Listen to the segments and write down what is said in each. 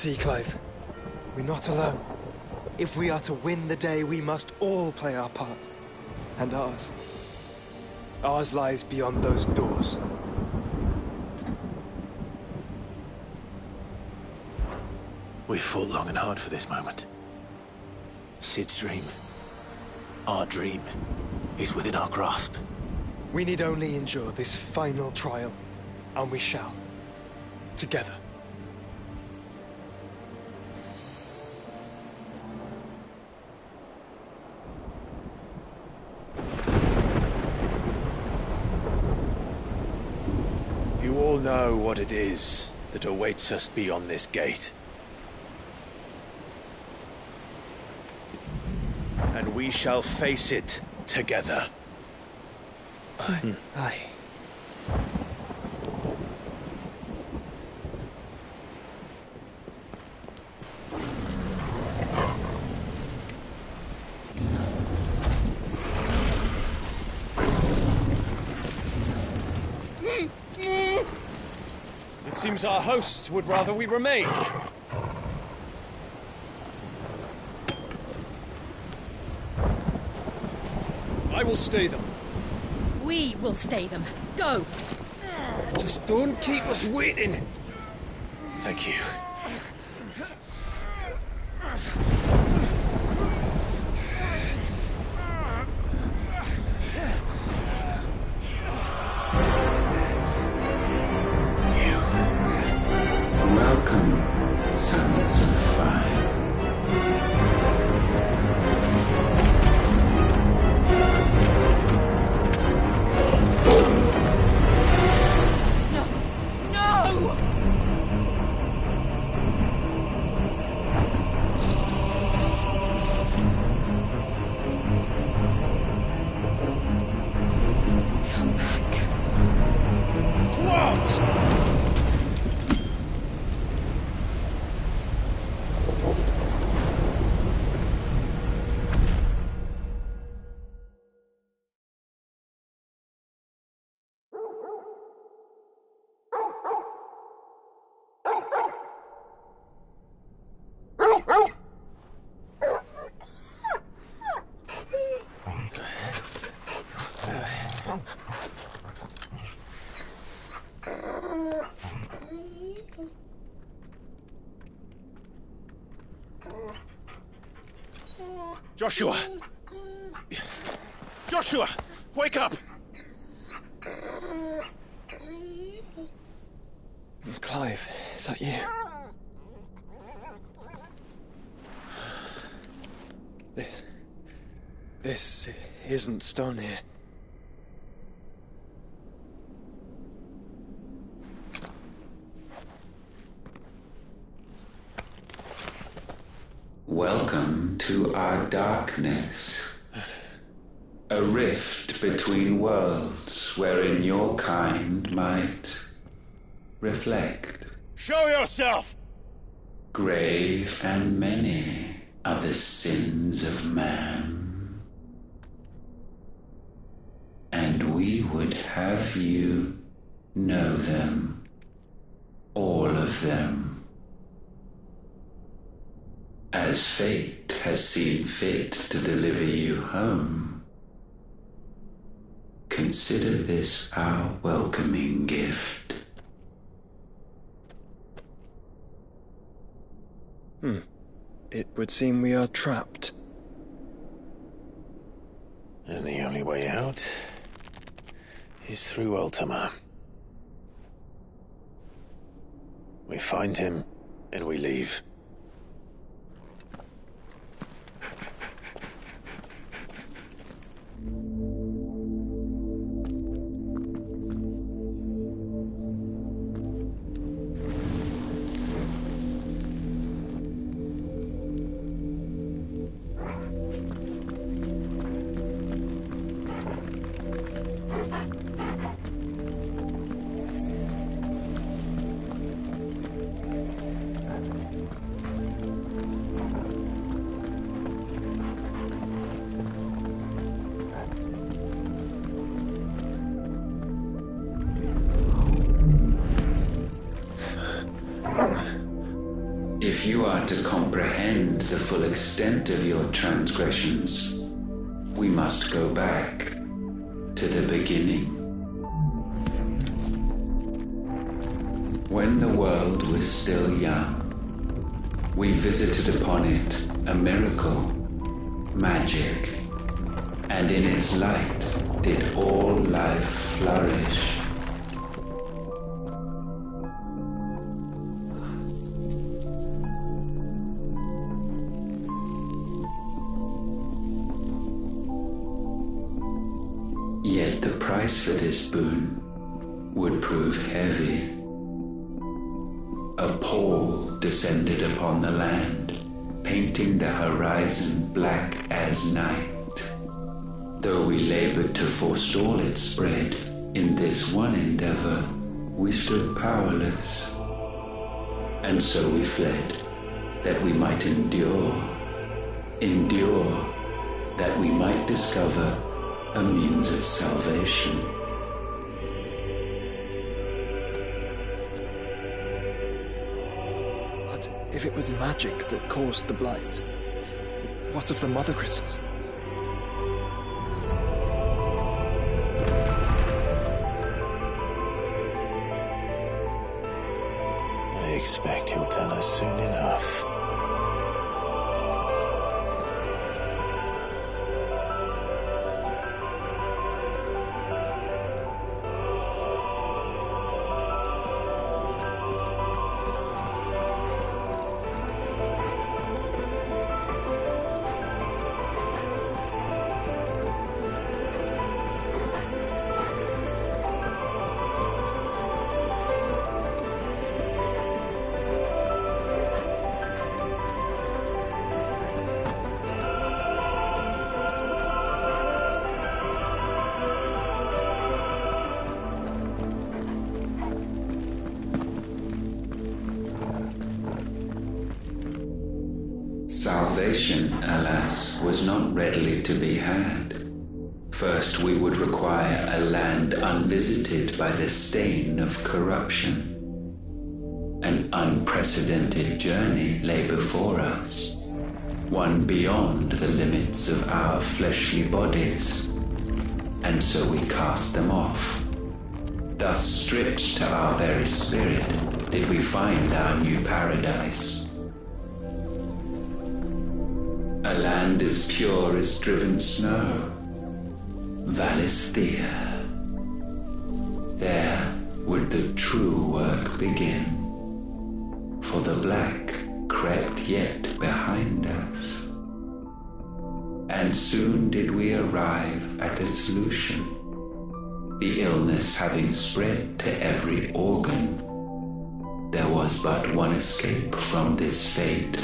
See, Clive, we're not alone. If we are to win the day, we must all play our part. And ours. Ours lies beyond those doors. We fought long and hard for this moment. Sid's dream, our dream, is within our grasp. We need only endure this final trial, and we shall. Together. You all know what it is that awaits us beyond this gate. And we shall face it together. Aye. It seems our hosts would rather we remain. I will stay them. We will stay them. Go! Just don't keep us waiting. Thank you. Welcome, sons of fire. Joshua! Joshua! Wake up! Clive, is that you? This isn't stone here. Welcome to our darkness. A rift between worlds wherein your kind might reflect. Show yourself! Grave and many are the sins of man. And we would have you know them, all of them. As fate has seen fit to deliver you home, consider this our welcoming gift. It would seem we are trapped. And the only way out is through Ultima. We find him, and we leave. If you are to comprehend the full extent of your transgressions, we must go back to the beginning. When the world was still young, we visited upon it a miracle, magic, and in its light did all life flourish. Yet the price for this boon would prove heavy. A pall descended upon the land, painting the horizon black as night. Though we labored to forestall its spread, in this one endeavor we stood powerless. And so we fled, that we might endure, that we might discover a means of salvation. But if it was magic that caused the blight, what of the mother crystals? I expect he'll tell us soon enough. Salvation, alas, was not readily to be had. First, we would require a land unvisited by the stain of corruption. An unprecedented journey lay before us, one beyond the limits of our fleshly bodies, and so we cast them off. Thus, stripped to our very spirit, did we find our new paradise. A land as pure as driven snow, Valisthea. There would the true work begin, for the black crept yet behind us. And soon did we arrive at a solution, the illness having spread to every organ. There was but one escape from this fate,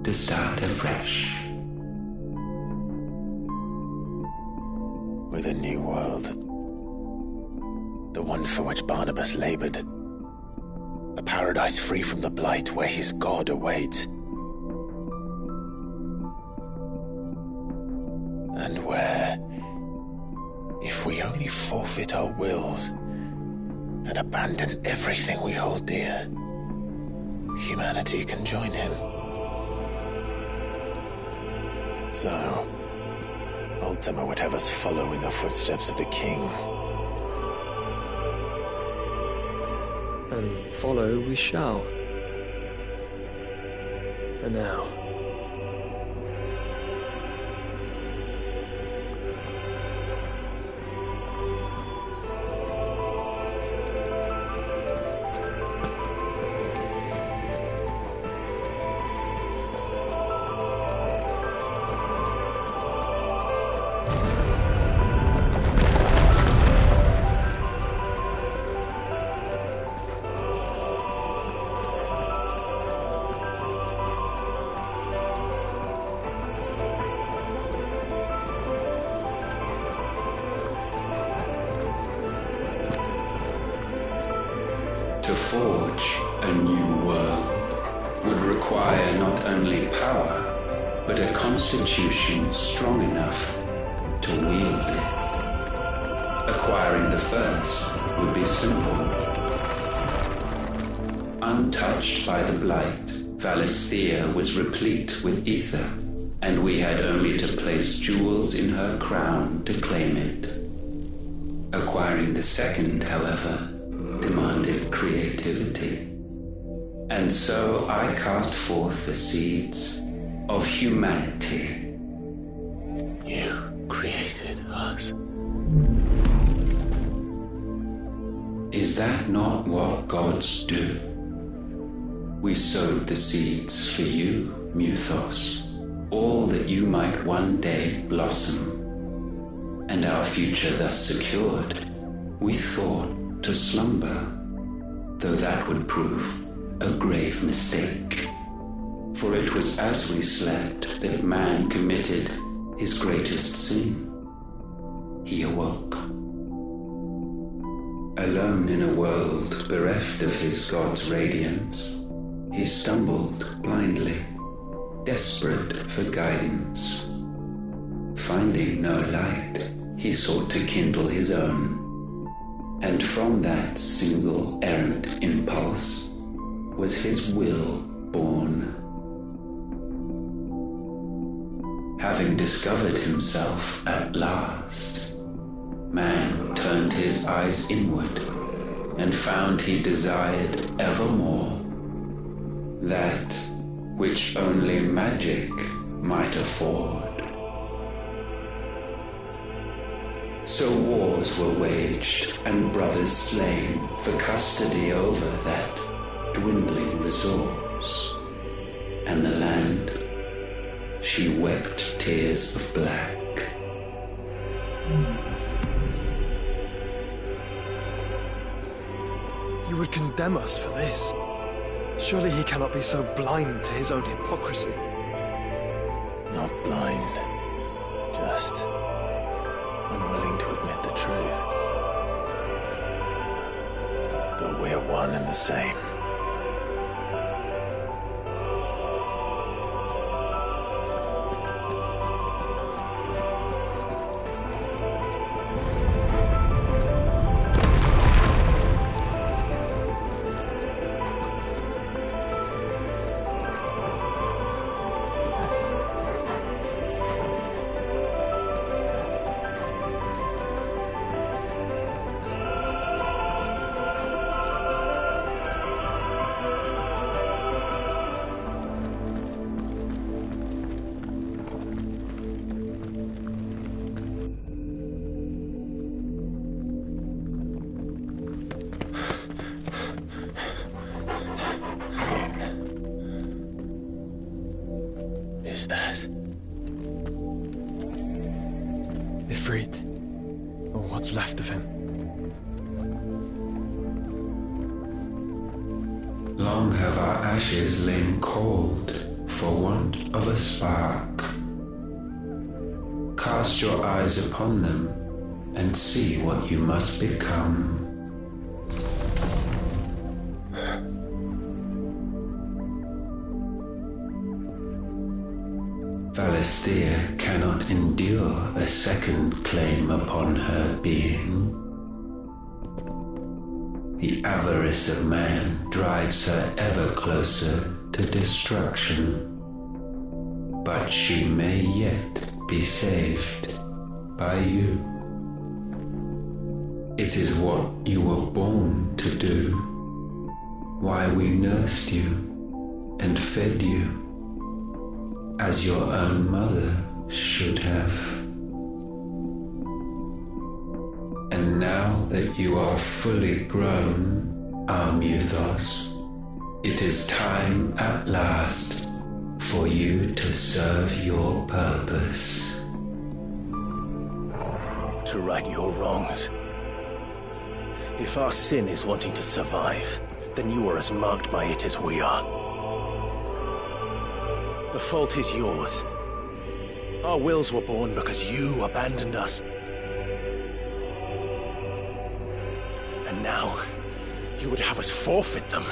to start afresh. With a new world. The one for which Barnabas labored. A paradise free from the blight where his God awaits. And where, if we only forfeit our wills and abandon everything we hold dear, humanity can join him. So, Ultima would have us follow in the footsteps of the king. And follow we shall. For now. To forge a new world would require not only power, but a constitution strong enough to wield it. Acquiring the first would be simple. Untouched by the blight, Valisthea was replete with ether, and we had only to place jewels in her crown to claim it. Acquiring the second, however, demanded creativity. And so I cast forth the seeds of humanity. You created us. Is that not what gods do? We sowed the seeds for you, Muthos, all that you might one day blossom. And our future thus secured, we thought to slumber, though that would prove a grave mistake. For it was as we slept that man committed his greatest sin. He awoke. Alone in a world bereft of his god's radiance, he stumbled blindly, desperate for guidance. Finding no light, he sought to kindle his own, and from that single errant impulse was his will born. Having discovered himself at last, man turned his eyes inward and found he desired evermore that which only magic might afford. So wars were waged and brothers slain for custody over that dwindling resource, and the land, she wept tears of black. He would condemn us for this. Surely he cannot be so blind to his own hypocrisy. Not blind, just unwilling to admit the truth. But we're one and the same. Is that Ifrit, or what's left of him? Long have our ashes lain cold for want of a spark. Cast your eyes upon them and see what you must become. Valisthea cannot endure a second claim upon her being. The avarice of man drives her ever closer to destruction. But she may yet be saved by you. It is what you were born to do, why we nursed you and fed you, as your own mother should have. And now that you are fully grown, our Muthos, it is time at last for you to serve your purpose. to right your wrongs? If our sin is wanting to survive, then you are as marked by it as we are. The fault is yours. Our wills were born because you abandoned us. And now, you would have us forfeit them.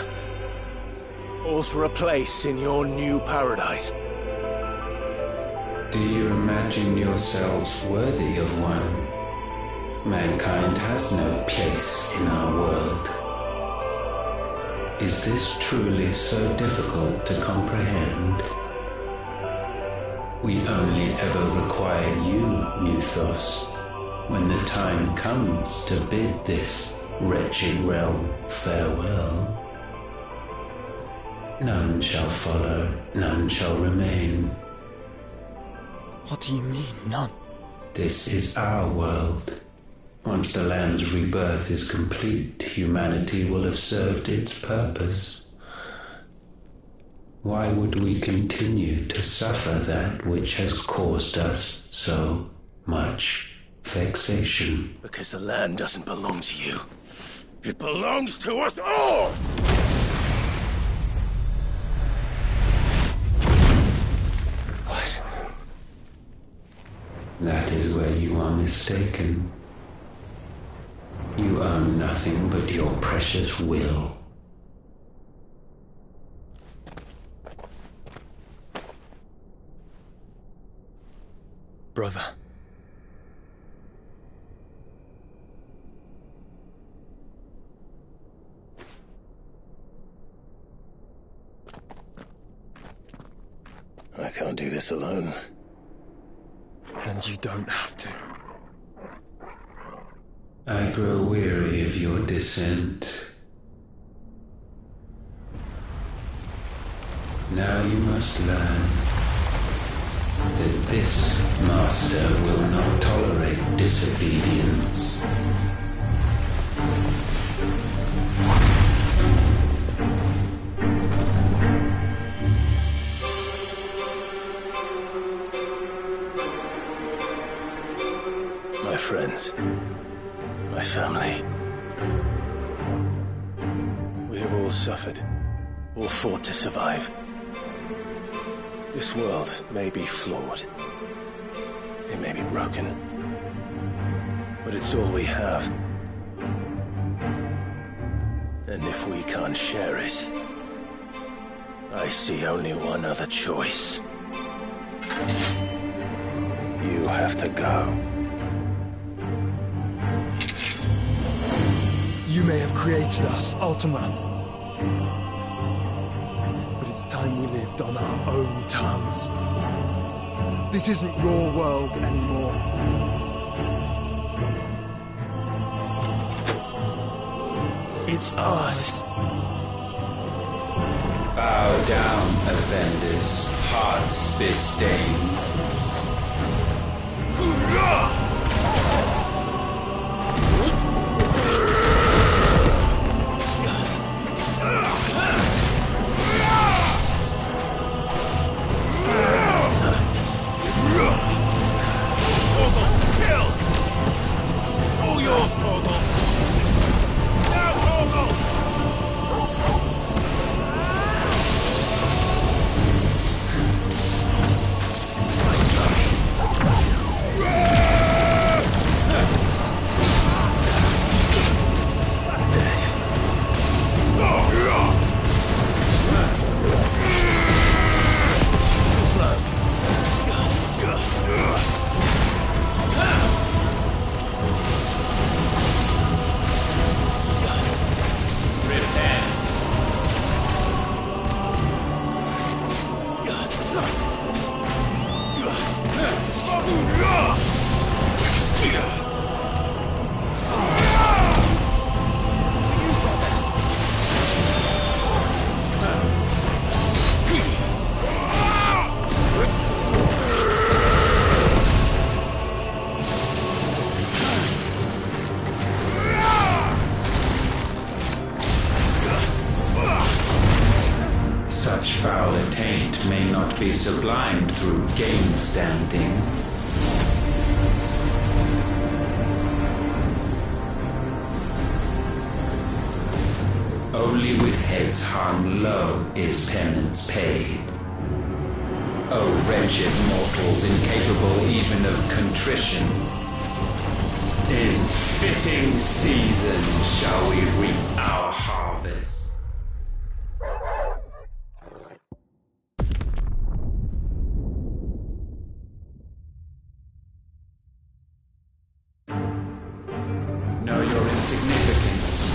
All for a place in your new paradise. Do you imagine yourselves worthy of one? Mankind has no place in our world. Is this truly so difficult to comprehend? We only ever require you, Muthos, when the time comes to bid this wretched realm farewell. None shall follow, none shall remain. What do you mean, none? This is our world. Once the land's rebirth is complete, humanity will have served its purpose. Why would we continue to suffer that which has caused us so much vexation? Because the land doesn't belong to you. It belongs to us all! What? That is where you are mistaken. You own nothing but your precious will. Brother. I can't do this alone. And you don't have to. I grow weary of your dissent. Now you must learn that this master will not tolerate disobedience. My friends, my family. We have all suffered, all fought to survive. This world may be flawed. It may be broken. But it's all we have. And if we can't share it, I see only one other choice. You have to go. You may have created us, Ultima. But it's time we lived on our own terms. This isn't your world anymore. It's ours. Bow down, offenders, hearts bestained. Such foul attaint may not be sublimed through game standing. Only with heads hung low is penance paid. O wretched mortals incapable even of contrition, in fitting season shall we reap our harvest. Know your insignificance.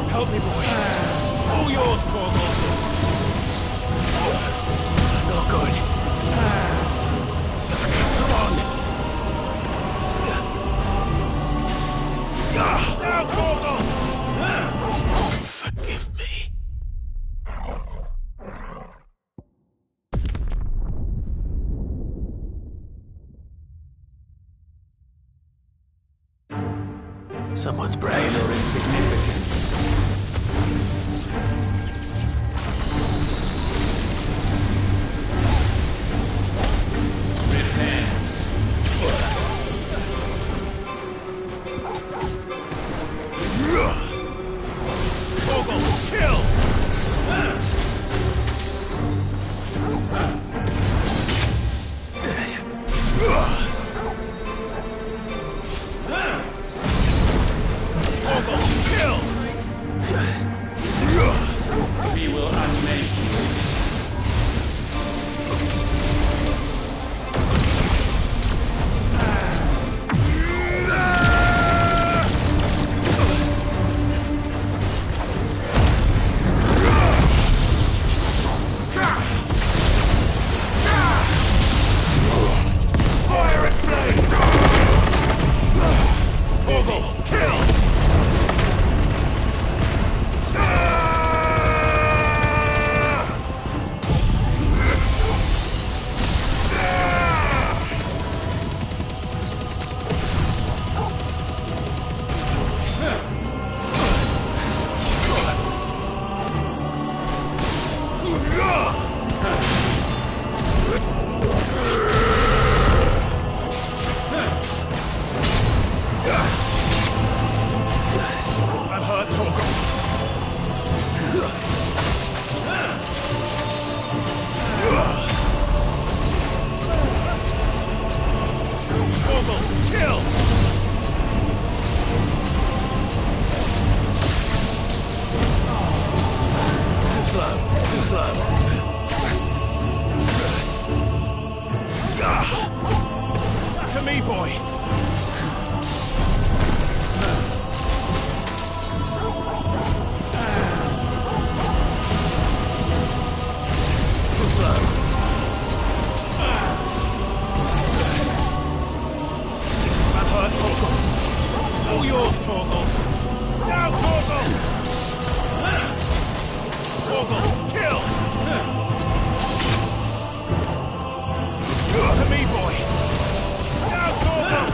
Help me, boy. All yours, Torgal. Not good. Come on. Now, Torgal! Forgive me. Someone's brave. Your insignificance. We will unmake you. Fire and flame! Torgal, kill! I'm hurt, Torgal. Torgal, kill! Too slow, too slow. To me, boy. Too slow. I'm hurt, Torgal. All yours, Torgal. Now, Torgal! Torgal, kill! To me, boy. Now, Torgal!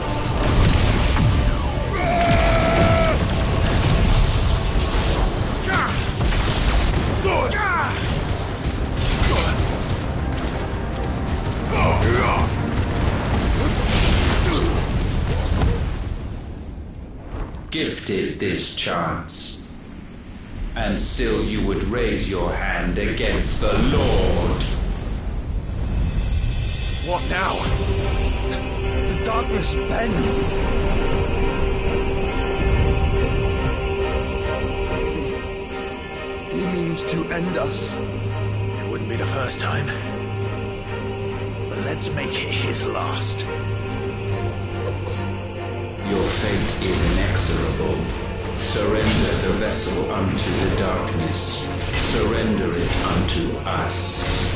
Sword! Gifted this chance, and still you would raise your hand against the Lord. What now? The darkness bends. He means to end us. It wouldn't be the first time. But let's make it his last. Your fate is inexorable. Surrender the vessel unto the darkness. Surrender it unto us.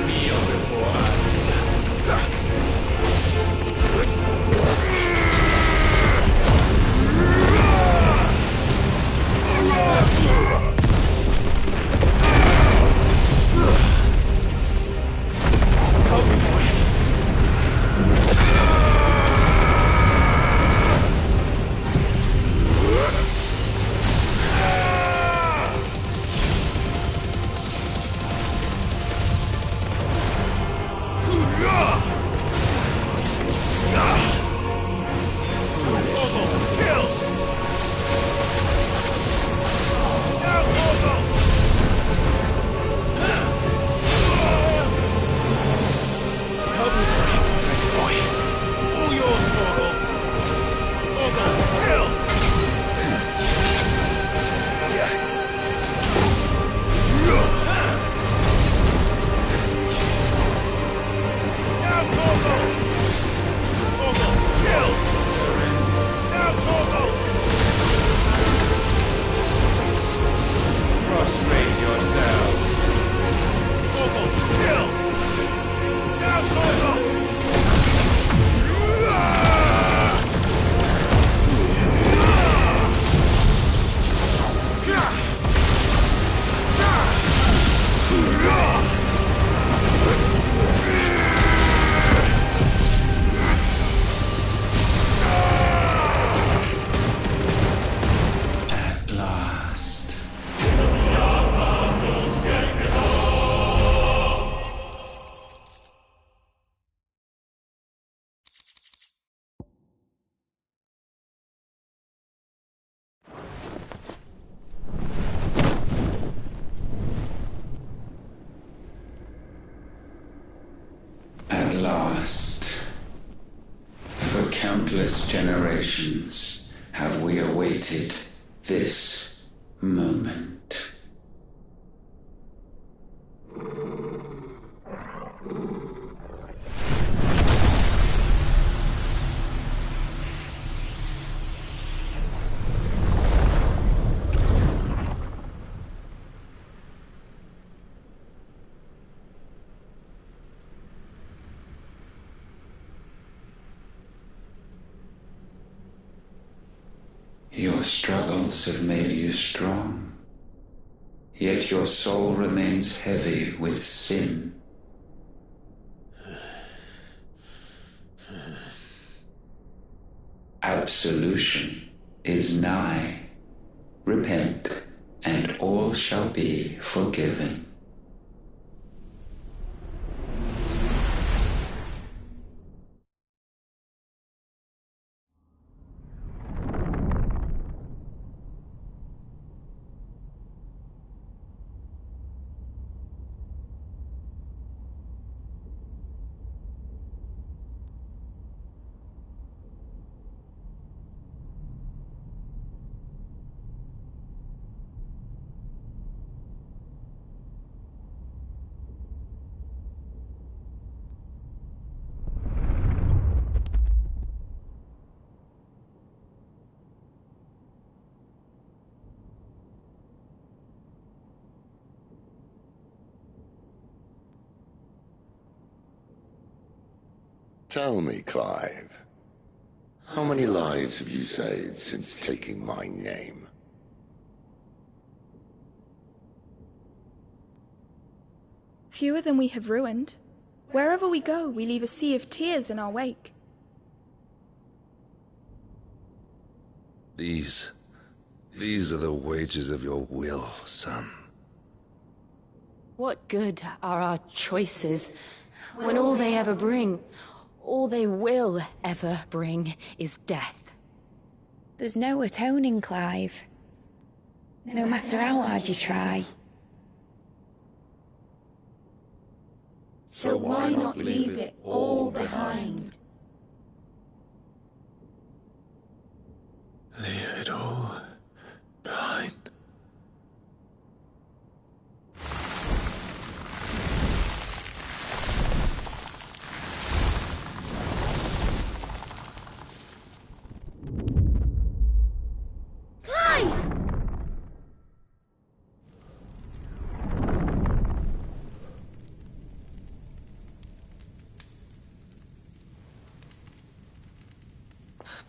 Kneel before us. Help me, boy. At last, for countless generations, have we awaited this moment. Your struggles have made you strong, yet your soul remains heavy with sin. Absolution is nigh. Repent, and all shall be forgiven. Tell me, Clive, how many lives have you saved since taking my name? Fewer than we have ruined. Wherever we go, we leave a sea of tears in our wake. These are the wages of your will, son. What good are our choices when all they ever bring, all they will ever bring, is death? There's no atoning, Clive. No matter how hard you try. So why not leave it all behind? Leave it all behind.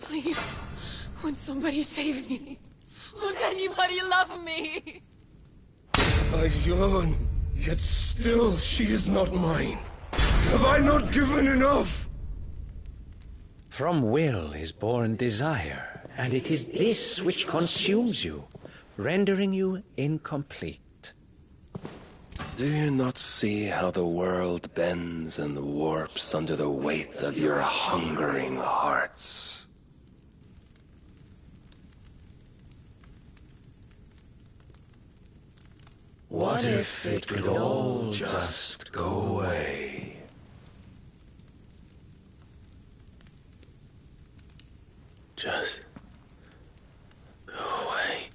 Please, won't somebody save me? Won't anybody love me? I yearn, yet still she is not mine. Have I not given enough? From will is born desire, and it is this which consumes you, rendering you incomplete. Do you not see how the world bends and warps under the weight of your hungering hearts? What if it could all just go away? Just go away.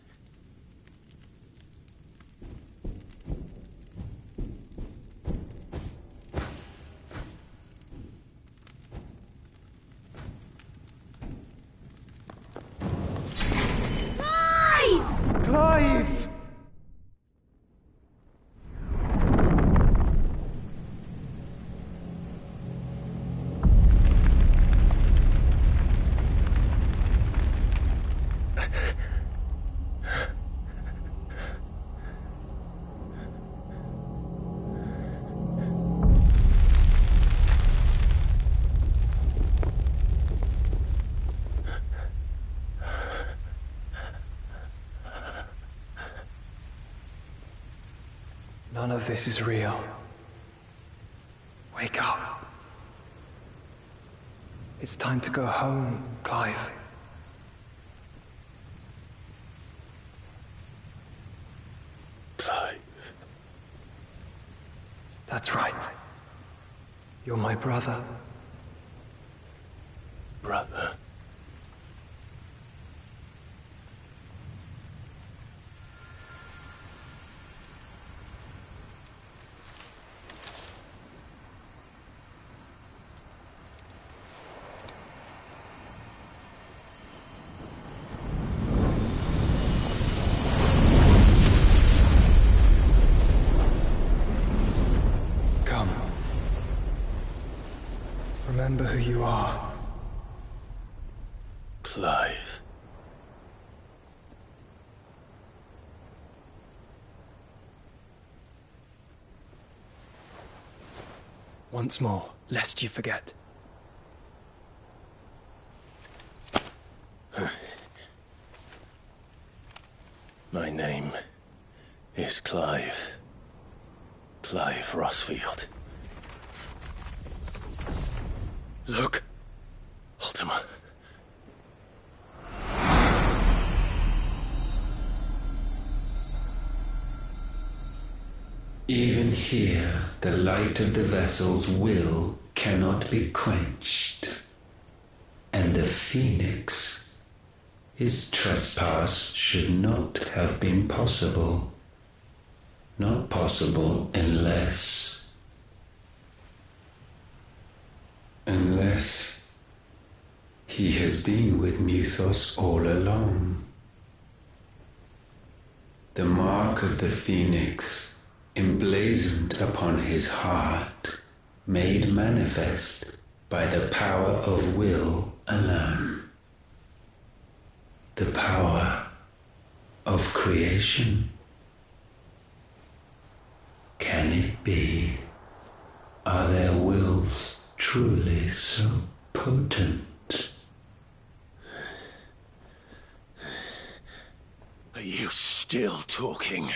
Clive! None of this is real. Wake up. It's time to go home, Clive. Clive. That's right. You're my brother. Brother. Come. Remember who you are. Clive. Once more, lest you forget. My name is Clive. Clive Rossfield. Look, Ultima. Even here, the light of the vessel's will cannot be quenched. And the Phoenix, his trespass should not have been possible. Not possible unless he has been with Mythos all along. The mark of the Phoenix, emblazoned upon his heart, made manifest by the power of will alone. The power of creation. Can it be? Are their wills truly so potent? Are you still talking?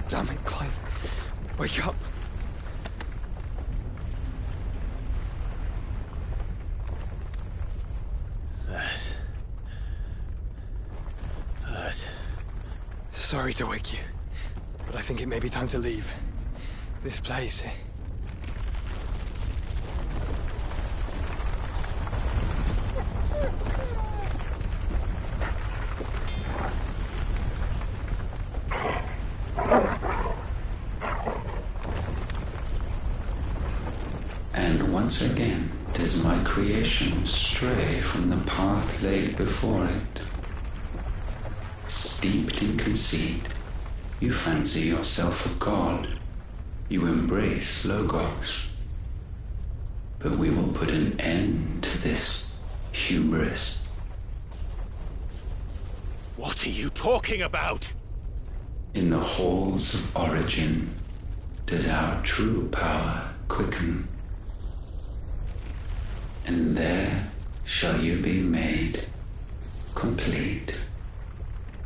Damn it, Clive. Wake up. That hurt. Sorry to wake you, but I think it may be time to leave. This place. And once again does my creation stray from the path laid before it. Steeped in conceit, you fancy yourself a god. You embrace Logos. But we will put an end to this hubris. What are you talking about? In the halls of origin does our true power quicken. And there shall you be made complete.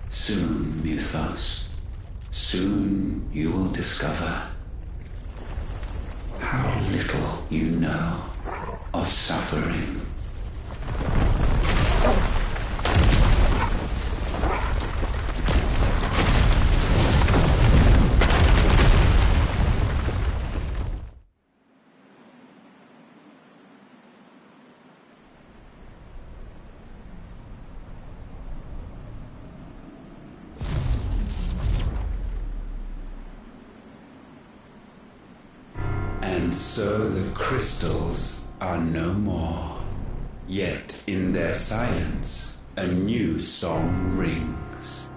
Soon, Mythos, soon you will discover how little you know of suffering. And so the crystals are no more. Yet in their silence, a new song rings.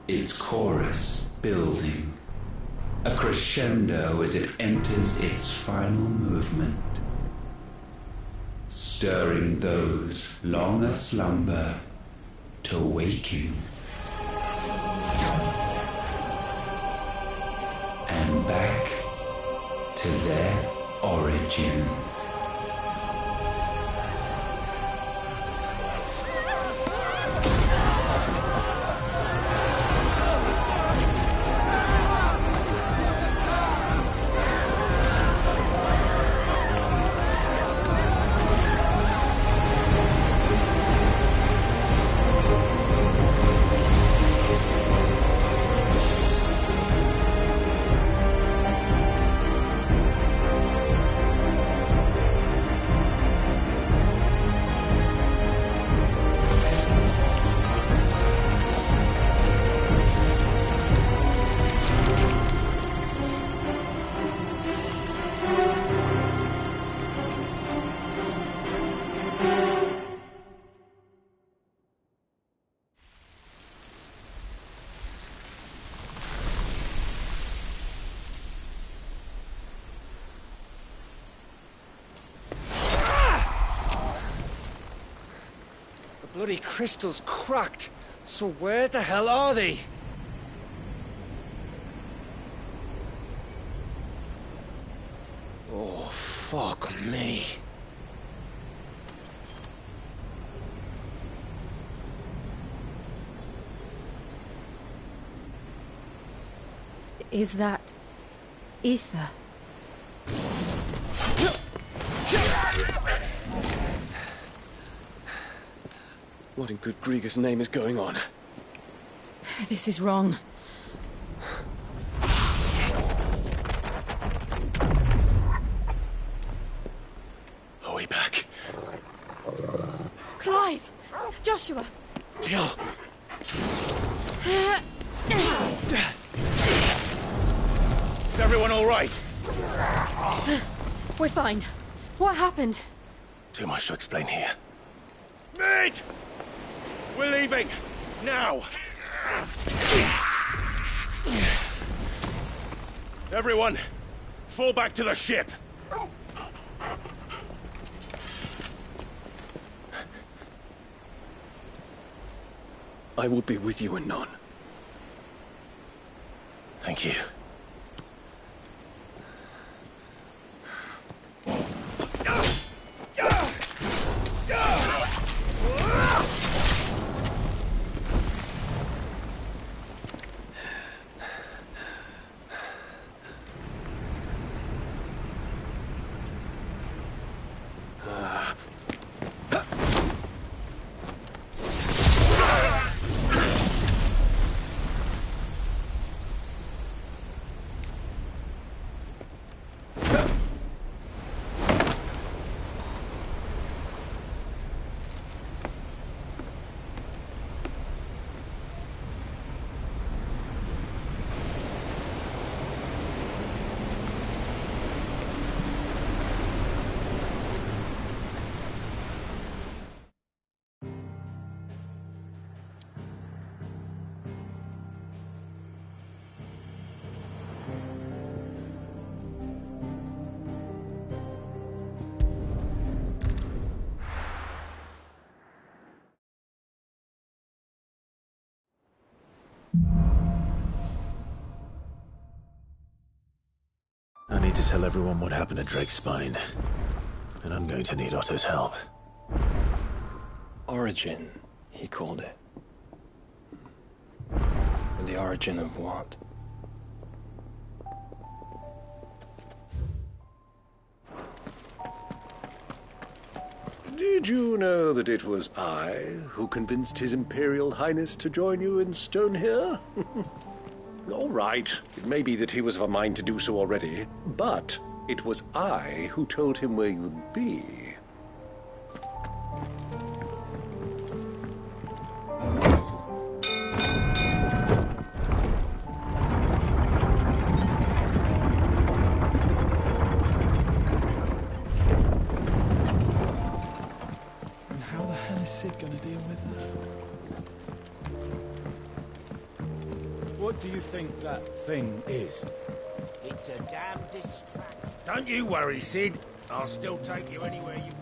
Its chorus building, a crescendo as it enters its final movement, stirring those long aslumber to waking. And back to their origin. Bloody crystal's cracked. So where the hell are they? Oh, fuck me. Is that ether? What in good Grieger's name is going on? This is wrong. Are we back? Clive! Joshua! Jill! Is everyone all right? We're fine. What happened? Too much to explain here. Mate! We're leaving! Now! Everyone, fall back to the ship! I will be with you anon. Thank you. to tell everyone what happened at Drake's Spine. And I'm going to need Otto's help. Origin, he called it. The origin of what? Did you know that it was I who convinced His Imperial Highness to join you in stone here? All right, it may be that he was of a mind to do so already, but it was I who told him where you'd be. Sid gonna deal with that? What do you think that thing is? It's a damn distraction. Don't you worry, Sid. I'll still take you anywhere you want.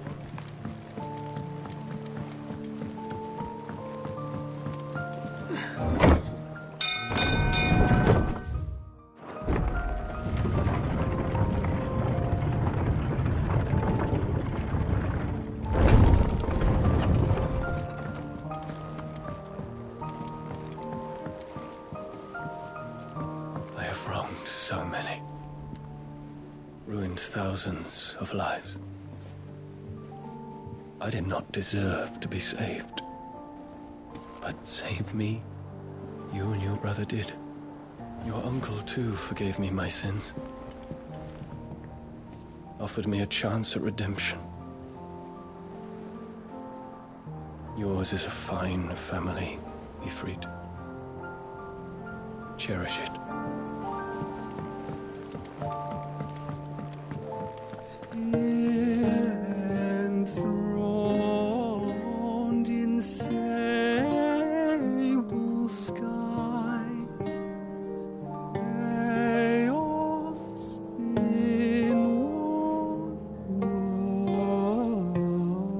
So many. Ruined thousands of lives. I did not deserve to be saved. But save me, you and your brother did. Your uncle, too, forgave me my sins. Offered me a chance at redemption. Yours is a fine family, Ifrit. Cherish it. Enthroned in sable skies, chaos in walls.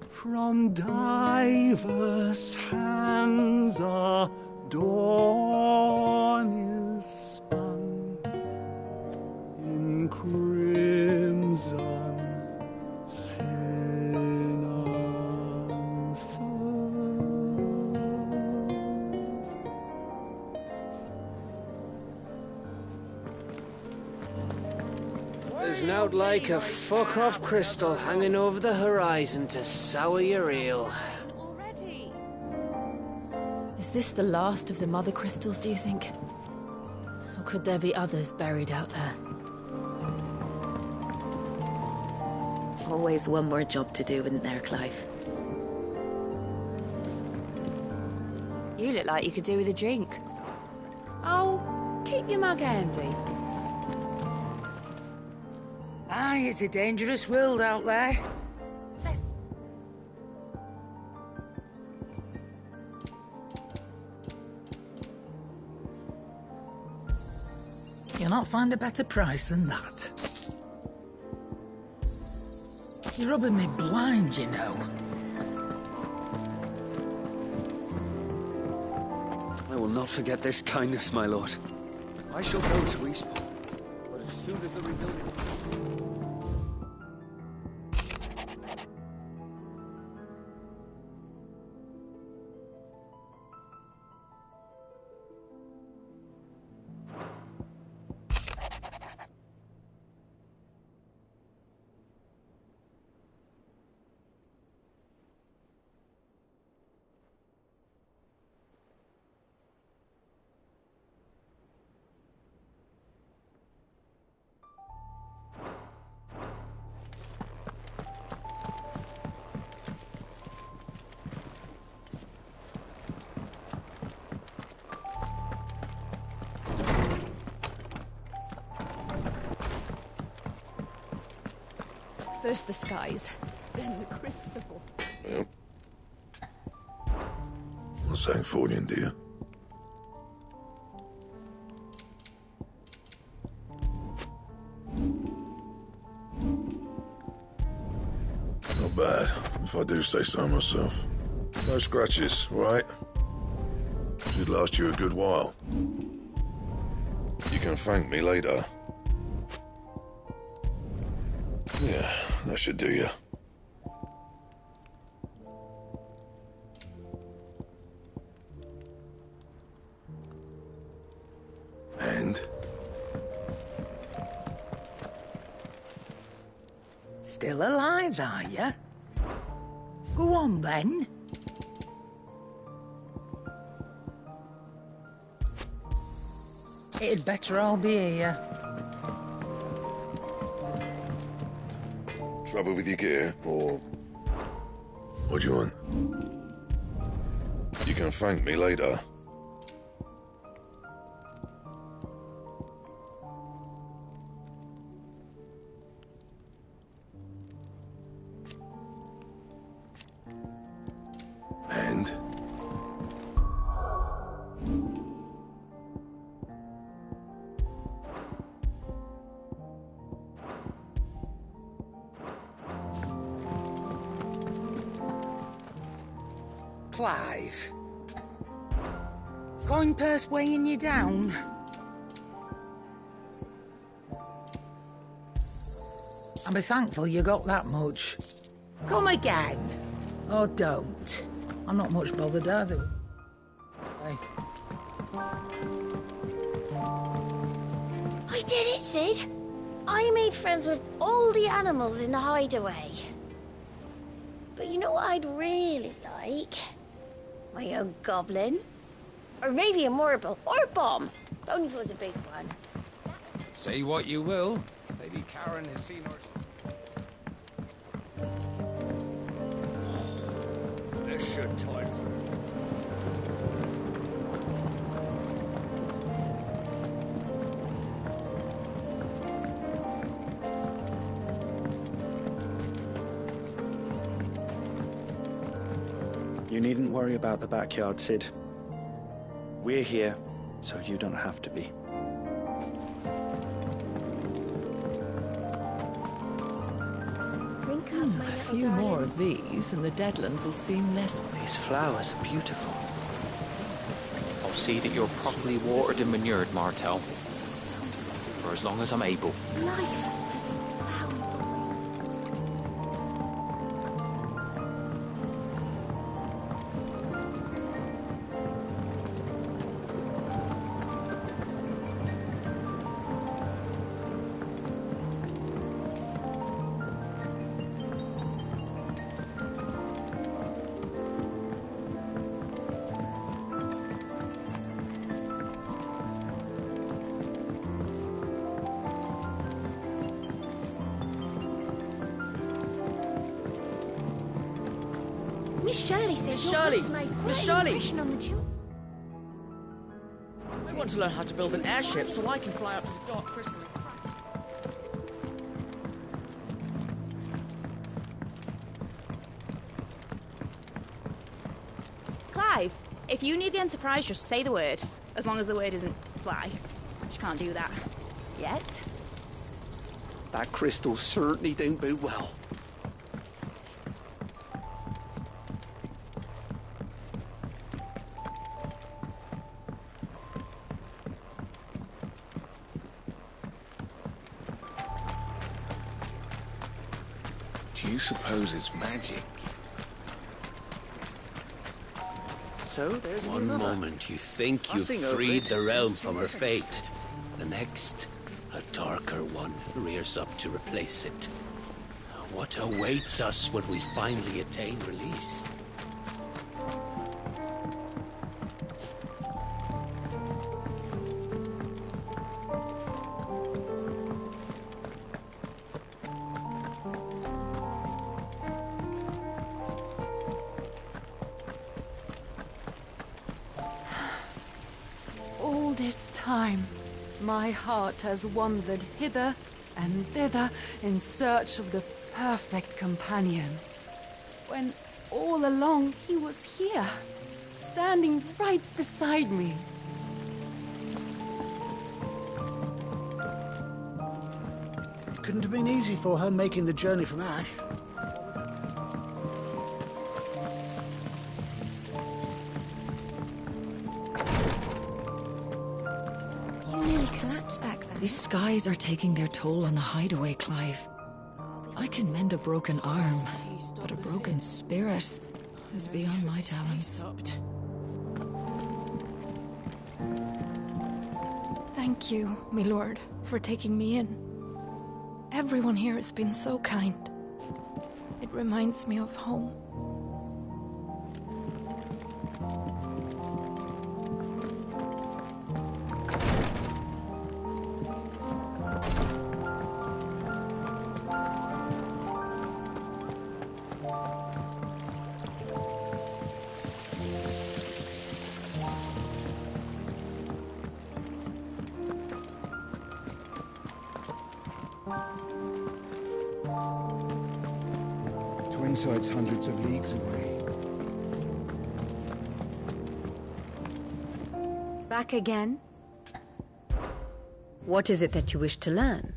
From diverse hands a dawn is spun in crimson sin unfolds. There's nowt like a fuck-off crystal hanging over the horizon to sour your ale. Is this the last of the mother crystals, do you think? Or could there be others buried out there? Always one more job to do, isn't there, Clive? You look like you could do with a drink. Oh, keep your mug handy. Aye, it's a dangerous world out there. You'll not find a better price than that. You're rubbing me blind, you know. I will not forget this kindness, my lord. I shall go to Eastport, but as soon as the rebuilding... First the skies, then the crystal. Yep. What's that for you, dear? Not bad, if I do say so myself. No scratches, right? Should last you a good while. You can thank me later. Yeah, that should do you. And? Still alive, are you? Go on, then. It'd better all be here. Trouble with your gear, or... What do you want? You can thank me later. And? Clive. Coin purse weighing you down? I'll be thankful you got that much. Come again. Or don't. I'm not much bothered either. Hey. I did it, Sid. I made friends with all the animals in the hideaway. But you know what I'd really like? My own goblin. Or maybe a marble. Or a bomb. Only if it was a big one. Say what you will. Lady Karen has seen her... This should times her. You needn't worry about the backyard, Sid. We're here, so you don't have to be. A few more of these, and the Deadlands will seem less... These flowers are beautiful. I'll see that you're properly watered and manured, Martel. For as long as I'm able. Life has found the way. Miss Shirley says your book's made quite an impression on the children. I want to learn how to build an airship so I can fly up to the Dark Crystal. Clive, if you need the Enterprise, just say the word. As long as the word isn't fly. Just can't do that. Yet. That crystal certainly don't bode well. Do you suppose it's magic? So, there's One moment you think you've freed the realm from her fate. The next, a darker one rears up to replace it. What awaits us when we finally attain release? All this time, my heart has wandered hither and thither in search of the perfect companion. When all along he was here, standing right beside me. It couldn't have been easy for her making the journey from Ash. steps back there. These skies are taking their toll on the hideaway, Clive. I can mend a broken arm, but a broken spirit is beyond my talents. Thank you, my lord, for taking me in. Everyone here has been so kind. It reminds me of home. Twinside's hundreds of leagues away. Back again? What is it that you wish to learn?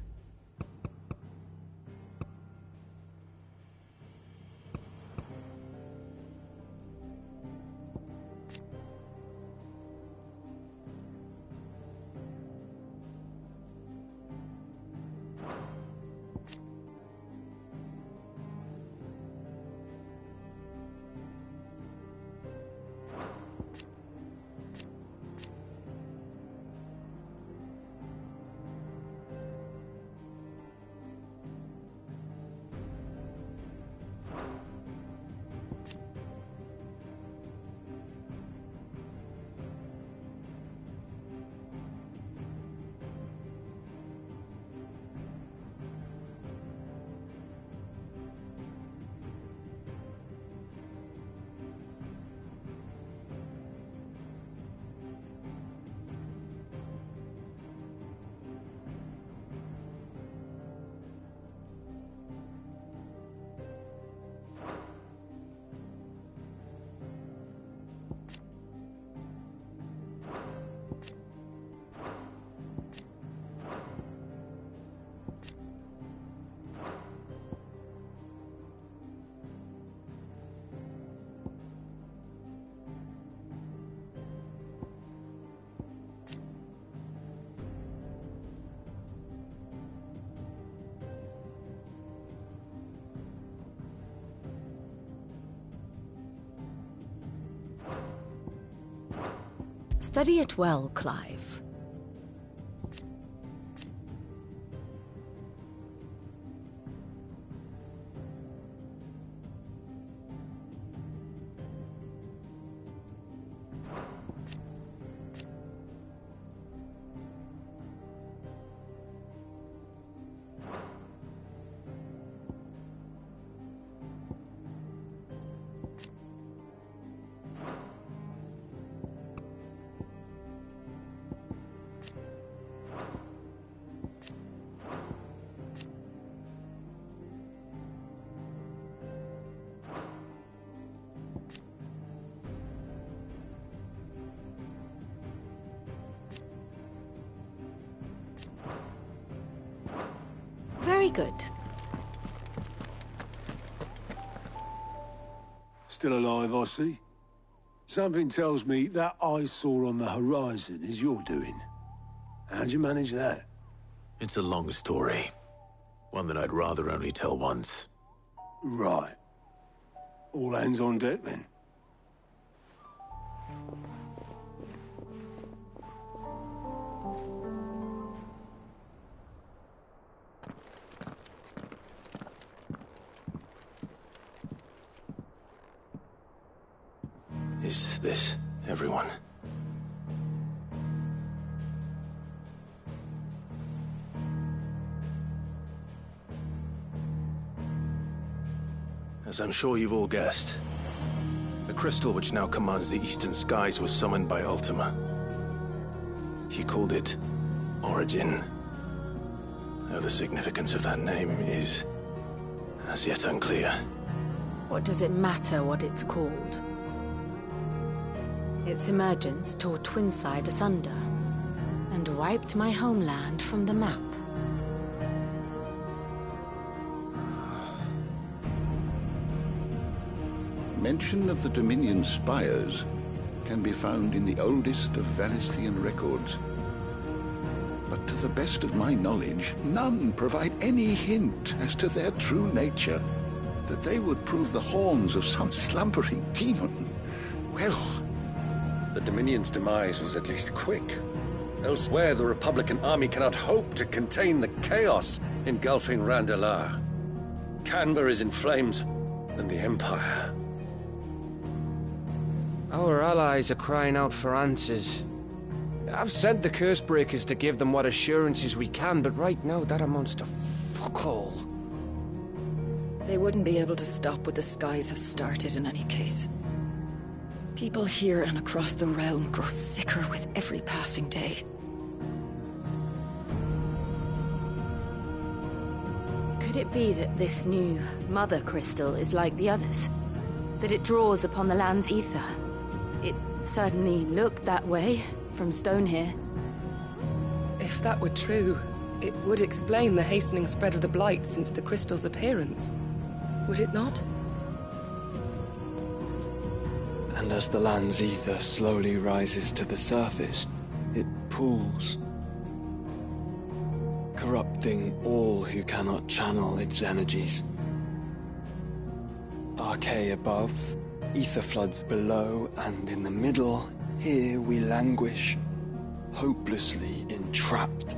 Study it well, Clive. Very good. Still alive, I see. Something tells me that eyesore on the horizon is your doing. How'd you manage that? It's a long story. One that I'd rather only tell once. Right. All hands on deck, then. Is this everyone? As I'm sure you've all guessed, the crystal which now commands the eastern skies was summoned by Ultima. He called it Origin. Though the significance of that name is as yet unclear. What does it matter what it's called? Its emergence tore Twinside asunder and wiped my homeland from the map. Mention of the Dominion spires can be found in the oldest of Valisthian records. but to the best of my knowledge, none provide any hint as to their true nature. That they would prove the horns of some slumbering demon. Well, the Dominion's demise was at least quick. Elsewhere, the Republican army cannot hope to contain the chaos engulfing Randalar. Canva is in flames, and the Empire. Our allies are crying out for answers. I've sent the Cursebreakers to give them what assurances we can, but right now that amounts to fuck all. They wouldn't be able to stop what the skies have started in any case. People here and across the realm grow sicker with every passing day. Could it be that this new Mother Crystal is like the others? That it draws upon the land's ether? It certainly looked that way from stone here. If that were true, it would explain the hastening spread of the Blight since the crystal's appearance. Would it not? And as the land's ether slowly rises to the surface, it pools, corrupting all who cannot channel its energies. Archay above, ether floods below, and in the middle, here we languish, hopelessly entrapped.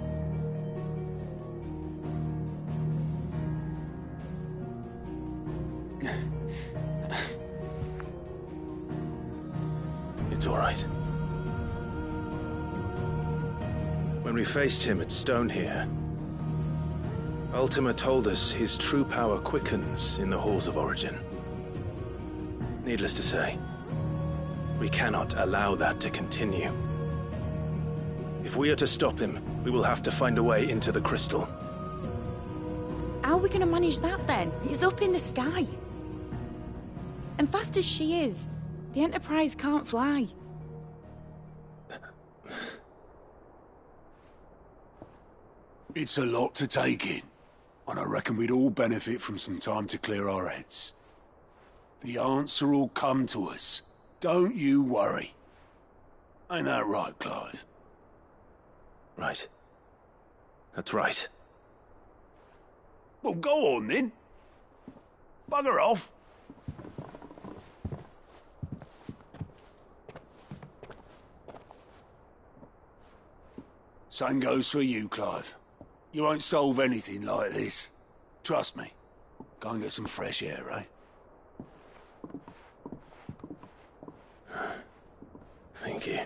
It's all right. When we faced him at Stone here, Ultima told us his true power quickens in the halls of origin. Needless to say, we cannot allow that to continue. If we are to stop him, we will have to find a way into the crystal. How are we going to manage that then? It's up in the sky. And fast as she is, the Enterprise can't fly. It's a lot to take in, and I reckon we'd all benefit from some time to clear our heads. The answer will come to us. Don't you worry. Ain't that right, Clive? Right. That's right. Well, go on then. Bugger off. Same goes for you, Clive. You won't solve anything like this. Trust me. Go and get some fresh air, eh? Thank you.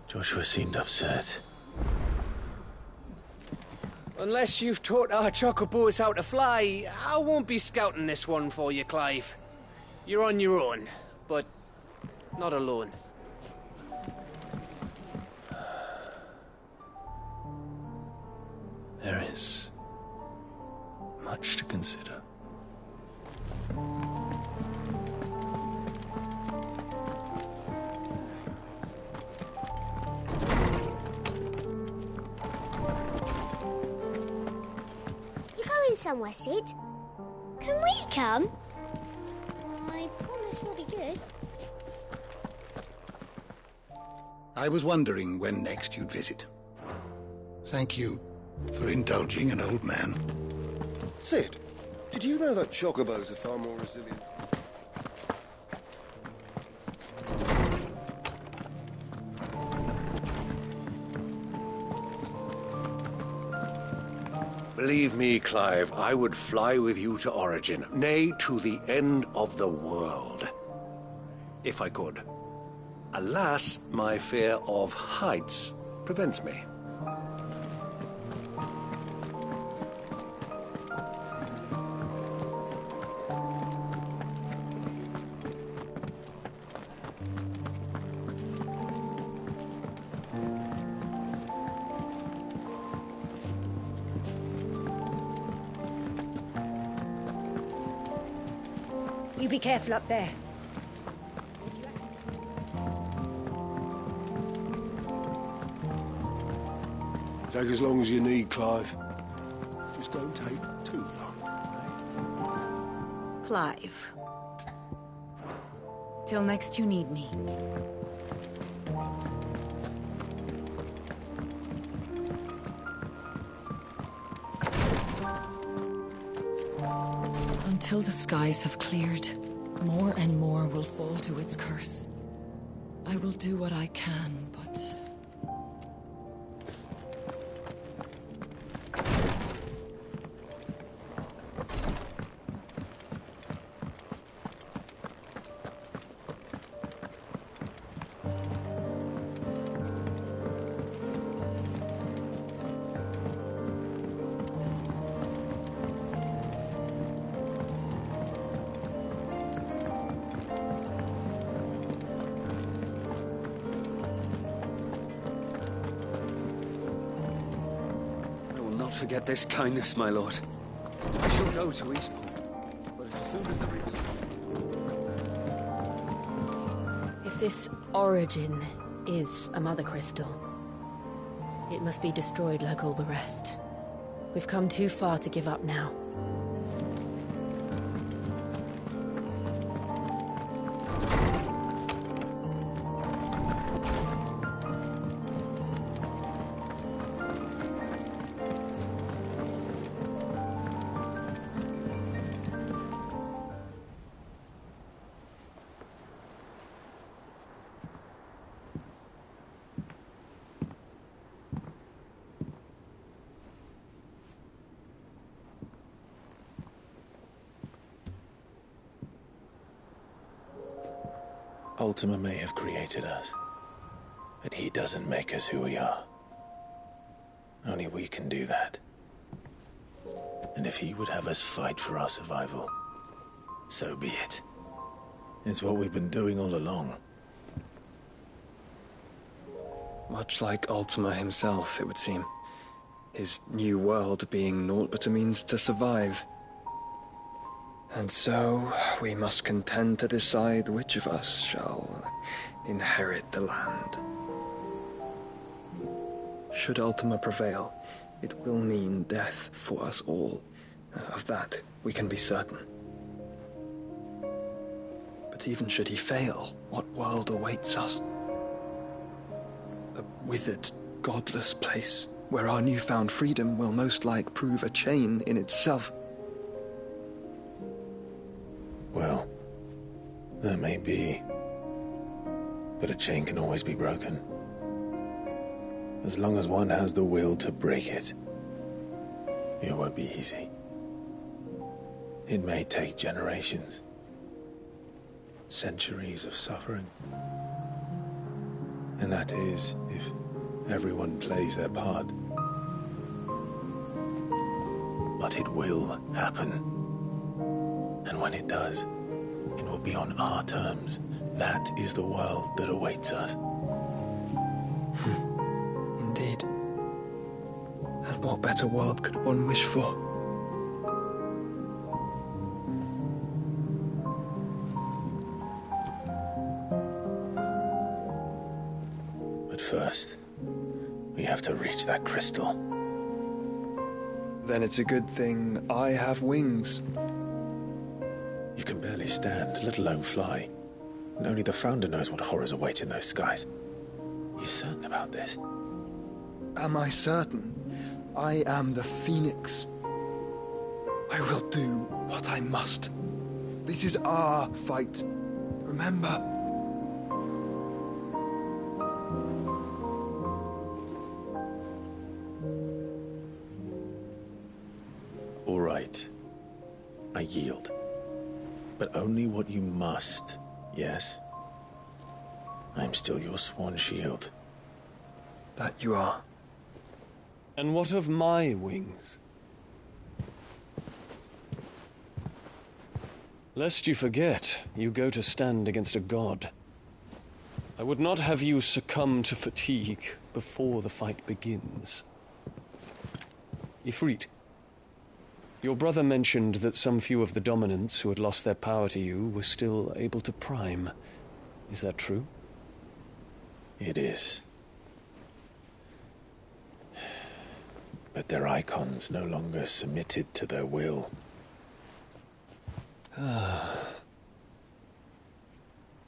Joshua seemed upset. Unless you've taught our chocobos how to fly, I won't be scouting this one for you, Clive. You're on your own, but not alone. There is much to consider. You're going somewhere, Sid. Can we come? I promise we'll be good. I was wondering when next you'd visit. Thank you for indulging an old man. Sid, did you know that chocobos are far more resilient? Believe me, Clive, I would fly with you to Origin, nay, to the end of the world. If I could. Alas, my fear of heights prevents me. You be careful up there. Take as long as you need, Clive. Just don't take too long. Clive, Till next you need me. Until the skies have cleared, more and more will fall to its curse. I will do what I can, but... Forget this kindness, my lord. I shall go to Eastport, but as soon as the... If this origin is a mother crystal, it must be destroyed like all the rest. We've come too far to give up now. Ultima may have created us, but he doesn't make us who we are. Only we can do that. And if he would have us fight for our survival, so be it. It's what we've been doing all along. Much like Ultima himself, it would seem. His new world being naught but a means to survive. And so, we must contend to decide which of us shall inherit the land. Should Ultima prevail, it will mean death for us all. Of that, we can be certain. But even should he fail, what world awaits us? A withered, godless place, where our newfound freedom will most like prove a chain in itself. Well, that may be. But a chain can always be broken. As long as one has the will to break it. It won't be easy. It may take generations. Centuries of suffering. And that is, if everyone plays their part. But it will happen. And when it does, it will be on our terms. That is the world that awaits us. Indeed. And what better world could one wish for? But first, we have to reach that crystal. Then it's a good thing I have wings. You can barely stand, let alone fly. And only the Founder knows what horrors await in those skies. You certain about this? Am I certain? I am the Phoenix. I will do what I must. This is our fight. Remember? All right. I yield. But only what you must, yes? I'm still your sworn shield. That you are. And what of my wings? Lest you forget, you go to stand against a god. I would not have you succumb to fatigue before the fight begins. Ifrit, your brother mentioned that some few of the dominants who had lost their power to you were still able to prime. Is that true? It is. But their icons no longer submitted to their will.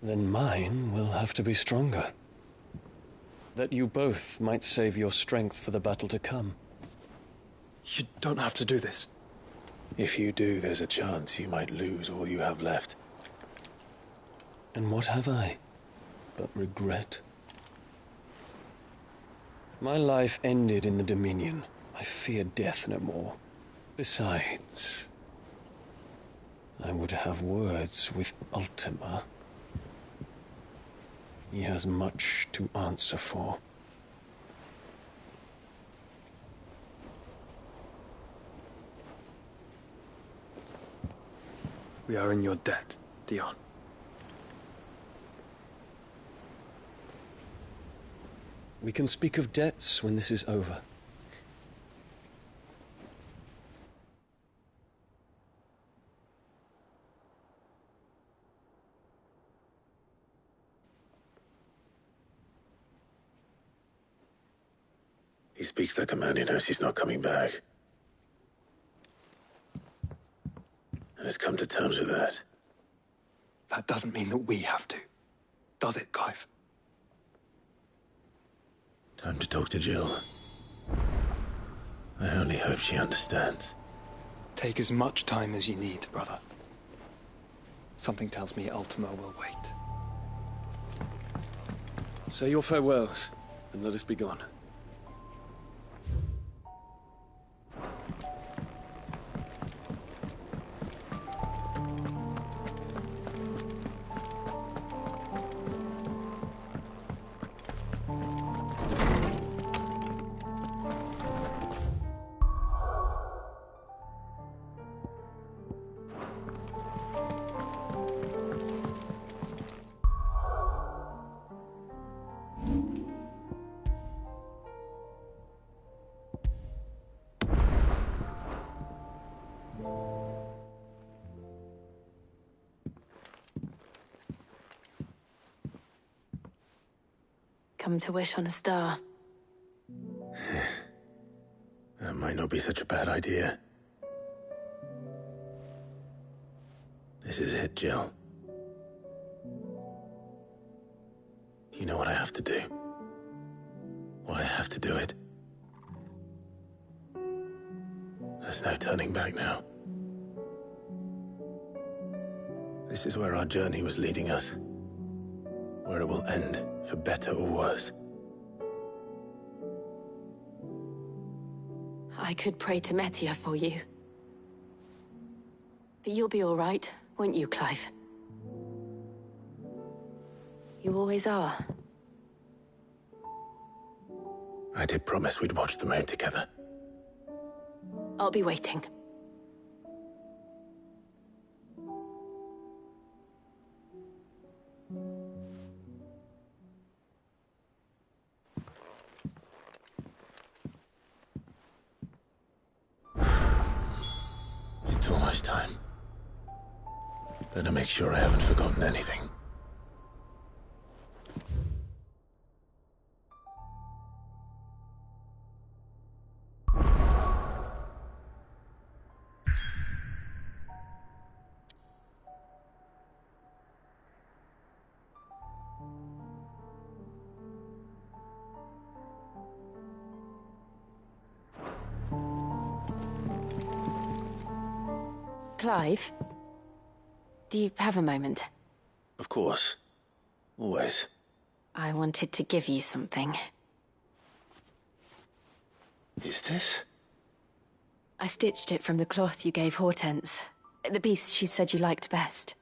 Then mine will have to be stronger. That you both might save your strength for the battle to come. You don't have to do this. If you do, there's a chance you might lose all you have left. And what have I but regret? My life ended in the Dominion. I fear death no more. Besides, I would have words with Ultima. He has much to answer for. We are in your debt, Dion. We can speak of debts when this is over. He speaks like a man who knows he's not coming back. And has come to terms with that. That doesn't mean that we have to, does it, Clive? Time to talk to Jill. I only hope she understands. Take as much time as you need, brother. Something tells me Ultima will wait. Say your farewells, and let us be gone. Come to wish on a star. That might not be such a bad idea. This is it, Jill. You know what I have to do. Why I have to do it. There's no turning back now. This is where our journey was leading us. Where it will end, for better or worse. I could pray to Metia for you. But you'll be all right, won't you, Clive? You always are. I did promise we'd watch the moon together. I'll be waiting. It's almost time. Better make sure I haven't forgotten anything. Clive? Do you have a moment? Of course. Always. I wanted to give you something. Is this? I stitched it from the cloth you gave Hortense. The piece she said you liked best.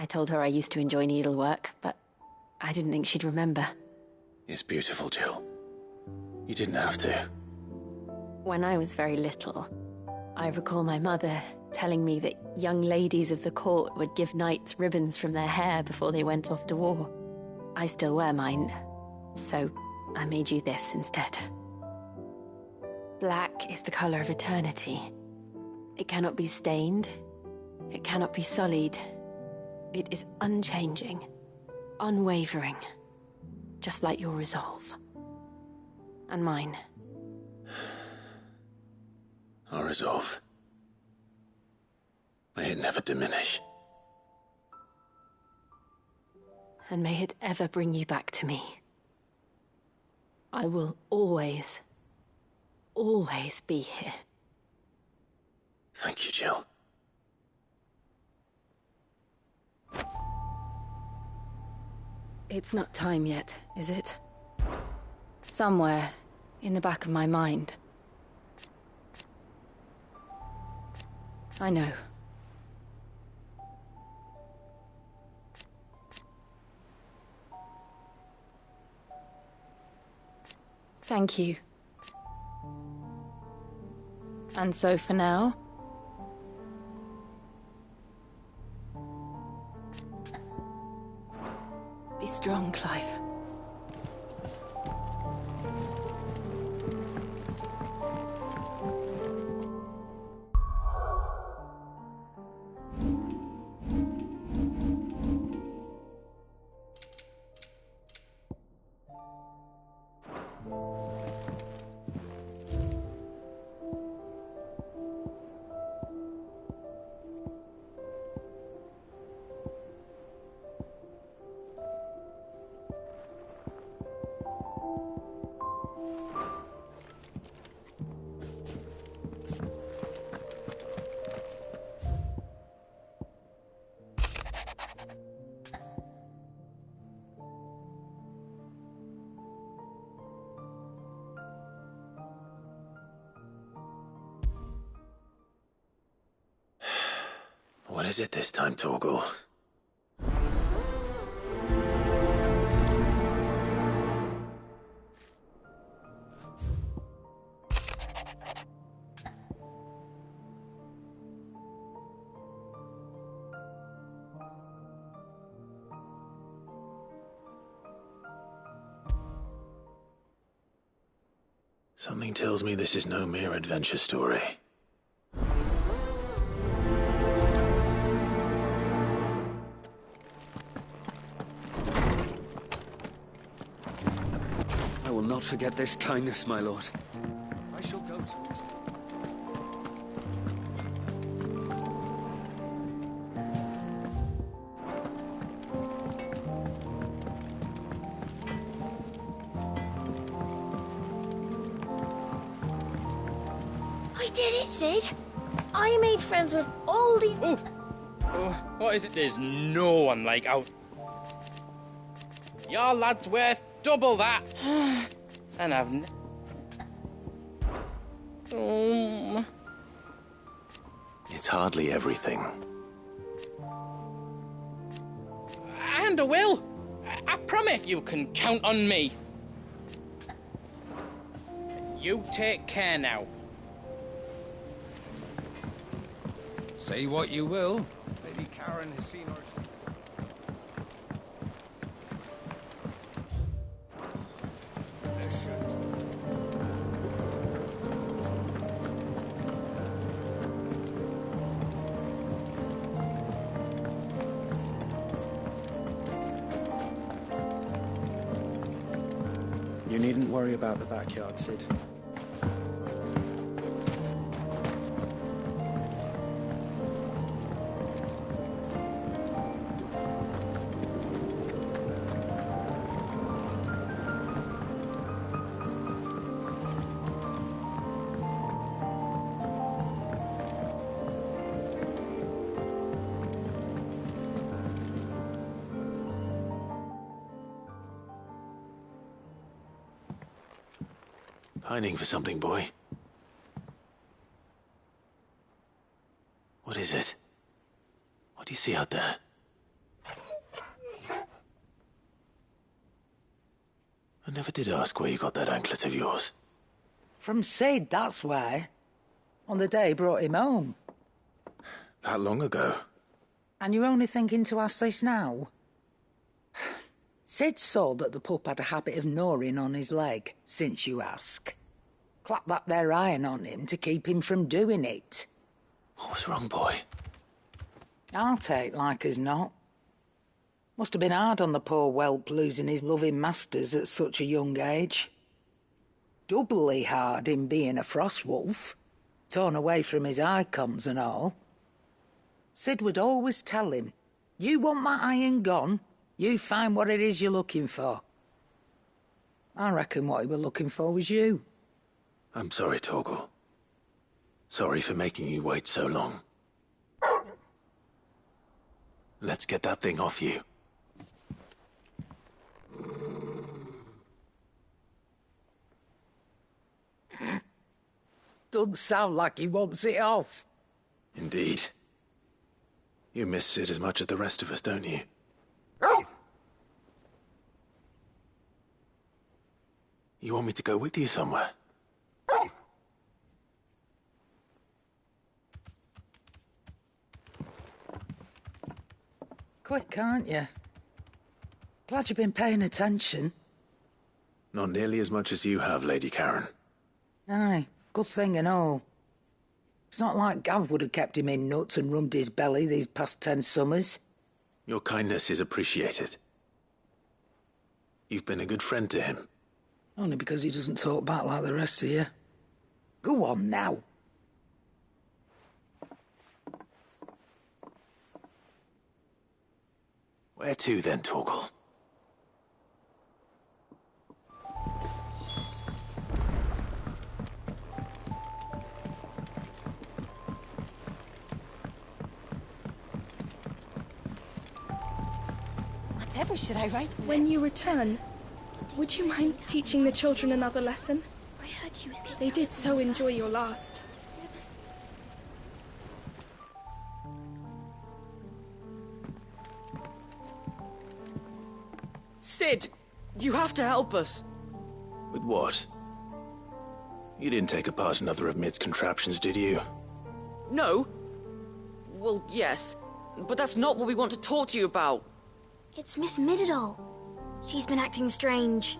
I told her I used to enjoy needlework, but I didn't think she'd remember. It's beautiful, Jill. You didn't have to. When I was very little, I recall my mother telling me that young ladies of the court would give knights ribbons from their hair before they went off to war. I still wear mine, so I made you this instead. Black is the color of eternity. It cannot be stained. It cannot be sullied. It is unchanging, unwavering, just like your resolve. And mine. Our resolve. May it never diminish. and may it ever bring you back to me. I will always, always be here. Thank you, Jill. It's not time yet, is it? Somewhere in the back of my mind. I know. Thank you. And so for now... be strong, Clive. What is it this time, Torgal? Something tells me this is no mere adventure story. I will not forget this kindness, my lord. I shall go to it. I did it, Sid. I made friends with all the... Oh, what is it? There's no one like out. Your lad's worth double that. And I've... It's hardly everything. And I will. I promise you can count on me. You take care now. Say what you will. Lady Karen has seen her... You needn't worry about the backyard, Sid. Pining for something, boy. What is it? What do you see out there? I never did ask where you got that anklet of yours. From Sid, that's why. On the day he brought him home. That long ago? And you're only thinking to ask this now? Sid saw that the pup had a habit of gnawing on his leg, since you ask. Clap that there iron on him to keep him from doing it. What was wrong, boy? I'll take like as not. Must have been hard on the poor whelp losing his loving masters at such a young age. Doubly hard in being a frost wolf, torn away from his icons and all. Sid would always tell him, "You want my iron gone? You find what it is you're looking for. I reckon what he were looking for was you. I'm sorry, Torgal. Sorry for making you wait so long. Let's get that thing off you. Doesn't sound like he wants it off. Indeed. You miss Sid as much as the rest of us, don't you? You want me to go with you somewhere? Quick, aren't you? Glad you've been paying attention. Not nearly as much as you have, Lady Karen. Aye, good thing and all. It's not like Gav would have kept him in nuts and rubbed his belly these past 10 summers. Your kindness is appreciated. You've been a good friend to him. Only because he doesn't talk back like the rest of you. Go on now. Where to then, Torgal? Whatever should I write? When you return, would you mind teaching the children another lesson? They did so enjoy your last. Sid, you have to help us. With what? You didn't take apart another of Mid's contraptions, did you? No. Well, yes, but that's not what we want to talk to you about. It's Miss Mididol. She's been acting strange.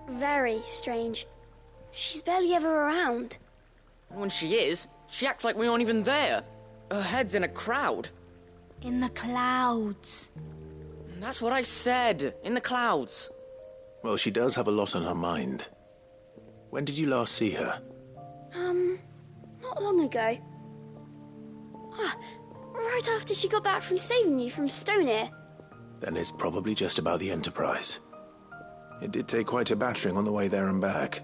Very strange. She's barely ever around. When she is, she acts like we aren't even there. Her head's in a crowd. In the clouds. That's what I said. In the clouds. Well, she does have a lot on her mind. When did you last see her? Not long ago. Right after she got back from saving you from Stonehenge. Then it's probably just about the Enterprise. It did take quite a battering on the way there and back.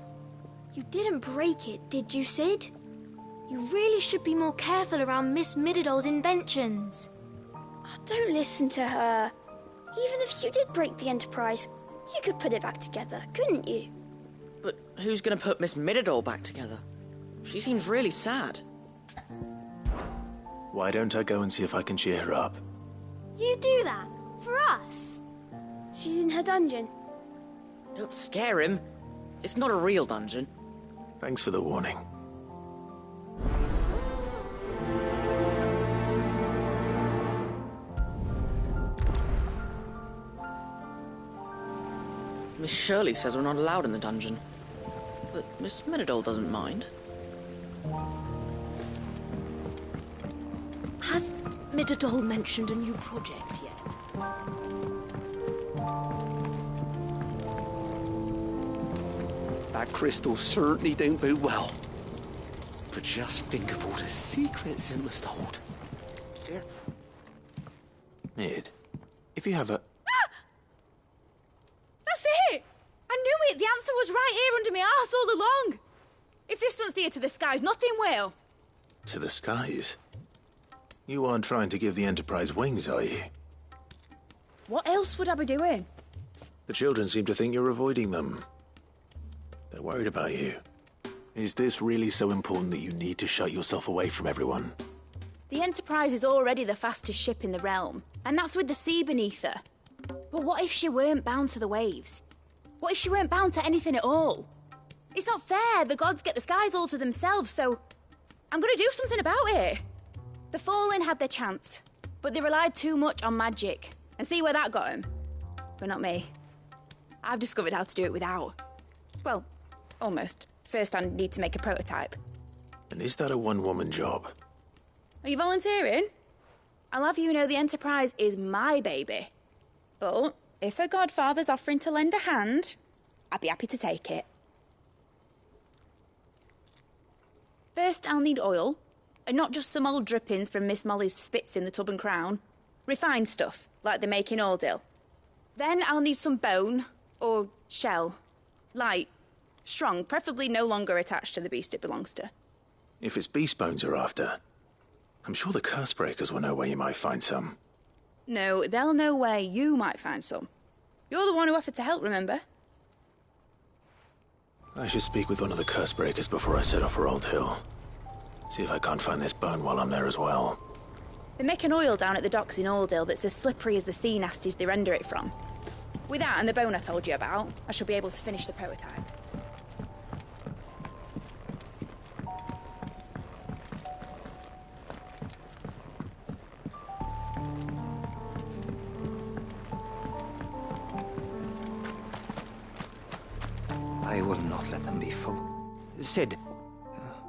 You didn't break it, did you, Sid? You really should be more careful around Miss Mididol's inventions. Don't listen to her. Even if you did break the Enterprise, you could put it back together, couldn't you? But who's gonna put Miss Mididol back together? She seems really sad. Why don't I go and see if I can cheer her up? You do that? For us? She's in her dungeon. Don't scare him. It's not a real dungeon. Thanks for the warning. Miss Shirley says we're not allowed in the dungeon. But Miss Mididol doesn't mind. Has Mididol mentioned a new project yet? That crystal certainly don't bode well. But just think of all the secrets it must hold. Here. Mid, if you have a... That's it! I knew it! The answer was right here under my arse all along! If this doesn't steer to the skies, nothing will. To the skies? You aren't trying to give the Enterprise wings, are you? What else would I be doing? The children seem to think you're avoiding them. They're worried about you. Is this really so important that you need to shut yourself away from everyone? The Enterprise is already the fastest ship in the realm, and that's with the sea beneath her. But what if she weren't bound to the waves? What if she weren't bound to anything at all? It's not fair. The gods get the skies all to themselves, so I'm gonna do something about it. The Fallen had their chance, but they relied too much on magic. And see where that got them? But not me. I've discovered how to do it without. Well, almost. First, I need to make a prototype. And is that a one-woman job? Are you volunteering? I'll have you know the Enterprise is my baby. But if a godfather's offering to lend a hand, I'd be happy to take it. First, I'll need oil, and not just some old drippings from Miss Molly's spits in the Tub and Crown. Refined stuff, like they make in Ordil. Then I'll need some bone, or shell. Light, strong, preferably no longer attached to the beast it belongs to. If it's beast bones you're after, I'm sure the Cursebreakers will know where you might find some. No, they'll know where you might find some. You're the one who offered to help, remember? I should speak with one of the Cursebreakers before I set off for Old Hill. See if I can't find this bone while I'm there as well. They make an oil down at the docks in Old Hill that's as slippery as the sea nasties they render it from. With that and the bone I told you about, I shall be able to finish the prototype. I will not let them be Sid,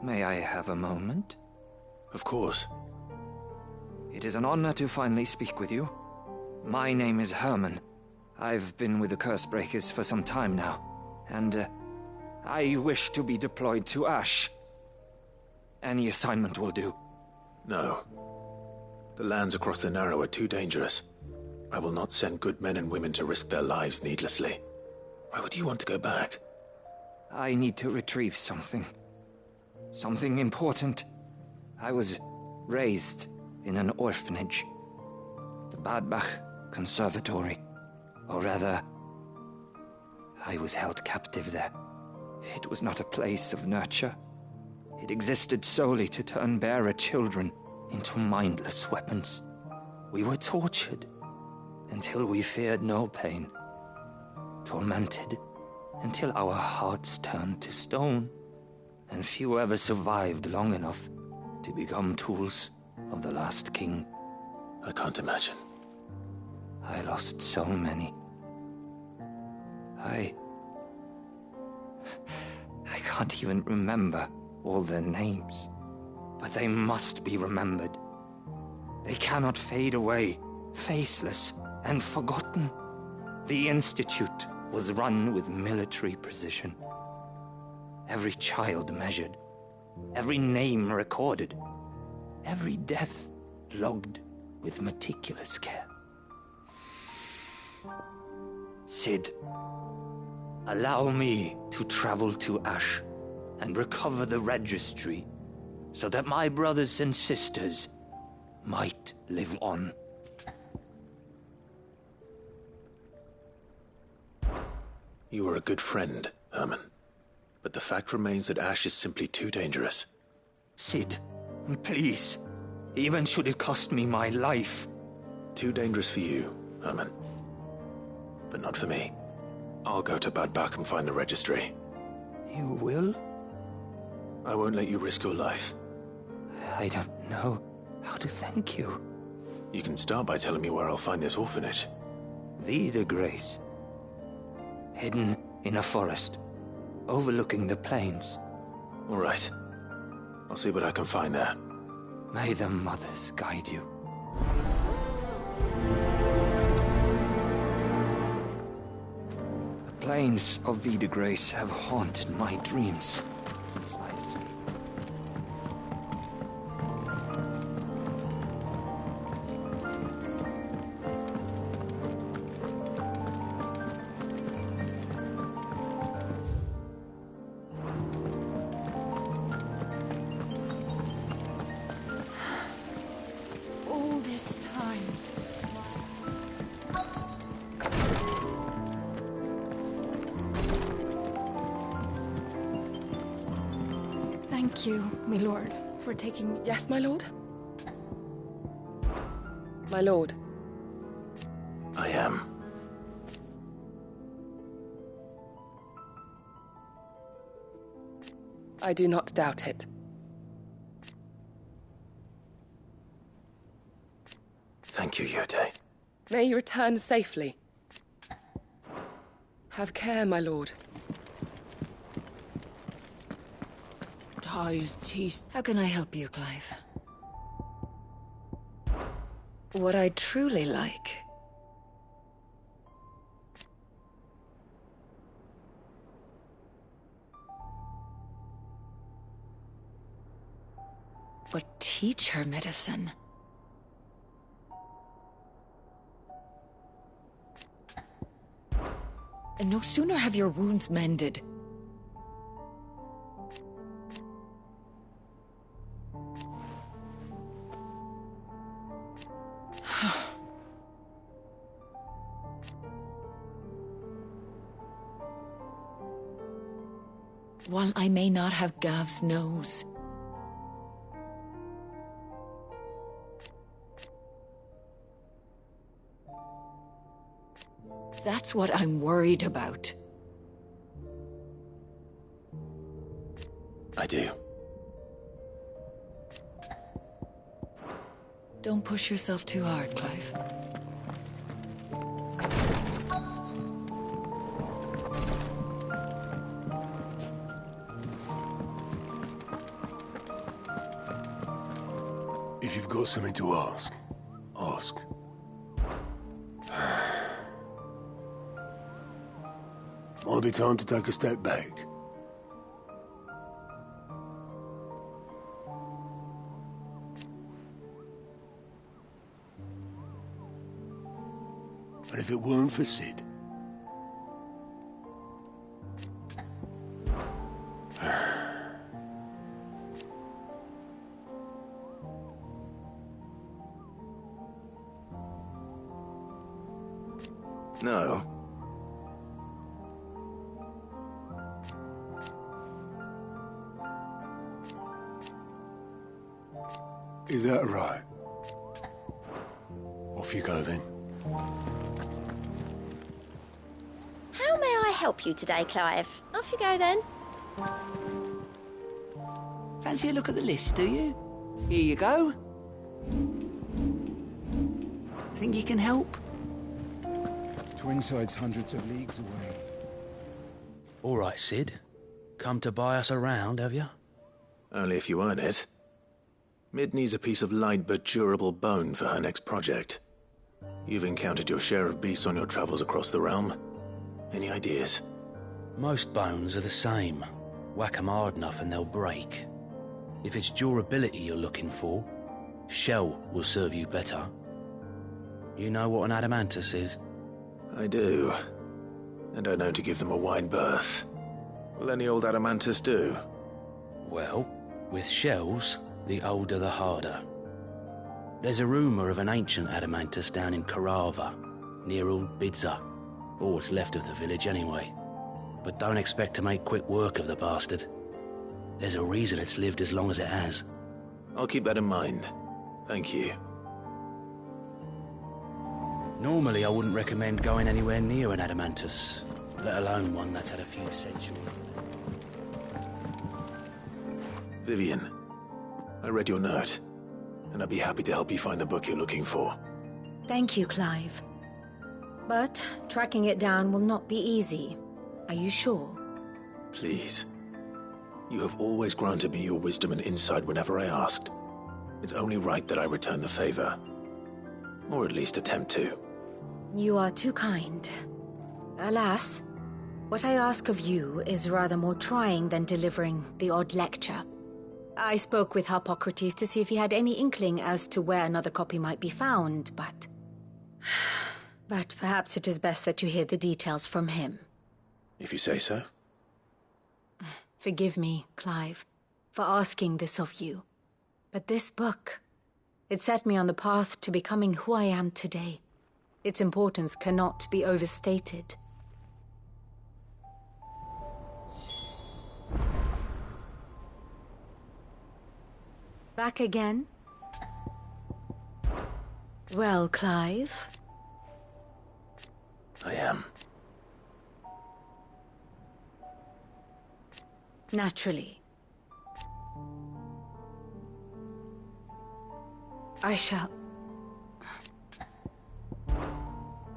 may I have a moment? Of course. It is an honor to finally speak with you. My name is Herman. I've been with the Cursebreakers for some time now, and I wish to be deployed to Ash. Any assignment will do. No. The lands across the Narrow are too dangerous. I will not send good men and women to risk their lives needlessly. Why would you want to go back? I need to retrieve something. Something important. I was raised in an orphanage. The Badbach Conservatory. Or rather, I was held captive there. It was not a place of nurture. It existed solely to turn bearer children into mindless weapons. We were tortured until we feared no pain. Tormented until our hearts turned to stone, and few ever survived long enough to become tools of the last king. I can't imagine. I lost so many. I can't even remember all their names, but they must be remembered. They cannot fade away, faceless and forgotten. The Institute was run with military precision. Every child measured, every name recorded, every death logged with meticulous care. Sid, allow me to travel to Ash and recover the registry so that my brothers and sisters might live on. You are a good friend, Herman. But the fact remains that Ash is simply too dangerous. Sid, please. Even should it cost me my life. Too dangerous for you, Herman. But not for me. I'll go to Bad Bach and find the registry. You will? I won't let you risk your life. I don't know how to thank you. You can start by telling me where I'll find this orphanage. Vida Grace. Hidden in a forest, overlooking the plains. All right. I'll see what I can find there. May the mothers guide you. The plains of Vida Grace have haunted my dreams since I was... Thank you, my lord, for taking... Yes, my lord? My lord. I am. I do not doubt it. Thank you, Yote. May you return safely. Have care, my lord. His teeth. How can I help you, Clive? What I truly like. But teach her medicine. and no sooner have your wounds mended. While I may not have Gav's nose, that's what I'm worried about. I do. Don't push yourself too hard, Clive. If you've got something to ask, ask. Might be time to take a step back. And if it weren't for Sid... No. Is that right? Off you go then. How may I help you today, Clive? Off you go then. Fancy a look at the list, do you? Here you go. Think you can help? Twinside's hundreds of leagues away. All right, Sid. Come to buy us around, have you? Only if you earn it. Mid needs a piece of light but durable bone for her next project. You've encountered your share of beasts on your travels across the realm. Any ideas? Most bones are the same. Whack 'em hard enough and they'll break. If it's durability you're looking for, shell will serve you better. You know what an adamantus is? I do. And I know to give them a wide berth. Will any old adamantus do? Well, with shells, the older the harder. There's a rumour of an ancient adamantus down in Karava, near Old Bidza, or what's left of the village anyway. But don't expect to make quick work of the bastard. There's a reason it's lived as long as it has. I'll keep that in mind. Thank you. Normally I wouldn't recommend going anywhere near an adamantus, let alone one that's had a few centuries. Vivian, I read your note, and I'd be happy to help you find the book you're looking for. Thank you, Clive. But tracking it down will not be easy. Are you sure? Please. You have always granted me your wisdom and insight whenever I asked. It's only right that I return the favor. Or at least attempt to. You are too kind. Alas, what I ask of you is rather more trying than delivering the odd lecture. I spoke with Harpocrates to see if he had any inkling as to where another copy might be found, but... But perhaps it is best that you hear the details from him. If you say so. Forgive me, Clive, for asking this of you. But this book, it set me on the path to becoming who I am today. Its importance cannot be overstated. Back again? Well, Clive? I am. Naturally. I shall...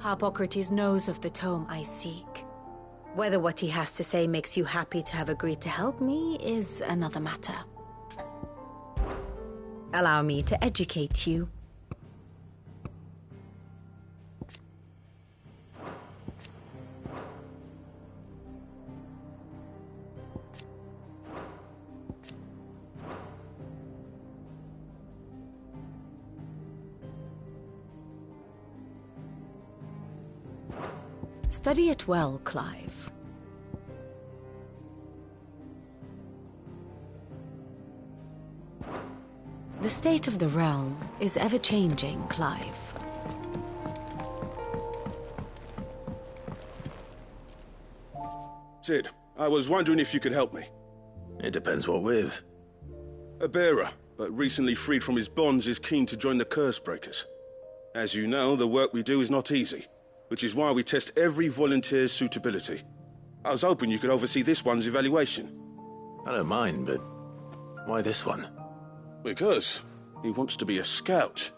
Harpocrates knows of the tome I seek. Whether what he has to say makes you happy to have agreed to help me is another matter. Allow me to educate you. Study it well, Clive. The state of the realm is ever-changing, Clive. Sid, I was wondering if you could help me. It depends what with. A bearer, but recently freed from his bonds, is keen to join the Curse Breakers. As you know, the work we do is not easy, which is why we test every volunteer's suitability. I was hoping you could oversee this one's evaluation. I don't mind, but why this one? Because he wants to be a scout.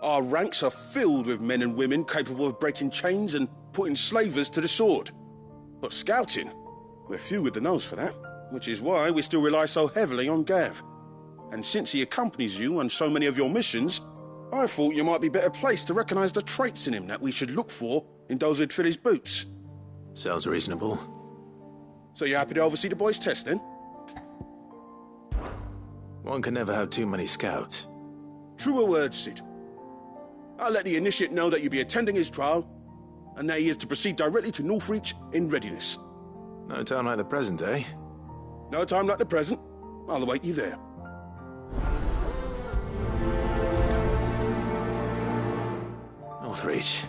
Our ranks are filled with men and women capable of breaking chains and putting slavers to the sword. But scouting, we're few with the nose for that, which is why we still rely so heavily on Gav. And since he accompanies you on so many of your missions, I thought you might be better placed to recognize the traits in him that we should look for in those who'd fill his boots. Sounds reasonable. So you're happy to oversee the boys' test, then? One can never have too many scouts. Truer words, Sid. I'll let the initiate know that you'll be attending his trial, and that he is to proceed directly to Northreach in readiness. No time like the present, eh? No time like the present. I'll await you there. Northreach.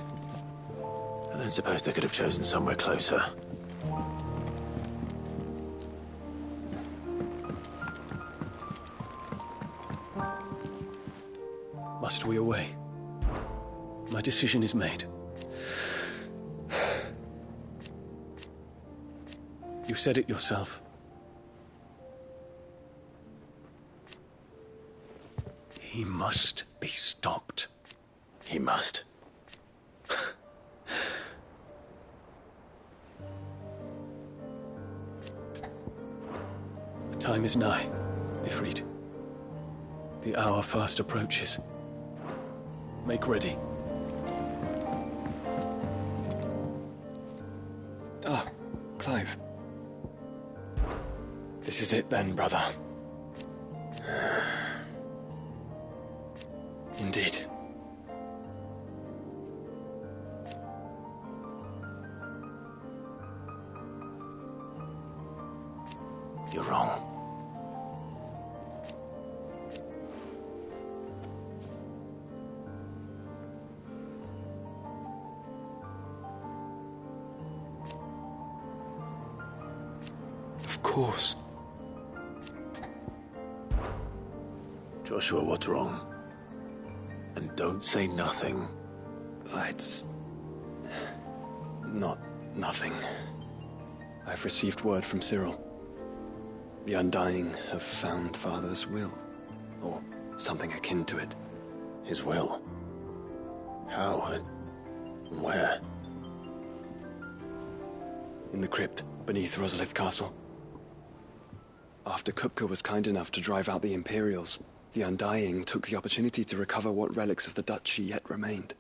I don't suppose they could have chosen somewhere closer. Must we away? My decision is made. You said it yourself. He must be stopped. He must. The time is nigh, Ifrit. The hour fast approaches. Make ready. Ah, Clive. This is it then, brother. Indeed. You're wrong. Of course. Joshua, what's wrong? And don't say nothing. It's not nothing. I've received word from Cyril. The Undying have found Father's will, or something akin to it. His will? How and where? In the crypt beneath Rosalith Castle. After Kupka was kind enough to drive out the Imperials, the Undying took the opportunity to recover what relics of the Duchy yet remained.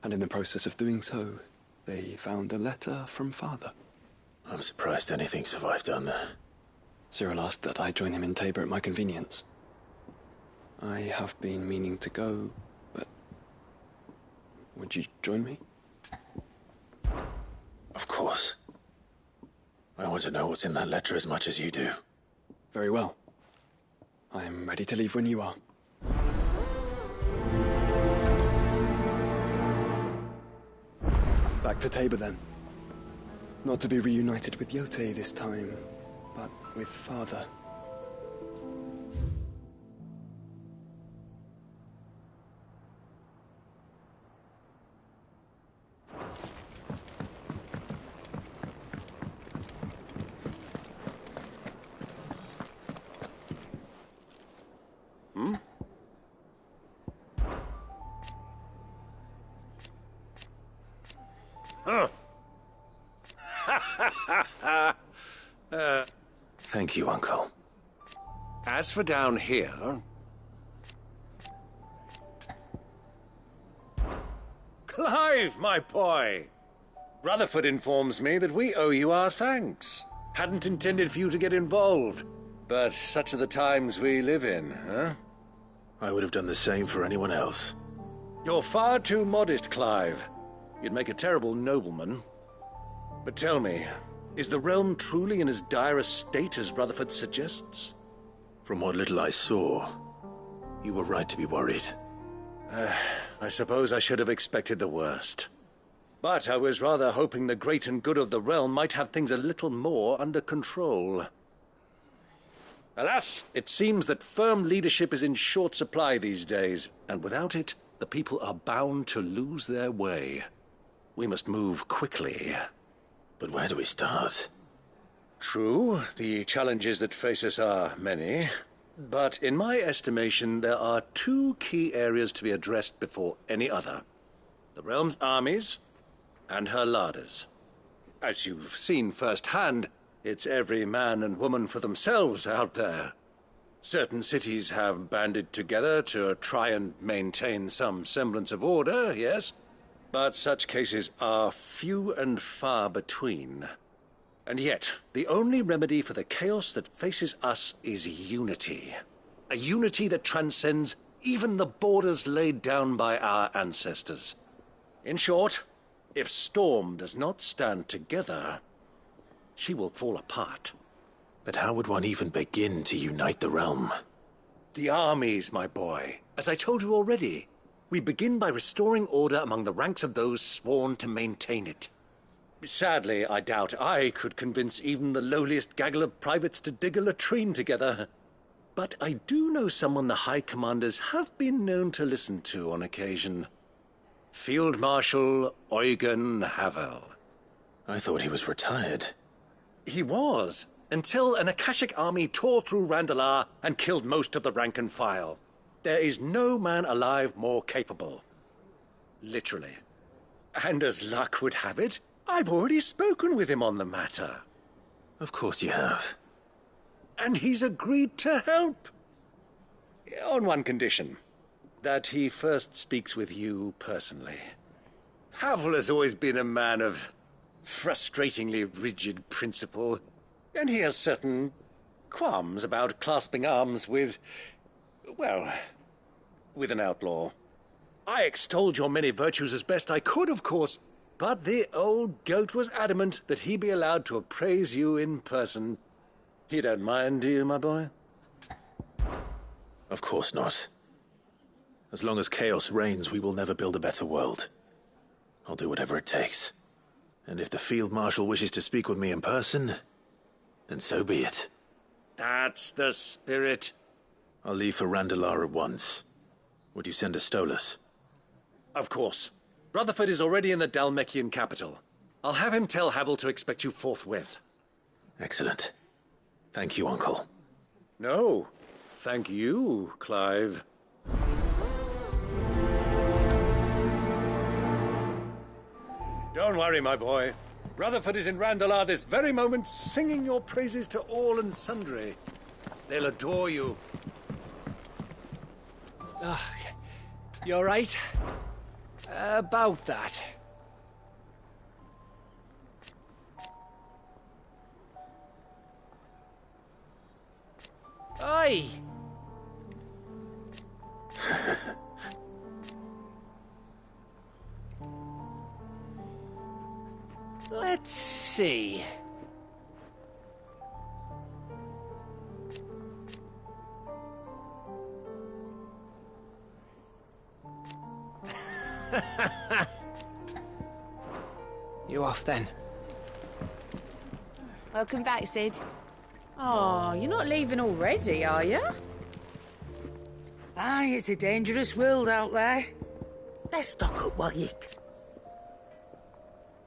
And in the process of doing so, they found a letter from Father. I'm surprised anything survived down there. Cyril asked that I join him in Tabor at my convenience. I have been meaning to go, but... would you join me? Of course. I want to know what's in that letter as much as you do. Very well. I'm ready to leave when you are. Back to Tabor, then. Not to be reunited with Yote this time, but with Father. Thank you, Uncle. As for down here... Clive, my boy! Rutherford informs me that we owe you our thanks. Hadn't intended for you to get involved, but such are the times we live in, huh? I would have done the same for anyone else. You're far too modest, Clive. You'd make a terrible nobleman. But tell me, is the realm truly in as dire a state as Rutherford suggests? From what little I saw, you were right to be worried. I suppose I should have expected the worst. But I was rather hoping the great and good of the realm might have things a little more under control. Alas, it seems that firm leadership is in short supply these days, and without it, the people are bound to lose their way. We must move quickly. But where do we start? True, the challenges that face us are many. But in my estimation, there are two key areas to be addressed before any other. The realm's armies and her larders. As you've seen firsthand, it's every man and woman for themselves out there. Certain cities have banded together to try and maintain some semblance of order, yes, but such cases are few and far between. And yet, the only remedy for the chaos that faces us is unity. A unity that transcends even the borders laid down by our ancestors. In short, if Storm does not stand together, she will fall apart. But how would one even begin to unite the realm? The armies, my boy. As I told you already, we begin by restoring order among the ranks of those sworn to maintain it. Sadly, I doubt I could convince even the lowliest gaggle of privates to dig a latrine together. But I do know someone the High Commanders have been known to listen to on occasion. Field Marshal Eugen Havel. I thought he was retired. He was, until an Akashic army tore through Randalar and killed most of the rank and file. There is no man alive more capable. Literally. And as luck would have it, I've already spoken with him on the matter. Of course you have. And he's agreed to help. On one condition. That he first speaks with you personally. Havel has always been a man of frustratingly rigid principle, and he has certain qualms about clasping arms with, well, with an outlaw. I extolled your many virtues as best I could, of course, but the old goat was adamant that he be allowed to appraise you in person. You don't mind, do you, my boy? Of course not. As long as chaos reigns, we will never build a better world. I'll do whatever it takes. And if the Field Marshal wishes to speak with me in person, then so be it. That's the spirit. I'll leave for Randalar at once. Would you send a Stolas? Of course. Rutherford is already in the Dalmekian capital. I'll have him tell Havel to expect you forthwith. Excellent. Thank you, Uncle. No, thank you, Clive. Don't worry, my boy. Rutherford is in Randalar this very moment, singing your praises to all and sundry. They'll adore you. You all right? About that. Oi! Let's see. You off then? Welcome back, Sid. Oh, you're not leaving already, are you? Aye, it's a dangerous world out there. Let's stock up while you...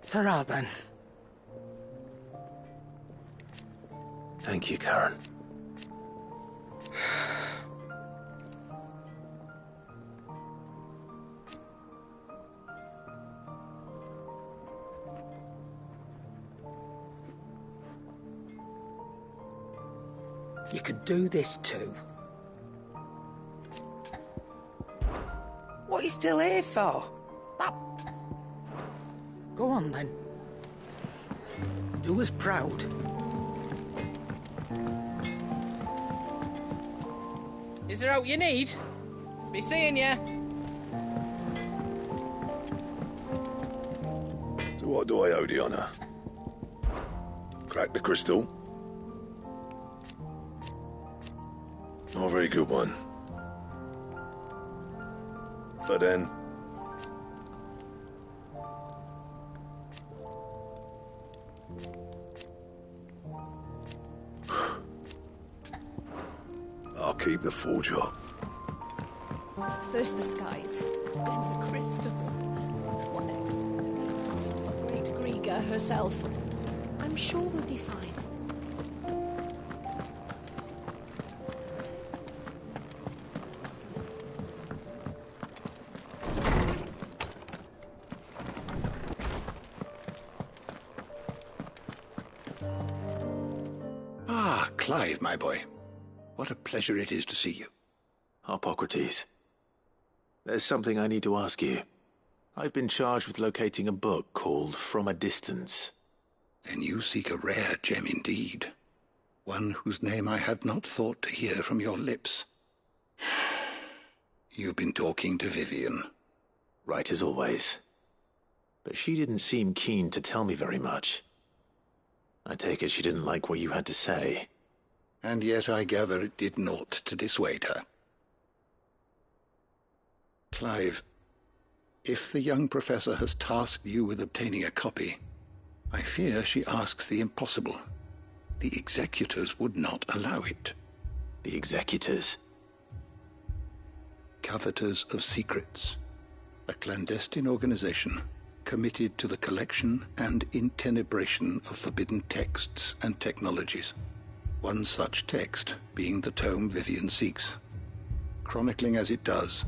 Ta-ra, then. Thank you, Karen. You could do this too. What are you still here for? That... Go on, then. Do us proud. Is there out you need? Be seeing ya. What do I owe the honor? Crack the crystal? Not a very good one. But then... I'll keep the forge up. First the skies, then the crystal. What next? Great Griga herself. I'm sure we'll be fine. Ah, Clive, my boy. What a pleasure it is to see you. Hippocrates. There's something I need to ask you. I've been charged with locating a book called From a Distance. Then you seek a rare gem indeed. One whose name I had not thought to hear from your lips. You've been talking to Vivian. Right as always. But she didn't seem keen to tell me very much. I take it she didn't like what you had to say. And yet I gather it did naught to dissuade her. Clive, if the young professor has tasked you with obtaining a copy, I fear she asks the impossible. The executors would not allow it. The executors? Coveters of Secrets. A clandestine organization committed to the collection and intenebration of forbidden texts and technologies. One such text being the tome Vivian seeks, chronicling as it does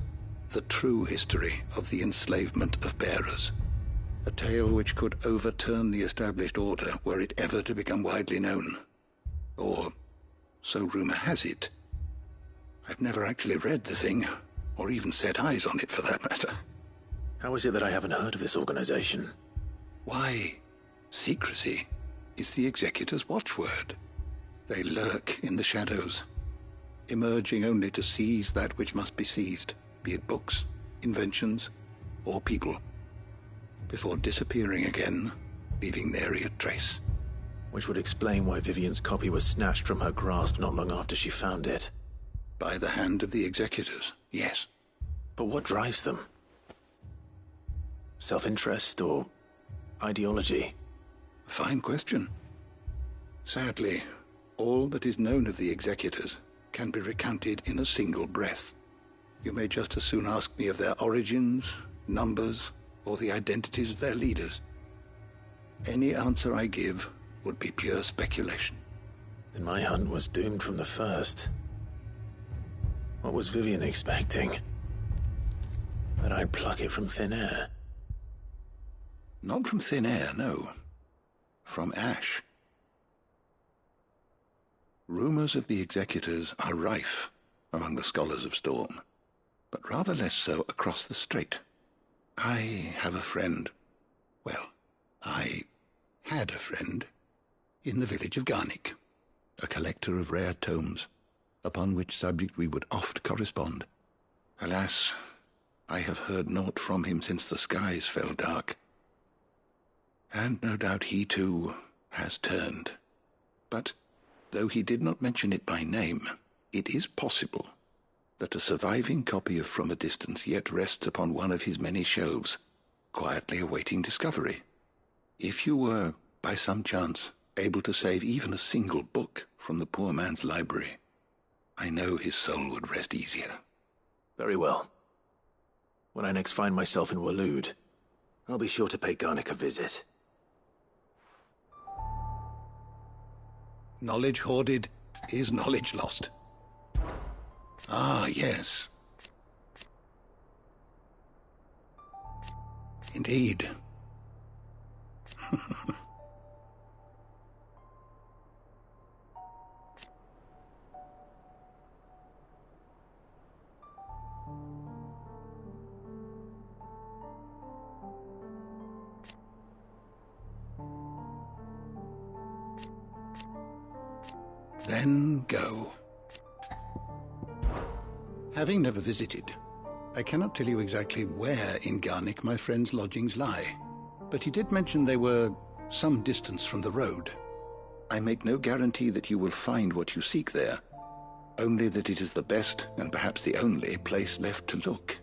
the true history of the enslavement of bearers. A tale which could overturn the established order were it ever to become widely known. Or, so rumor has it. I've never actually read the thing, or even set eyes on it for that matter. How is it that I haven't heard of this organization? Why, secrecy is the executor's watchword. They lurk in the shadows, emerging only to seize that which must be seized, be it books, inventions, or people, before disappearing again, leaving nary a trace. Which would explain why Vivian's copy was snatched from her grasp not long after she found it. By the hand of the executors, yes. But what drives them? Self-interest or ideology? A fine question. Sadly, all that is known of the executors can be recounted in a single breath. You may just as soon ask me of their origins, numbers, or the identities of their leaders. Any answer I give would be pure speculation. Then my hunt was doomed from the first. What was Vivian expecting? That I'd pluck it from thin air? Not from thin air, no. From ash. Rumors of the executors are rife among the scholars of Storm, but rather less so across the strait. I have a friend. Well, I had a friend in the village of Garnick, a collector of rare tomes, upon which subject we would oft correspond. Alas, I have heard naught from him since the skies fell dark. And no doubt he, too, has turned. But, though he did not mention it by name, it is possible that a surviving copy of From a Distance yet rests upon one of his many shelves, quietly awaiting discovery. If you were, by some chance, able to save even a single book from the poor man's library, I know his soul would rest easier. Very well. When I next find myself in Waloed, I'll be sure to pay Garnick a visit. Knowledge hoarded is knowledge lost. Ah, yes. Indeed. Then go. Having never visited, I cannot tell you exactly where in Garnick my friend's lodgings lie. But he did mention they were some distance from the road. I make no guarantee that you will find what you seek there, only that it is the best and perhaps the only place left to look.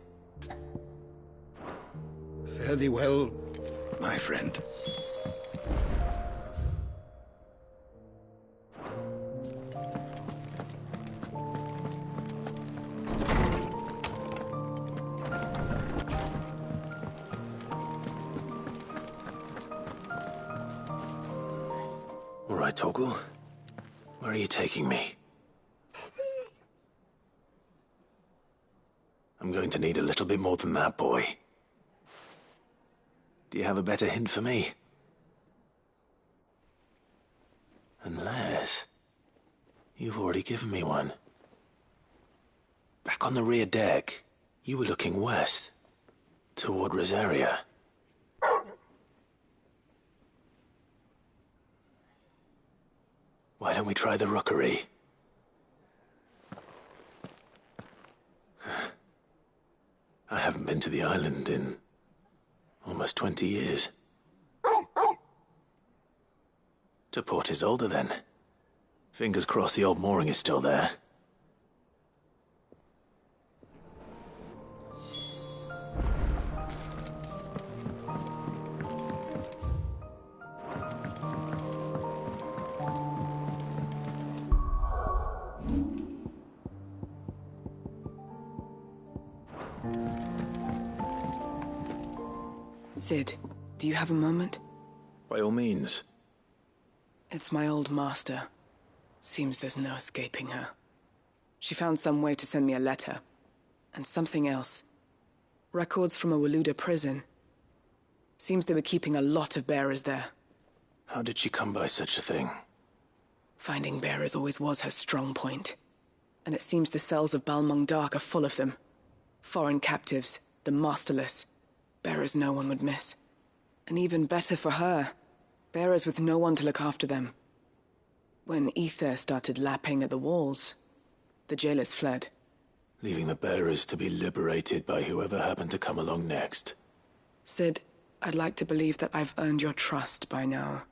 Fare thee well, my friend. All right, Torgal. Where are you taking me? I'm going to need a little bit more than that, boy. Do you have a better hint for me? Unless... you've already given me one. Back on the rear deck, you were looking west, toward Rosaria. Why don't we try the rookery? I haven't been to the island in almost 20 years. To Port Isolde, then. Fingers crossed the old mooring is still there. Sid, do you have a moment? By all means. It's my old master. Seems there's no escaping her. She found some way to send me a letter. And something else. Records from a Waluda prison. Seems they were keeping a lot of bearers there. How did she come by such a thing? Finding bearers always was her strong point. And it seems the cells of Balmung Dark are full of them. Foreign captives, the masterless. Bearers no one would miss. And even better for her, bearers with no one to look after them. When ether started lapping at the walls, the jailers fled. Leaving the bearers to be liberated by whoever happened to come along next. Sid, I'd like to believe that I've earned your trust by now.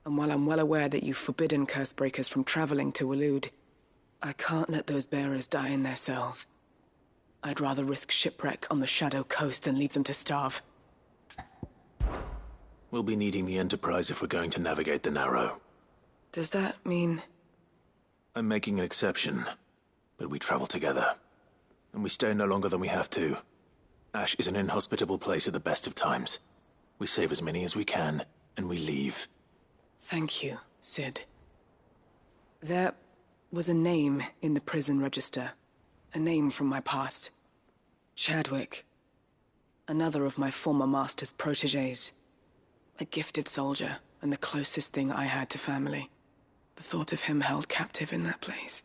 And while I'm well aware that you've forbidden Cursebreakers from traveling to Waloed, I can't let those bearers die in their cells. I'd rather risk shipwreck on the Shadow Coast than leave them to starve. We'll be needing the Enterprise if we're going to navigate the Narrow. Does that mean... I'm making an exception, but we travel together. And we stay no longer than we have to. Ash is an inhospitable place at the best of times. We save as many as we can, and we leave. Thank you, Sid. There was a name in the prison register. A name from my past. Chadwick. Another of my former master's protégés. A gifted soldier, and the closest thing I had to family. The thought of him held captive in that place.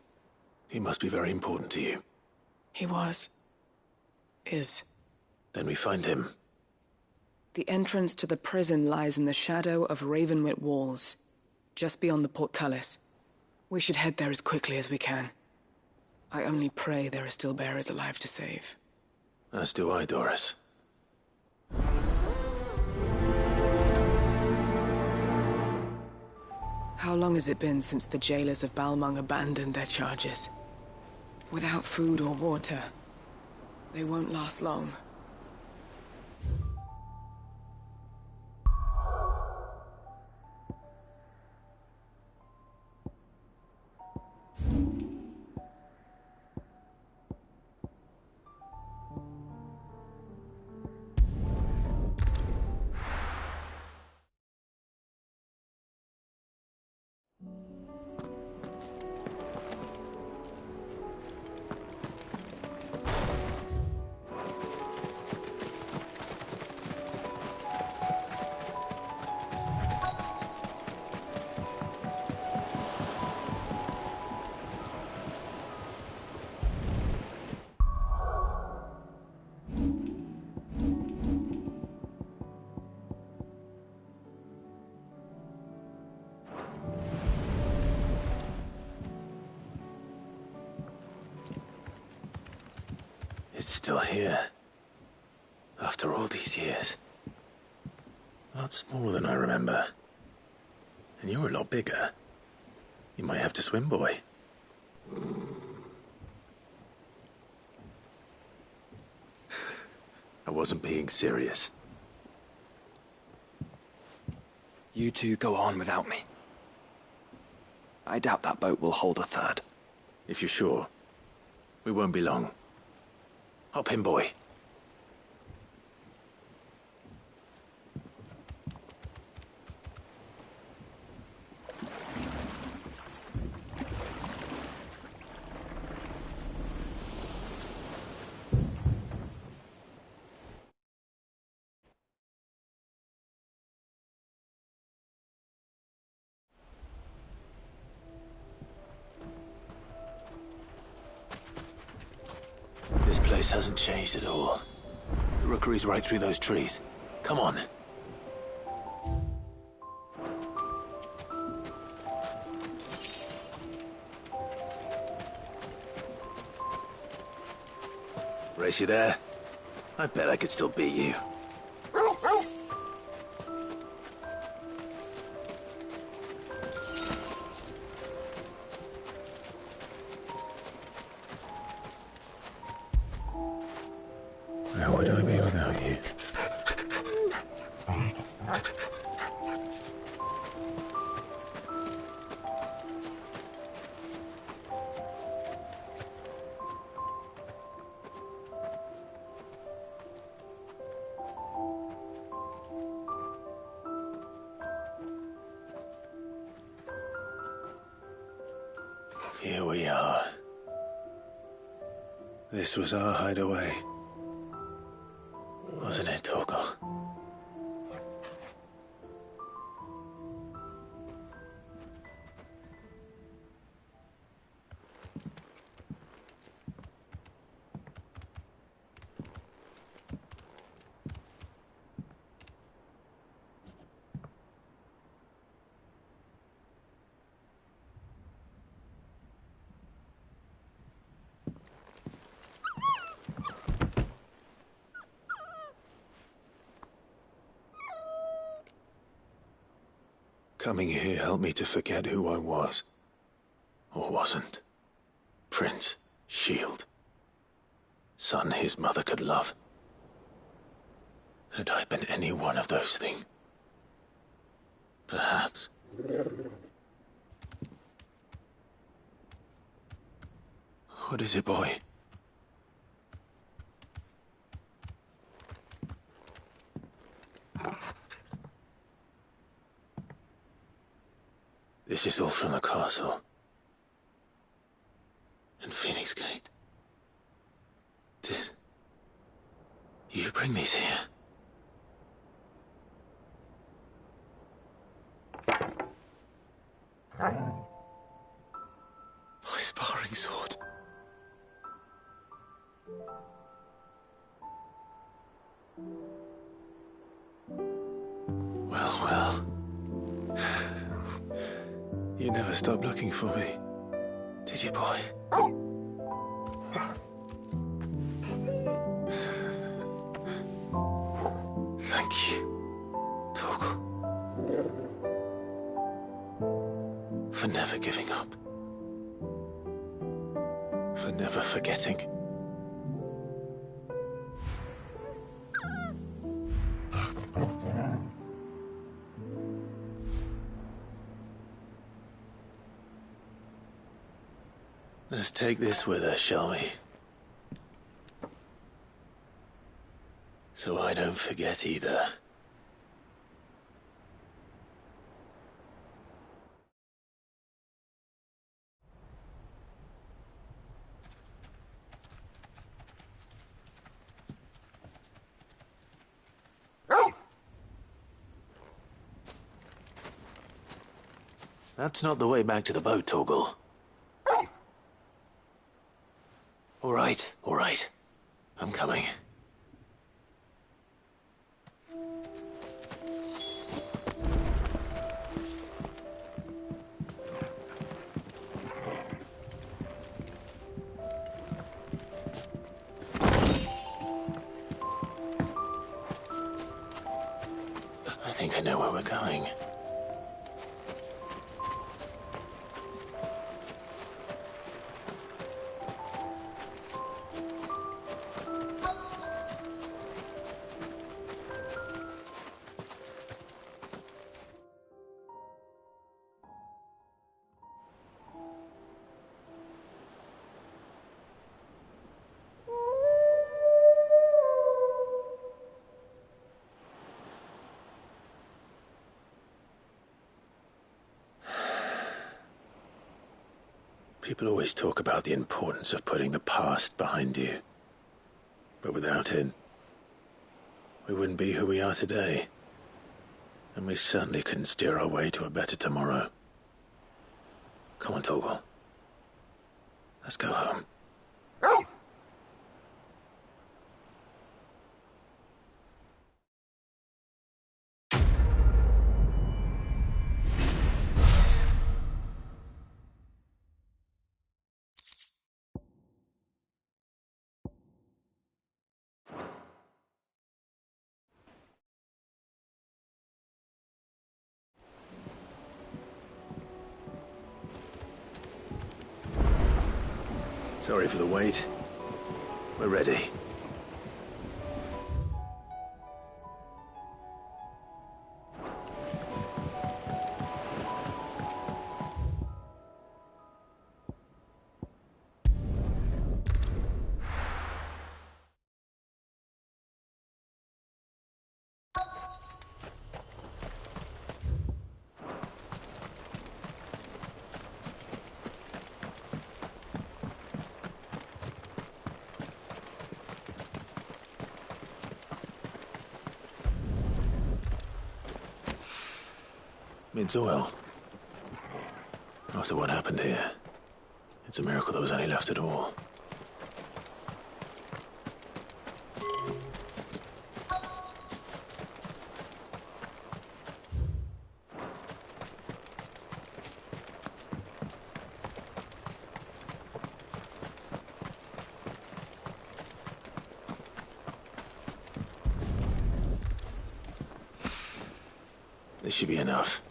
He must be very important to you. He was. Is. Then we find him. The entrance to the prison lies in the shadow of Ravenwit Walls, just beyond the portcullis. We should head there as quickly as we can. I only pray there are still bearers alive to save. As do I, Doris. How long has it been since the jailers of Balmung abandoned their charges? Without food or water, they won't last long. It's still here. After all these years. A lot smaller than I remember. And you're a lot bigger. You might have to swim, boy. I wasn't being serious. You two go on without me. I doubt that boat will hold a third. If you're sure, we won't be long. Hop in, boy. This place hasn't changed at all. The rookery's right through those trees. Come on. Race you there? I bet I could still beat you. Where would I be without you? Here we are. This was our hideaway. Wasn't it, Torgal? Coming here helped me to forget who I was. Or wasn't. Prince, shield. Son his mother could love. Had I been any one of those things? Perhaps. What is it, boy? This is all from the castle. And Phoenix Gate. Did you bring these here? My sparring sword. Well. You never stopped looking for me, did you, boy? Thank you, Torgal. For never giving up. For never forgetting. Let's take this with us, shall we? So I don't forget either. That's not the way back to the boat, Torgal. All right. I'm coming. think I know where we're going. People always talk about the importance of putting the past behind you. But without it, we wouldn't be who we are today. And we certainly couldn't steer our way to a better tomorrow. Come on, Torgal. Let's go home. Sorry for the wait. We're ready. It's oil. After what happened here, it's a miracle there was any left at all. This should be enough.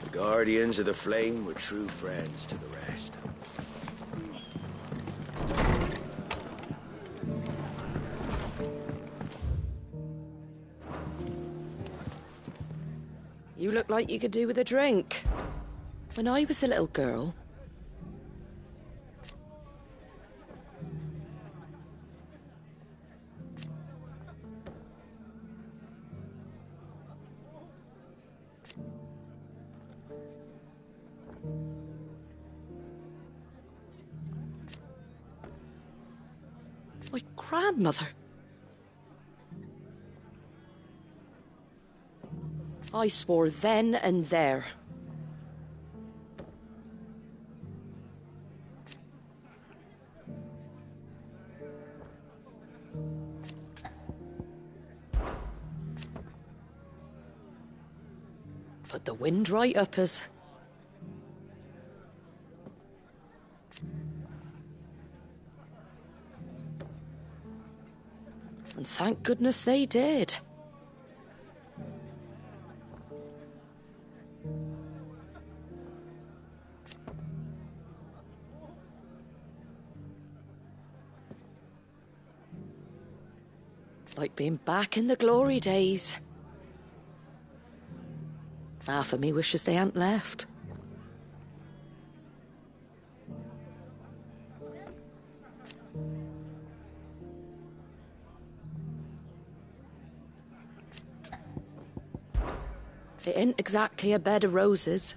The Guardians of the Flame were true friends to the rest. You look like you could do with a drink. When I was a little girl... My grandmother. I swore then and there. Put the wind right up us. And thank goodness they did. Like being back in the glory days. Half of me wishes they hadn't left. It ain't exactly a bed of roses.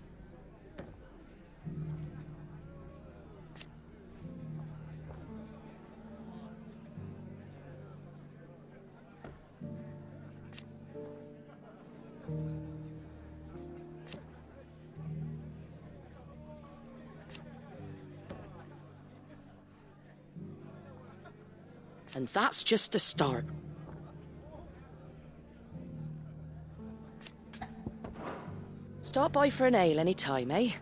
And that's just the start. Stop by for an ale any time, eh?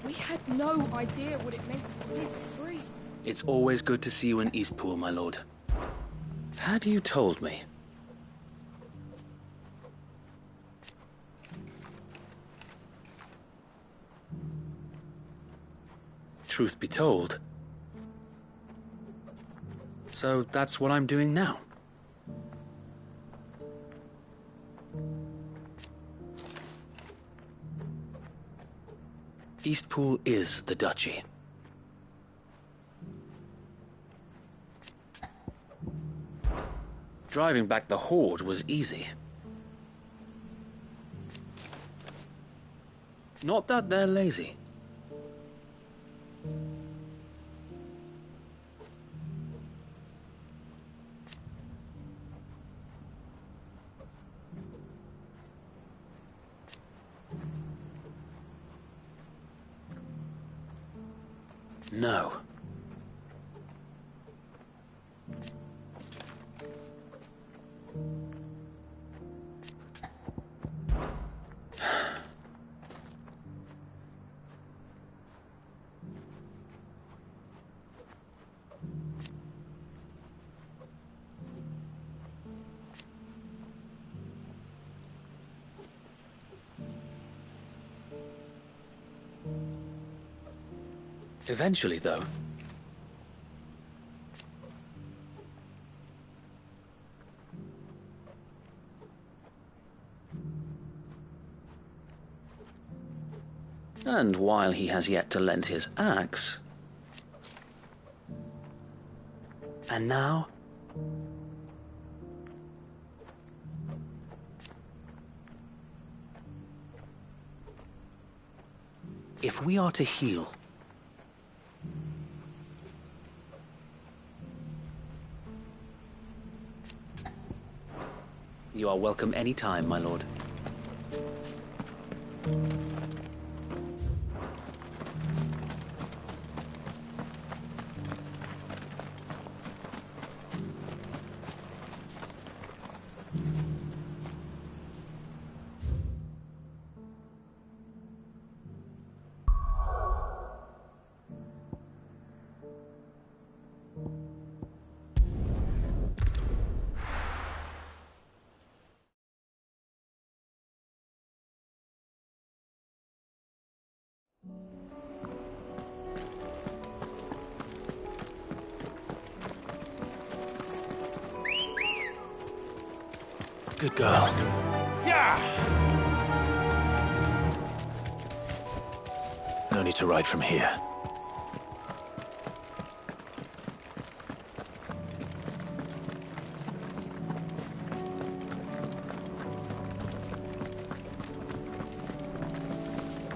We had no idea what it meant to live free. It's always good to see you in Eastpool, my lord. Had you told me? Truth be told. So that's what I'm doing now. Eastpool is the duchy. Driving back the Horde was easy. Not that they're lazy. No. Eventually, though. And while he has yet to lend his axe... And now... If we are to heal... You are welcome any time, my lord. Good girl. Yeah! No need to ride from here.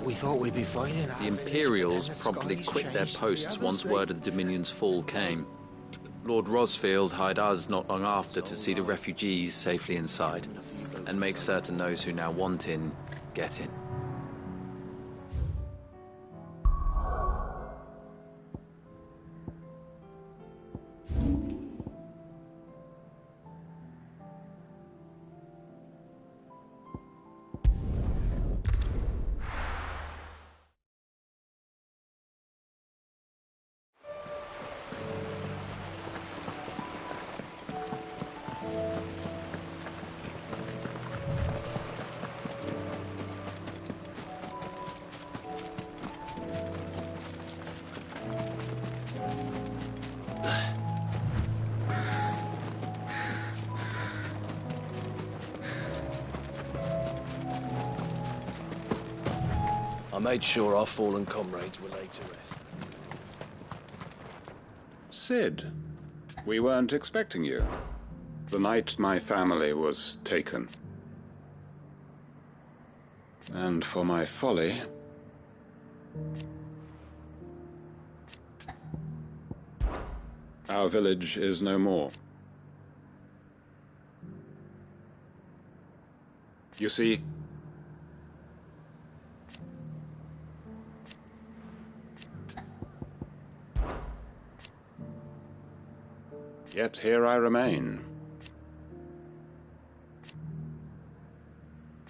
We thought we'd be finding The Imperials promptly quit their posts once word of the Dominion's fall came. Lord Rosfield hired us not long after to see the refugees safely inside, and make certain those who now want in, get in. I made sure our fallen comrades were laid to rest. Sid, we weren't expecting you. The night my family was taken. And for my folly, our village is no more. You see, yet here I remain.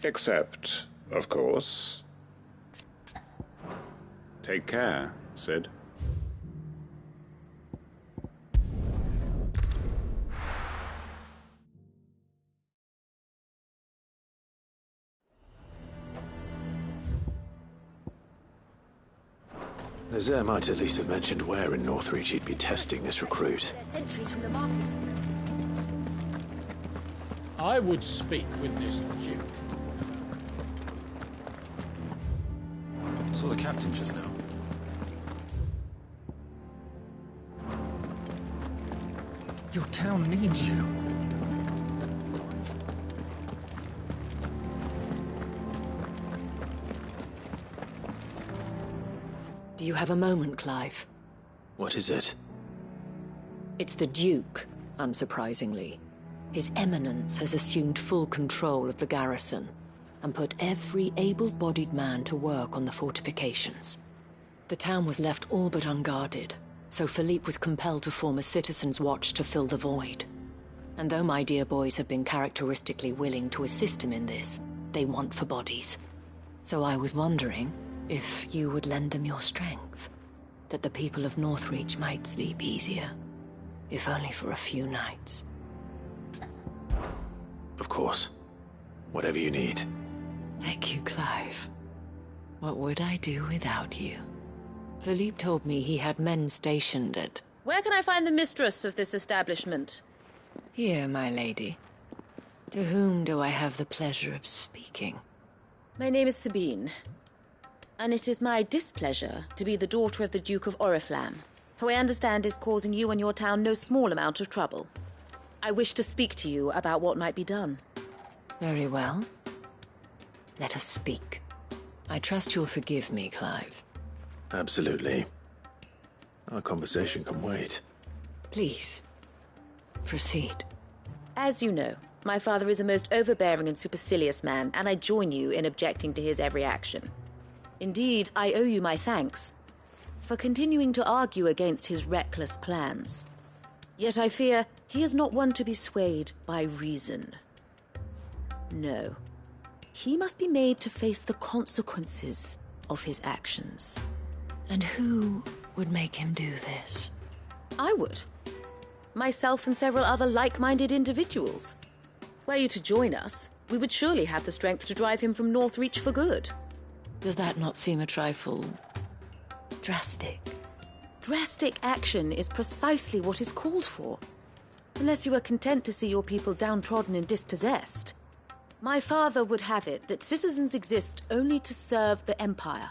Except, of course... Take care, Sid. Nazaire might at least have mentioned where in Northreach he'd be testing this recruit. Sentries from the markets. I would speak with this Duke. Saw the captain just now. Your town needs you. Do you have a moment, Clive? What is it? It's the Duke, unsurprisingly. His Eminence has assumed full control of the garrison and put every able-bodied man to work on the fortifications. The town was left all but unguarded, so Philippe was compelled to form a citizens' watch to fill the void. And though my dear boys have been characteristically willing to assist him in this, they want for bodies. So I was wondering if you would lend them your strength, that the people of Northreach might sleep easier, if only for a few nights. Of course. Whatever you need. Thank you, Clive. What would I do without you? Philippe told me he had men stationed at... Where can I find the mistress of this establishment? Here, my lady. To whom do I have the pleasure of speaking? My name is Sabine, and it is my displeasure to be the daughter of the Duke of Oriflamme, who I understand is causing you and your town no small amount of trouble. I wish to speak to you about what might be done. Very well. Let us speak. I trust you'll forgive me, Clive. Absolutely. Our conversation can wait. Please, proceed. As you know, my father is a most overbearing and supercilious man, and I join you in objecting to his every action. Indeed, I owe you my thanks for continuing to argue against his reckless plans. Yet I fear he is not one to be swayed by reason. No. He must be made to face the consequences of his actions. And who would make him do this? I would. Myself and several other like-minded individuals. Were you to join us, we would surely have the strength to drive him from Northreach for good. Does that not seem a trifle... drastic? Drastic action is precisely what is called for. Unless you are content to see your people downtrodden and dispossessed. My father would have it that citizens exist only to serve the Empire.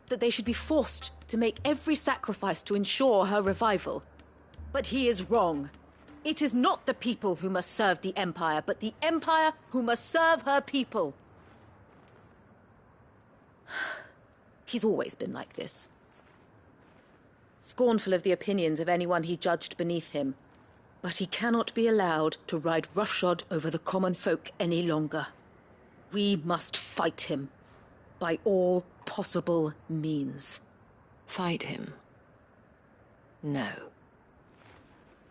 That they should be forced to make every sacrifice to ensure her revival. But he is wrong. It is not the people who must serve the Empire, but the Empire who must serve her people. He's always been like this. Scornful of the opinions of anyone he judged beneath him. But he cannot be allowed to ride roughshod over the common folk any longer. We must fight him. By all possible means. Fight him? No.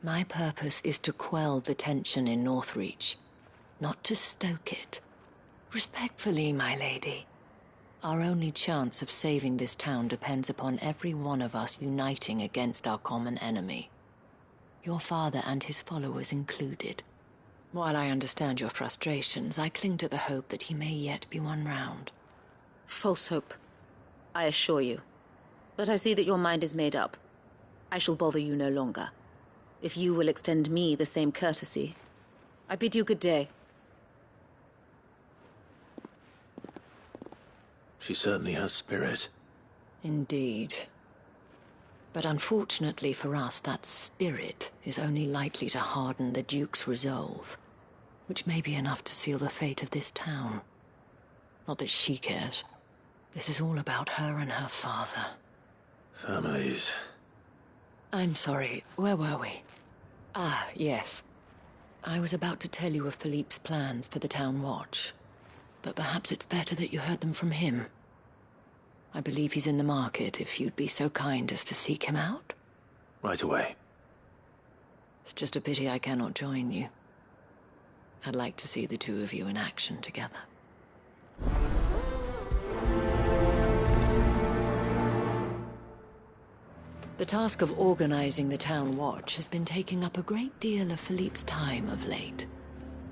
My purpose is to quell the tension in Northreach, not to stoke it. Respectfully, my lady. Our only chance of saving this town depends upon every one of us uniting against our common enemy. Your father and his followers included. While I understand your frustrations, I cling to the hope that he may yet be won round. False hope, I assure you. But I see that your mind is made up. I shall bother you no longer. If you will extend me the same courtesy, I bid you good day. She certainly has spirit. Indeed. But unfortunately for us, that spirit is only likely to harden the Duke's resolve, which may be enough to seal the fate of this town. Not that she cares. This is all about her and her father. Families. I'm sorry, where were we? Ah, yes. I was about to tell you of Philippe's plans for the town watch. But perhaps it's better that you heard them from him. I believe he's in the market, if you'd be so kind as to seek him out. Right away. It's just a pity I cannot join you. I'd like to see the two of you in action together. The task of organizing the town watch has been taking up a great deal of Philippe's time of late.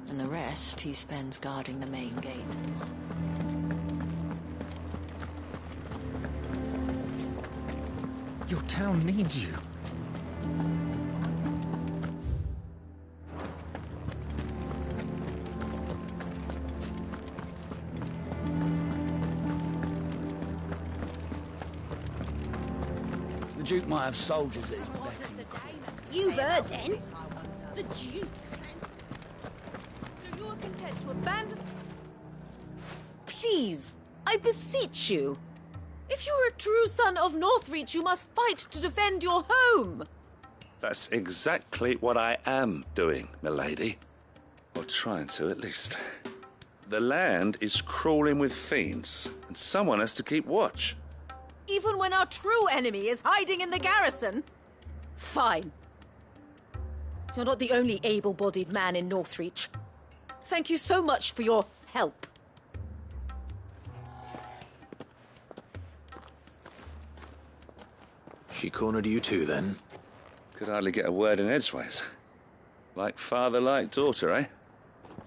And the rest he spends guarding the main gate. Your town needs you. The Duke might have soldiers at his beck and call. You've heard then? The Duke. So you are content to abandon... Please, I beseech you. If you are a true son of Northreach, you must fight to defend your home. That's exactly what I am doing, milady. Or trying to, at least. The land is crawling with fiends, and someone has to keep watch. Even when our true enemy is hiding in the garrison? Fine. You're not the only able-bodied man in Northreach. Thank you so much for your help. She cornered you too, then? Could hardly get a word in edgeways. Like father, like daughter, eh?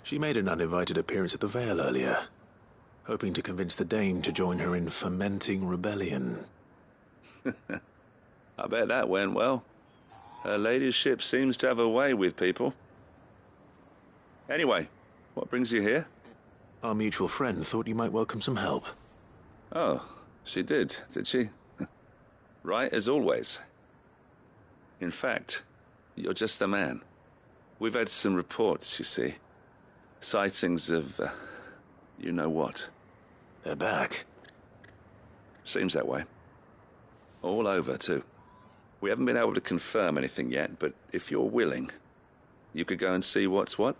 She made an uninvited appearance at the Vale earlier, hoping to convince the Dane to join her in fomenting rebellion. I bet that went well. Her ladyship seems to have a way with people. Anyway, what brings you here? Our mutual friend thought you might welcome some help. Oh, she did she? Right as always. In fact, you're just the man. We've had some reports, you see. Sightings of, you know what. They're back. Seems that way. All over, too. We haven't been able to confirm anything yet, but if you're willing, you could go and see what's what.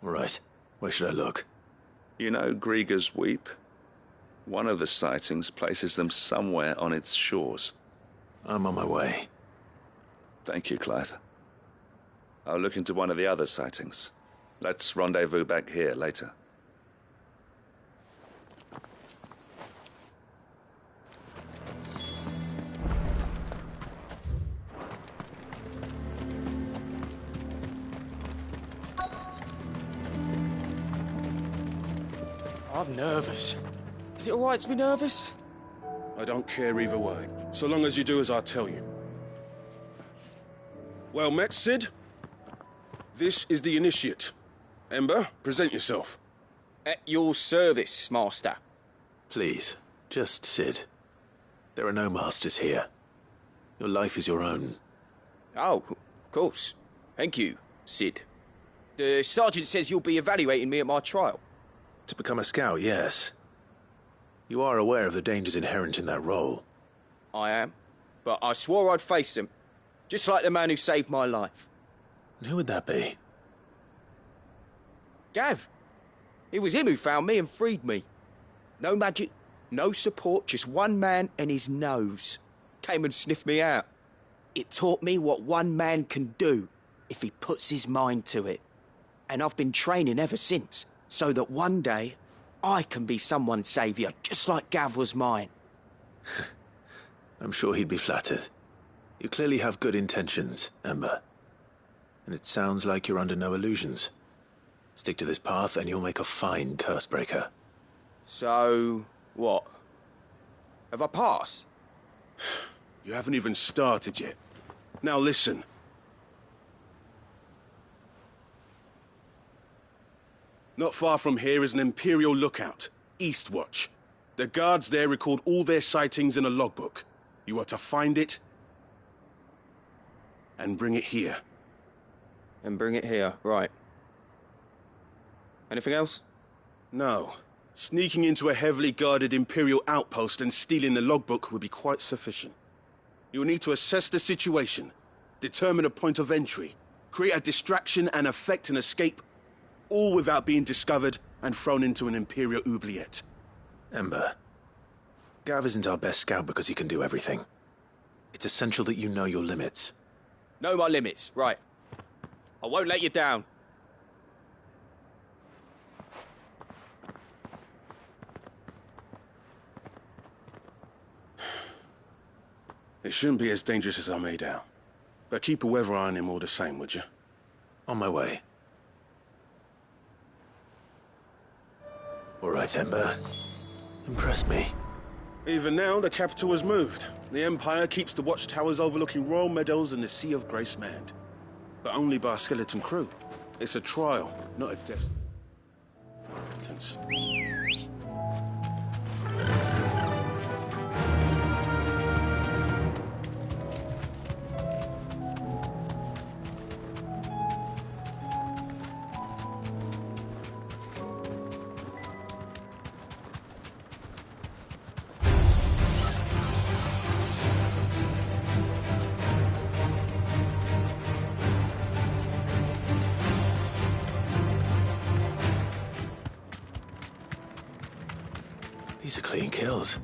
Right. Where should I look? You know Grieger's Weep? One of the sightings places them somewhere on its shores. I'm on my way. Thank you, Clive. I'll look into one of the other sightings. Let's rendezvous back here later. I'm nervous. Is it all right to be nervous? I don't care either way, so long as you do as I tell you. Well met, Sid. This is the initiate. Ember, present yourself. At your service, Master. Please, just Sid. There are no masters here. Your life is your own. Oh, of course. Thank you, Sid. The sergeant says you'll be evaluating me at my trial. To become a scout, yes. You are aware of the dangers inherent in that role. I am. But I swore I'd face them. Just like the man who saved my life. And who would that be? Gav. It was him who found me and freed me. No magic, no support, just one man and his nose. Came and sniffed me out. It taught me what one man can do if he puts his mind to it. And I've been training ever since, so that one day I can be someone's saviour, just like Gav was mine. I'm sure he'd be flattered. You clearly have good intentions, Ember. And it sounds like you're under no illusions. Stick to this path and you'll make a fine cursebreaker. So, what? Have I passed? You haven't even started yet. Now listen. Not far from here is an Imperial lookout, Eastwatch. The guards there record all their sightings in a logbook. You are to find it and bring it here. And bring it here, right. Anything else? No. Sneaking into a heavily guarded Imperial outpost and stealing the logbook would be quite sufficient. You'll need to assess the situation, determine a point of entry, create a distraction and effect an escape, all without being discovered and thrown into an Imperial oubliette. Ember, Gav isn't our best scout because he can do everything. It's essential that you know your limits. Know my limits, right. I won't let you down. It shouldn't be as dangerous as I made out. But keep a weather eye on him all the same, would you? On my way. All right, Ember. Impress me. Even now, the capital has moved. The Empire keeps the watchtowers overlooking royal meadows and the Sea of Grace manned. But only by a skeleton crew. It's a trial, not a death sentence. These are clean kills.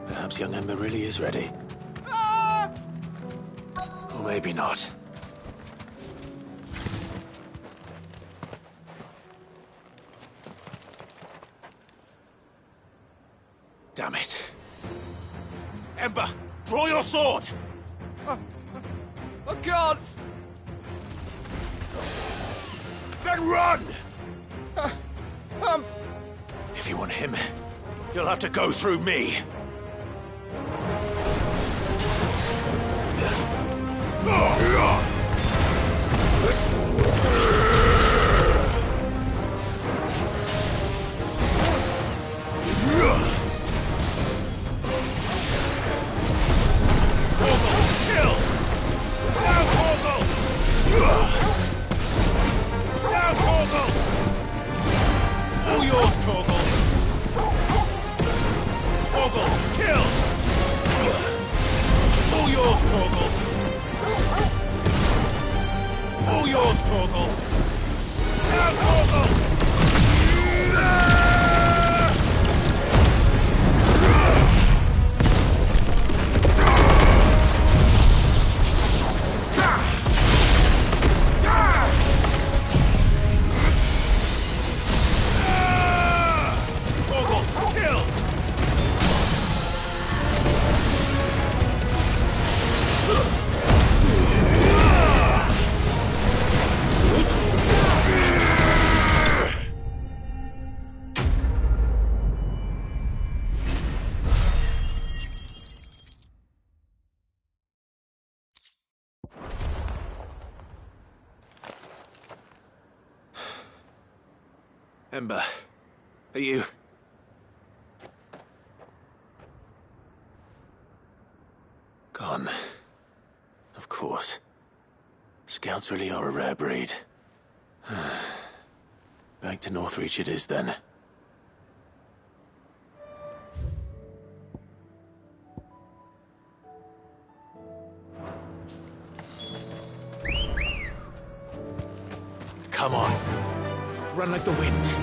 Perhaps young Ember really is ready. Or maybe not. Damn it. Ember, draw your sword! I can't! Then run! If you want him, you'll have to go through me. All yours, Torgal! Torgal, kill! All yours, Torgal! All yours, Torgal! Now, Torgal! Ember, are you... Gone. Of course. Scouts really are a rare breed. Back to Northreach it is, then. Come on. Run like the wind.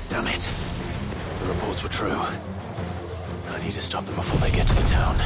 Damn it. The reports were true. I need to stop them before they get to the town.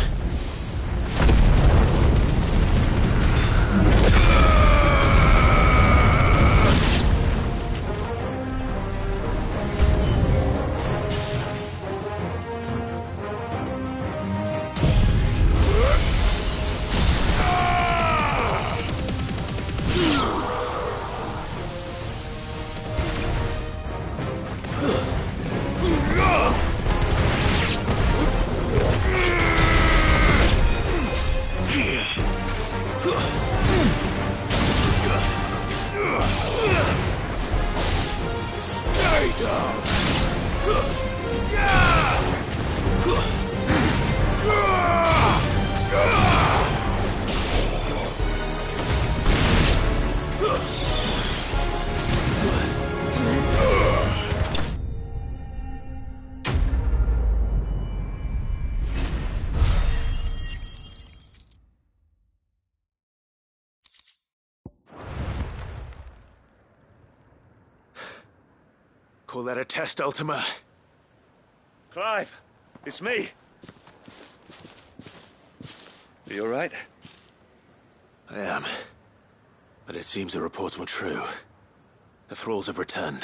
Call that a test, Ultima? Clive, it's me. Are you all right? I am. But it seems the reports were true. The thralls have returned.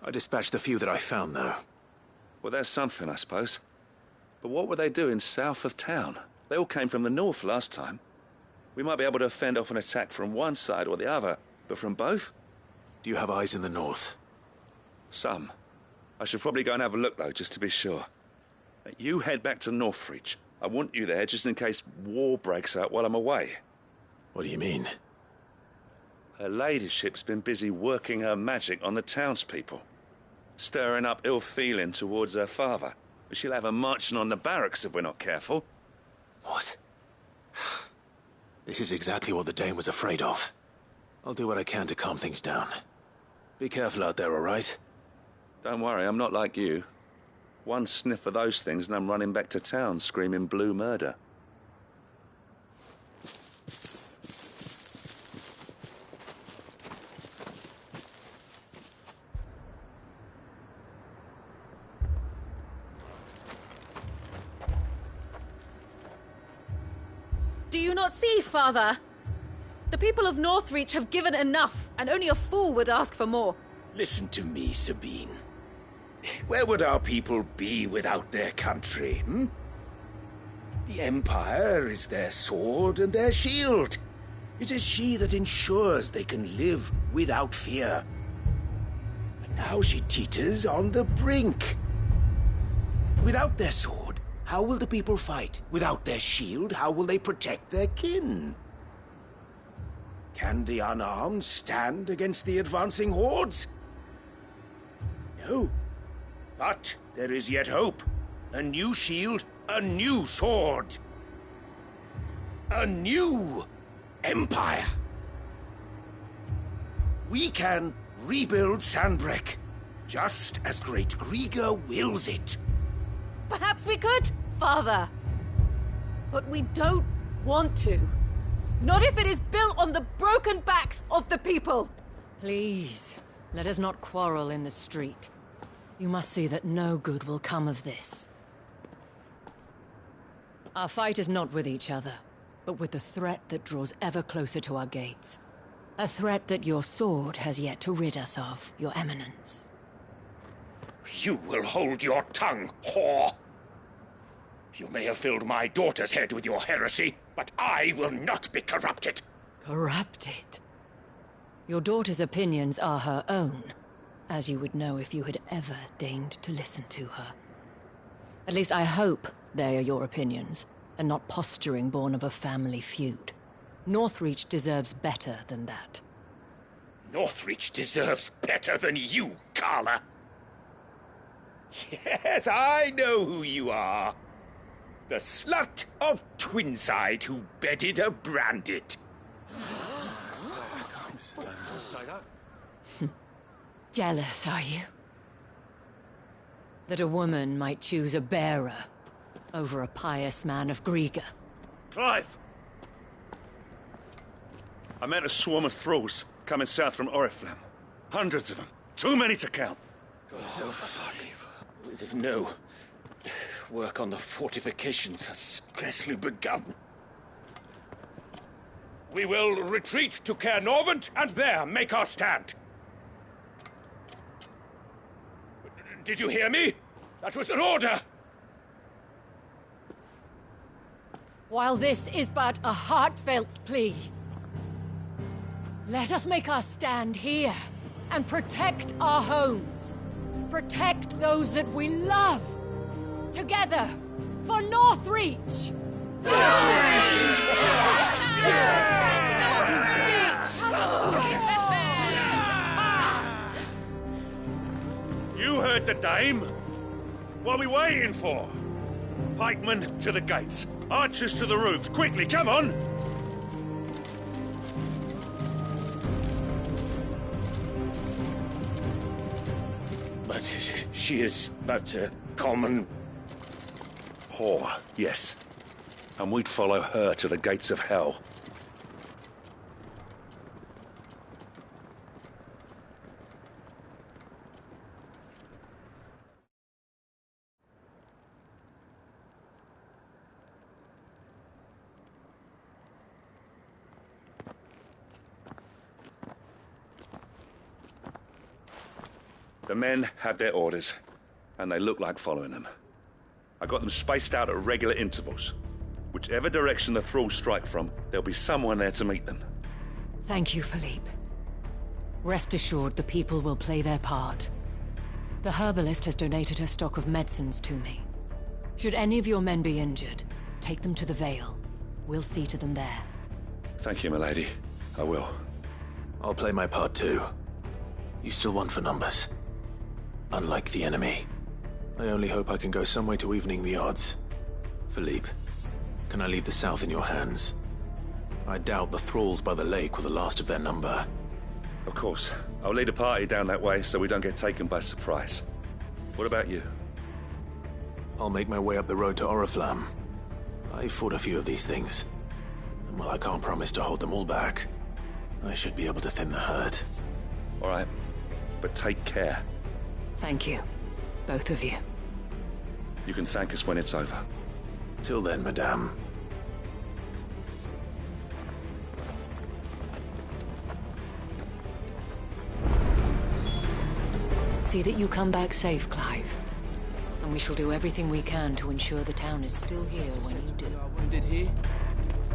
I dispatched the few that I found, though. Well, that's something, I suppose. But what were they doing south of town? They all came from the north last time. We might be able to fend off an attack from one side or the other, but from both? Do you have eyes in the north? Some. I should probably go and have a look, though, just to be sure. You head back to Northreach. I want you there just in case war breaks out while I'm away. What do you mean? Her ladyship's been busy working her magic on the townspeople, stirring up ill feeling towards her father. But she'll have her marching on the barracks if we're not careful. What? This is exactly what the Dane was afraid of. I'll do what I can to calm things down. Be careful out there, all right? Don't worry, I'm not like you. One sniff of those things and I'm running back to town screaming blue murder. Do you not see, Father? The people of Northreach have given enough, and only a fool would ask for more. Listen to me, Sabine. Where would our people be without their country, hmm? The Empire is their sword and their shield. It is she that ensures they can live without fear. But now she teeters on the brink. Without their sword, how will the people fight? Without their shield, how will they protect their kin? Can the unarmed stand against the advancing hordes? No. But there is yet hope. A new shield, a new sword. A new empire. We can rebuild Sandbreck, just as great Griga wills it. Perhaps we could, Father. But we don't want to. Not if it is built on the broken backs of the people. Please, let us not quarrel in the street. You must see that no good will come of this. Our fight is not with each other, but with the threat that draws ever closer to our gates. A threat that your sword has yet to rid us of, Your Eminence. You will hold your tongue, whore! You may have filled my daughter's head with your heresy, but I will not be corrupted. Corrupted? Your daughter's opinions are her own, as you would know if you had ever deigned to listen to her. At least I hope they are your opinions, and not posturing born of a family feud. Northreach deserves better than that. Northreach deserves better than you, Carla. Yes, I know who you are. The slut of Twinside who bedded a Brandit. Jealous, are you? That a woman might choose a bearer over a pious man of Griga. Clive! I met a swarm of thralls coming south from Oriflamme. Hundreds of them. Too many to count. No. Work on the fortifications has scarcely begun. We will retreat to Caer Norvent and there make our stand. Did you hear me? That was an order! While this is but a heartfelt plea, let us make our stand here and protect our homes. Protect those that we love. Together, for Northreach! You heard the dame. What are we waiting for? Pikemen to the gates. Archers to the roofs. Quickly, come on! But she is but a common... whore, yes. And we'd follow her to the gates of hell. The men have their orders, and they look like following them. I got them spaced out at regular intervals. Whichever direction the thralls strike from, there'll be someone there to meet them. Thank you, Philippe. Rest assured the people will play their part. The herbalist has donated her stock of medicines to me. Should any of your men be injured, take them to the Vale. We'll see to them there. Thank you, milady. I will. I'll play my part too. You still want for numbers. Unlike the enemy. I only hope I can go some way to evening the odds. Philippe, can I leave the south in your hands? I doubt the thralls by the lake were the last of their number. Of course. I'll lead a party down that way so we don't get taken by surprise. What about you? I'll make my way up the road to Oriflamme. I fought a few of these things. And while I can't promise to hold them all back, I should be able to thin the herd. All right. But take care. Thank you. Both of you. You can thank us when it's over. Till then, madame. See that you come back safe, Clive. And we shall do everything we can to ensure the town is still here when you do. Wounded here?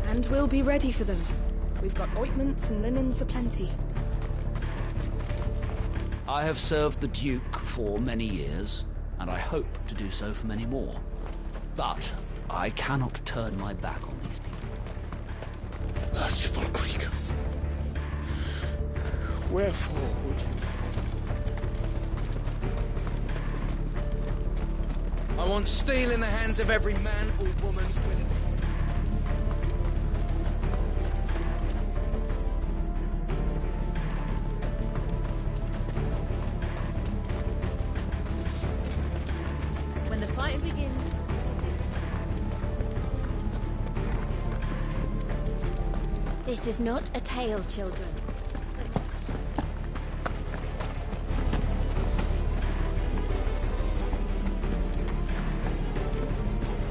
And we'll be ready for them. We've got ointments and linens aplenty. I have served the Duke for many years, and I hope to do so for many more. But I cannot turn my back on these people. Merciful Krieger. Wherefore would you... I want steel in the hands of every man or woman willing to... When the fighting begins... This is not a tale, children.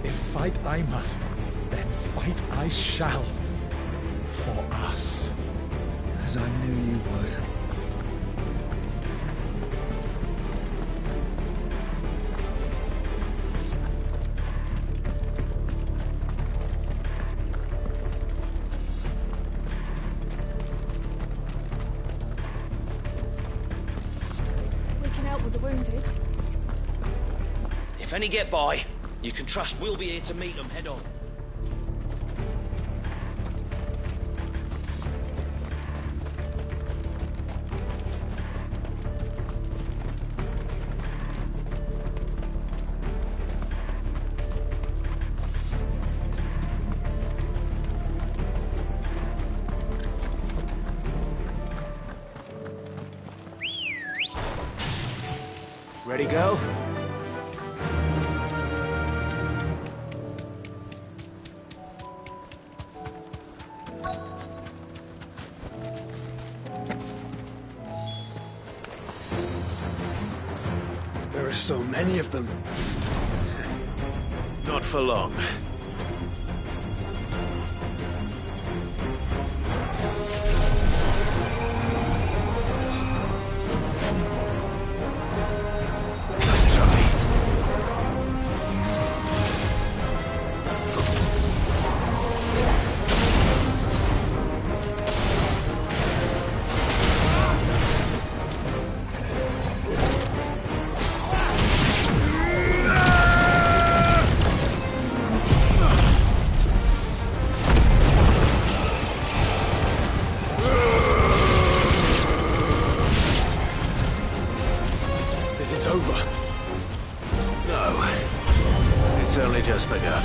If fight I must, then fight I shall. For us. As I knew you would. We can help with the wounded. If any get by, you can trust we'll be here to meet them head on. Ready, girl? There are so many of them. Not for long. Is it over? No. It's only just begun.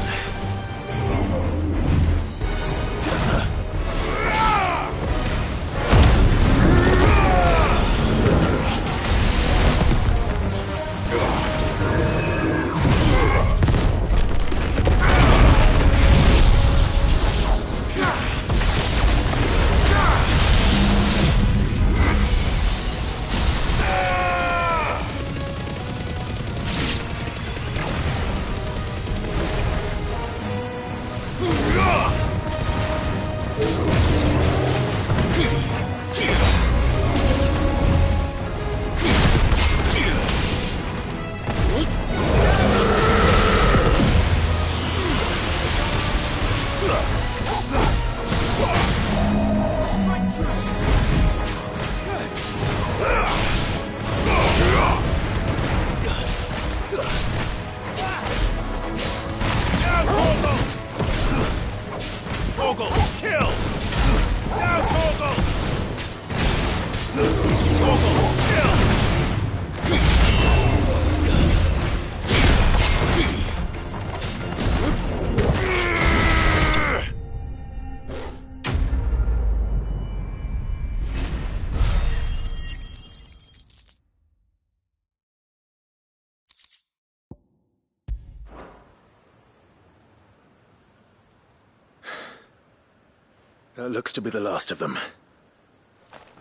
That looks to be the last of them.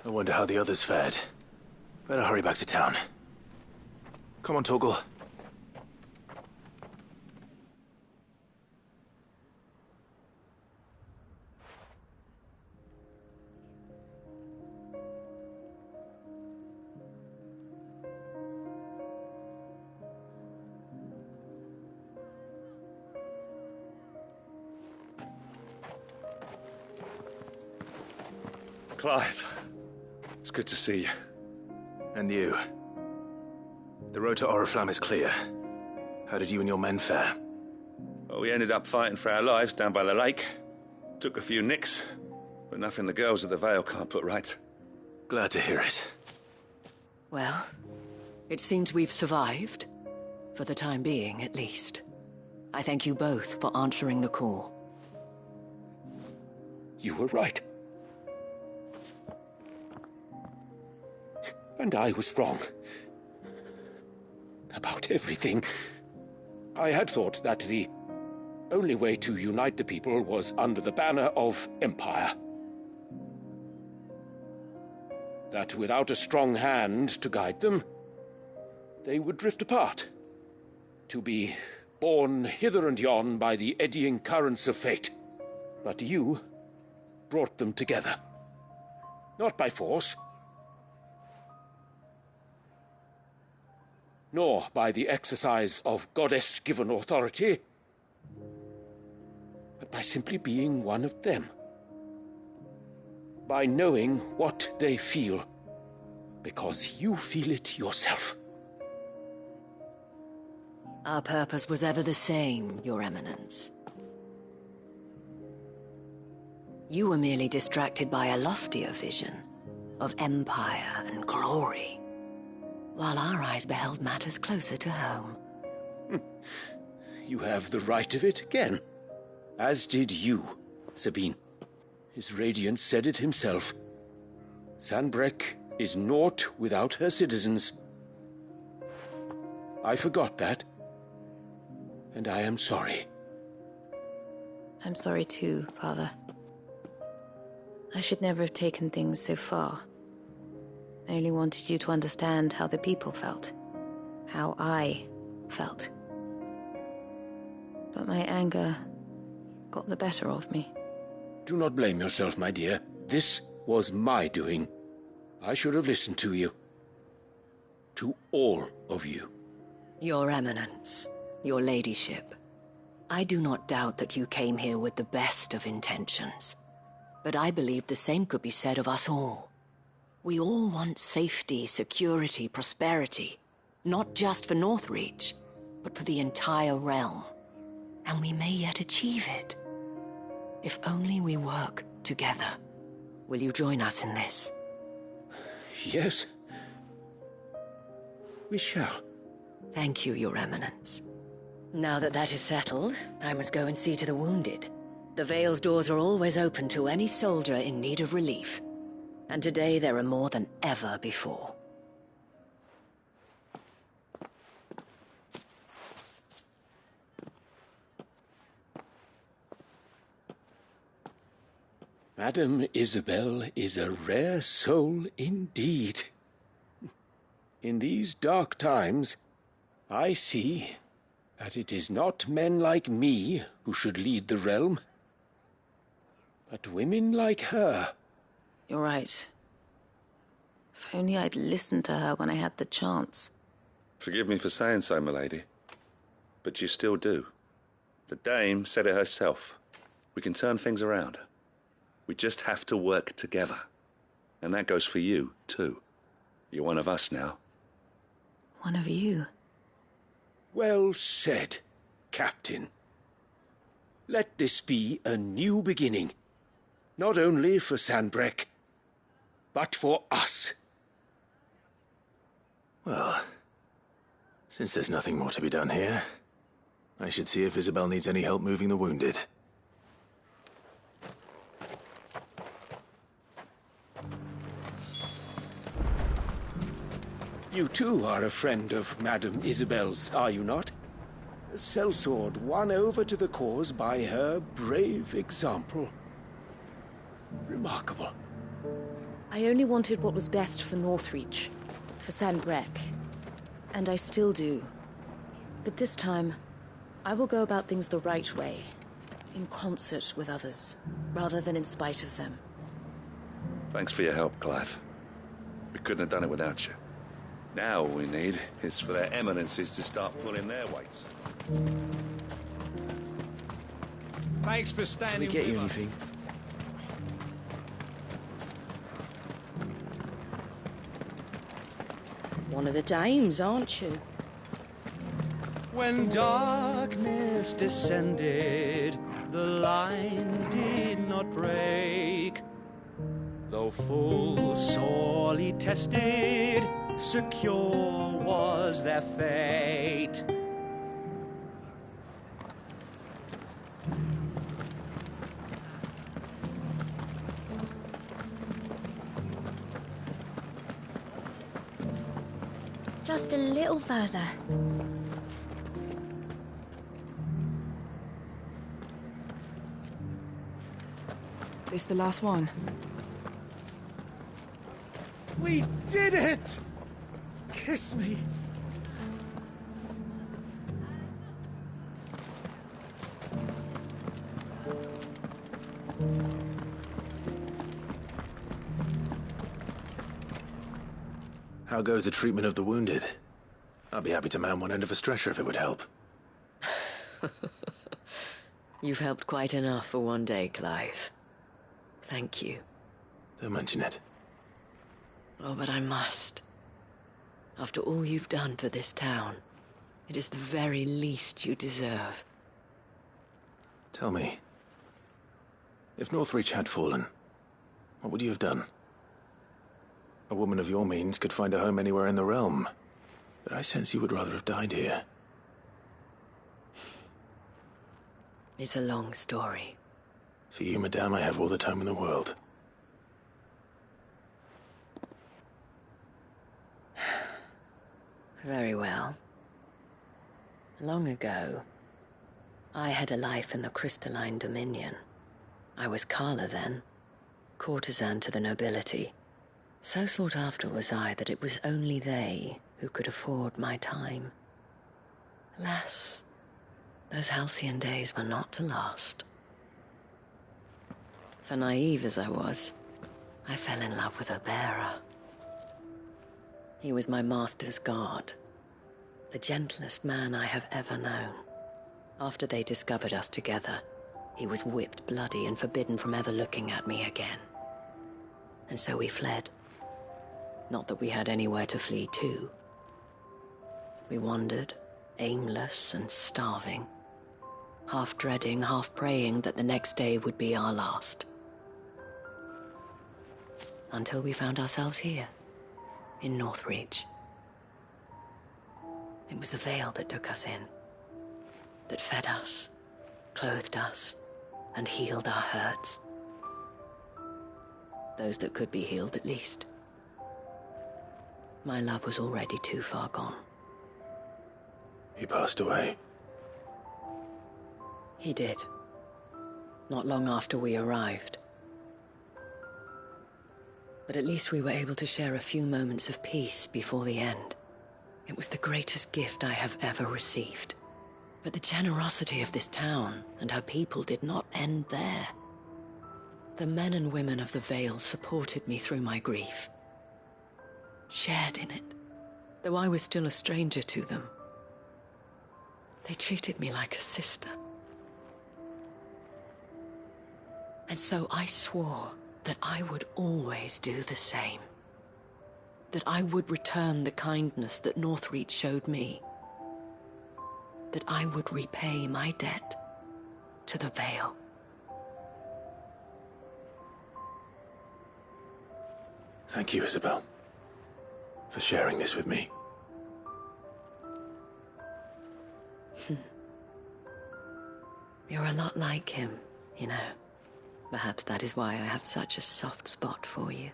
I wonder how the others fared. Better hurry back to town. Come on, Torgal. Clive, it's good to see you. And you. The road to Oriflamme is clear. How did you and your men fare? Well, we ended up fighting for our lives down by the lake. Took a few nicks, but nothing the girls of the Vale can't put right. Glad to hear it. Well, it seems we've survived. For the time being, at least. I thank you both for answering the call. You were right. And I was wrong. About everything. I had thought that the only way to unite the people was under the banner of Empire. That without a strong hand to guide them, they would drift apart. To be borne hither and yon by the eddying currents of fate. But you brought them together. Not by force, nor by the exercise of goddess-given authority, but by simply being one of them. By knowing what they feel, because you feel it yourself. Our purpose was ever the same, Your Eminence. You were merely distracted by a loftier vision of empire and glory, while our eyes beheld matters closer to home. You have the right of it again. As did you, Sabine. His radiance said it himself. Sanbreque is naught without her citizens. I forgot that, and I am sorry. I'm sorry too, Father. I should never have taken things so far. I only wanted you to understand how the people felt. How I felt. But my anger got the better of me. Do not blame yourself, my dear. This was my doing. I should have listened to you. To all of you. Your Eminence, your ladyship, I do not doubt that you came here with the best of intentions. But I believe the same could be said of us all. We all want safety, security, prosperity. Not just for Northreach, but for the entire realm. And we may yet achieve it. If only we work together. Will you join us in this? Yes. We shall. Thank you, Your Eminence. Now that that is settled, I must go and see to the wounded. The Vale's doors are always open to any soldier in need of relief. And today there are more than ever before. Madame Isabel is a rare soul indeed. In these dark times, I see that it is not men like me who should lead the realm, but women like her. You're right. If only I'd listened to her when I had the chance. Forgive me for saying so, milady, but you still do. The dame said it herself. We can turn things around. We just have to work together. And that goes for you, too. You're one of us now. One of you? Well said, Captain. Let this be a new beginning. Not only for Sanbreque, but for us. Well, since there's nothing more to be done here, I should see if Isabel needs any help moving the wounded. You too are a friend of Madame Isabel's, are you not? A sellsword won over to the cause by her brave example. Remarkable. I only wanted what was best for Northreach, for Sanbreque, and I still do. But this time, I will go about things the right way, in concert with others, rather than in spite of them. Thanks for your help, Clive. We couldn't have done it without you. Now all we need is for their eminences to start pulling their weight. Thanks for standing Can we get you with us. anything? One of the dames, aren't you? When darkness descended, the line did not break. Though full sorely tested, secure was their fate. Just a little further. This the last one? We did it! Kiss me. How goes the treatment of the wounded? I'd be happy to man one end of a stretcher if it would help. You've helped quite enough for one day, Clive. Thank you. Don't mention it. Oh, but I must. After all you've done for this town, it is the very least you deserve. Tell me, if Northreach had fallen, what would you have done? A woman of your means could find a home anywhere in the realm, but I sense you would rather have died here. It's a long story. For you, madame, I have all the time in the world. Very well. Long ago, I had a life in the Crystalline Dominion. I was Carla then, courtesan to the nobility. So sought after was I that it was only they who could afford my time. Alas, those halcyon days were not to last. For naive as I was, I fell in love with a bearer. He was my master's guard, the gentlest man I have ever known. After they discovered us together, he was whipped bloody and forbidden from ever looking at me again. And so we fled. Not that we had anywhere to flee to. We wandered, aimless and starving, half dreading, half praying that the next day would be our last. Until we found ourselves here, in Northreach. It was the Vale that took us in, that fed us, clothed us, and healed our hurts. Those that could be healed, at least. My love was already too far gone. He passed away. He did. Not long after we arrived. But at least we were able to share a few moments of peace before the end. It was the greatest gift I have ever received. But the generosity of this town and her people did not end there. The men and women of the Vale supported me through my grief. Shared in it, though I was still a stranger to them. They treated me like a sister. And so I swore that I would always do the same. That I would return the kindness that Northreach showed me. That I would repay my debt to the Vale. Thank you, Isabel, for sharing this with me. You're a lot like him, you know. Perhaps that is why I have such a soft spot for you.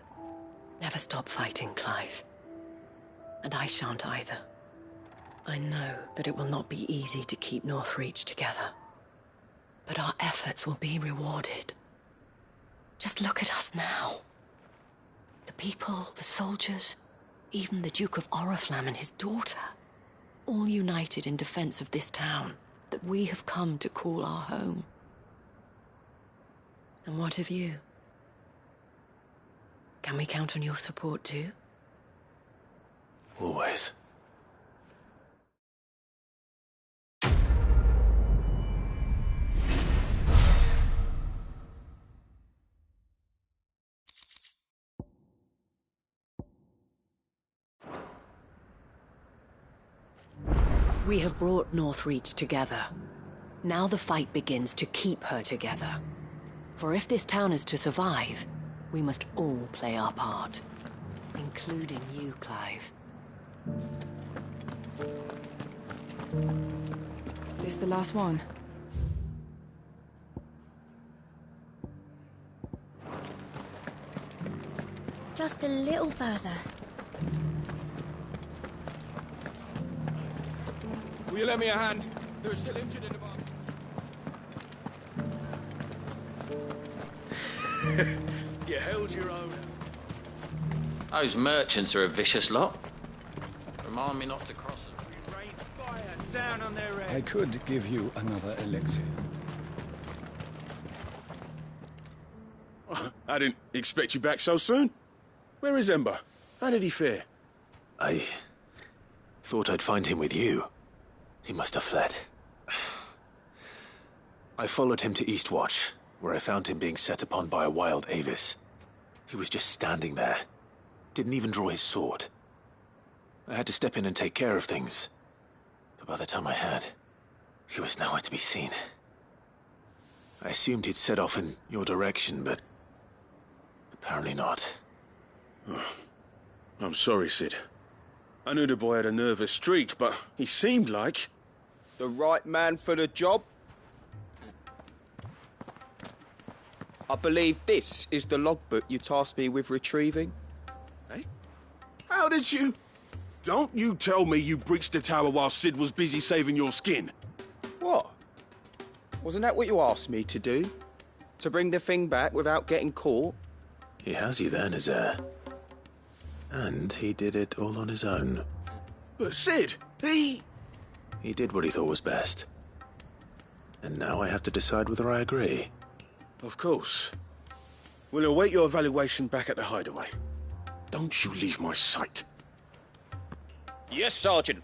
Never stop fighting, Clive. And I shan't either. I know that it will not be easy to keep Northreach together. But our efforts will be rewarded. Just look at us now. The people, the soldiers, even the Duke of Oriflamme and his daughter, all united in defense of this town that we have come to call our home. And what of you? Can we count on your support too? Always. We have brought Northreach together. Now the fight begins to keep her together. For if this town is to survive, we must all play our part. Including you, Clive. This the last one? Just a little further. Will you lend me a hand? There are still injured in the bar. You held your own. Those merchants are a vicious lot. Remind me not to cross them. We rain fire down on their heads. I could give you another elixir. I didn't expect you back so soon. Where is Ember? How did he fare? I thought I'd find him with you. He must have fled. I followed him to Eastwatch, where I found him being set upon by a wild Avis. He was just standing there. Didn't even draw his sword. I had to step in and take care of things. But by the time I had, he was nowhere to be seen. I assumed he'd set off in your direction, but apparently not. Oh, I'm sorry, Sid. I knew the boy had a nervous streak, but he seemed like... The right man for the job? I believe this is the logbook you tasked me with retrieving. Eh? How did you... Don't you tell me you breached the tower while Sid was busy saving your skin. What? Wasn't that what you asked me to do? To bring the thing back without getting caught? He has you there, Nazaire. And he did it all on his own. But Sid, he did what he thought was best. And now I have to decide whether I agree. Of course. We'll await your evaluation back at the hideaway. Don't you leave my sight. Yes, Sergeant.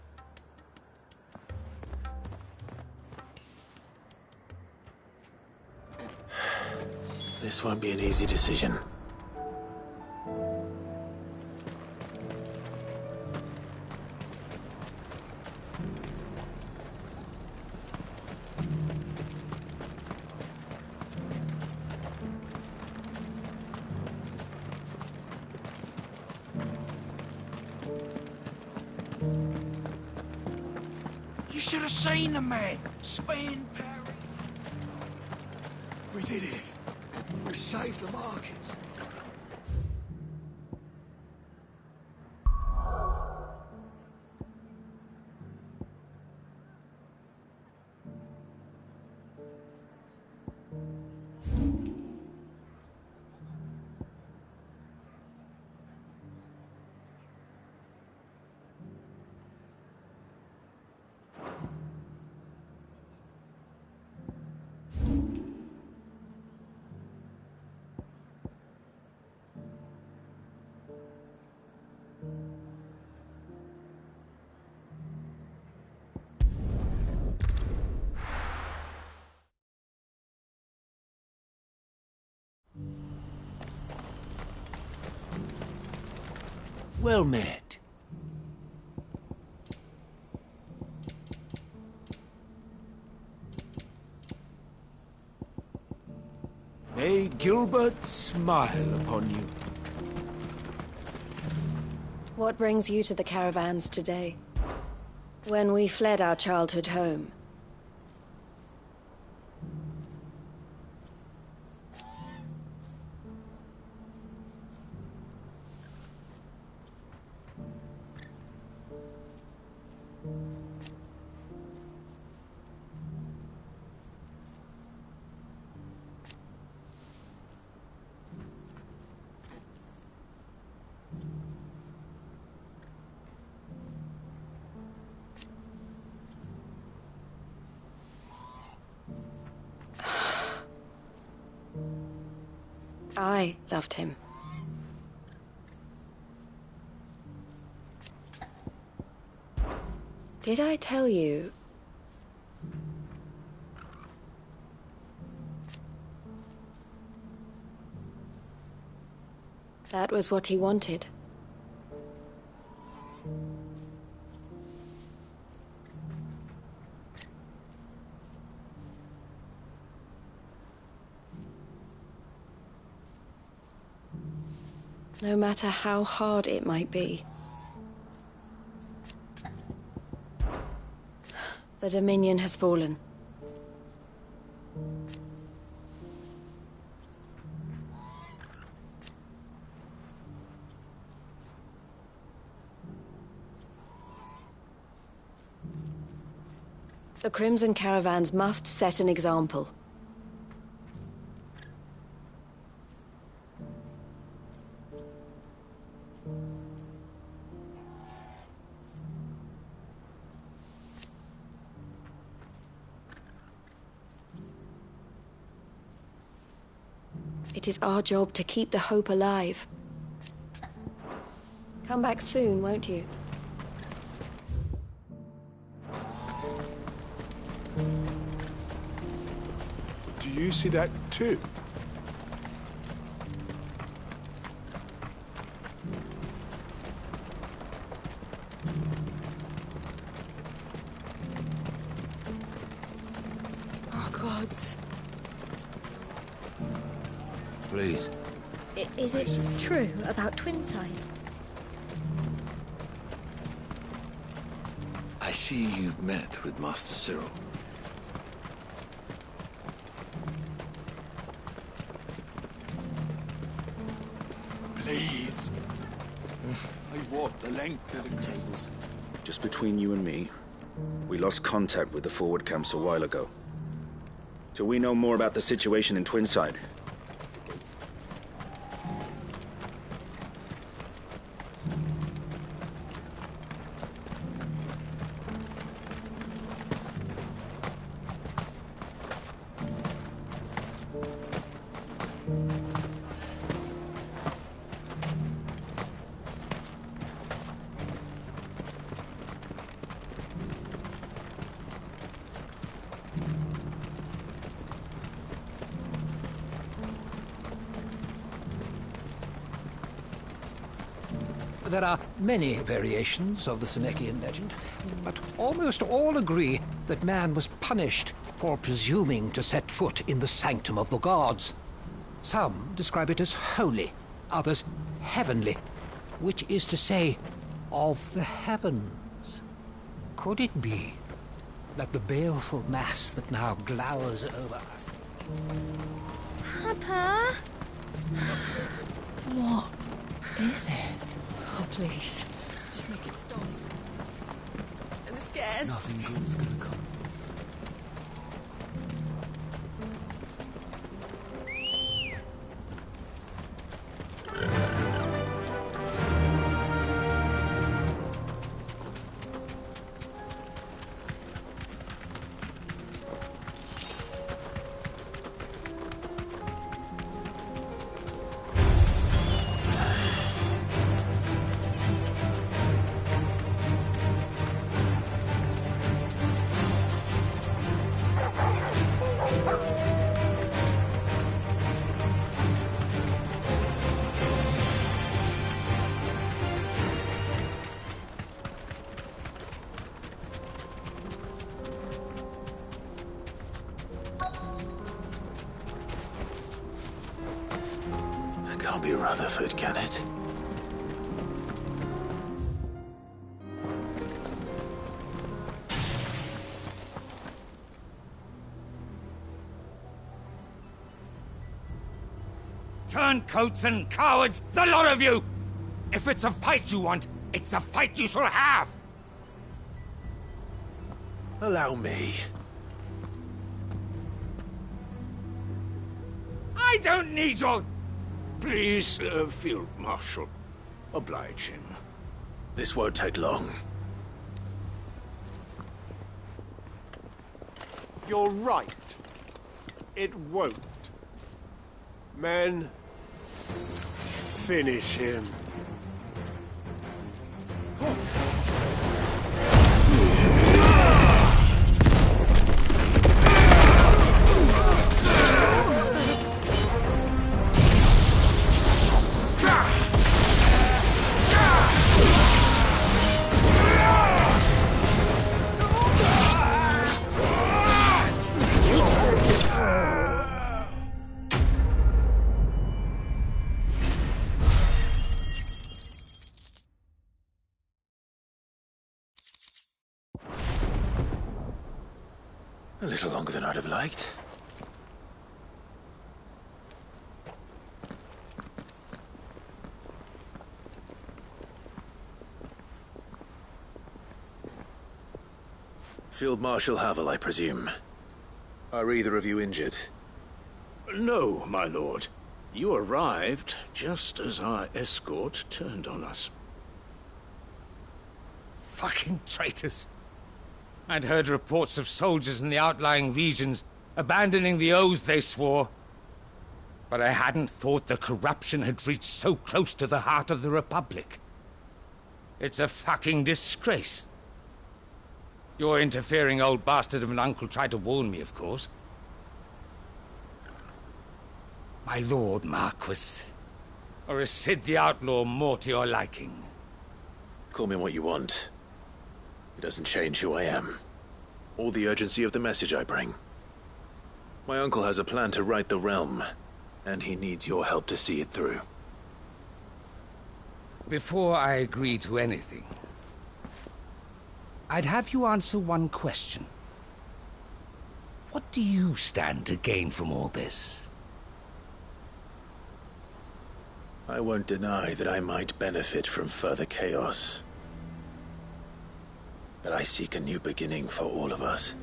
This won't be an easy decision. You should have seen the man. Spin, parry. We did it. We saved the markets. Well met. May Gilbert smile upon you. What brings you to the caravans today? When we fled our childhood home, I loved him. Did I tell you? That was what he wanted. No matter how hard it might be. The Dominion has fallen. The Crimson Caravans must set an example. It is our job to keep the hope alive. Come back soon, won't you? Do you see that too? Oh, gods. Please. Is it true about Twinside? I see you've met with Master Cyril. Please. I've walked the length of the tables. Just between you and me, we lost contact with the forward camps a while ago. Till we know more about the situation in Twinside. There are many variations of the Semekian legend, but almost all agree that man was punished for presuming to set foot in the sanctum of the gods. Some describe it as holy, others heavenly, which is to say, of the heavens. Could it be that the baleful mass that now glowers over us... Papa? What is it? Oh, please. Just make it stop. I'm scared. Nothing good's gonna come from this. Can't be Rutherford, can it? Turncoats and cowards, the lot of you! If it's a fight you want, it's a fight you shall have! Allow me. I don't need your... Please, Field Marshal, oblige him. This won't take long. You're right. It won't. Men, Finish him. A little longer than I'd have liked. Field Marshal Havel, I presume. Are either of you injured? No, my lord. You arrived just as our escort turned on us. Fucking traitors. I'd heard reports of soldiers in the outlying regions abandoning the oaths they swore. But I hadn't thought the corruption had reached so close to the heart of the Republic. It's a fucking disgrace. Your interfering old bastard of an uncle tried to warn me, of course. My lord Marquis. Or is Sid the Outlaw more to your liking? Call me what you want. It doesn't change who I am, or the urgency of the message I bring. My uncle has a plan to right the realm, and he needs your help to see it through. Before I agree to anything, I'd have you answer one question. What do you stand to gain from all this? I won't deny that I might benefit from further chaos. But I seek a new beginning for all of us.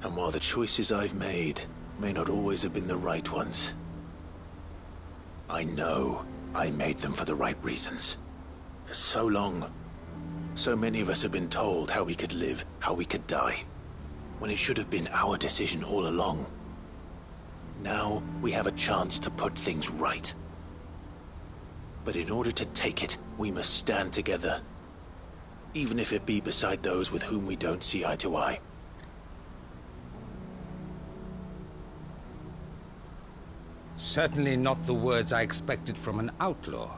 And while the choices I've made may not always have been the right ones, I know I made them for the right reasons. For so long, so many of us have been told how we could live, how we could die, when it should have been our decision all along. Now we have a chance to put things right. But in order to take it, we must stand together. Even if it be beside those with whom we don't see eye to eye. Certainly not the words I expected from an outlaw.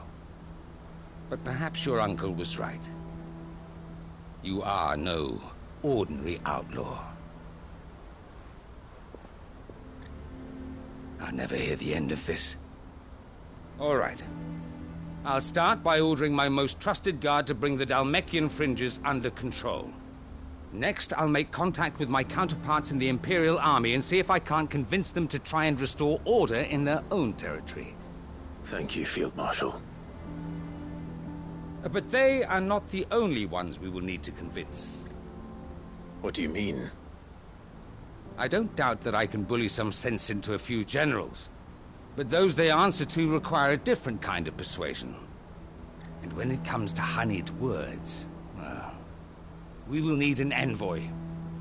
But perhaps your uncle was right. You are no ordinary outlaw. I'll never hear the end of this. All right. I'll start by ordering my most trusted guard to bring the Dhalmekian fringes under control. Next, I'll make contact with my counterparts in the Imperial Army and see if I can't convince them to try and restore order in their own territory. Thank you, Field Marshal. But they are not the only ones we will need to convince. What do you mean? I don't doubt that I can bully some sense into a few generals. But those they answer to require a different kind of persuasion. And when it comes to honeyed words, well, we will need an envoy.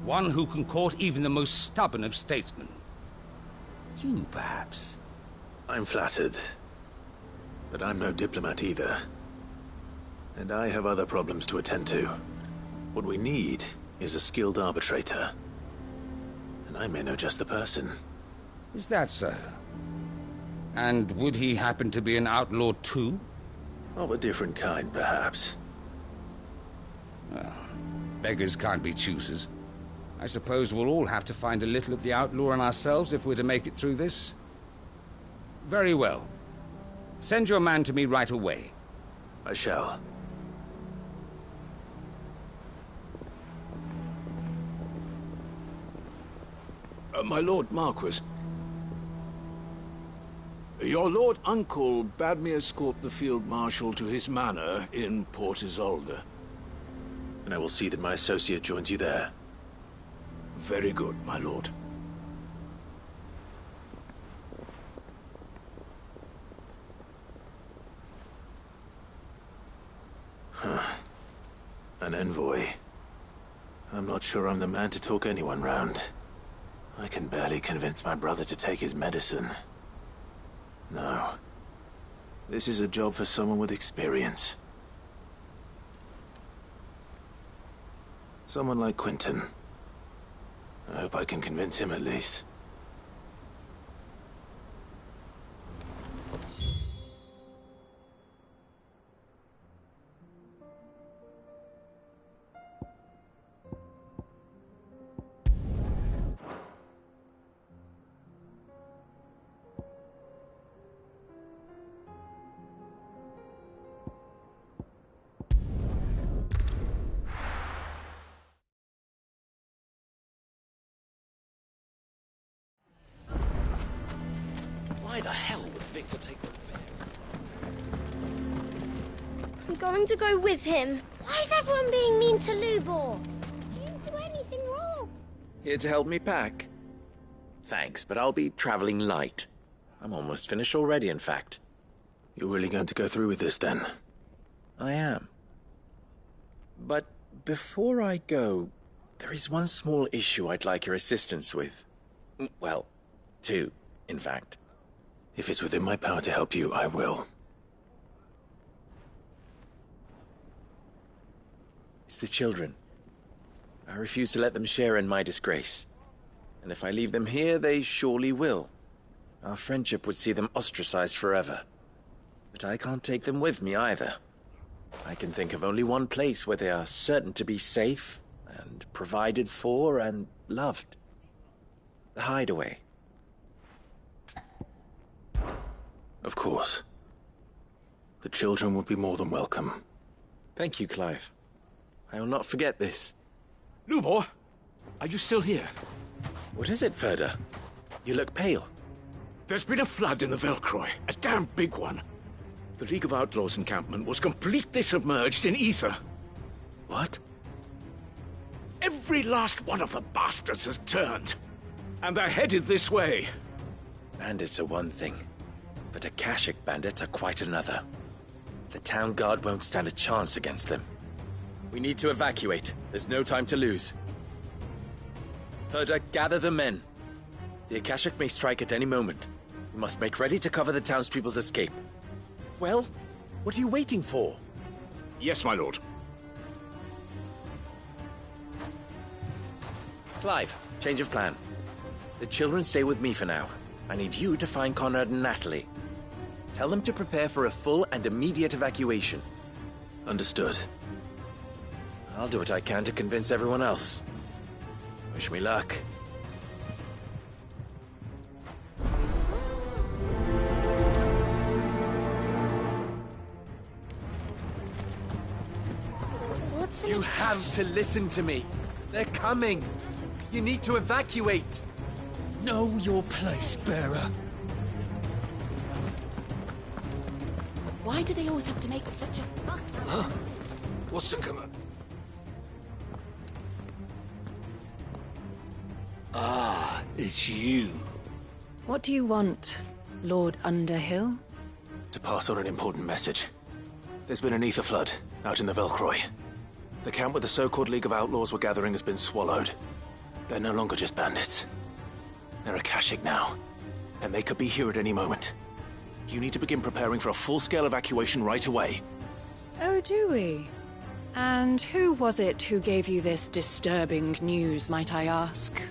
One who can court even the most stubborn of statesmen. You, perhaps? I'm flattered. But I'm no diplomat either. And I have other problems to attend to. What we need is a skilled arbitrator. And I may know just the person. Is that so? And would he happen to be an outlaw too? Of a different kind, perhaps. Well, beggars can't be choosers. I suppose we'll all have to find a little of the outlaw in ourselves if we're to make it through this. Very well. Send your man to me right away. I shall. My Lord Marquis. Your Lord Uncle bade me escort the Field Marshal to his manor in Port Isolde. And I will see that my associate joins you there. Very good, my lord. Huh. An envoy. I'm not sure I'm the man to talk anyone round. I can barely convince my brother to take his medicine. No. This is a job for someone with experience. Someone like Quentin. I hope I can convince him at least. Why the hell would Victor take the bear? I'm going to go with him. Why is everyone being mean to Lubor? He didn't do anything wrong. Here to help me pack? Thanks, but I'll be traveling light. I'm almost finished already, in fact. You're really going to go through with this, then? I am. But before I go, there is one small issue I'd like your assistance with. Well, two, in fact. If it's within my power to help you, I will. It's the children. I refuse to let them share in my disgrace. And if I leave them here, they surely will. Our friendship would see them ostracized forever. But I can't take them with me either. I can think of only one place where they are certain to be safe and provided for and loved. The Hideaway. Of course. The children would be more than welcome. Thank you, Clive. I will not forget this. Lubor, are you still here? What is it, Ferda? You look pale. There's been a flood in the Velcroy, a damn big one. The League of Outlaws encampment was completely submerged in ether. What? Every last one of the bastards has turned. And they're headed this way. Bandits are one thing, but Akashic bandits are quite another. The town guard won't stand a chance against them. We need to evacuate. There's no time to lose. Ferda, gather the men. The Akashic may strike at any moment. We must make ready to cover the townspeople's escape. Well, what are you waiting for? Yes, my lord. Clive, change of plan. The children stay with me for now. I need you to find Conrad and Natalie. Tell them to prepare for a full and immediate evacuation. Understood. I'll do what I can to convince everyone else. Wish me luck. You have to listen to me. They're coming. You need to evacuate. Know your place, bearer. Why do they always have to make such a fuss? Huh? What's the command? Ah, it's you. What do you want, Lord Underhill? To pass on an important message. There's been an ether flood out in the Velcroy. The camp where the so-called League of Outlaws were gathering has been swallowed. They're no longer just bandits. They're Akashic now, and they could be here at any moment. You need to begin preparing for a full-scale evacuation right away. Oh, do we? And who was it who gave you this disturbing news, might I ask?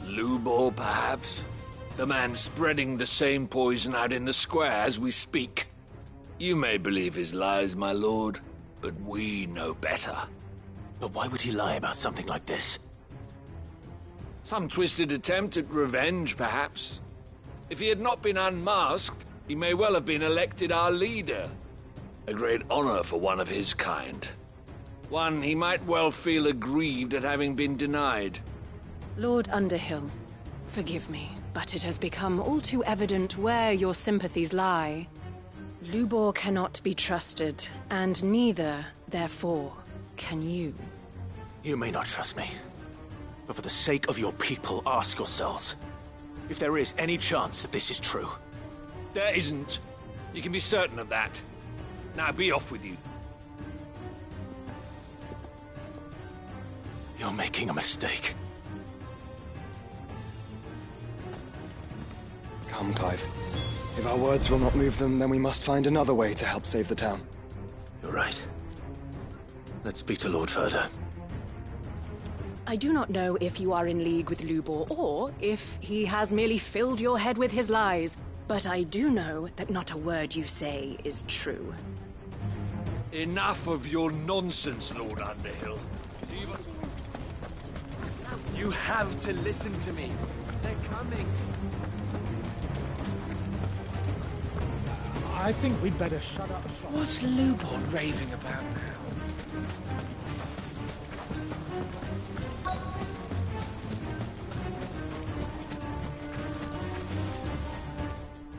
Lubor, perhaps? The man spreading the same poison out in the square as we speak. You may believe his lies, my lord, but we know better. But why would he lie about something like this? Some twisted attempt at revenge, perhaps. If he had not been unmasked, he may well have been elected our leader. A great honor for one of his kind. One he might well feel aggrieved at having been denied. Lord Underhill, forgive me, but it has become all too evident where your sympathies lie. Lubor cannot be trusted, and neither, therefore, can you. You may not trust me, but for the sake of your people, ask yourselves if there is any chance that this is true. There isn't. You can be certain of that. Now be off with you. You're making a mistake. Come, Clive. If our words will not move them, then we must find another way to help save the town. You're right. Let's speak to Lord Ferda. I do not know if you are in league with Lubor, or if he has merely filled your head with his lies, but I do know that not a word you say is true. Enough of your nonsense, Lord Underhill. You have to listen to me. They're coming. I think we'd better shut up shop. What's Lubor raving about now?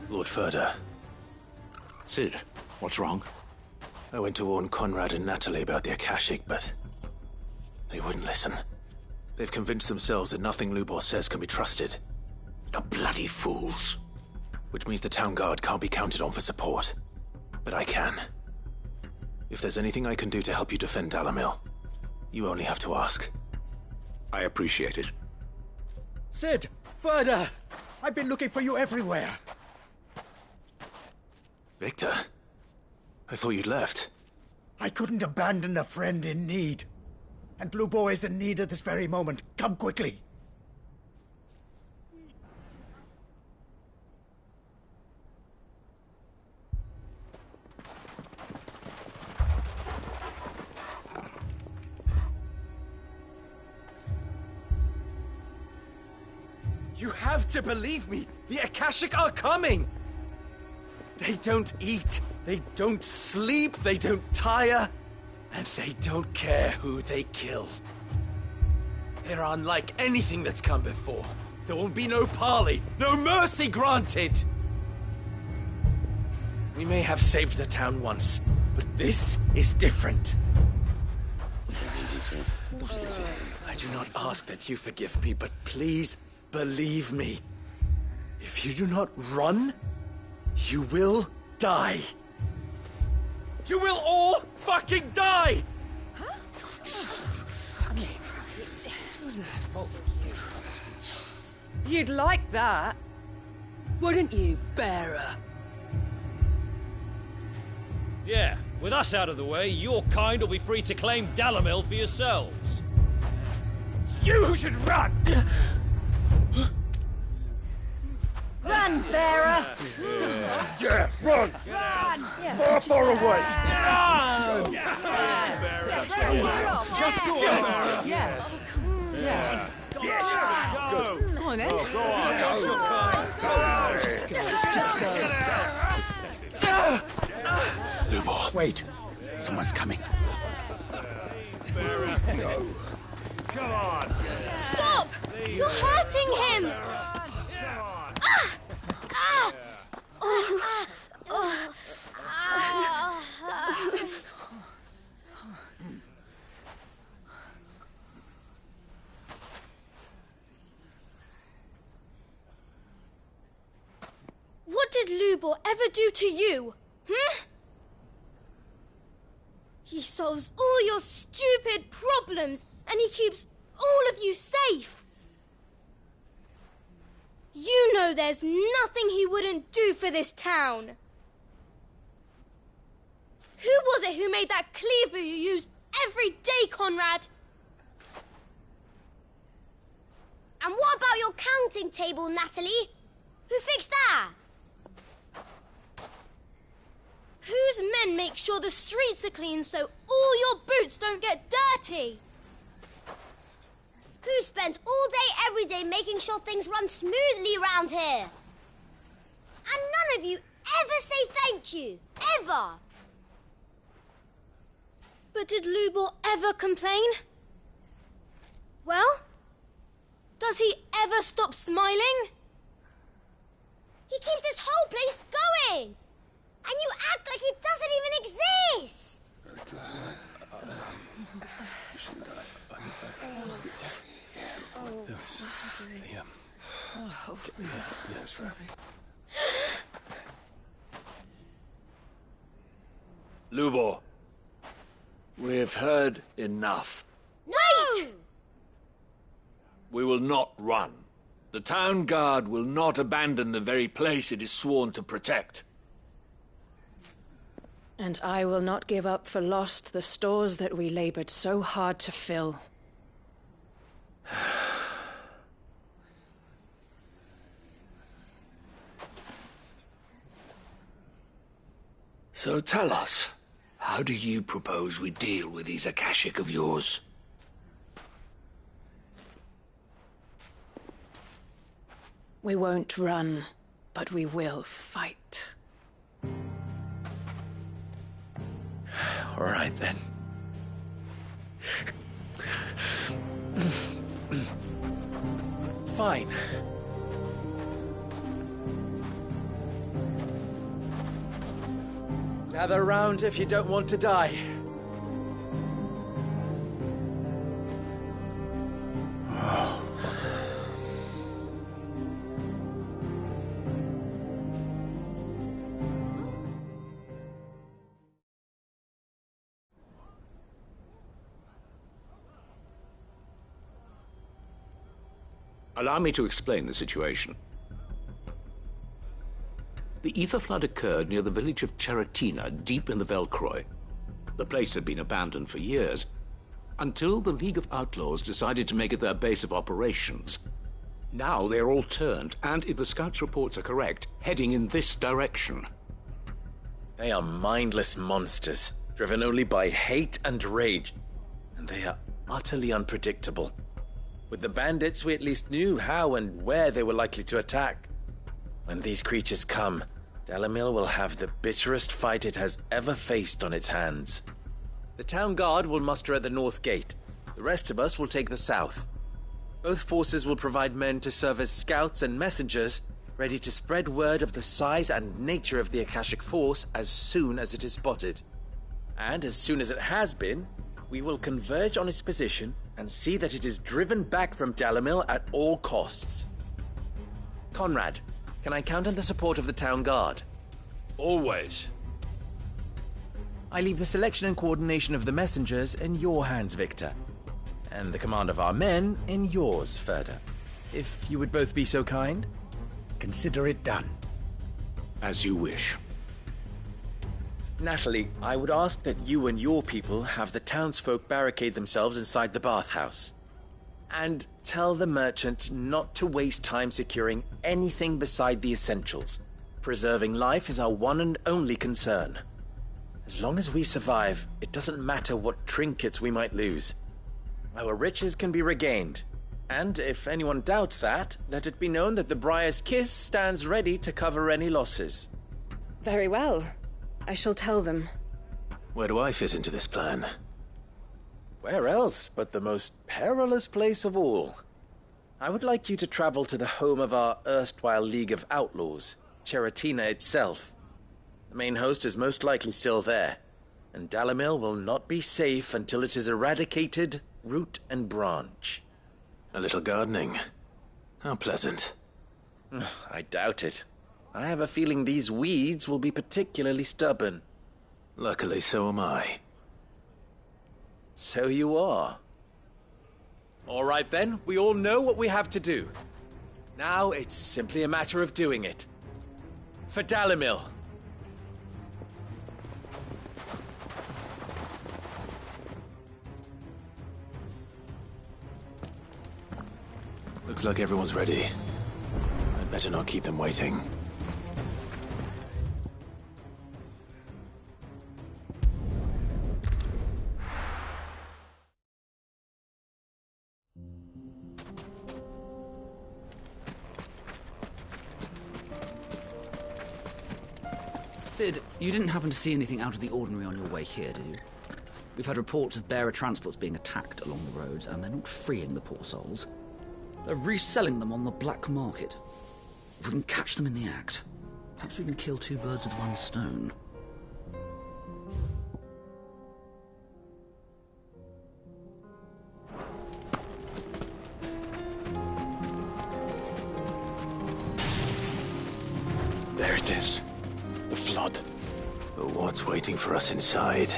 Lord Ferda. Cid, what's wrong? I went to warn Conrad and Natalie about the Akashic, but they wouldn't listen. They've convinced themselves that nothing Lubor says can be trusted. The bloody fools. Which means the town guard can't be counted on for support. But I can. If there's anything I can do to help you defend Dalamil, you only have to ask. I appreciate it. Cid! Ferda! I've been looking for you everywhere. Victor? I thought you'd left. I couldn't abandon a friend in need. And Lubor is in need at this very moment. Come quickly. You have to believe me! The Akashic are coming! They don't eat, they don't sleep, they don't tire, and they don't care who they kill. They're unlike anything that's come before. There won't be no parley, no mercy granted! We may have saved the town once, but this is different. I do not ask that you forgive me, but please believe me. If you do not run, you will die. You will all fucking die! You'd like that, wouldn't you, bearer? Yeah, with us out of the way, your kind will be free to claim Dalamil for yourselves. It's you who should run! Run, bearer! Yeah, run! Run! Far away! Run! Just go on. Yeah. Yeah. Yes! Go. Go on, then. Go on! Just go. Lubor. Wait. Someone's coming. Go. Come on! Stop! You're hurting him! What did Lubor ever do to you? He solves all your stupid problems and he keeps all of you safe. You know there's nothing he wouldn't do for this town. Who was it who made that cleaver you use every day, Conrad? And what about your counting table, Natalie? Who fixed that? Whose men make sure the streets are clean so all your boots don't get dirty? Who spends all day, every day making sure things run smoothly around here? And none of you ever say thank you. Ever. But did Lubor ever complain? Well, does he ever stop smiling? He keeps this whole place going. And you act like it doesn't even exist. Lubor, we've heard enough. Wait! We will not run. The town guard will not abandon the very place it is sworn to protect. And I will not give up for lost the stores that we labored so hard to fill. So tell us, how do you propose we deal with these Akashic of yours? We won't run, but we will fight. All right, then. Fine. Gather round if you don't want to die. Allow me to explain the situation. The ether flood occurred near the village of Cheratina, deep in the Velcroy. The place had been abandoned for years, until the League of Outlaws decided to make it their base of operations. Now they're all turned, and if the scouts' reports are correct, heading in this direction. They are mindless monsters, driven only by hate and rage. And they are utterly unpredictable. With the bandits, we at least knew how and where they were likely to attack. When these creatures come, Dalimil will have the bitterest fight it has ever faced on its hands. The town guard will muster at the north gate. The rest of us will take the south. Both forces will provide men to serve as scouts and messengers, ready to spread word of the size and nature of the Akashic force as soon as it is spotted. And as soon as it has been, we will converge on its position and see that it is driven back from Dalimil at all costs. Conrad, can I count on the support of the town guard? Always. I leave the selection and coordination of the messengers in your hands, Victor. And the command of our men in yours, Ferda. If you would both be so kind. Consider it done. As you wish. Natalie, I would ask that you and your people have the townsfolk barricade themselves inside the bathhouse. And tell the merchant not to waste time securing anything beside the essentials. Preserving life is our one and only concern. As long as we survive, it doesn't matter what trinkets we might lose. Our riches can be regained. And if anyone doubts that, let it be known that the Briar's Kiss stands ready to cover any losses. Very well. I shall tell them. Where do I fit into this plan? Where else but the most perilous place of all? I would like you to travel to the home of our erstwhile League of Outlaws, Cheratina itself. The main host is most likely still there, and Dalimil will not be safe until it is eradicated, root and branch. A little gardening. How pleasant. I doubt it. I have a feeling these weeds will be particularly stubborn. Luckily, so am I. So you are. All right then, we all know what we have to do. Now it's simply a matter of doing it. For Dalimil. Looks like everyone's ready. I'd better not keep them waiting. Sid, you didn't happen to see anything out of the ordinary on your way here, did you? We've had reports of bearer transports being attacked along the roads, and they're not freeing the poor souls. They're reselling them on the black market. If we can catch them in the act, perhaps we can kill two birds with one stone. There it is. The flood. But what's waiting for us inside?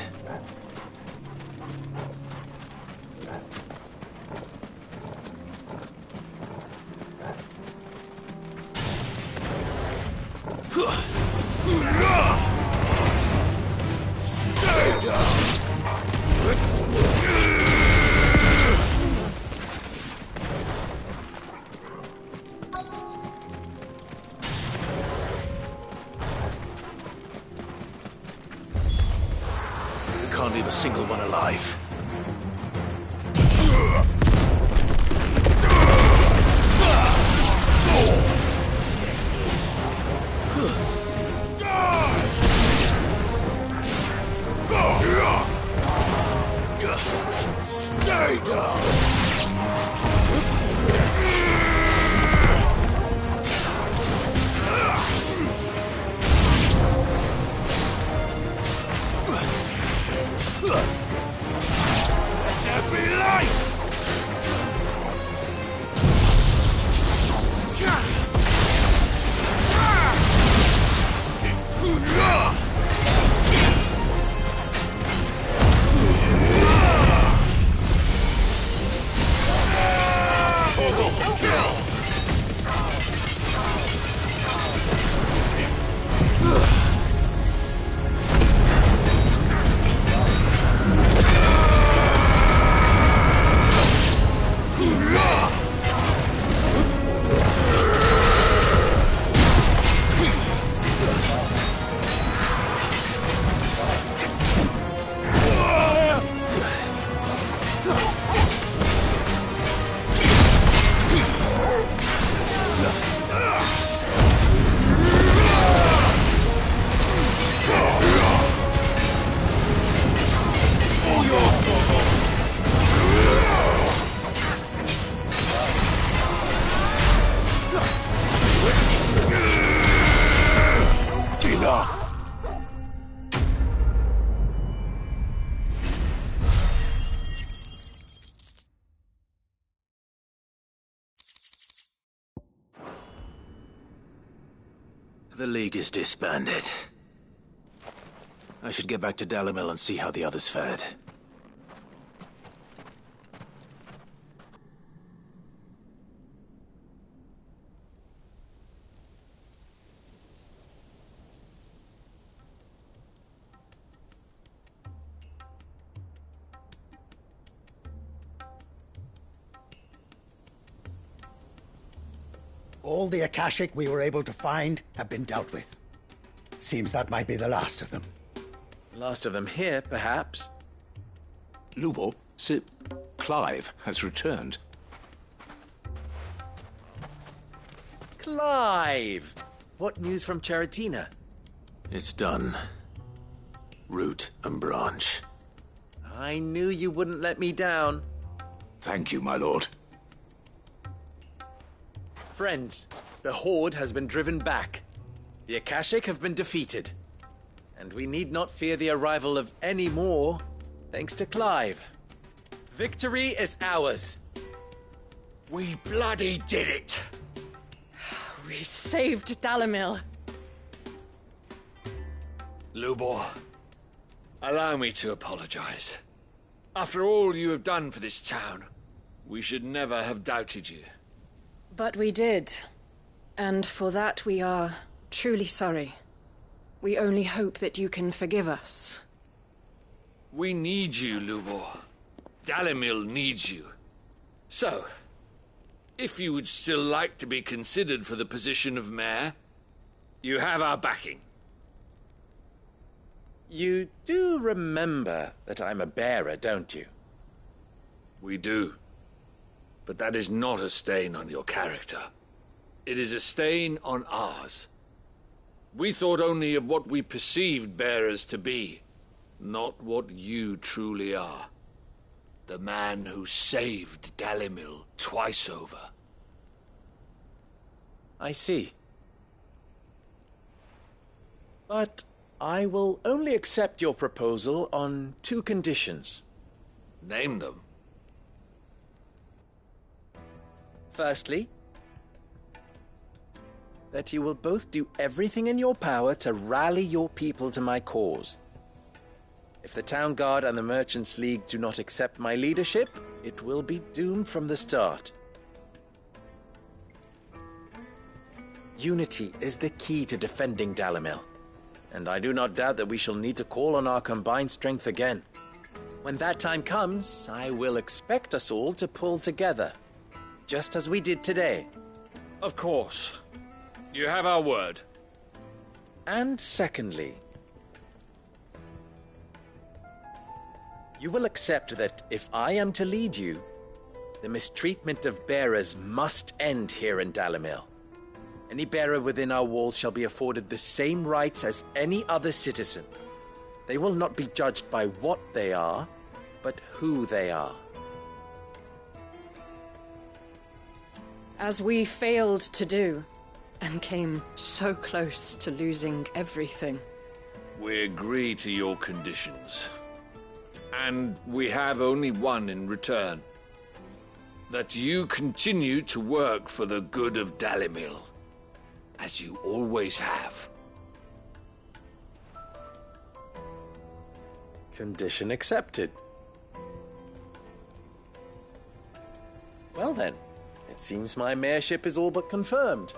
leave a single one alive. Stay down! Let there be light! The League is disbanded. I should get back to Dalimil and see how the others fared. All the Akashic we were able to find have been dealt with. Seems that might be the last of them. Last of them here, perhaps. Lubor, Sir Clive has returned. Clive! What news from Charatina? It's done. Root and branch. I knew you wouldn't let me down. Thank you, my lord. Friends, the Horde has been driven back. The Akashic have been defeated. And we need not fear the arrival of any more, thanks to Clive. Victory is ours. We bloody did it! We saved Dalimil. Lubor, allow me to apologize. After all you have done for this town, we should never have doubted you. But we did. And for that we are truly sorry. We only hope that you can forgive us. We need you, Lubor. Dalimil needs you. So, if you would still like to be considered for the position of mayor, you have our backing. You do remember that I'm a bearer, don't you? We do. But that is not a stain on your character. It is a stain on ours. We thought only of what we perceived bearers to be, not what you truly are. The man who saved Dalimil twice over. I see. But I will only accept your proposal on 2 conditions. Name them. Firstly, that you will both do everything in your power to rally your people to my cause. If the Town Guard and the Merchants League do not accept my leadership, it will be doomed from the start. Unity is the key to defending Dalimil, and I do not doubt that we shall need to call on our combined strength again. When that time comes, I will expect us all to pull together, just as we did today. Of course. You have our word. And secondly, You will accept that if I am to lead you, the mistreatment of bearers must end here in Dalimil. Any bearer within our walls shall be afforded the same rights as any other citizen. They will not be judged by what they are, but who they are. As we failed to do, and came so close to losing everything. We agree to your conditions. And we have only one in return. That you continue to work for the good of Dalimil, as you always have. Condition accepted. Well then, it seems my mayorship is all but confirmed.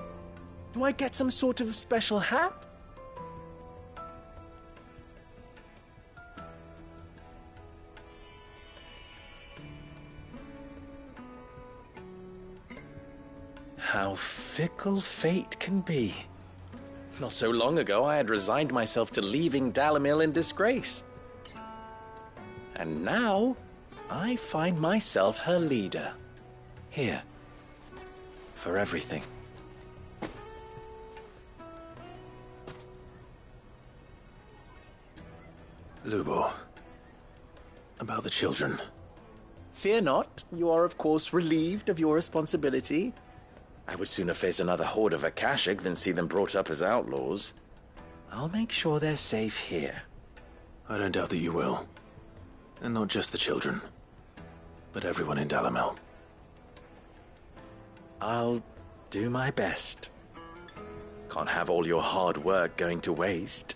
Do I get some sort of special hat? How fickle fate can be. Not so long ago, I had resigned myself to leaving Dalimil in disgrace. And now, I find myself her leader. Here. For everything. Lubor. About the children. Fear not. You are, of course, relieved of your responsibility. I would sooner face another horde of Akashic than see them brought up as outlaws. I'll make sure they're safe here. I don't doubt that you will. And not just the children, but everyone in Dalimil. I'll do my best. Can't have all your hard work going to waste.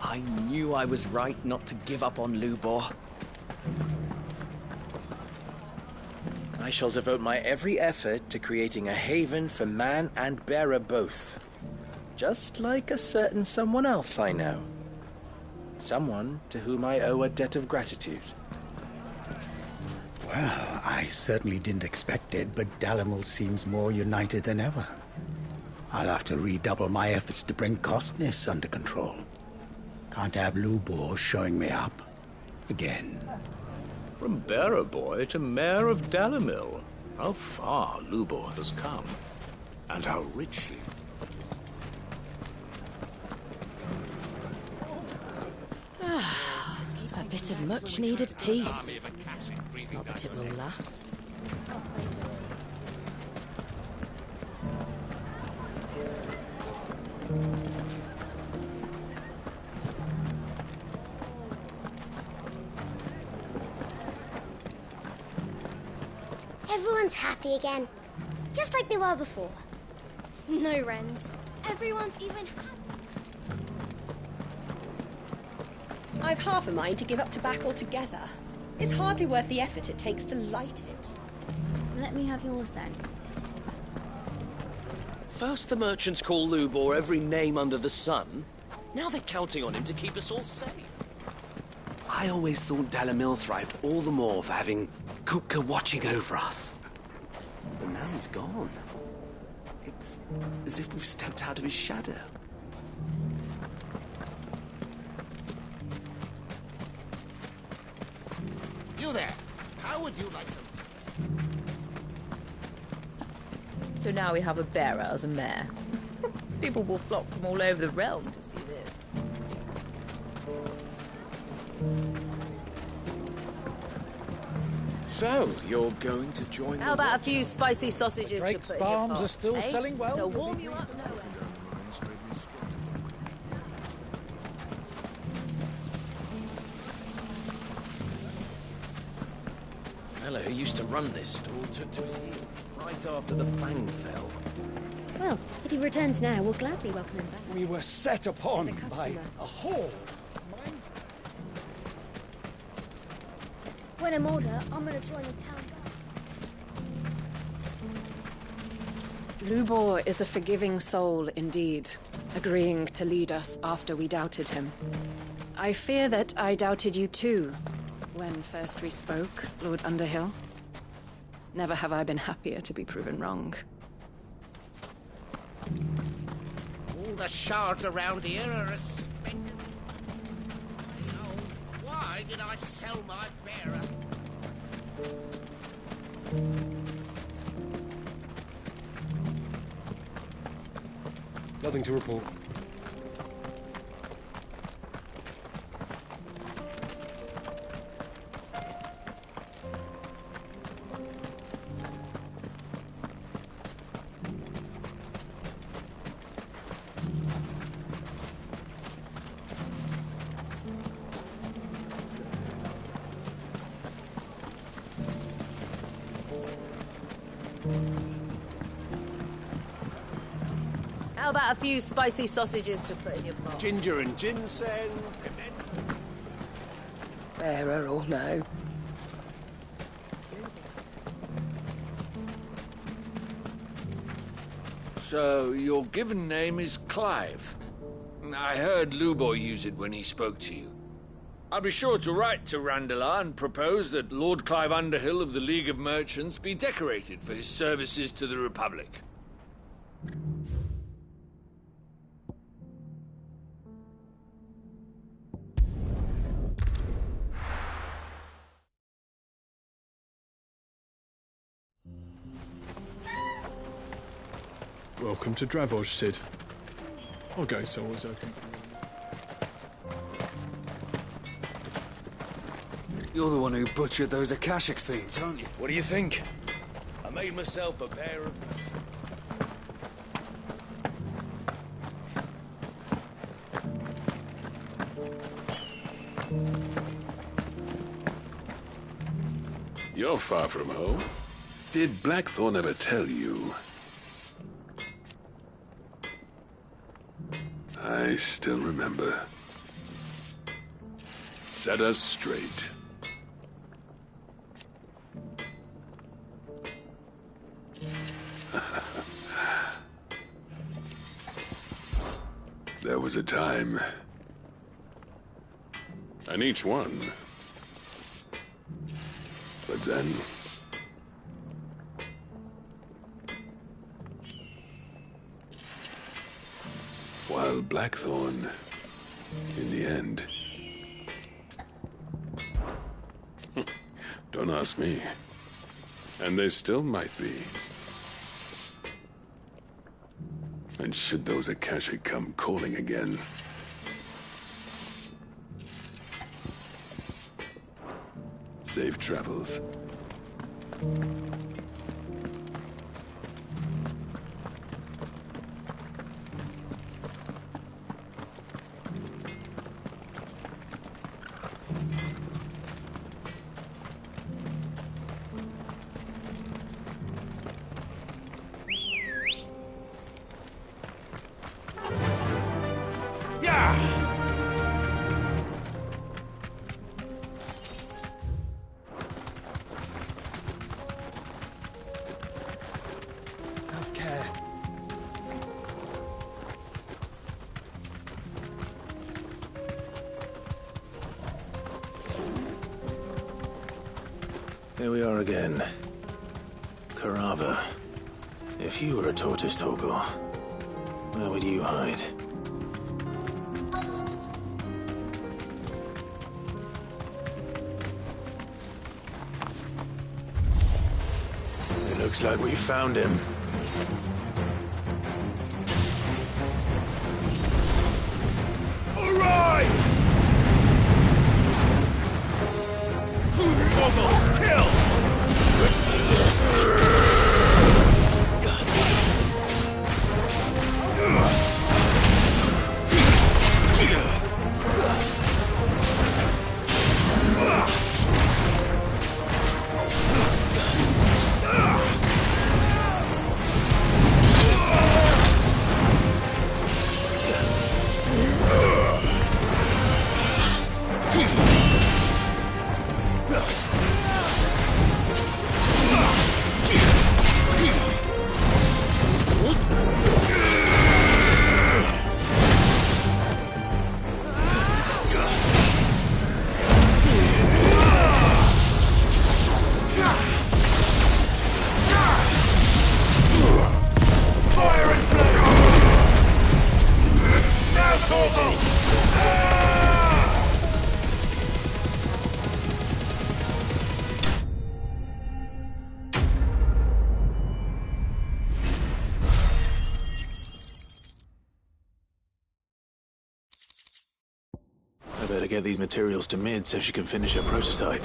I knew I was right not to give up on Lubor. I shall devote my every effort to creating a haven for man and bearer both. Just like a certain someone else I know. Someone to whom I owe a debt of gratitude. Well, I certainly didn't expect it, but Dalimil seems more united than ever. I'll have to redouble my efforts to bring Costness under control. Can't have Lubor showing me up again. From bearer boy to mayor of Dalimil. How far Lubor has come, and how richly. A bit of much-needed peace. Not that it will last. Everyone's happy again, just like they were before. No, Wrens. Everyone's even happy. I've half a mind to give up tobacco altogether. It's hardly worth the effort it takes to light it. Let me have yours then. First the merchants call Lubor every name under the sun. Now they're counting on him to keep us all safe. I always thought Dalimil thrived all the more for having Kupka watching over us. But now he's gone. It's as if we've stepped out of his shadow. You there! How would you like some? So now we have a bearer as a mayor. People will flock from all over the realm to see this. So, you're going to join How about a few spicy sausages Drake's to put in your Farms pot, are still eh? selling well. They'll warm you up nowhere. fella who used to run this stall took to his heels right after the Fang fell. Well, if he returns now, we'll gladly welcome him back. We were set upon As a by customer. a horde. When I'm older, I'm gonna join the town guard. Lubor is a forgiving soul indeed, agreeing to lead us after we doubted him. I fear that I doubted you too, when first we spoke, Lord Underhill. Never have I been happier to be proven wrong. All the shards around here are as spent as... Oh, why did I sell my bearer? Nothing to report. How about a few spicy sausages to put in your pot? Ginger and ginseng. Bearer or no? So, your given name is Clive. I heard Lubor use it when he spoke to you. I'll be sure to write to Randalar and propose that Lord Clive Underhill of the League of Merchants be decorated for his services to the Republic. Welcome to Dravoj, Sid. Our gate's always open. You're the one who butchered those Akashic fiends, aren't you? What do you think? I made myself a bearer. You're far from home. Did Blackthorn ever tell you? I still remember. Set us straight. There was a time. And each one. But then... while Blackthorn, in the end... Don't ask me. And there still might be. And should those Akashic come calling again... safe travels. Have care. Here we are again. Karava. If you were a tortoise, Torgor, where would you hide? It looks like we found him. Arise! Double kill! better get these materials to Mid so she can finish her prototype.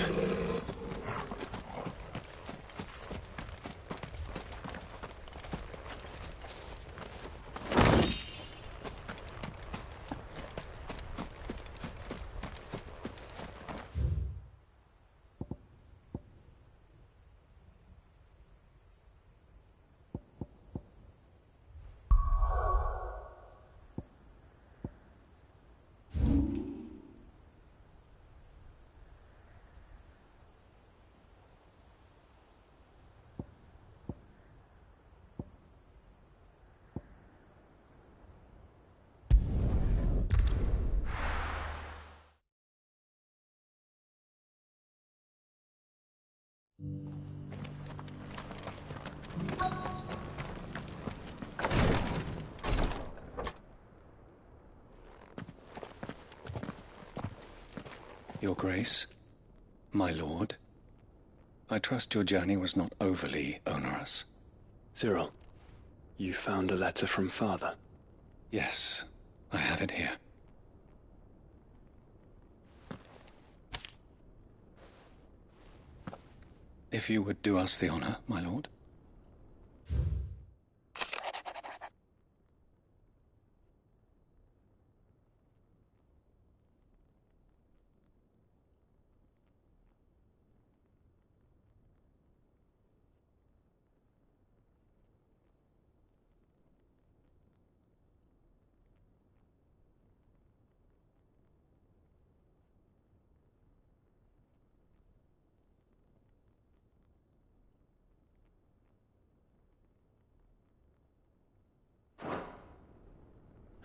Your Grace, my lord, I trust your journey was not overly onerous. Cyril, you found a letter from Father? Yes, I have it here. If you would do us the honor, my lord.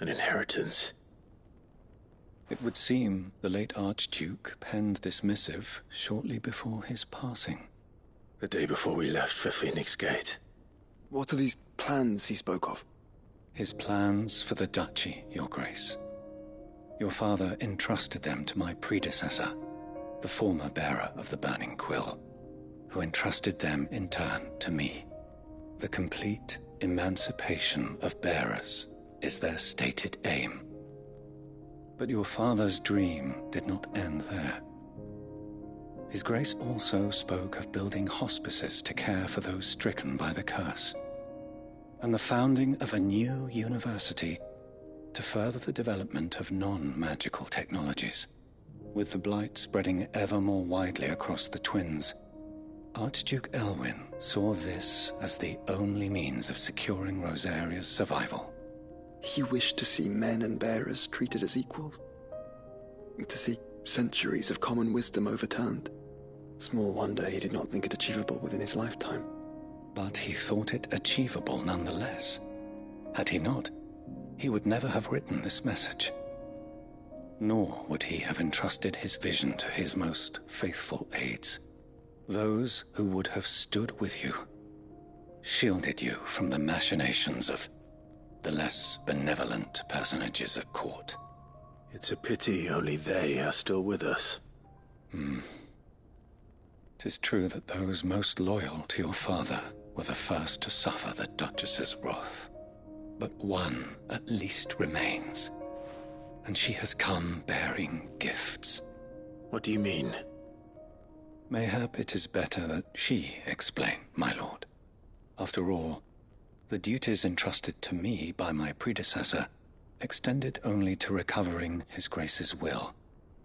An inheritance. It would seem the late Archduke penned this missive shortly before his passing. The day before we left for Phoenix Gate. What are these plans he spoke of? His plans for the duchy, Your Grace. Your father entrusted them to my predecessor, the former bearer of the Burning Quill, who entrusted them in turn to me. The complete emancipation of bearers is their stated aim. But your father's dream did not end there. His Grace also spoke of building hospices to care for those stricken by the curse, and the founding of a new university to further the development of non-magical technologies. With the blight spreading ever more widely across the twins, Archduke Elwyn saw this as the only means of securing Rosaria's survival. He wished to see men and bearers treated as equals. To see centuries of common wisdom overturned. Small wonder he did not think it achievable within his lifetime. But he thought it achievable nonetheless. Had he not, he would never have written this message. Nor would he have entrusted his vision to his most faithful aides, those who would have stood with you, shielded you from the machinations of the less benevolent personages at court. It's a pity only they are still with us. 'Tis true that those most loyal to your father were the first to suffer the Duchess's wrath. But one at least remains, and she has come bearing gifts. What do you mean? Mayhap it is better that she explain, my lord. After all, the duties entrusted to me by my predecessor extended only to recovering His Grace's will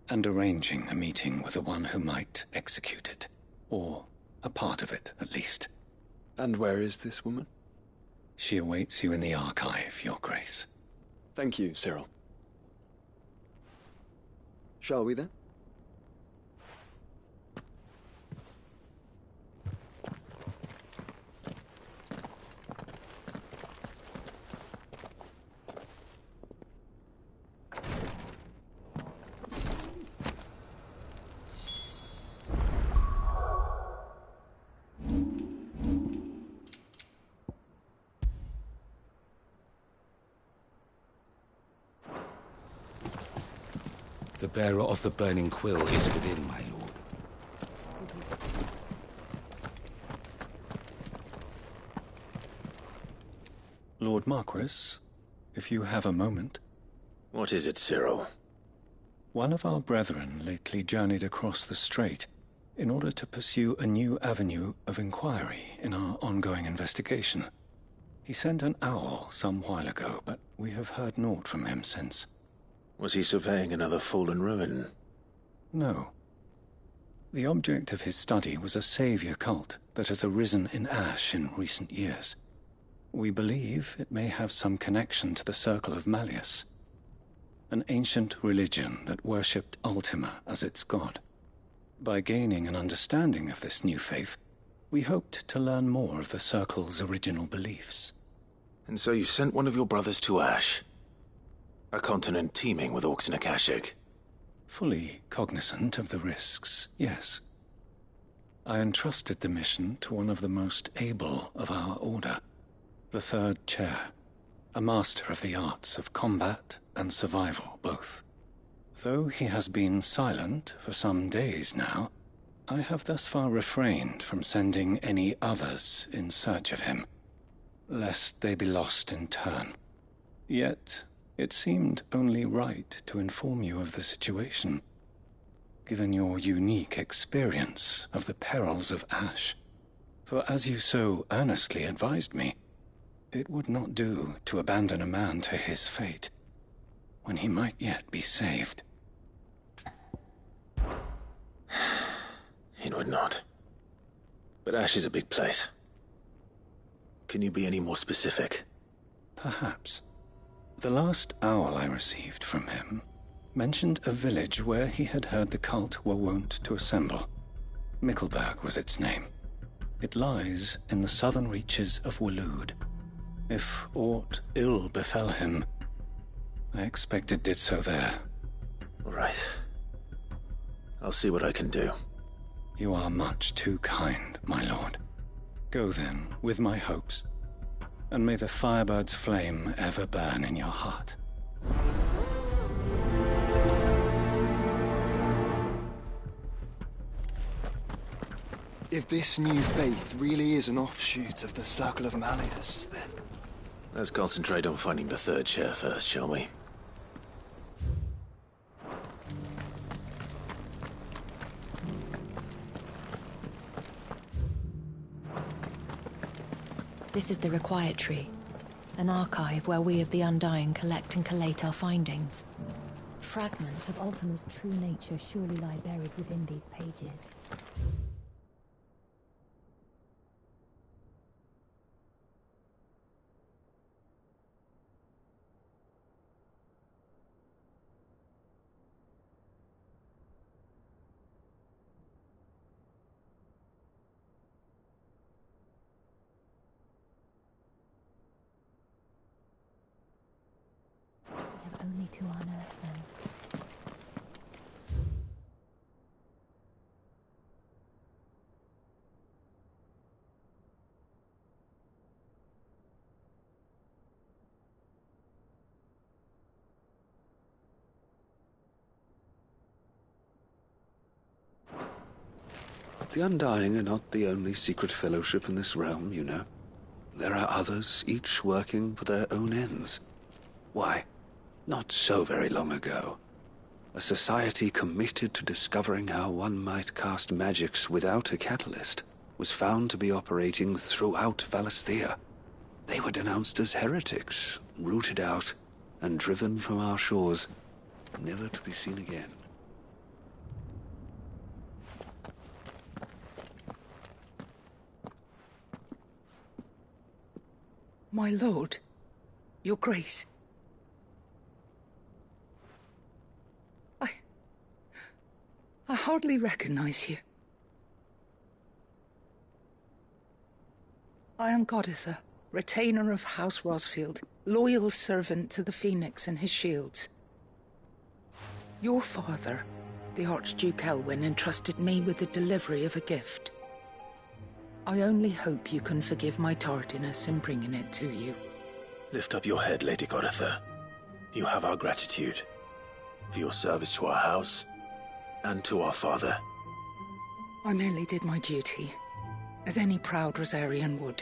and arranging a meeting with the one who might execute it, or a part of it, at least. And where is this woman? She awaits you in the archive, Your Grace. Thank you, Cyril. Shall we then? The bearer of the Burning Quill is within, my lord. Lord Marquis, if you have a moment. What is it, Cyril? One of our brethren lately journeyed across the strait in order to pursue a new avenue of inquiry in our ongoing investigation. He sent an owl some while ago, but we have heard naught from him since. Was he surveying another fallen ruin? No. The object of his study was a savior cult that has arisen in Ash in recent years. We believe it may have some connection to the Circle of Malleus, an ancient religion that worshipped Ultima as its god. By gaining an understanding of this new faith, we hoped to learn more of the Circle's original beliefs. And so you sent one of your brothers to Ash, a continent teeming with orcs and Akashic. Fully cognizant of the risks, yes. I entrusted the mission to one of the most able of our order, the Third Chair, a master of the arts of combat and survival both. Though he has been silent for some days now, I have thus far refrained from sending any others in search of him, lest they be lost in turn. Yet, it seemed only right to inform you of the situation, given your unique experience of the perils of Ash. For as you so earnestly advised me, it would not do to abandon a man to his fate, when he might yet be saved. It would not. But Ash is a big place. Can you be any more specific? Perhaps. The last owl I received from him mentioned a village where he had heard the cult were wont to assemble. Mickleburg was its name. It lies in the southern reaches of Waloed. If aught ill befell him, I expect it did so there. Right. I'll see what I can do. You are much too kind, my lord. Go then, with my hopes, and may the Firebird's flame ever burn in your heart. If this new faith really is an offshoot of the Circle of Malleus, then... Let's concentrate on finding the Third Chair first, shall we? This is the Required Tree, an archive where we of the Undying collect and collate our findings. Fragments of Ultima's true nature surely lie buried within these pages. Only to unearth them. The Undying are not the only secret fellowship in this realm, you know. There are others, each working for their own ends. Why? Not so very long ago, a society committed to discovering how one might cast magics without a catalyst was found to be operating throughout Valisthea. They were denounced as heretics, rooted out, and driven from our shores, never to be seen again. My lord, your grace. I hardly recognize you. I am Goditha, retainer of House Rosfield, loyal servant to the Phoenix and his shields. Your father, the Archduke Elwyn, entrusted me with the delivery of a gift. I only hope you can forgive my tardiness in bringing it to you. Lift up your head, Lady Goditha. You have our gratitude for your service to our house and to our father. I merely did my duty, as any proud Rosarian would.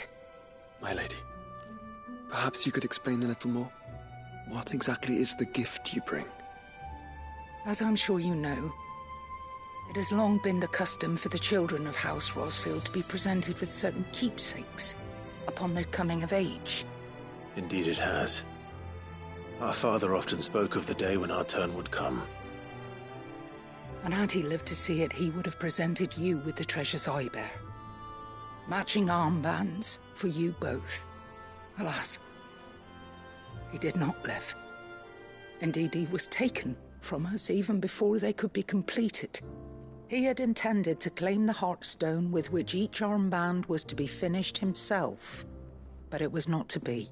My lady, perhaps you could explain a little more? What exactly is the gift you bring? As I'm sure you know, it has long been the custom for the children of House Rosfield to be presented with certain keepsakes upon their coming of age. Indeed it has. Our father often spoke of the day when our turn would come. And had he lived to see it, he would have presented you with the treasures I bear. Matching armbands for you both. Alas, he did not live. Indeed, he was taken from us even before they could be completed. He had intended to claim the Heartstone with which each armband was to be finished himself, but it was not to be.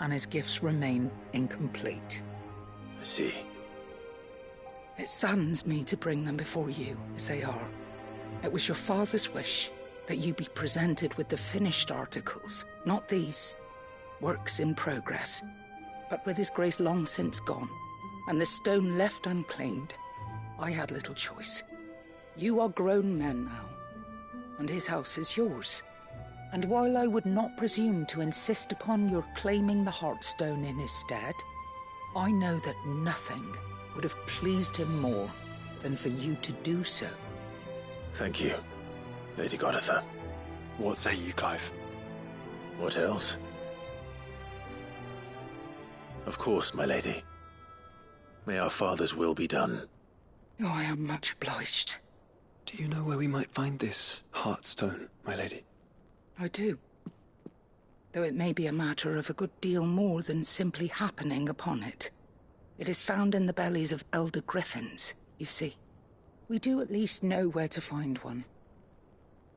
And his gifts remain incomplete. I see. It saddens me to bring them before you, as they are. It was your father's wish that you be presented with the finished articles, not these, works in progress. But with his grace long since gone, and the stone left unclaimed, I had little choice. You are grown men now, and his house is yours. And while I would not presume to insist upon your claiming the Heartstone in his stead, I know that nothing would have pleased him more than for you to do so. Thank you, Lady Goditha. What say you, Clive? What else? Of course, my lady. May our father's will be done. Oh, I am much obliged. Do you know where we might find this Heartstone, my lady? I do. Though it may be a matter of a good deal more than simply happening upon it. It is found in the bellies of elder griffins, you see. We do at least know where to find one.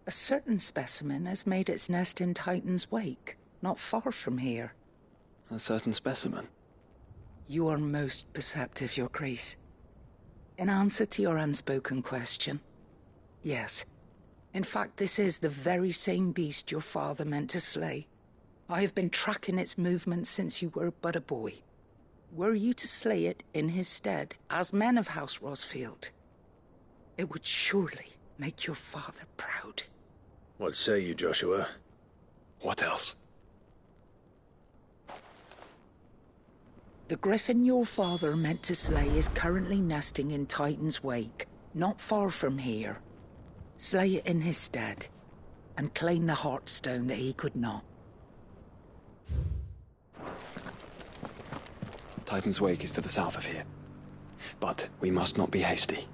A certain specimen has made its nest in Titan's Wake, not far from here. A certain specimen? You are most perceptive, Your Grace. In answer to your unspoken question, yes. In fact, this is the very same beast your father meant to slay. I have been tracking its movements since you were but a boy. Were you to slay it in his stead, as men of House Rosfield, it would surely make your father proud. What say you, Joshua? What else? The griffin your father meant to slay is currently nesting in Titan's Wake, not far from here. Slay it in his stead, and claim the Heartstone that he could not. Titan's Wake is to the south of here. But we must not be hasty.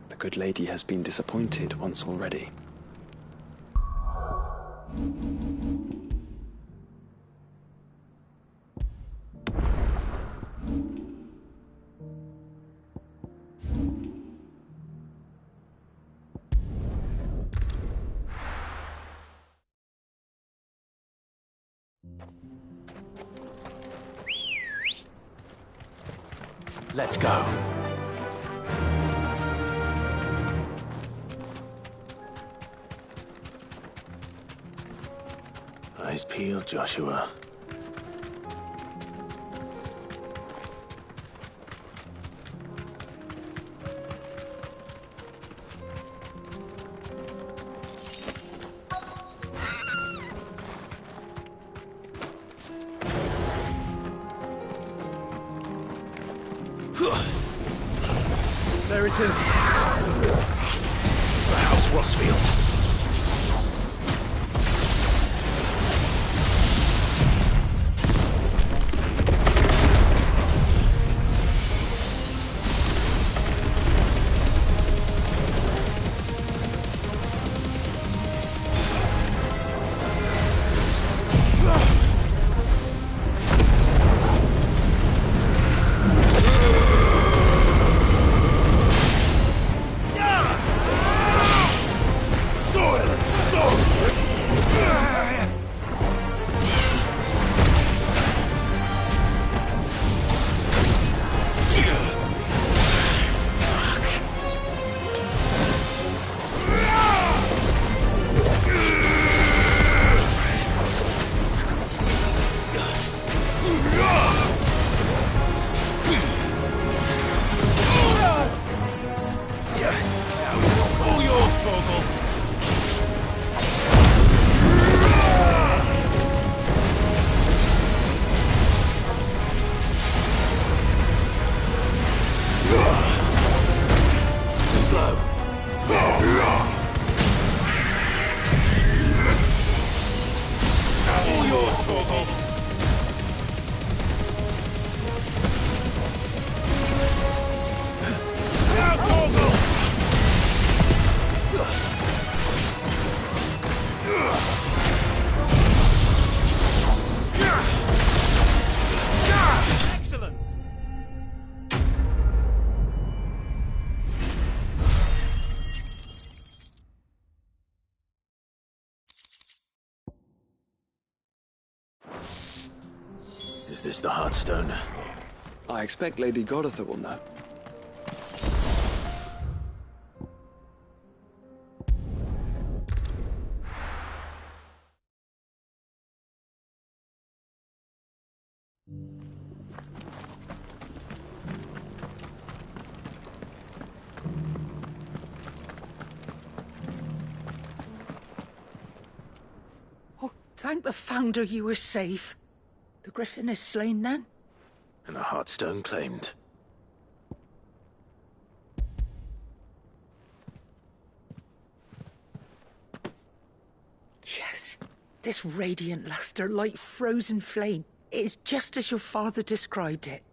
The good lady has been disappointed once already. Let's go. Eyes peeled, Joshua. There it is. The House Rosfield. Is this the Heartstone? I expect Lady Goditha will know. Thank the Founder you were safe. The Griffin is slain then? And the Heartstone claimed. Yes. This radiant luster, like frozen flame, it is just as your father described it.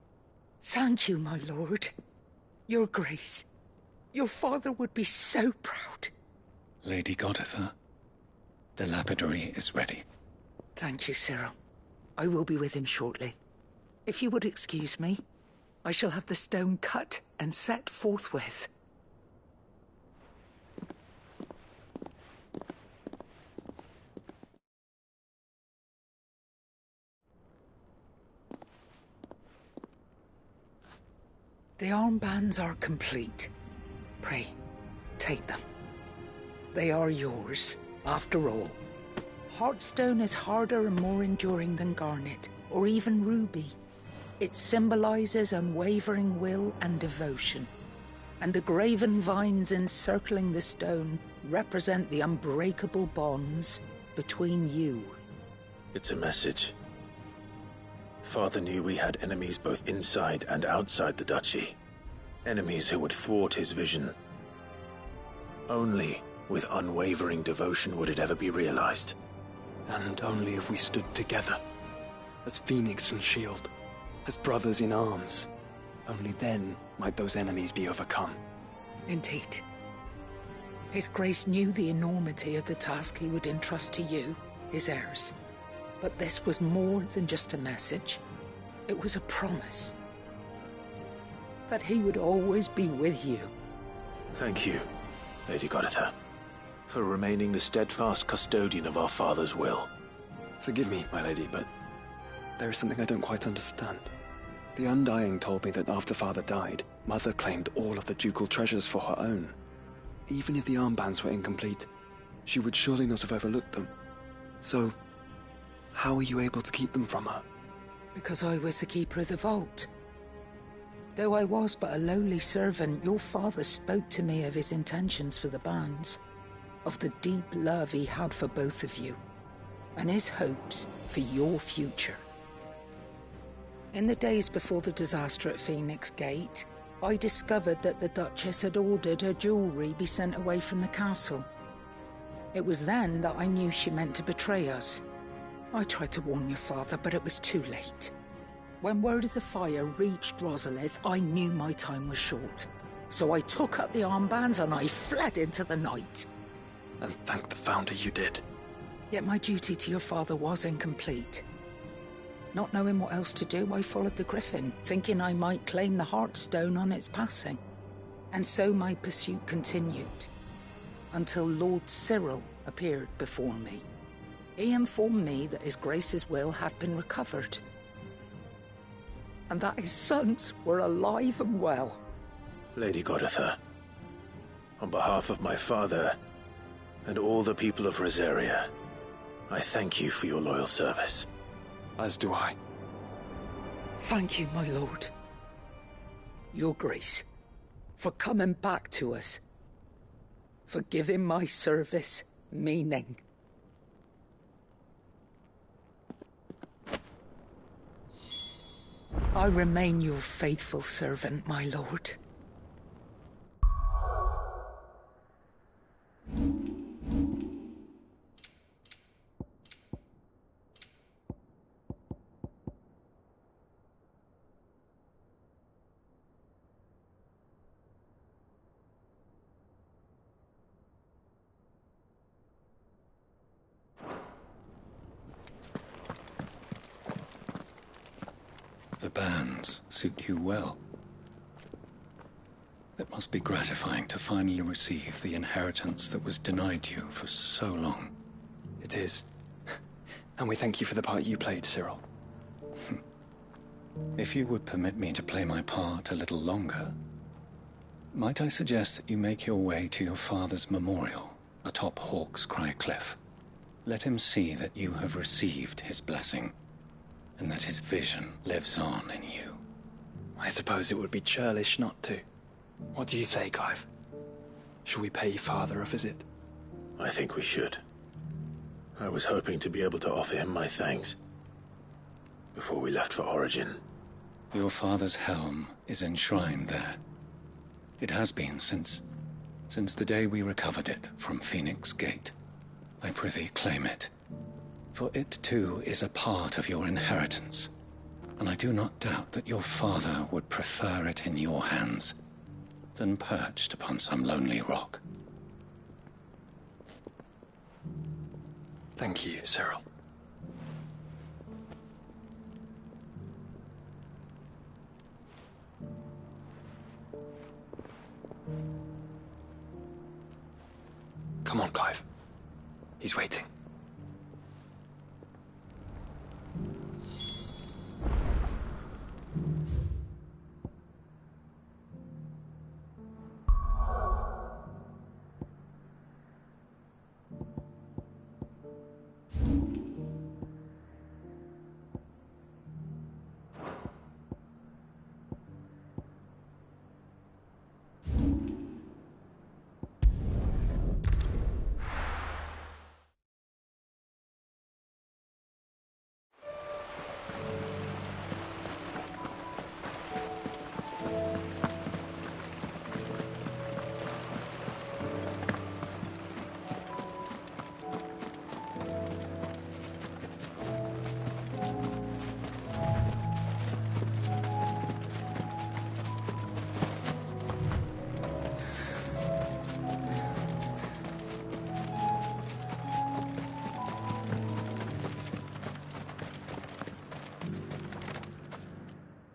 Thank you, my lord. Your Grace. Your father would be so proud. Lady Goditha, the lapidary is ready. Thank you, Cyril. I will be with him shortly. If you would excuse me, I shall have the stone cut and set forthwith. The armbands are complete. Pray, take them. They are yours, after all. Heartstone is harder and more enduring than garnet, or even ruby. It symbolizes unwavering will and devotion. And the graven vines encircling the stone represent the unbreakable bonds between you. It's a message. Father knew we had enemies both inside and outside the duchy. Enemies who would thwart his vision. Only with unwavering devotion would it ever be realized. And only if we stood together, as Phoenix and Shield, as brothers in arms, only then might those enemies be overcome. Indeed. His Grace knew the enormity of the task he would entrust to you, his heirs. But this was more than just a message. It was a promise. That he would always be with you. Thank you, Lady Goditha, for remaining the steadfast custodian of our father's will. Forgive me, my lady, but there is something I don't quite understand. The Undying told me that after Father died, Mother claimed all of the ducal treasures for her own. Even if the armbands were incomplete, she would surely not have overlooked them. So, how were you able to keep them from her? Because I was the keeper of the vault. Though I was but a lowly servant, your father spoke to me of his intentions for the bands, of the deep love he had for both of you, and his hopes for your future. In the days before the disaster at Phoenix Gate, I discovered that the Duchess had ordered her jewelry be sent away from the castle. It was then that I knew she meant to betray us. I tried to warn your father, but it was too late. When word of the fire reached Rosalith, I knew my time was short. So I took up the armbands and I fled into the night. And thank the Founder you did. Yet my duty to your father was incomplete. Not knowing what else to do, I followed the Griffin, thinking I might claim the Heartstone on its passing. And so my pursuit continued, until Lord Cyril appeared before me. He informed me that His Grace's will had been recovered, and that his sons were alive and well. Lady Goditha, on behalf of my father and all the people of Rosaria, I thank you for your loyal service. As do I. Thank you, my lord. Your Grace, for coming back to us, for giving my service meaning. I remain your faithful servant, my lord. The bands suit you well. It must be gratifying to finally receive the inheritance that was denied you for so long. It is. And we thank you for the part you played, Cyril. If you would permit me to play my part a little longer, might I suggest that you make your way to your father's memorial atop Hawk's Cry Cliff? Let him see that you have received his blessing, and that his vision lives on in you. I suppose it would be churlish not to. What do you say, Clive? Shall we pay Father a visit? I think we should. I was hoping to be able to offer him my thanks before we left for Origin. Your father's helm is enshrined there. It has been since the day we recovered it from Phoenix Gate. I prithee claim it, for it too is a part of your inheritance, and I do not doubt that your father would prefer it in your hands than perched upon some lonely rock. Thank you, Cyril. Come on, Clive. He's waiting.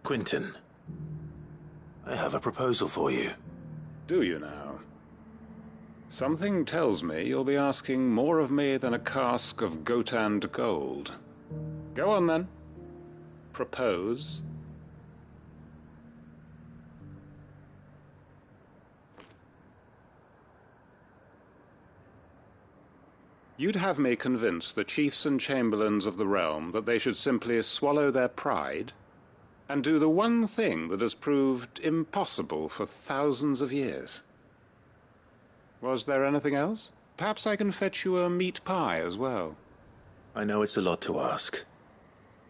Quentin, I have a proposal for you. Do you now? Something tells me you'll be asking more of me than a cask of Gotand gold. Go on, then. Propose. You'd have me convince the chiefs and chamberlains of the realm that they should simply swallow their pride and do the one thing that has proved impossible for thousands of years. Was there anything else? Perhaps I can fetch you a meat pie as well. I know it's a lot to ask,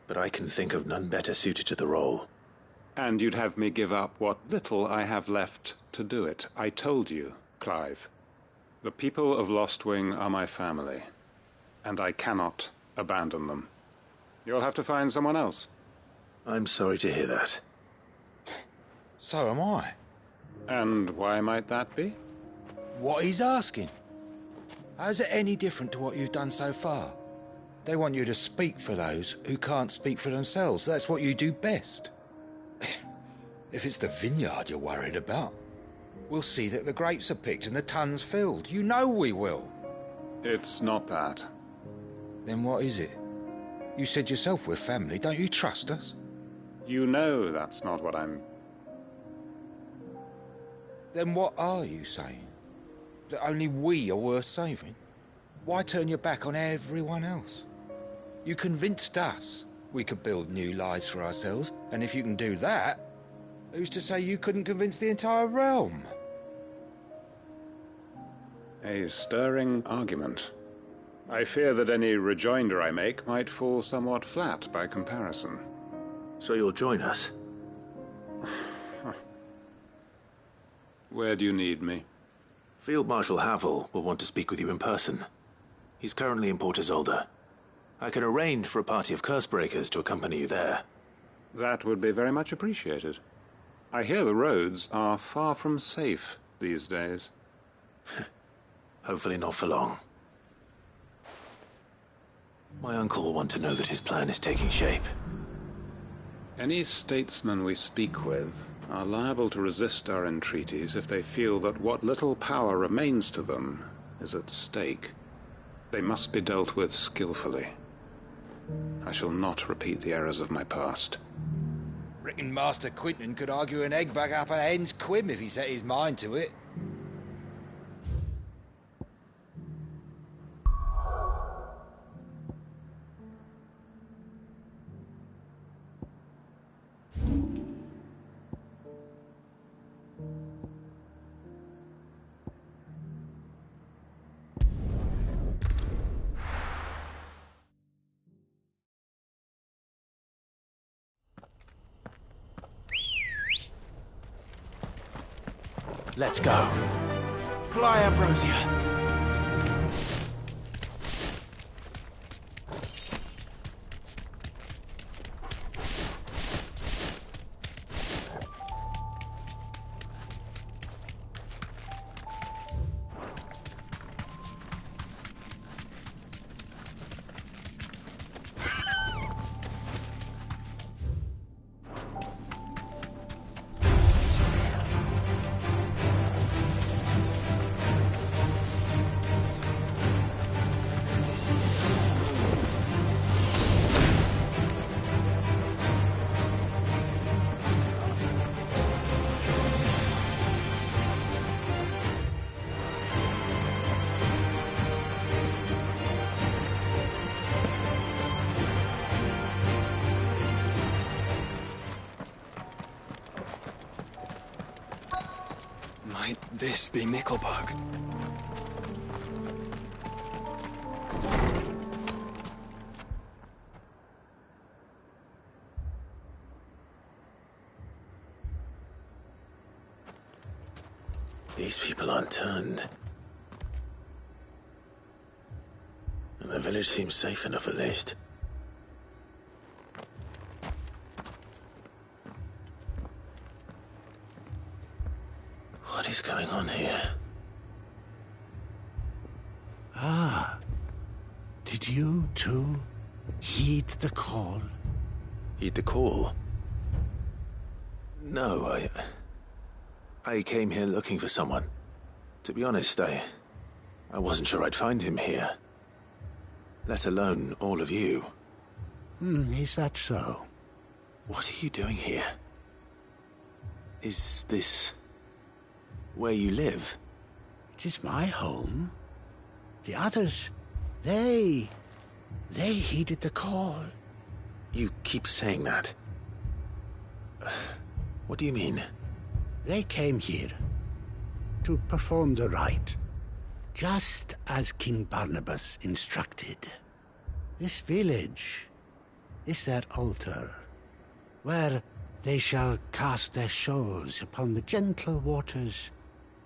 but I can think of none better suited to the role. And you'd have me give up what little I have left to do it. I told you, Clive. The people of Lostwing are my family, and I cannot abandon them. You'll have to find someone else. I'm sorry to hear that. So am I. And why might that be? What he's asking. How's it any different to what you've done so far? They want you to speak for those who can't speak for themselves. That's what you do best. If it's the vineyard you're worried about, we'll see that the grapes are picked and the tons filled. You know we will. It's not that. Then what is it? You said yourself we're family. Don't you trust us? You know that's not what I'm... Then what are you saying? That only we are worth saving? Why turn your back on everyone else? You convinced us we could build new lives for ourselves, and if you can do that, who's to say you couldn't convince the entire realm? A stirring argument. I fear that any rejoinder I make might fall somewhat flat by comparison. So you'll join us? Where do you need me? Field Marshal Havel will want to speak with you in person. He's currently in Port Isolde. I can arrange for a party of Cursebreakers to accompany you there. That would be very much appreciated. I hear the roads are far from safe these days. Hopefully not for long. My uncle will want to know that his plan is taking shape. Any statesmen we speak with are liable to resist our entreaties if they feel that what little power remains to them is at stake. They must be dealt with skillfully. I shall not repeat the errors of my past. Reckon Master Quinton could argue an egg back up a hen's quim if he set his mind to it. Let's go. Fly, Ambrosia. Might this be Mickelberg? These people aren't turned. And the village seems safe enough at least. What is going on here? Ah. Did you, too, heed the call? Heed the call? No, I came here looking for someone. To be honest, I wasn't sure I'd find him here. Let alone all of you. Is that so? What are you doing here? Is this where you live? It is my home. The others, they heeded the call. You keep saying that. What do you mean? They came here to perform the rite, just as King Barnabas instructed. This village is their altar, where they shall cast their souls upon the gentle waters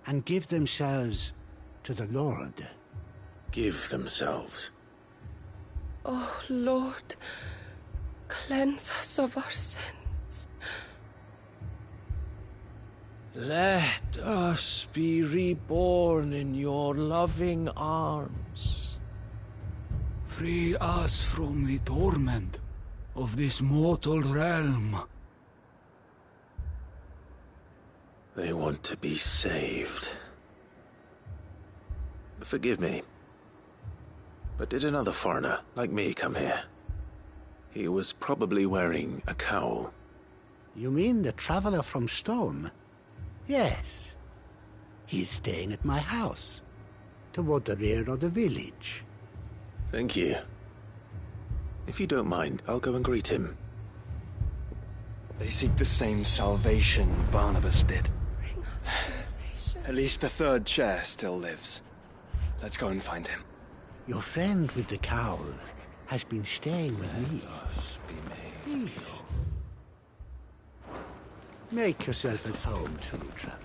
and give themselves to the Lord. Give themselves? Oh, Lord, cleanse us of our sins. Let us be reborn in your loving arms. Free us from the torment of this mortal realm. They want to be saved. Forgive me, but did another foreigner like me come here? He was probably wearing a cowl. You mean the traveler from Stone? Yes. He's staying at my house, toward the rear of the village. Thank you. If you don't mind, I'll go and greet him. They seek the same salvation Barnabas did. Bring us salvation. At least the third chair still lives. Let's go and find him. Your friend with the cowl has been staying with me. Please. Make yourself at home, too, traveler.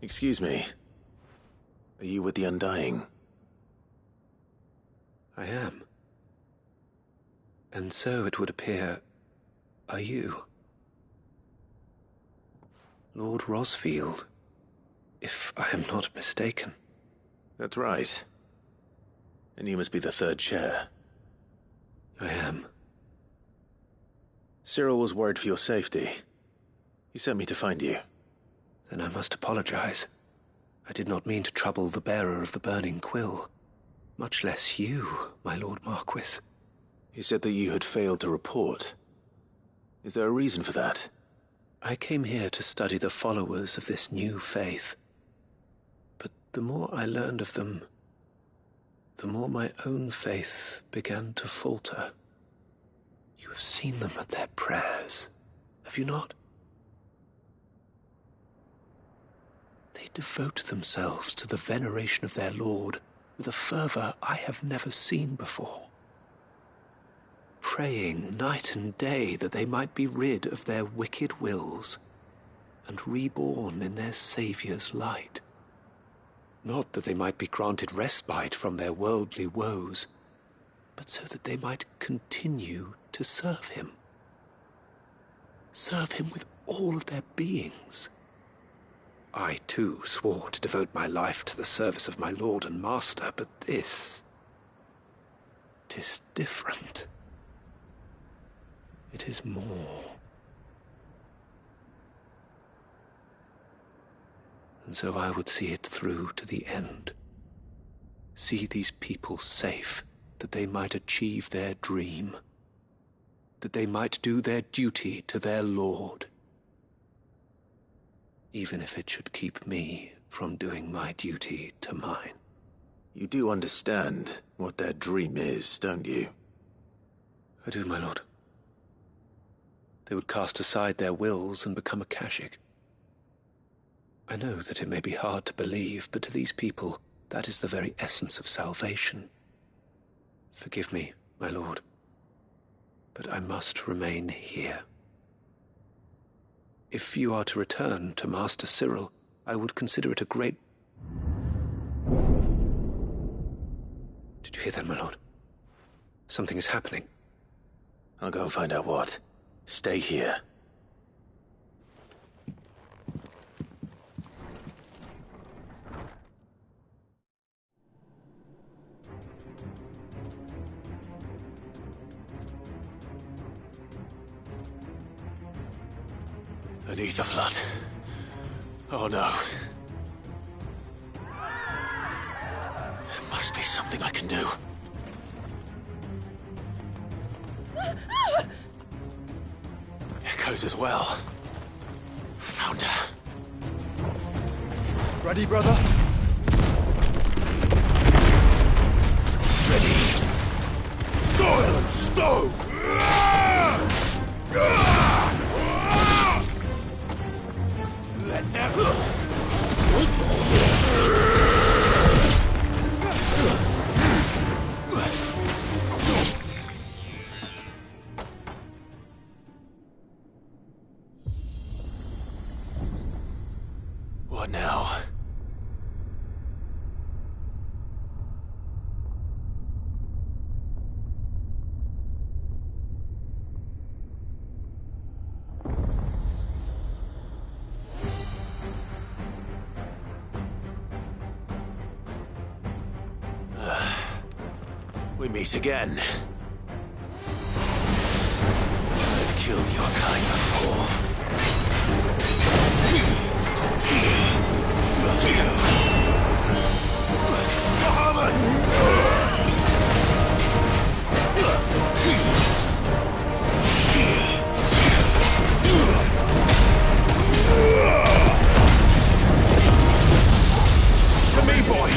Excuse me. Are you with the Undying? I am. And so it would appear, are you. Lord Rosfield, if I am not mistaken. That's right. And you must be the third chair. I am. Cyril was worried for your safety. He sent me to find you. Then I must apologize. I did not mean to trouble the bearer of the burning quill. Much less you, my Lord Marquis. He said that you had failed to report. Is there a reason for that? I came here to study the followers of this new faith. But the more I learned of them, the more my own faith began to falter. You have seen them at their prayers, have you not? They devote themselves to the veneration of their Lord with a fervor I have never seen before. Praying night and day that they might be rid of their wicked wills and reborn in their Saviour's light. Not that they might be granted respite from their worldly woes, but so that they might continue to serve him. Serve him with all of their beings. I, too, swore to devote my life to the service of my Lord and Master, but this... 'tis different. It is more. And so I would see it through to the end. See these people safe, that they might achieve their dream. That they might do their duty to their Lord. Even if it should keep me from doing my duty to mine. You do understand what their dream is, don't you? I do, my lord. They would cast aside their wills and become Akashic. I know that it may be hard to believe, but to these people, that is the very essence of salvation. Forgive me, my lord, but I must remain here. If you are to return to Master Cyril, I would consider it a great... Did you hear that, my lord? Something is happening. I'll go and find out what. Stay here. Beneath the flood. Oh no. There must be something I can do. Echoes as well. Found her. Ready, brother? Ready. Soil and stone! Let them... What now? We meet again. I've killed your kind before. To me, boy!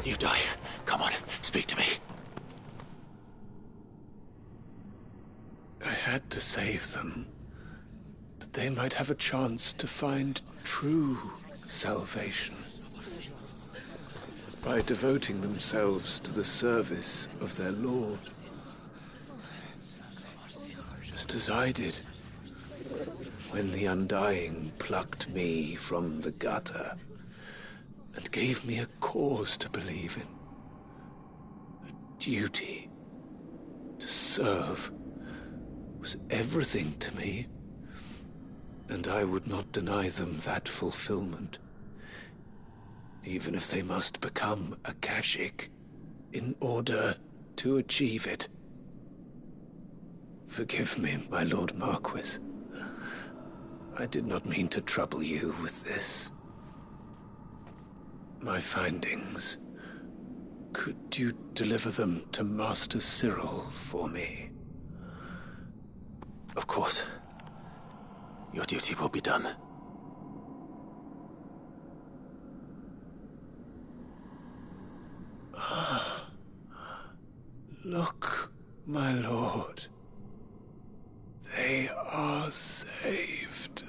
when you die. Come on, speak to me. I had to save them, that they might have a chance to find true salvation. By devoting themselves to the service of their Lord. Just as I did, when the Undying plucked me from the gutter and gave me a cause to believe in. A duty to serve was everything to me, and I would not deny them that fulfillment, even if they must become a Kashik in order to achieve it. Forgive me, my Lord Marquis. I did not mean to trouble you with this. My findings. Could you deliver them to Master Cyril for me? Of course. Your duty will be done. Look, my lord. They are saved.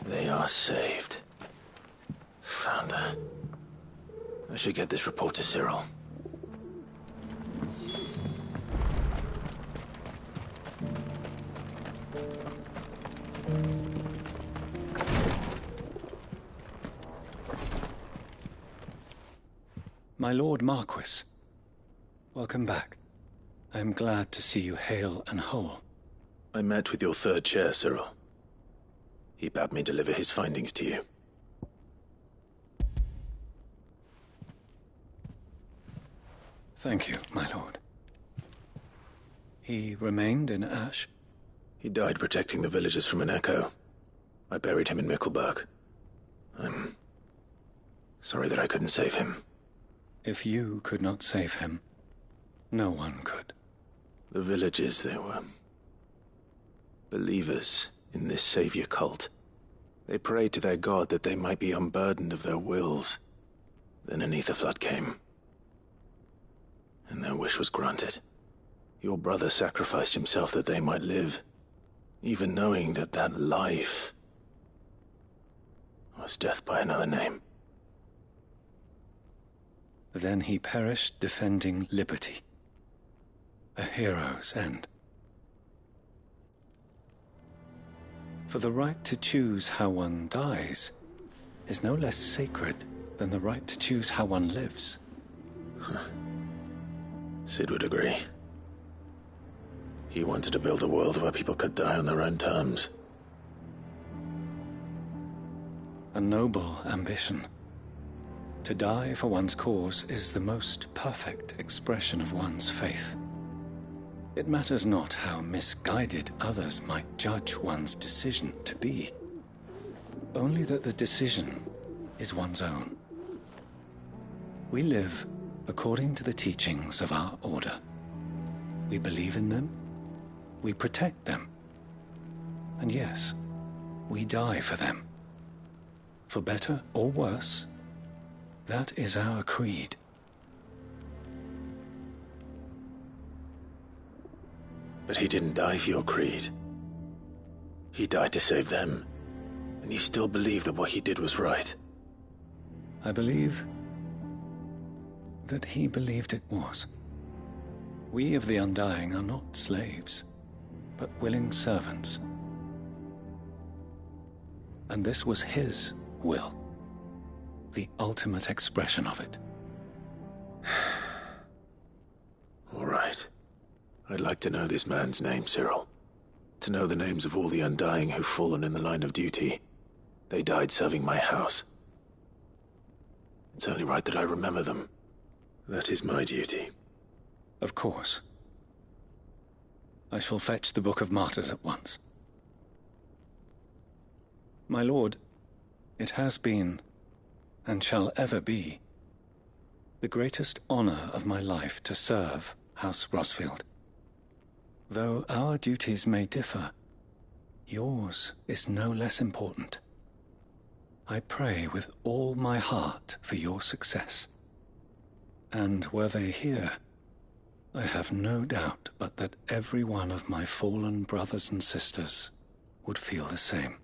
They are saved. Founder. I should get this report to Cyril. My Lord Marquis, welcome back. I am glad to see you hale and whole. I met with your third chair, Cyril. He bade me deliver his findings to you. Thank you, my lord. He remained in Ash? He died protecting the villagers from an echo. I buried him in Mickelberg. I'm sorry that I couldn't save him. If you could not save him, no one could. The villagers, they were believers in this savior cult. They prayed to their god that they might be unburdened of their wills. Then an ether flood came, and their wish was granted. Your brother sacrificed himself that they might live, even knowing that that life was death by another name. Then he perished defending liberty. A hero's end. For the right to choose how one dies is no less sacred than the right to choose how one lives. Sid would agree. He wanted to build a world where people could die on their own terms. A noble ambition. To die for one's cause is the most perfect expression of one's faith. It matters not how misguided others might judge one's decision to be. Only that the decision is one's own. We live according to the teachings of our order. We believe in them, we protect them, and yes, we die for them. For better or worse, that is our creed. But he didn't die for your creed. He died to save them. And you still believe that what he did was right. I believe that he believed it was. We of the Undying are not slaves, but willing servants. And this was his will. the ultimate expression of it. All right. I'd like to know this man's name, Cyril. To know the names of all the Undying who've fallen in the line of duty. They died serving my house. It's only right that I remember them. That is my duty. Of course. I shall fetch the Book of Martyrs at once. My lord, it has been, and shall ever be, the greatest honor of my life to serve House Rosfield. Though our duties may differ, yours is no less important. I pray with all my heart for your success. And were they here, I have no doubt but that every one of my fallen brothers and sisters would feel the same.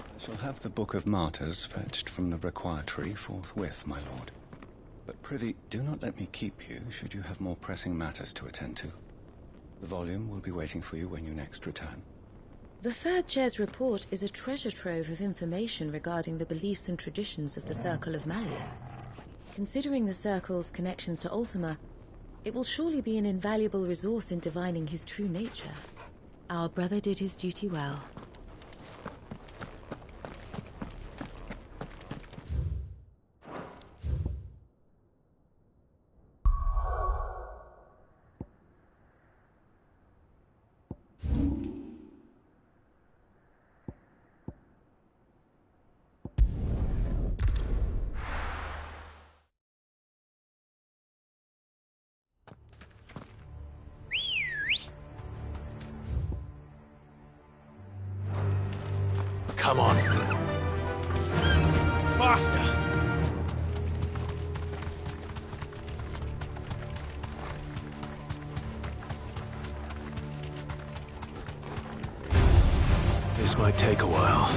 I shall have the Book of Martyrs fetched from the requiratory forthwith, my lord. But prithee, do not let me keep you, should you have more pressing matters to attend to. The volume will be waiting for you when you next return. The third chair's report is a treasure trove of information regarding the beliefs and traditions of the Circle of Malleus. Considering the Circle's connections to Ultima, it will surely be an invaluable resource in divining his true nature. Our brother did his duty well. Come on. Faster! This might take a while.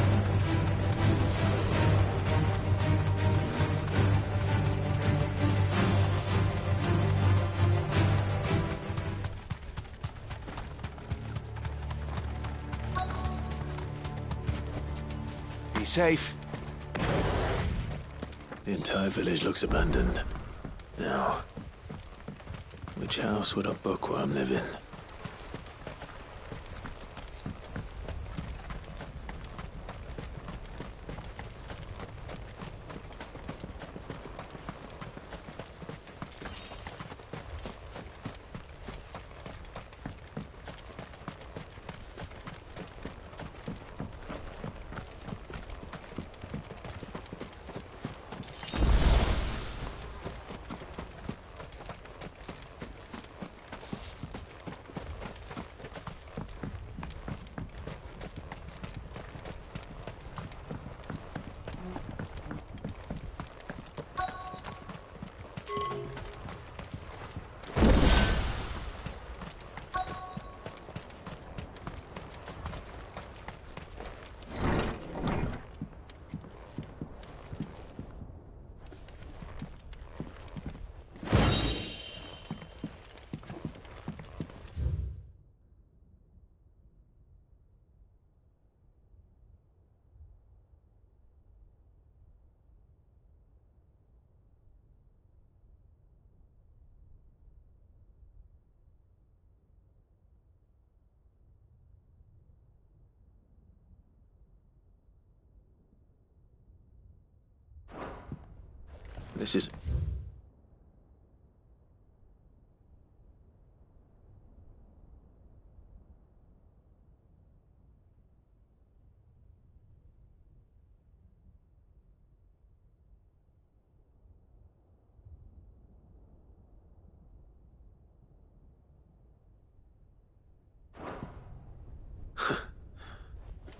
Be safe. The entire village looks abandoned. Now, which house would a bookworm live in? This is...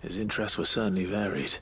His interests were certainly varied.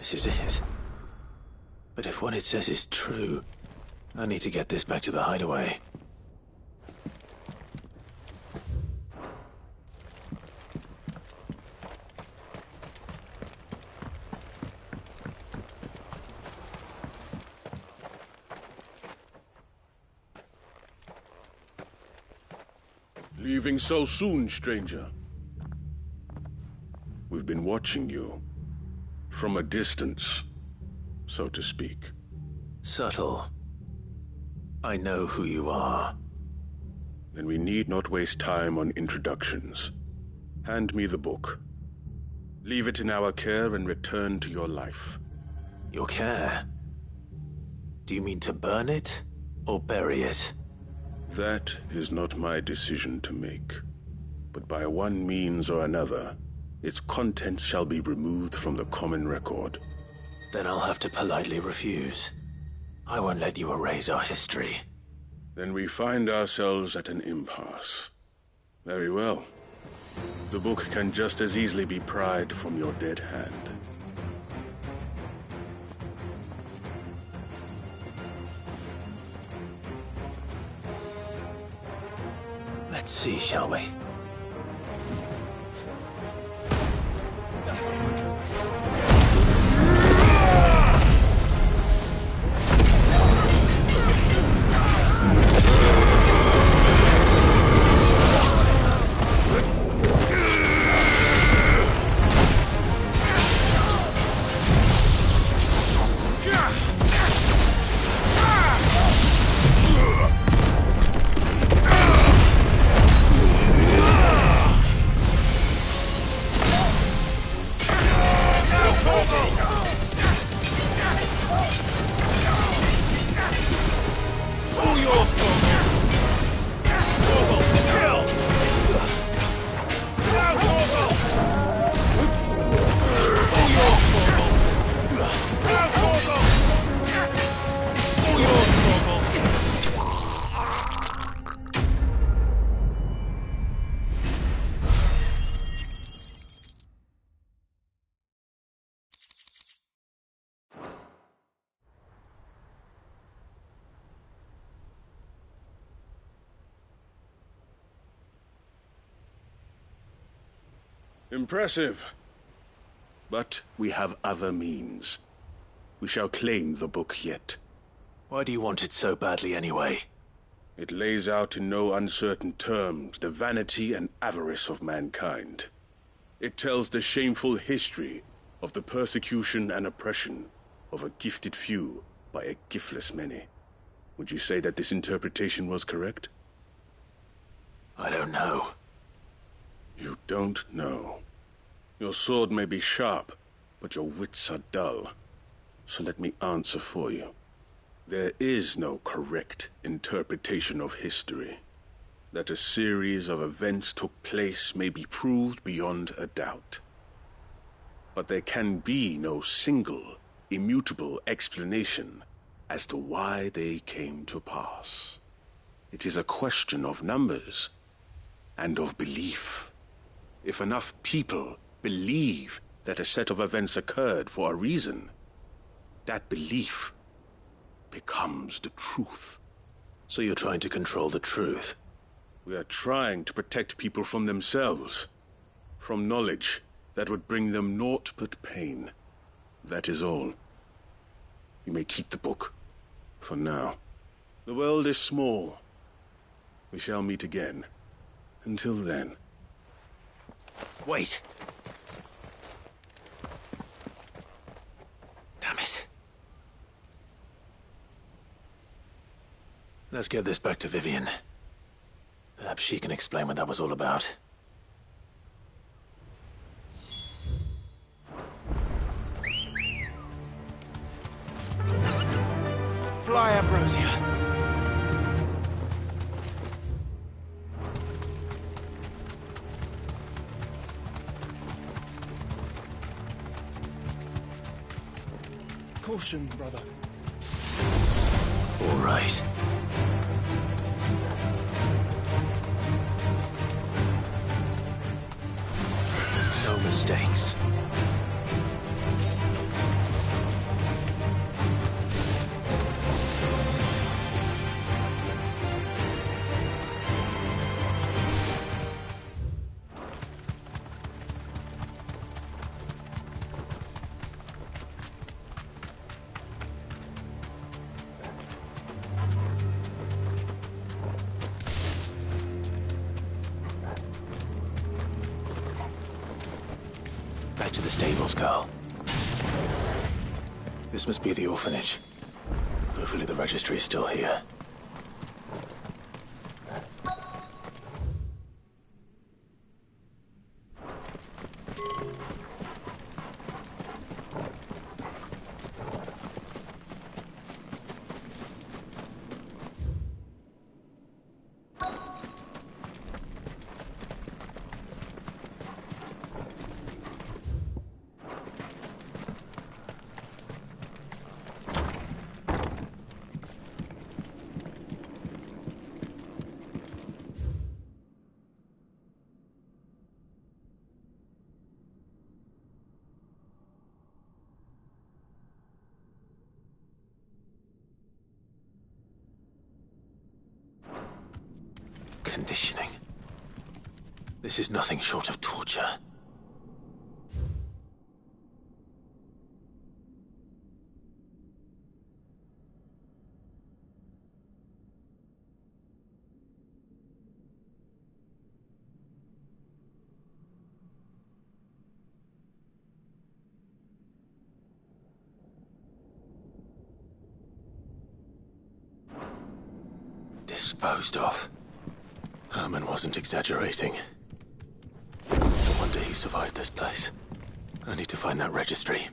This is it. But if what it says is true, I need to get this back to the hideaway. Leaving so soon, stranger? We've been watching you. From a distance, so to speak. Subtle. I know who you are. Then we need not waste time on introductions. Hand me the book. Leave it in our care and return to your life. Your care? Do you mean to burn it or bury it? That is not my decision to make. But by one means or another, its contents shall be removed from the common record. Then I'll have to politely refuse. I won't let you erase our history. Then we find ourselves at an impasse. Very well. The book can just as easily be pried from your dead hand. Let's see, shall we? Impressive. But we have other means. We shall claim the book yet. Why do you want it so badly anyway? It lays out in no uncertain terms the vanity and avarice of mankind. It tells the shameful history of the persecution and oppression of a gifted few by a giftless many. Would you say that this interpretation was correct? I don't know. You don't know. Your sword may be sharp, but your wits are dull. So let me answer for you. There is no correct interpretation of history. That a series of events took place may be proved beyond a doubt. But there can be no single, immutable explanation as to why they came to pass. It is a question of numbers and of belief. If enough people believe that a set of events occurred for a reason, that belief becomes the truth. So you're trying to control the truth? We are trying to protect people from themselves, from knowledge that would bring them naught but pain. That is all. You may keep the book, for now. The world is small. We shall meet again. Until then. Wait! Damn it. Let's get this back to Vivian. Perhaps she can explain what that was all about. Fly, Ambrosia! Caution, brother. All right. No mistakes. Back to the stables, girl. This must be the orphanage. Hopefully the registry is still here. Conditioning. This is nothing short of torture. Disposed of. Herman wasn't exaggerating. It's a wonder he survived this place. I need to find that registry.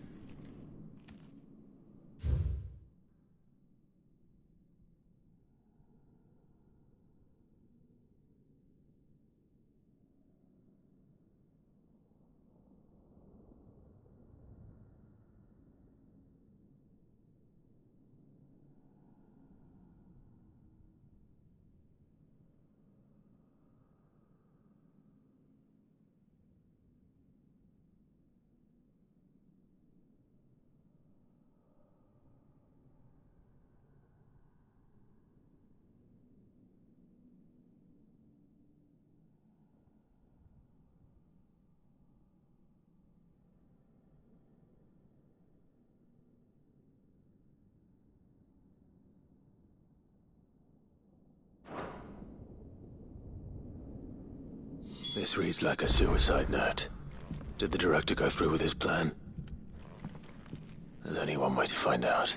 This reads like a suicide note. Did the director go through with his plan? There's only one way to find out.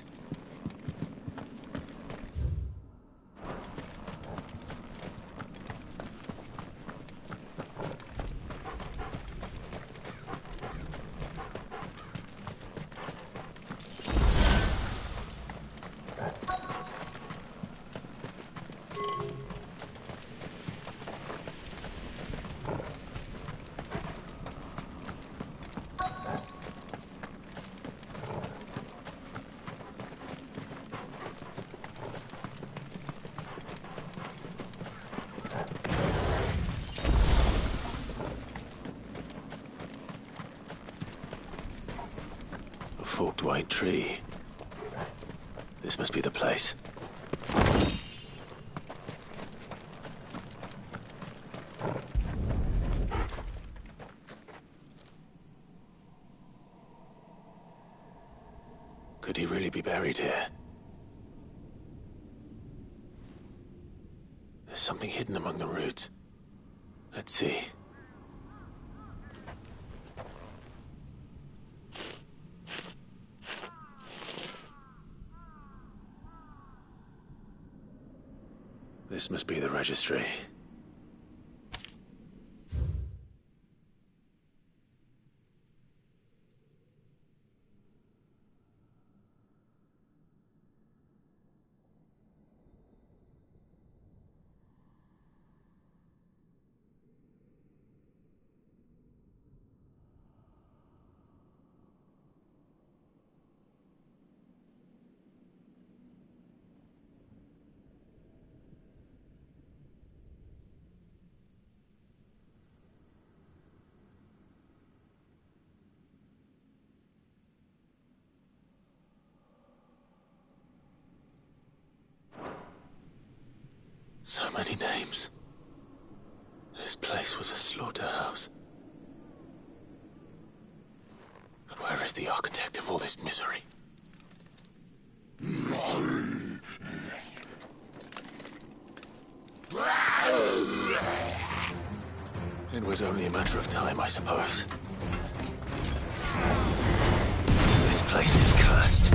Forked white tree. This must be the place. Could he really be buried here? There's something hidden among the roots. Let's see. This must be the registry. So many names. This place was a slaughterhouse. But where is the architect of all this misery? It was only a matter of time, I suppose. This place is cursed.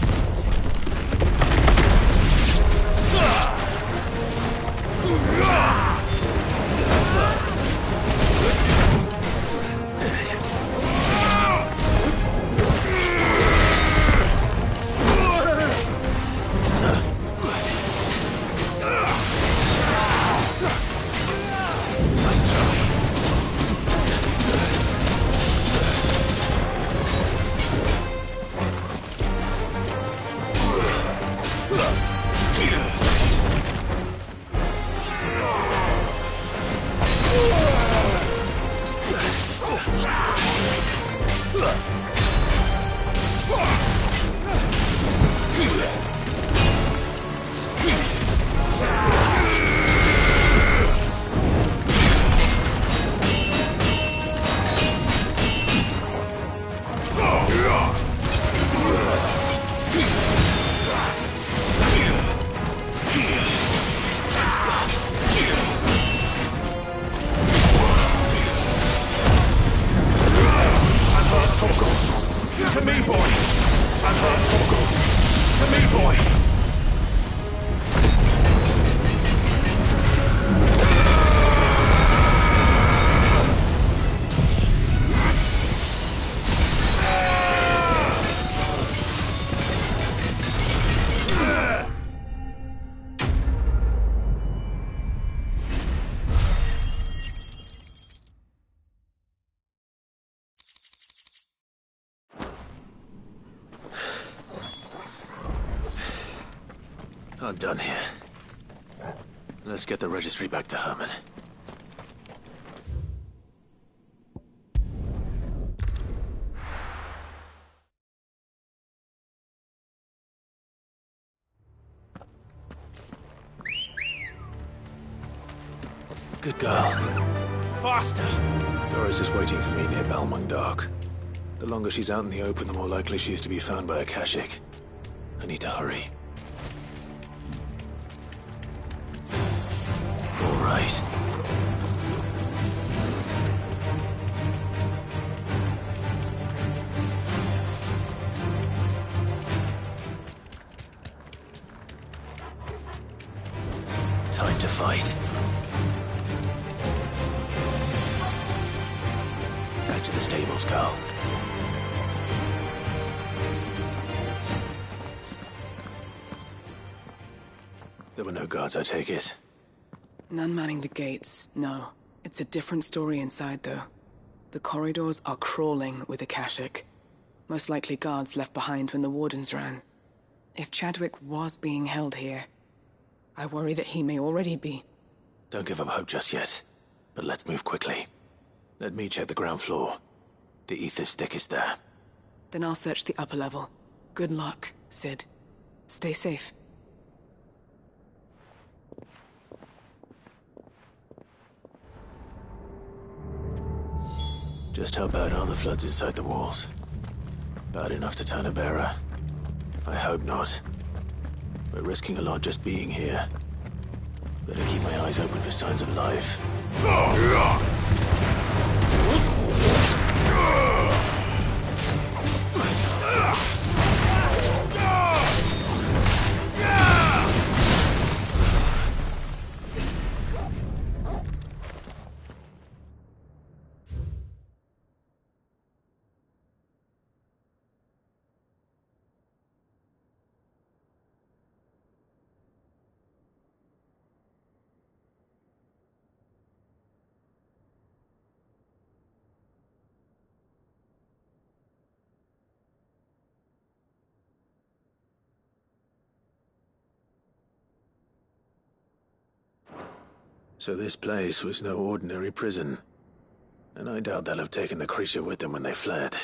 I'm done here. Let's get the registry back to Herman. Good girl. Faster! Doris is waiting for me near Balmung Dock. The longer she's out in the open, the more likely she is to be found by a Kashik. I need to hurry. All right. Back to the stables, Carl. There were no guards, I take it? None manning the gates, no. It's a different story inside, though. The corridors are crawling with Akashic. Most likely guards left behind when the wardens ran. If Chadwick was being held here, I worry that he may already be. Don't give up hope just yet, but let's move quickly. Let me check the ground floor. The ether's thickest there. Then I'll search the upper level. Good luck, Sid. Stay safe. Just how bad are the floods inside the walls? Bad enough to turn a bearer? I hope not. We're risking a lot just being here. Better keep my eyes open for signs of life. So this place was no ordinary prison. And I doubt they'll have taken the creature with them when they fled.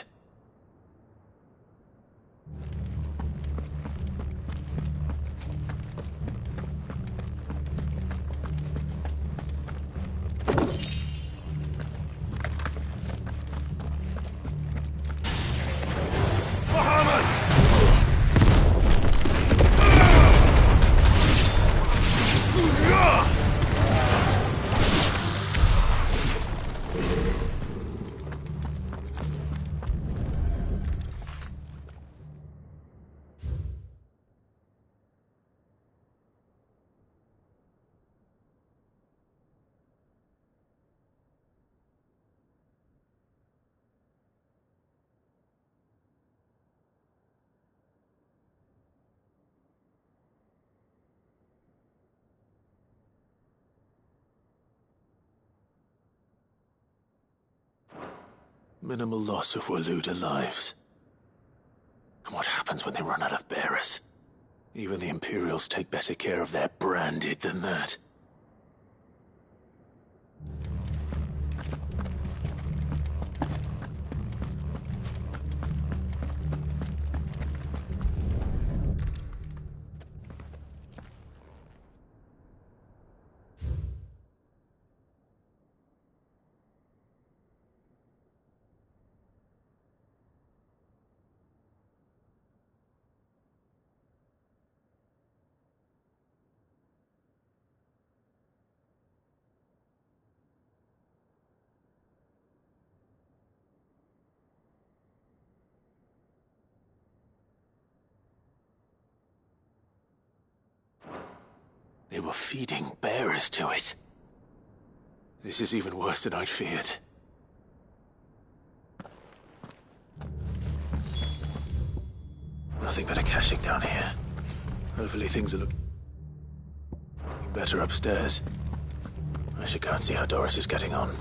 Minimal loss of Waluda lives. And what happens when they run out of bearers? Even the Imperials take better care of their branded than that. They were feeding bearers to it. This is even worse than I'd feared. Nothing but Akashic down here. Hopefully things are looking better upstairs. I should go and see how Doris is getting on.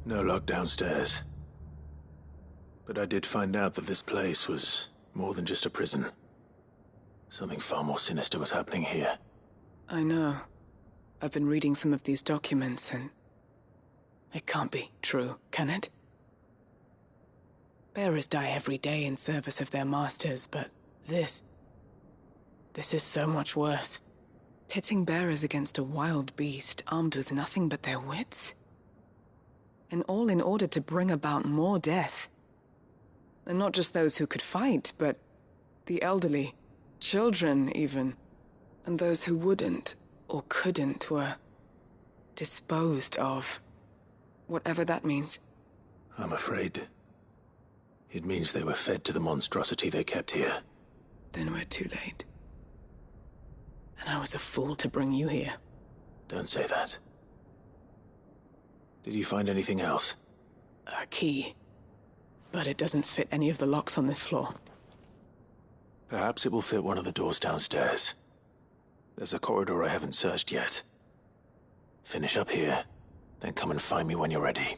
No lock downstairs. But I did find out that this place was more than just a prison. Something far more sinister was happening here. I know. I've been reading some of these documents, and it can't be true, can it? Bearers die every day in service of their masters, but this is so much worse. Pitting bearers against a wild beast armed with nothing but their wits? And all in order to bring about more death. And not just those who could fight, but the elderly, children even. And those who wouldn't or couldn't were disposed of. Whatever that means. I'm afraid it means they were fed to the monstrosity they kept here. Then we're too late. And I was a fool to bring you here. Don't say that. Did you find anything else? A key. But it doesn't fit any of the locks on this floor. Perhaps it will fit one of the doors downstairs. There's a corridor I haven't searched yet. Finish up here, then come and find me when you're ready.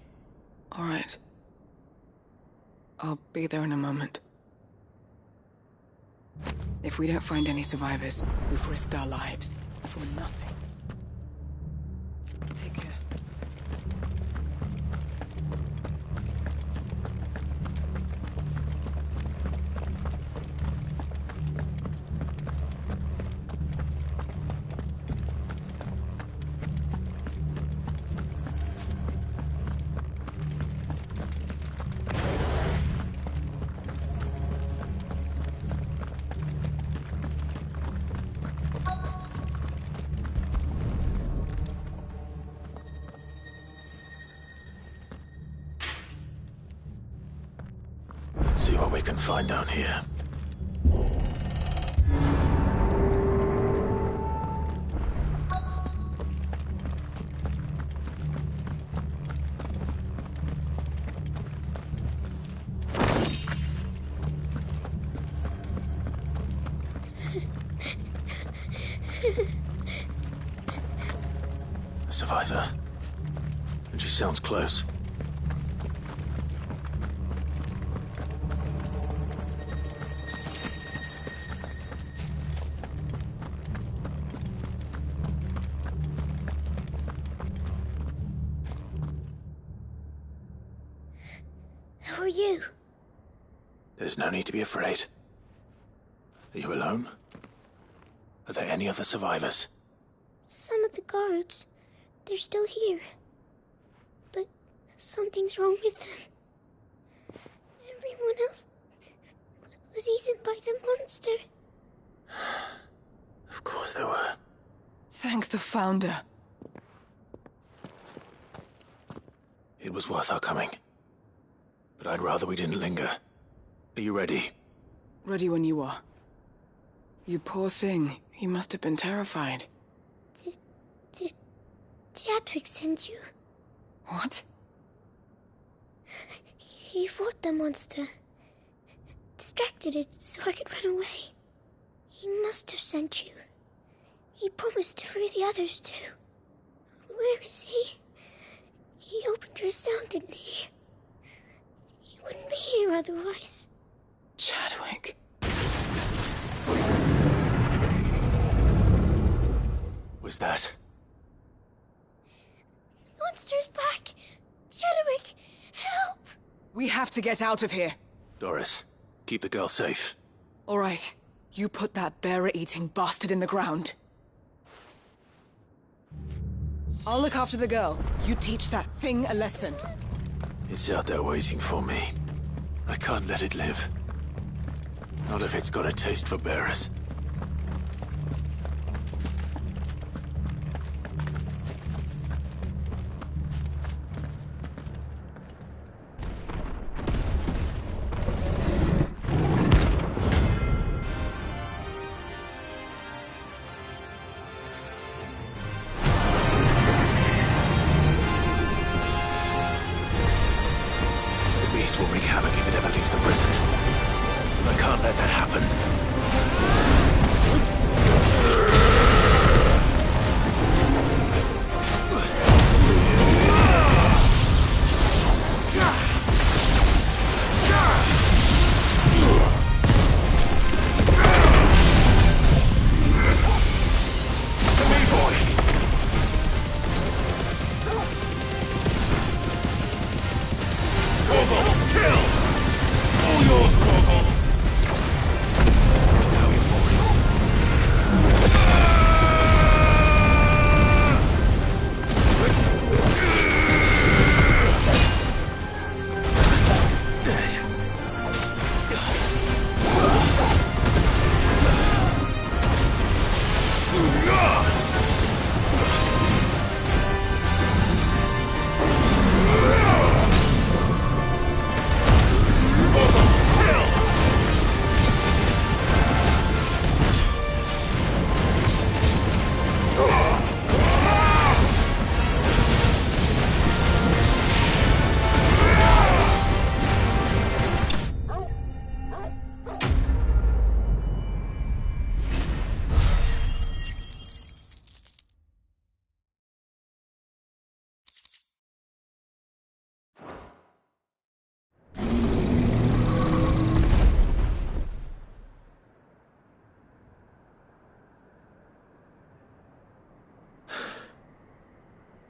All right. I'll be there in a moment. If we don't find any survivors, we've risked our lives for nothing. Take care. Let's see what we can find down here. A survivor. And she sounds close. Who are you? There's no need to be afraid. Are you alone? Are there any other survivors? Some of the guards. They're still here. But something's wrong with them. Everyone else was eaten by the monster. Of course there were. Thank the Founder. It was worth our coming. But I'd rather we didn't linger. Are you ready? Ready when you are. You poor thing. You must have been terrified. Did Chadwick send you? What? He fought the monster. Distracted it so I could run away. He must have sent you. He promised to free the others too. Where is he? He opened your cell, didn't he? He wouldn't be here otherwise. Chadwick. Was that? Monster's back! Chadwick, help! We have to get out of here. Doris, keep the girl safe. All right. You put that bearer-eating bastard in the ground. I'll look after the girl. You teach that thing a lesson. It's out there waiting for me. I can't let it live. Not if it's got a taste for bearers. Will wreak havoc if it ever leaves the prison. I can't let that happen.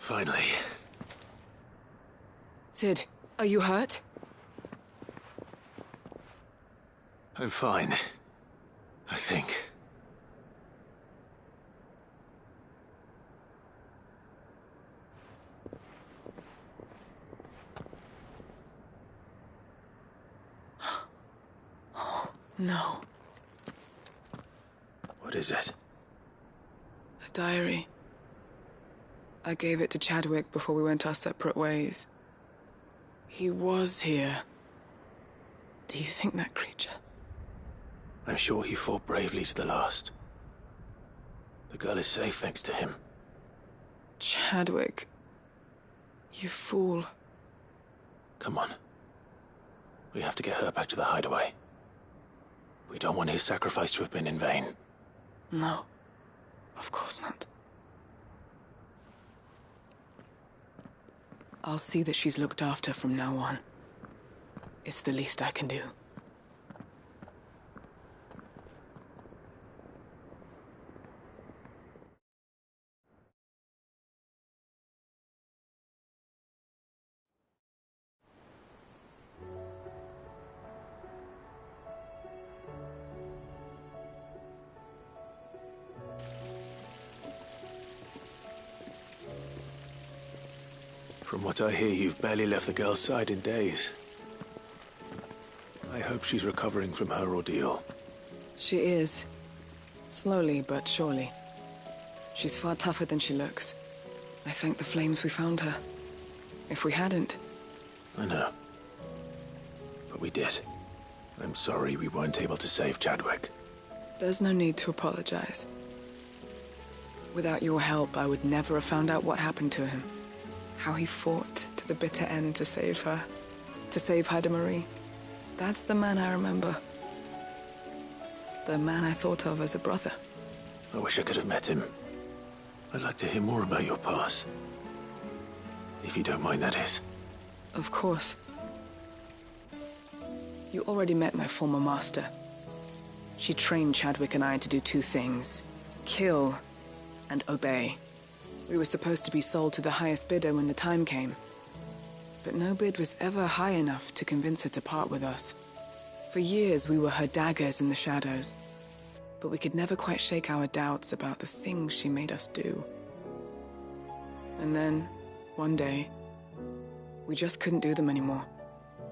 Finally. Sid, are you hurt? I'm fine. I think. No. What is it? A diary. I gave it to Chadwick before we went our separate ways. He was here. Do you think that creature? I'm sure he fought bravely to the last. The girl is safe thanks to him. Chadwick. You fool. Come on. We have to get her back to the hideaway. We don't want his sacrifice to have been in vain. No. Of course not. I'll see that she's looked after from now on. It's the least I can do. From what I hear, you've barely left the girl's side in days. I hope she's recovering from her ordeal. She is. Slowly but surely. She's far tougher than she looks. I thank the flames we found her. If we hadn't... I know. But we did. I'm sorry we weren't able to save Chadwick. There's no need to apologize. Without your help, I would never have found out what happened to him. How he fought to the bitter end to save her. To save Haida Marie. That's the man I remember. The man I thought of as a brother. I wish I could have met him. I'd like to hear more about your past. If you don't mind, that is. Of course. You already met my former master. She trained Chadwick and I to do two things. Kill and obey. We were supposed to be sold to the highest bidder when the time came. But no bid was ever high enough to convince her to part with us. For years, we were her daggers in the shadows. But we could never quite shake our doubts about the things she made us do. And then, one day, we just couldn't do them anymore.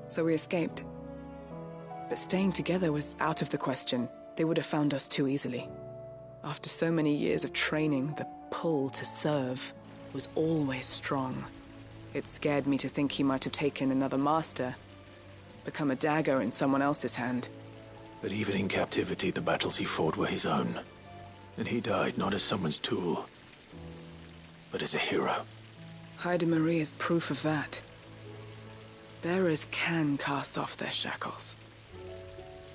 So we escaped. But staying together was out of the question. They would have found us too easily. After so many years of training, the pull to serve was always strong. It scared me to think he might have taken another master, become a dagger in someone else's hand. But even in captivity, the battles he fought were his own. And he died not as someone's tool, but as a hero. Haida Marie is proof of that. Bearers can cast off their shackles.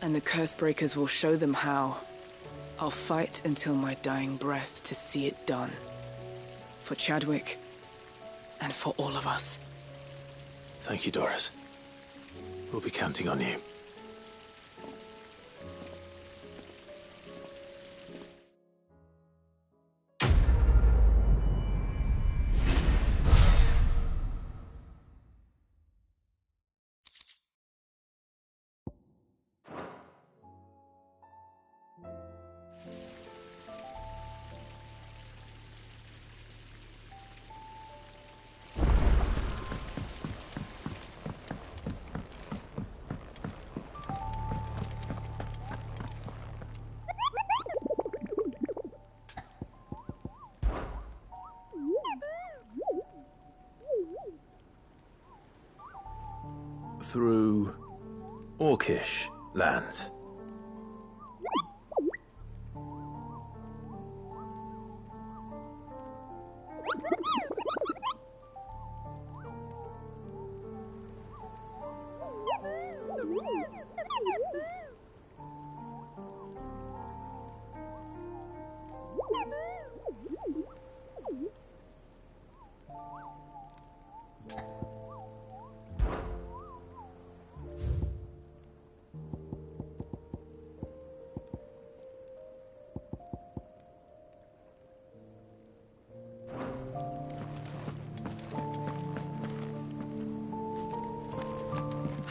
And the curse breakers will show them how. I'll fight until my dying breath to see it done. For Chadwick, and for all of us. Thank you, Doris. We'll be counting on you. Through Orcish lands.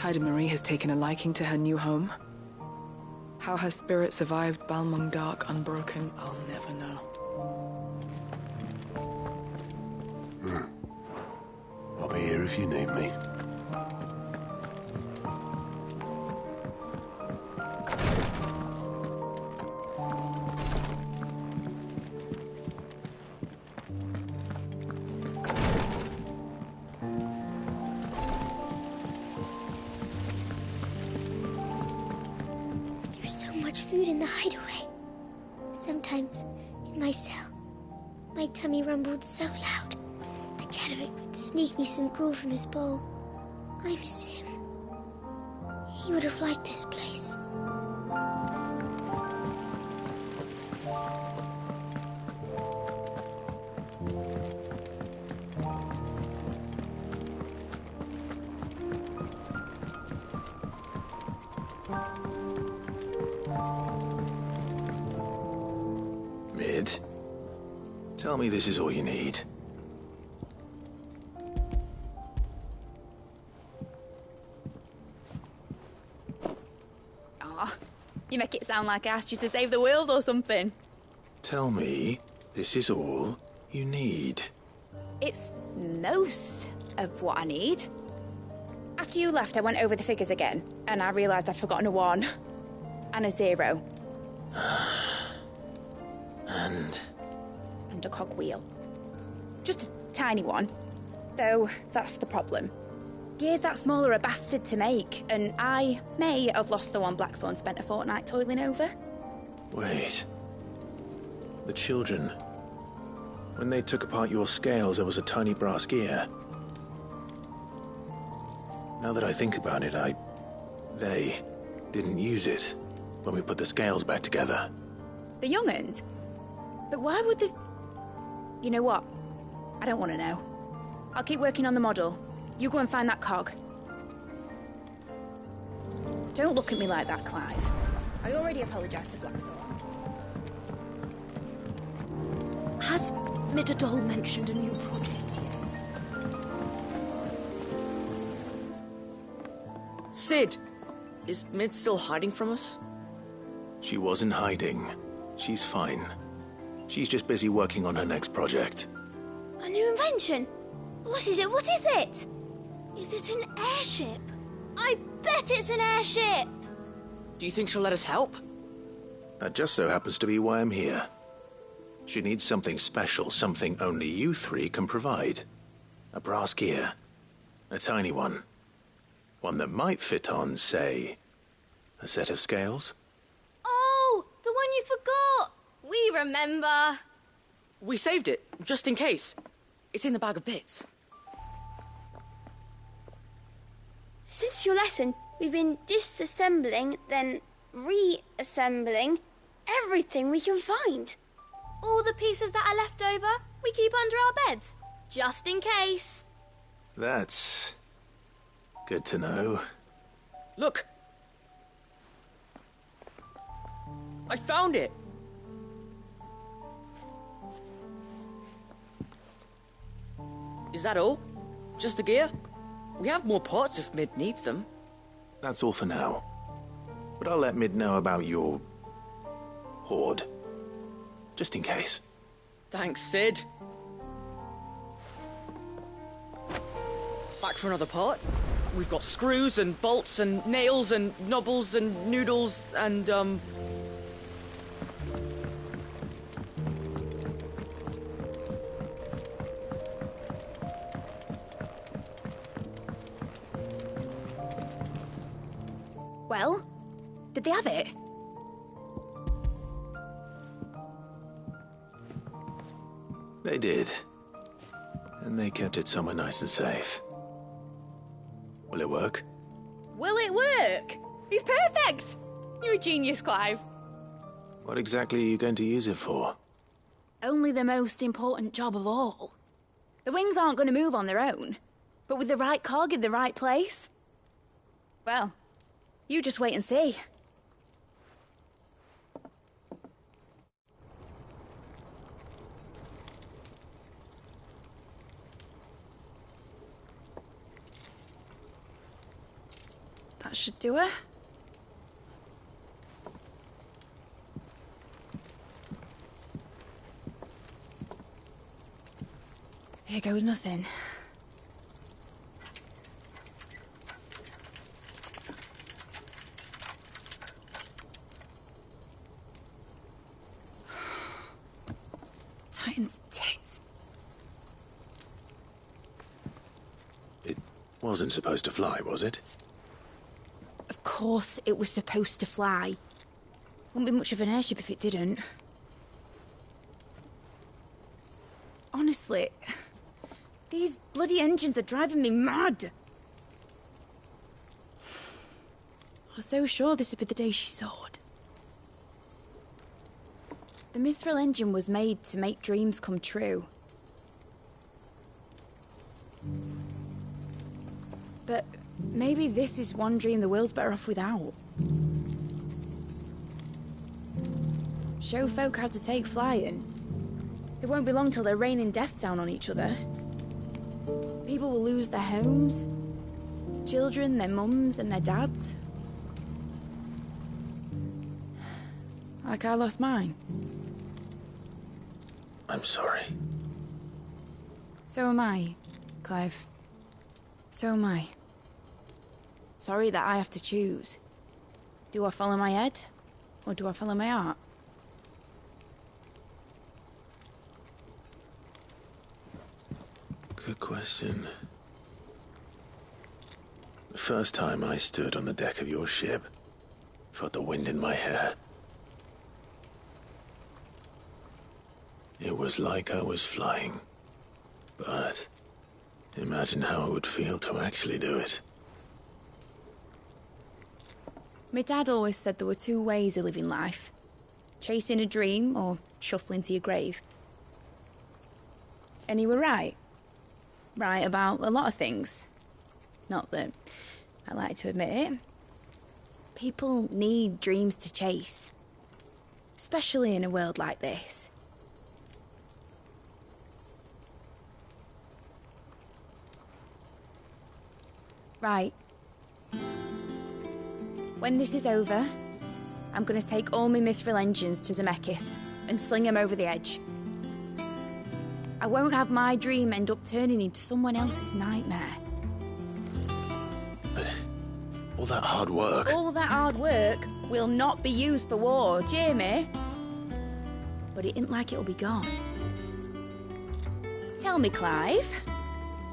Haida Marie has taken a liking to her new home. How her spirit survived Balmung Dark unbroken, I'll never know. I'll be here if you need me. There's so much food in the hideaway. Sometimes, in my cell, my tummy rumbled so loud, the Chadwick would sneak me some gruel from his bowl. I miss him. He would have liked this place. Mid, tell me this is all you need. Aw, you make it sound like I asked you to save the world or something. Tell me this is all you need. It's most of what I need. After you left, I went over the figures again, and I realised I'd forgotten a 1 and a 0. And a cogwheel. Just a tiny one. Though, that's the problem. Gears that small are a bastard to make, and I may have lost the one Blackthorn spent a fortnight toiling over. Wait. The children. When they took apart your scales, there was a tiny brass gear. Now that I think about it, they didn't use it when we put the scales back together. The young'uns? But why would they... You know what? I don't want to know. I'll keep working on the model. You go and find that cog. Don't look at me like that, Clive. I already apologised to Blackthorn. Has Midadol mentioned a new project yet? Sid! Is Mid still hiding from us? She wasn't hiding. She's fine. She's just busy working on her next project. A new invention? What is it? What is it? Is it an airship? I bet it's an airship! Do you think she'll let us help? That just so happens to be why I'm here. She needs something special, something only you three can provide. A brass gear. A tiny one. One that might fit on, say, a set of scales? Oh, the one you forgot! We remember. We saved it, just in case. It's in the bag of bits. Since your lesson, we've been disassembling, then reassembling everything we can find. All the pieces that are left over, we keep under our beds, just in case. That's good to know. Look! I found it! Is that all? Just the gear? We have more parts if Mid needs them. That's all for now. But I'll let Mid know about your hoard. Just in case. Thanks, Sid. Back for another part? We've got screws and bolts and nails and knobbles and noodles and, Well, did they have it? They did. And they kept it somewhere nice and safe. Will it work? Will it work? He's perfect! You're a genius, Clive. What exactly are you going to use it for? Only the most important job of all. The wings aren't going to move on their own, but with the right cog in the right place. Well, you just wait and see. That should do her. Here goes nothing. Titan's tits. It wasn't supposed to fly, was it? Of course it was supposed to fly. Wouldn't be much of an airship if it didn't. Honestly, these bloody engines are driving me mad. I was so sure this would be the day she soared. The Mithril engine was made to make dreams come true. But maybe this is one dream the world's better off without. Show folk how to take flying. It won't be long till they're raining death down on each other. People will lose their homes. Children, their mums and their dads. Like I lost mine. I'm sorry. So am I, Clive. So am I. Sorry that I have to choose. Do I follow my head, or do I follow my heart? Good question. The first time I stood on the deck of your ship, felt the wind in my hair. It was like I was flying. But imagine how it would feel to actually do it. My dad always said there were two ways of living life. Chasing a dream or shuffling to your grave. And he were right. Right about a lot of things. Not that I like to admit it. People need dreams to chase. Especially in a world like this. Right. When this is over, I'm gonna take all my Mithril engines to Zemeckis and sling them over the edge. I won't have my dream end up turning into someone else's nightmare. But all that hard work... All that hard work will not be used for war, Jamie. But it ain't like it'll be gone. Tell me, Clive,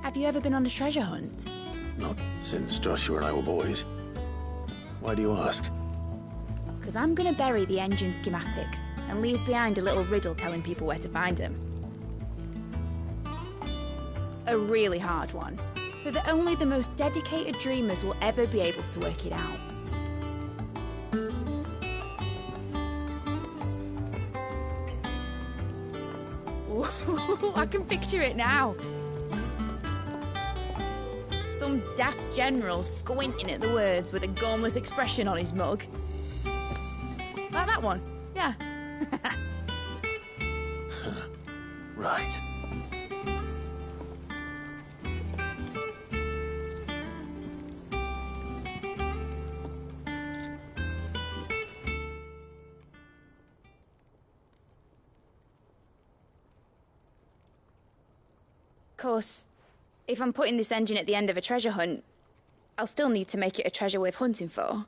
have you ever been on a treasure hunt? Not since Joshua and I were boys. Why do you ask? Because I'm going to bury the engine schematics and leave behind a little riddle telling people where to find them. A really hard one, so that only the most dedicated dreamers will ever be able to work it out. Ooh, I can picture it now. Some daft general squinting at the words with a gormless expression on his mug. Like that one, yeah. Right. Of course, if I'm putting this engine at the end of a treasure hunt, I'll still need to make it a treasure worth hunting for.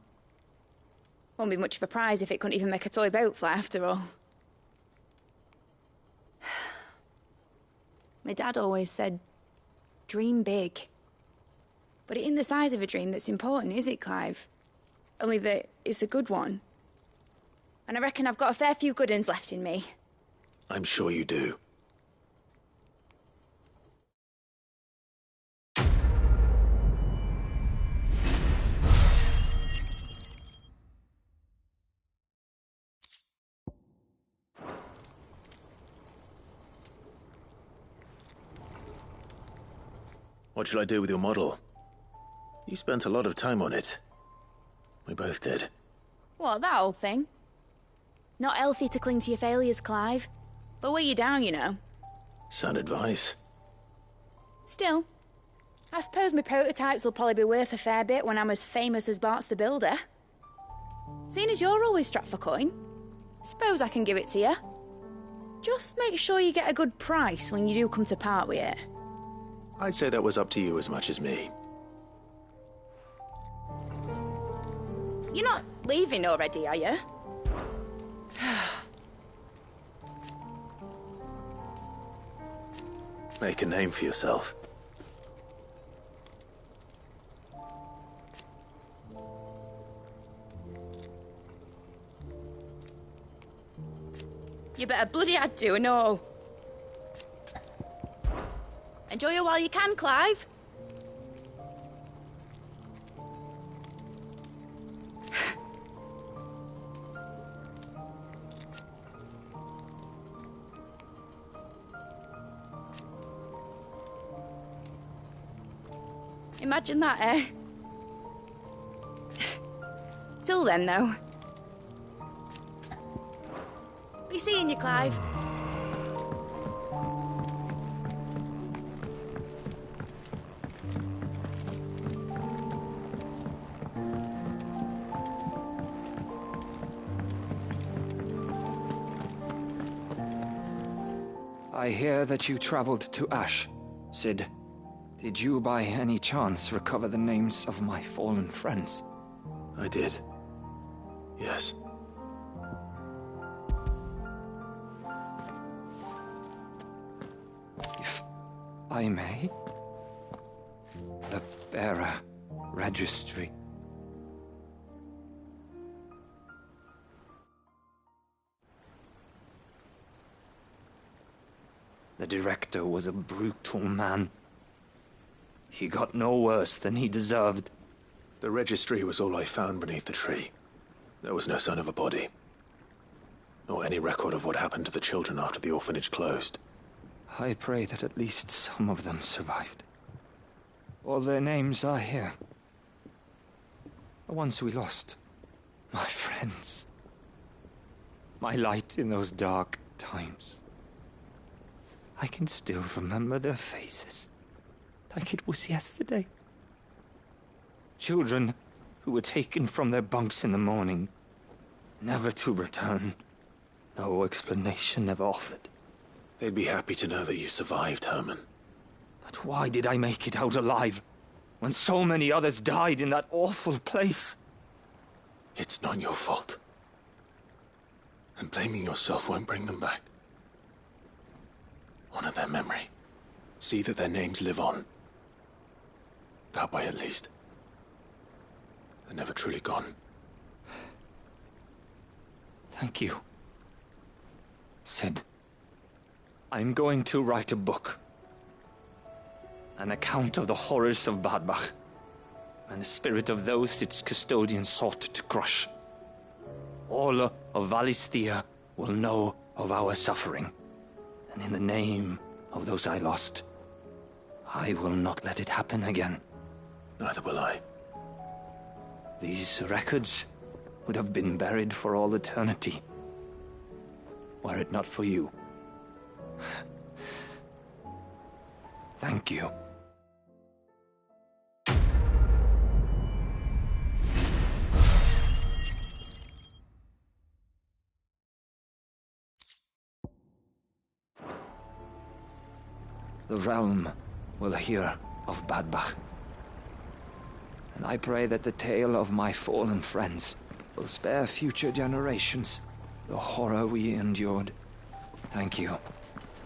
Won't be much of a prize if it couldn't even make a toy boat fly after all. My dad always said, dream big. But it ain't the size of a dream that's important, is it, Clive? Only that it's a good one. And I reckon I've got a fair few good uns left in me. I'm sure you do. What shall I do with your model? You spent a lot of time on it. We both did. What, that old thing? Not healthy to cling to your failures, Clive. They'll weigh you down, you know. Sound advice. Still, I suppose my prototypes will probably be worth a fair bit when I'm as famous as Bart's the Builder. Seeing as you're always strapped for coin, suppose I can give it to you. Just make sure you get a good price when you do come to part with it. I'd say that was up to you as much as me. You're not leaving already, are you? Make a name for yourself. You better bloody had to and all. Enjoy it while you can, Clive. Imagine that, eh? Till then, though. Be seeing you, Clive. I hear that you traveled to Ash, Cid. Did you by any chance recover the names of my fallen friends? I did. Yes. If I may? The bearer registry. The director was a brutal man. He got no worse than he deserved. The registry was all I found beneath the tree. There was no sign of a body. Or any record of what happened to the children after the orphanage closed. I pray that at least some of them survived. All their names are here. The ones we lost. My friends. My light in those dark times. I can still remember their faces. Like it was yesterday. Children who were taken from their bunks in the morning, never to return. No explanation ever offered. They'd be happy to know that you survived, Herman. But why did I make it out alive, when so many others died in that awful place? It's not your fault. And blaming yourself won't bring them back. Honor their memory. See that their names live on. That way, at least. They're never truly gone. Thank you. Cid, I'm going to write a book. An account of the horrors of Badbach, and the spirit of those its custodians sought to crush. All of Valisthea will know of our suffering, and in the name of those I lost, I will not let it happen again. Neither will I. These records would have been buried for all eternity, were it not for you. Thank you. The realm will hear of Badbach. And I pray that the tale of my fallen friends will spare future generations the horror we endured. Thank you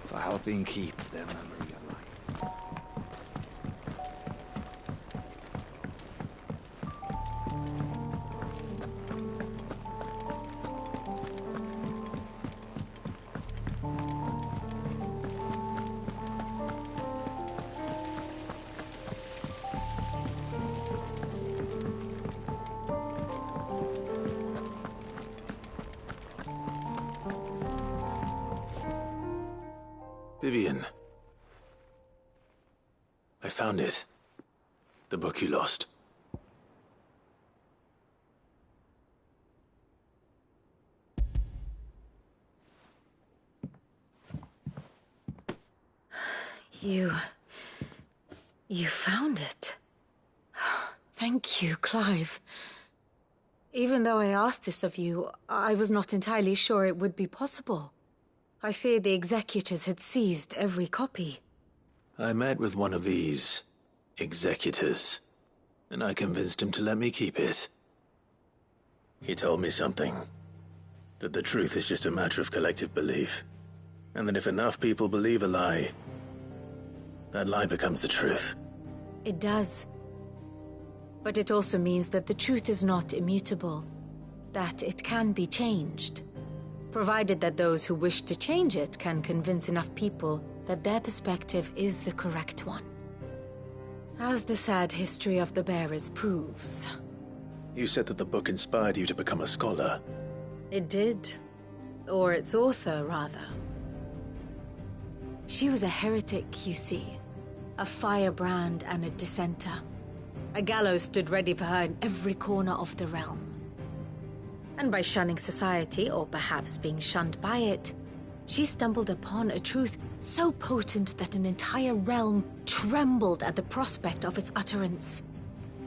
for helping keep their memory alive. Vivian. I found it. The book you lost. You... You found it. Thank you, Clive. Even though I asked this of you, I was not entirely sure it would be possible. I feared the executors had seized every copy. I met with one of these executors, and I convinced him to let me keep it. He told me something. That the truth is just a matter of collective belief. And that if enough people believe a lie, that lie becomes the truth. It does. But it also means that the truth is not immutable. That it can be changed. Provided that those who wish to change it can convince enough people that their perspective is the correct one. As the sad history of the bearers proves. You said that the book inspired you to become a scholar. It did. Or its author, rather. She was a heretic, you see. A firebrand and a dissenter. A gallows stood ready for her in every corner of the realm. And by shunning society, or perhaps being shunned by it, she stumbled upon a truth so potent that an entire realm trembled at the prospect of its utterance.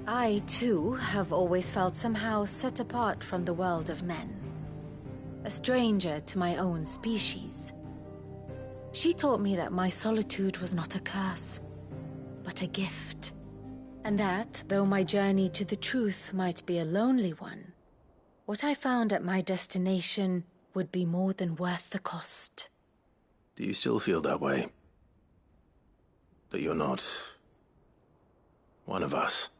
I, too, have always felt somehow set apart from the world of men. A stranger to my own species. She taught me that my solitude was not a curse, but a gift. And that, though my journey to the truth might be a lonely one, what I found at my destination would be more than worth the cost. Do you still feel that way? That you're not one of us?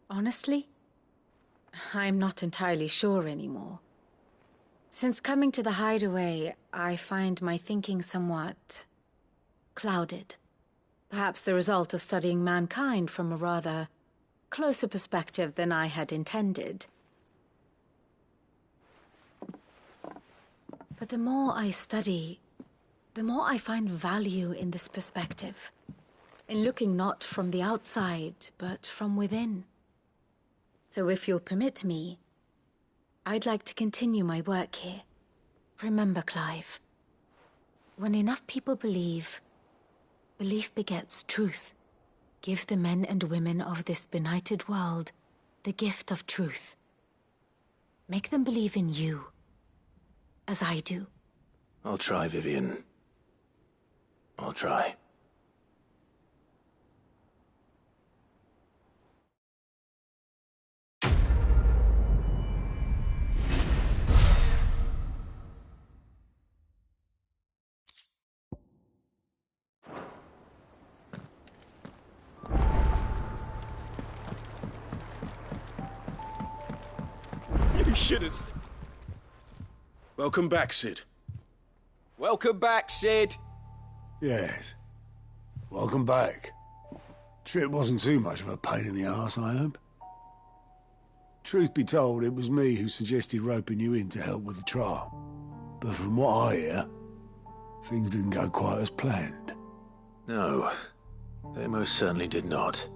Honestly, I'm not entirely sure anymore. Since coming to the hideaway, I find my thinking somewhat clouded. Perhaps the result of studying mankind from a rather closer perspective than I had intended. But the more I study, the more I find value in this perspective. In looking not from the outside, but from within. So if you'll permit me, I'd like to continue my work here. Remember, Clive, when enough people believe, belief begets truth. Give the men and women of this benighted world the gift of truth. Make them believe in you, as I do. I'll try, Vivian. I'll try. You should have... Welcome back, Sid. Welcome back, Sid. Yes. Welcome back. Trip wasn't too much of a pain in the arse, I hope. Truth be told, it was me who suggested roping you in to help with the trial. But from what I hear, things didn't go quite as planned. No, they most certainly did not.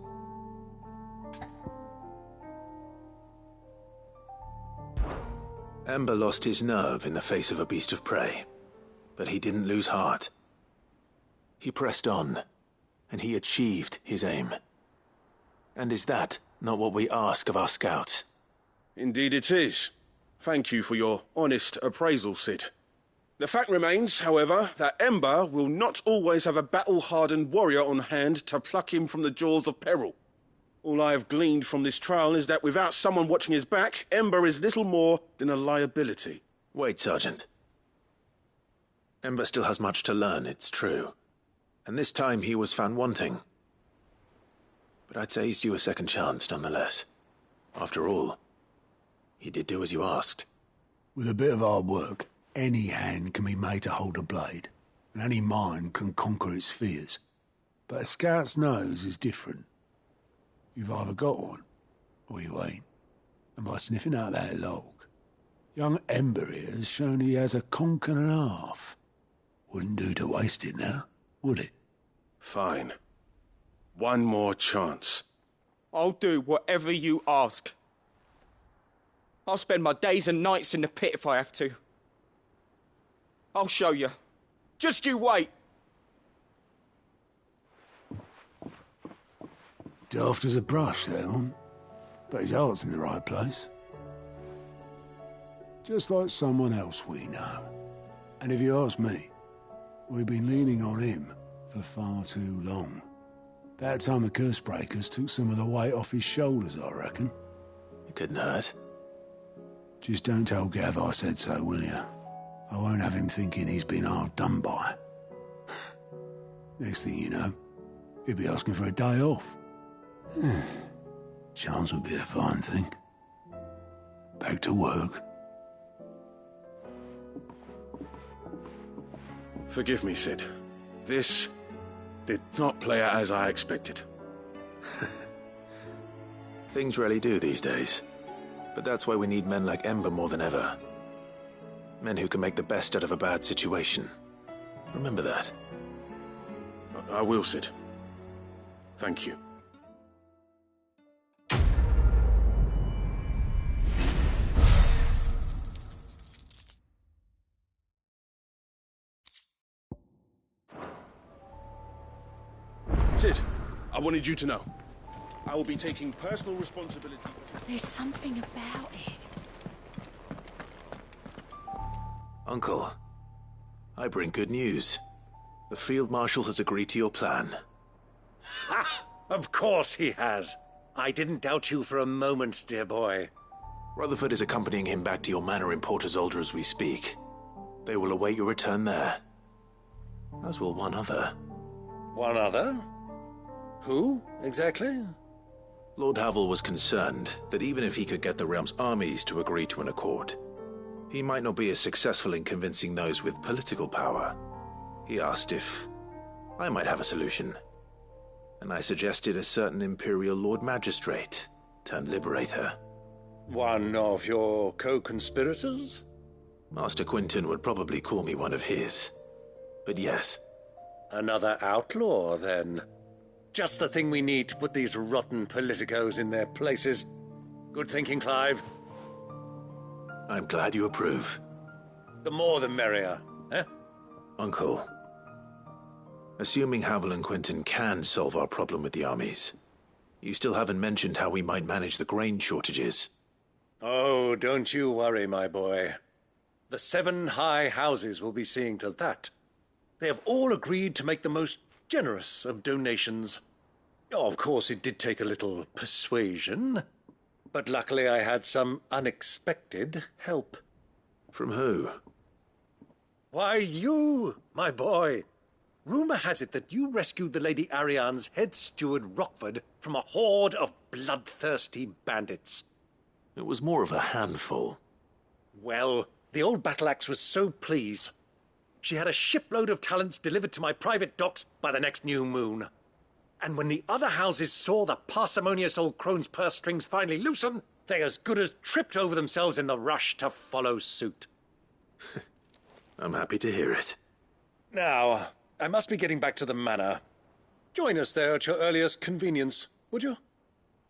Ember lost his nerve in the face of a beast of prey, but he didn't lose heart. He pressed on, and he achieved his aim. And is that not what we ask of our scouts? Indeed it is. Thank you for your honest appraisal, Sid. The fact remains, however, that Ember will not always have a battle-hardened warrior on hand to pluck him from the jaws of peril. All I have gleaned from this trial is that without someone watching his back, Ember is little more than a liability. Wait, Sergeant. Ember still has much to learn, it's true. And this time he was found wanting. But I'd say he's due a second chance, nonetheless. After all, he did do as you asked. With a bit of hard work, any hand can be made to hold a blade, and any mind can conquer its fears. But a scout's nose is different. You've either got one, or you ain't. And by sniffing out that log, young Ember here has shown he has a conch and a half. Wouldn't do to waste it now, would it? Fine. One more chance. I'll do whatever you ask. I'll spend my days and nights in the pit if I have to. I'll show you. Just you wait. Daft as a brush, that one. But his heart's in the right place. Just like someone else we know. And if you ask me, we've been leaning on him for far too long. That time the curse breakers took some of the weight off his shoulders, I reckon. It couldn't hurt. Just don't tell Gav I said so, will you? I won't have him thinking he's been hard done by. Next thing you know, he'll be asking for a day off. Chance would be a fine thing. Back to work. Forgive me, Sid. This did not play out as I expected. Things rarely do these days. But that's why we need men like Ember more than ever. Men who can make the best out of a bad situation. Remember that. I will, Sid. Thank you. Sid, I wanted you to know. I will be taking personal responsibility. There's something about it. Uncle, I bring good news. The Field Marshal has agreed to your plan. Ha! Of course he has. I didn't doubt you for a moment, dear boy. Rutherford is accompanying him back to your manor in Port Isolde as we speak. They will await your return there. As will one other. One other? Who, exactly? Lord Havel was concerned that even if he could get the realm's armies to agree to an accord, he might not be as successful in convincing those with political power. He asked if I might have a solution, and I suggested a certain Imperial Lord Magistrate turned Liberator. One of your co-conspirators? Master Quinton would probably call me one of his, but yes. Another outlaw, then. Just the thing we need to put these rotten politicos in their places. Good thinking, Clive. I'm glad you approve. The more the merrier, eh? Uncle, assuming Havel and Quinton can solve our problem with the armies, you still haven't mentioned how we might manage the grain shortages. Oh, don't you worry, my boy. The 7 high houses will be seeing to that. They have all agreed to make the most generous of donations. Oh, of course, it did take a little persuasion, but luckily I had some unexpected help. From who? Why, you, my boy. Rumor has it that you rescued the Lady Ariane's head steward Rockford from a horde of bloodthirsty bandits. It was more of a handful. Well, the old battle-axe was so pleased. She had a shipload of talents delivered to my private docks by the next new moon. And when the other houses saw the parsimonious old crone's purse strings finally loosen, they as good as tripped over themselves in the rush to follow suit. I'm happy to hear it. Now, I must be getting back to the manor. Join us there at your earliest convenience, would you?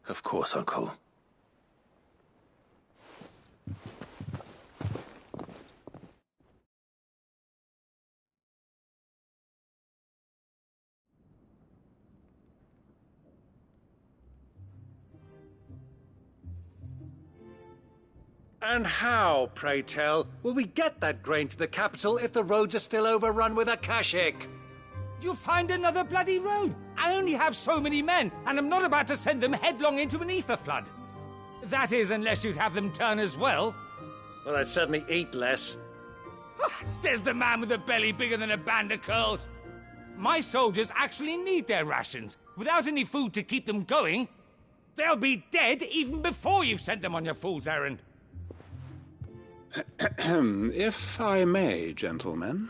Of course, Uncle. And how, pray tell, will we get that grain to the capital if the roads are still overrun with Akashic? You'll find another bloody road. I only have so many men, and I'm not about to send them headlong into an ether flood. That is, unless you'd have them turn as well. Well, I'd certainly eat less. Says the man with a belly bigger than a band of curls. My soldiers actually need their rations. Without any food to keep them going, they'll be dead even before you've sent them on your fool's errand. If I may, gentlemen,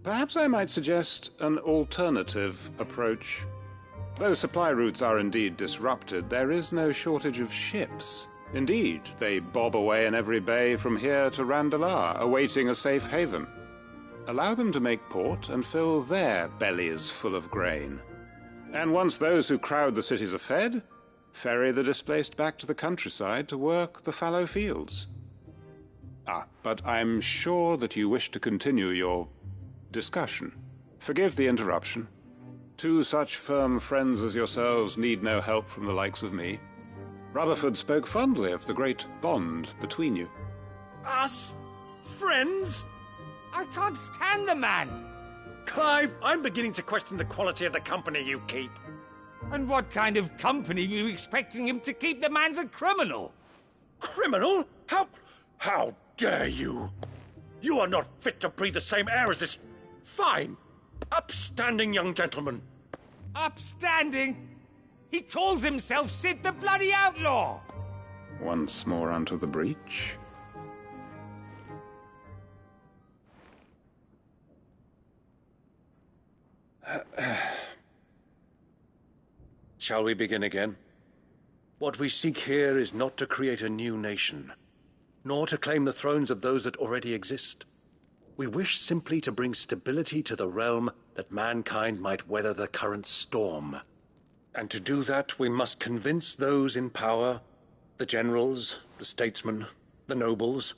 perhaps I might suggest an alternative approach. Though supply routes are indeed disrupted, there is no shortage of ships. Indeed, they bob away in every bay from here to Randalar, awaiting a safe haven. Allow them to make port and fill their bellies full of grain. And once those who crowd the cities are fed, ferry the displaced back to the countryside to work the fallow fields. But I'm sure that you wish to continue your discussion. Forgive the interruption. Two such firm friends as yourselves need no help from the likes of me. Rutherford spoke fondly of the great bond between you. Us? Friends? I can't stand the man! Clive, I'm beginning to question the quality of the company you keep. And what kind of company were you expecting him to keep? The man's a criminal! Criminal? How dare you? You are not fit to breathe the same air as this fine, upstanding young gentleman. Upstanding? He calls himself Sid the Bloody Outlaw! Once more onto the breach. Shall we begin again? What we seek here is not to create a new nation, nor to claim the thrones of those that already exist. We wish simply to bring stability to the realm that mankind might weather the current storm. And to do that, we must convince those in power, the generals, the statesmen, the nobles,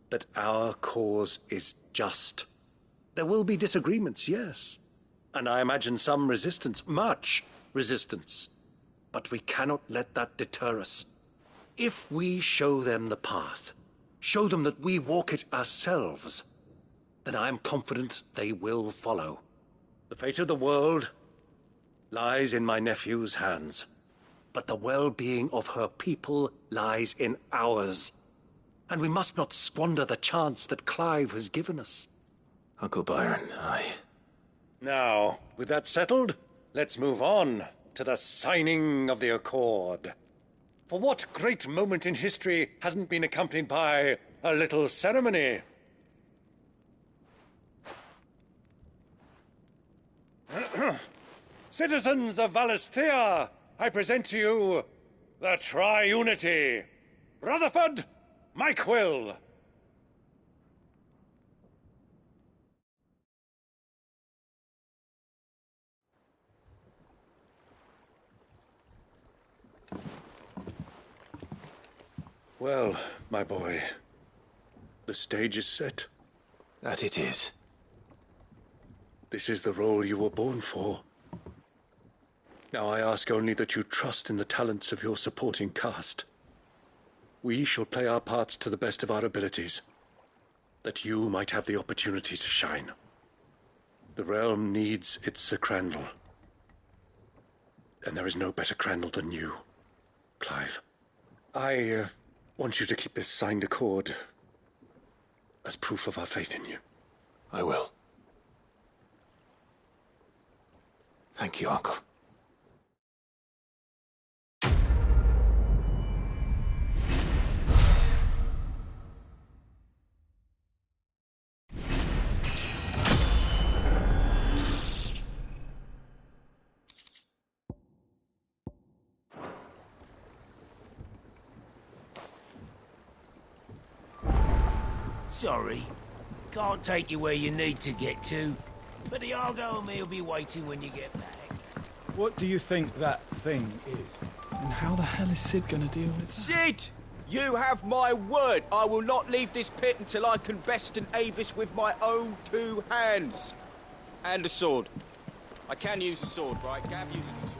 that our cause is just. There will be disagreements, yes. And I imagine some resistance, much resistance. But we cannot let that deter us. If we show them the path, show them that we walk it ourselves, then I am confident they will follow. The fate of the world lies in my nephew's hands, but the well-being of her people lies in ours. And we must not squander the chance that Clive has given us. Uncle Byron, aye. Now, with that settled, let's move on to the signing of the Accord. For what great moment in history hasn't been accompanied by a little ceremony? Citizens of Valisthea, I present to you the Triunity. Rutherford, Mike Will. Well, my boy, the stage is set. That it is. This is the role you were born for. Now I ask only that you trust in the talents of your supporting cast. We shall play our parts to the best of our abilities, that you might have the opportunity to shine. The realm needs its Sir Crandall. And there is no better Crandall than you, Clive. I want you to keep this signed accord as proof of our faith in you. I will. Thank you, Uncle. Sorry. Can't take you where you need to get to, but the Argo and me will be waiting when you get back. What do you think that thing is? And how the hell is Sid gonna deal with that? Sid! You have my word. I will not leave this pit until I can besten Avis with my own two hands. And a sword. I can use a sword, right? Gav uses a sword.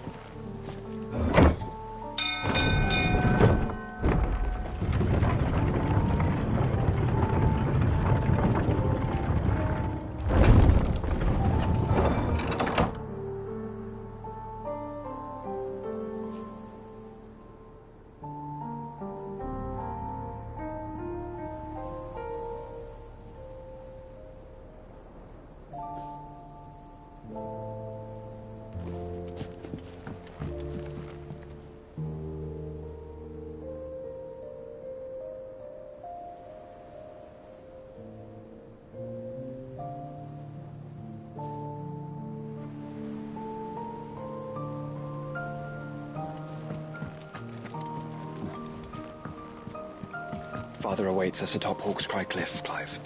Father awaits us atop Hawkscry Cliff, Clive.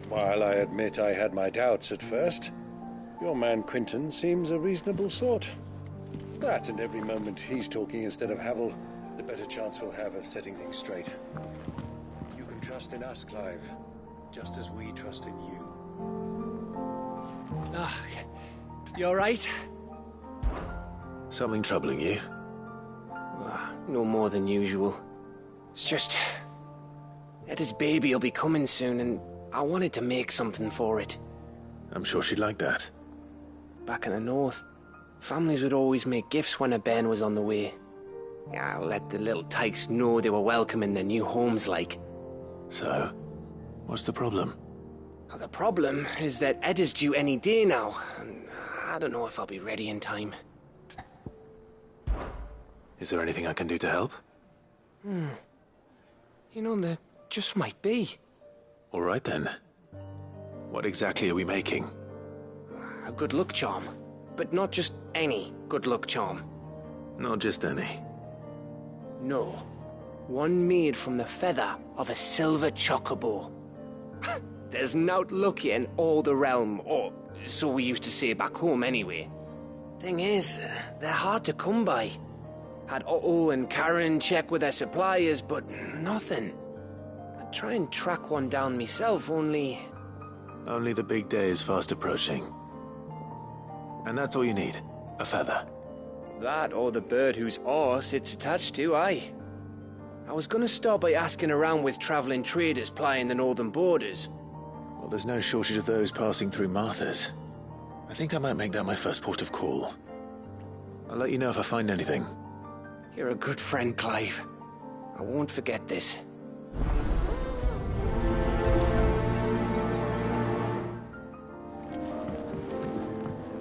While I admit I had my doubts at first, Your man Quinton seems a reasonable sort. That, and every moment he's talking instead of Havel, the better chance we'll have of setting things straight. You can trust in us, Clive, just as we trust in you. Ah, you alright? Something troubling you? No more than usual. It's just... Etta's baby will be coming soon, and I wanted to make something for it. I'm sure she'd like that. Back in the north, families would always make gifts when a bairn was on the way. I'll let the little tykes know they were welcome in their new homes, like. So, what's the problem? Well, the problem is that Etta's due any day now, and I don't know if I'll be ready in time. Is there anything I can do to help? You know, there just might be. All right then. What exactly are we making? A good luck charm. But not just any good luck charm. Not just any. No. One made from the feather of a silver chocobo. There's nowt luckier in all the realm, or so we used to say back home anyway. Thing is, they're hard to come by. Had Otto and Karen check with their suppliers, but nothing. I'd try and track one down myself, only... Only the big day is fast approaching. And that's all you need, a feather. That or the bird whose horse it's attached to, aye. I was gonna start by asking around with traveling traders plying the northern borders. Well, there's no shortage of those passing through Martha's. I think I might make that my first port of call. I'll let you know if I find anything. You're a good friend, Clive. I won't forget this.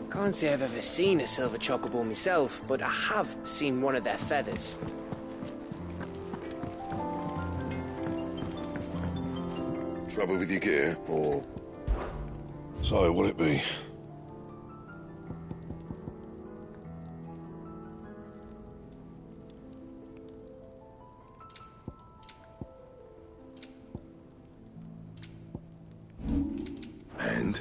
Can't say I've ever seen a silver chocobo myself, but I have seen one of their feathers. Trouble with your gear, or... So, what'll it be? And?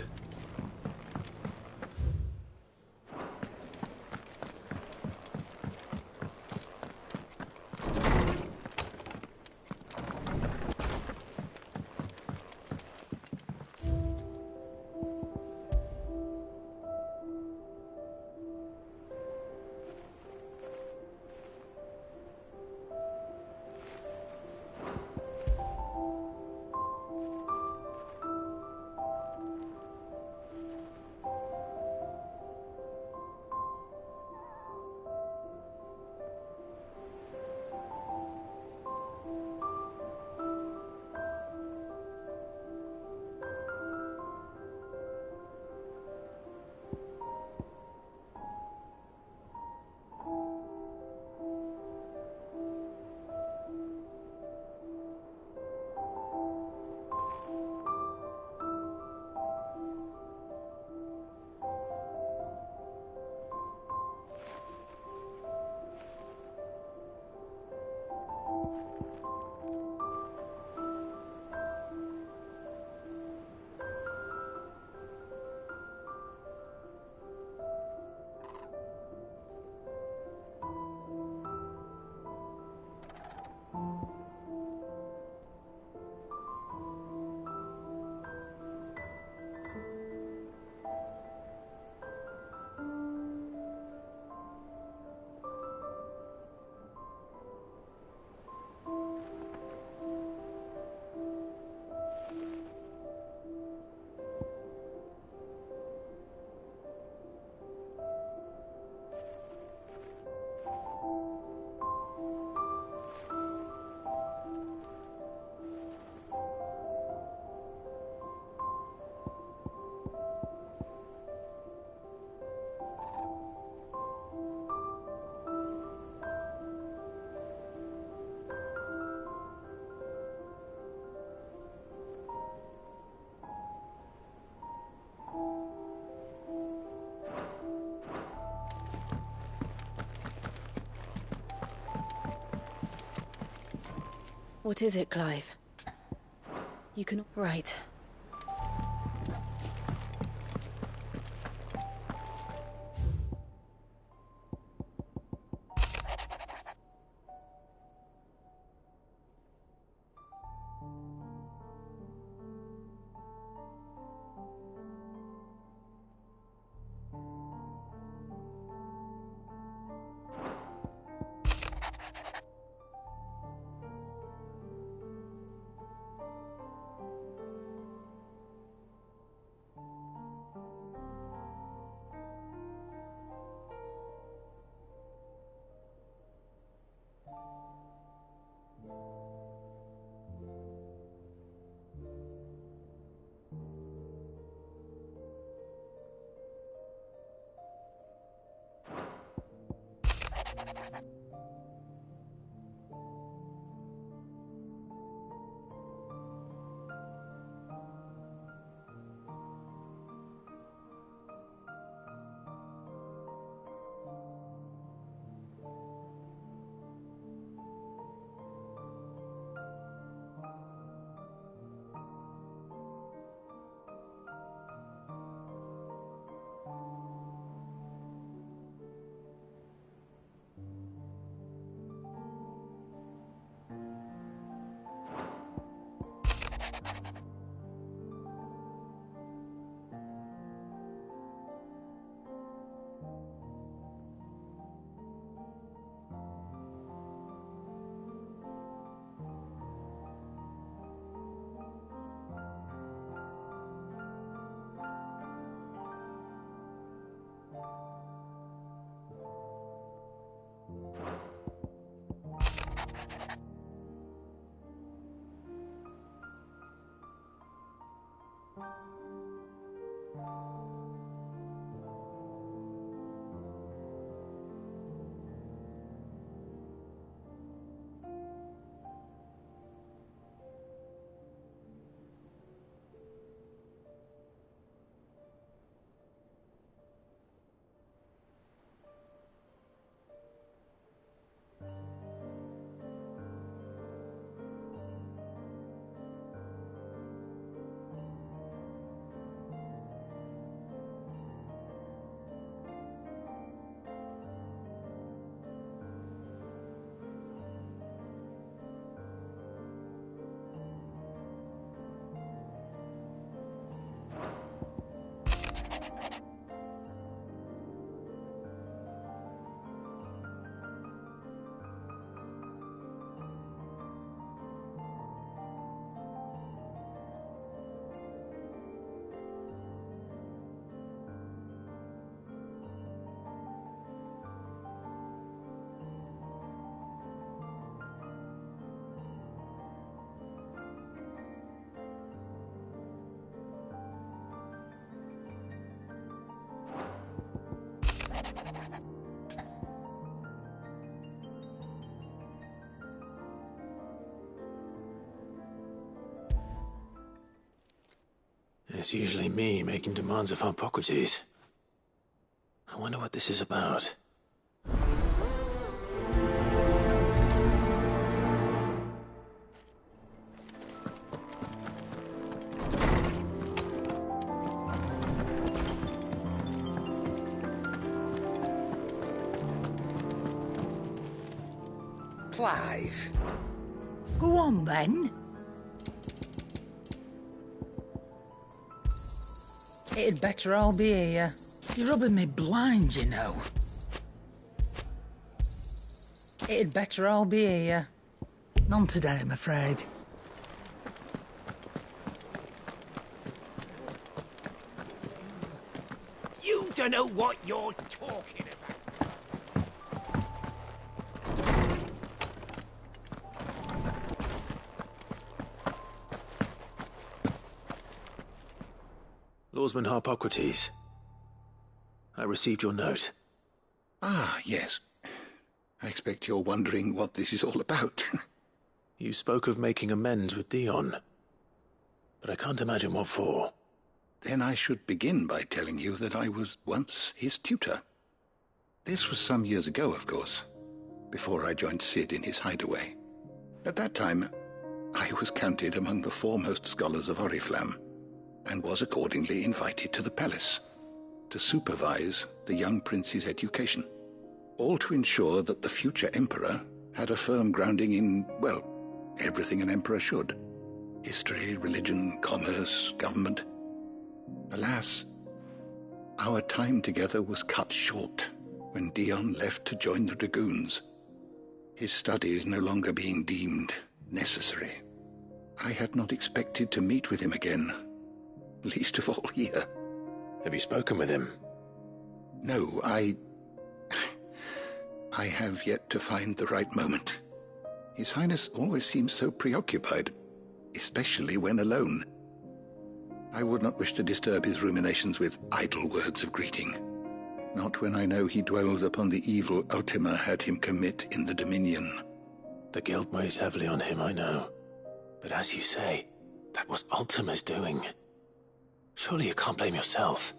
What is it, Clive? You can... Right. It's usually me making demands of Hippocrates. I wonder what this is about. Clive. Go on, then. It'd better all be here. You're rubbing me blind, you know. It'd better all be here. None today, I'm afraid. You don't know what you're talking about. Lawsman Hippocrates. I received your note. Ah, yes. I expect you're wondering what this is all about. You spoke of making amends with Dion, but I can't imagine what for. Then I should begin by telling you that I was once his tutor. This was some years ago, of course, before I joined Cid in his hideaway. At that time, I was counted among the foremost scholars of Oriflamme, and was accordingly invited to the palace to supervise the young prince's education, all to ensure that the future emperor had a firm grounding in, well, everything an emperor should. History, religion, commerce, government. Alas, our time together was cut short when Dion left to join the dragoons, his studies no longer being deemed necessary. I had not expected to meet with him again, least of all here. Have you spoken with him? No, I have yet to find the right moment. His Highness always seems so preoccupied, especially when alone. I would not wish to disturb his ruminations with idle words of greeting, not when I know he dwells upon the evil Ultima had him commit in the Dominion. The guilt weighs heavily on him, I know. But as you say, that was Ultima's doing. Surely you can't blame yourself.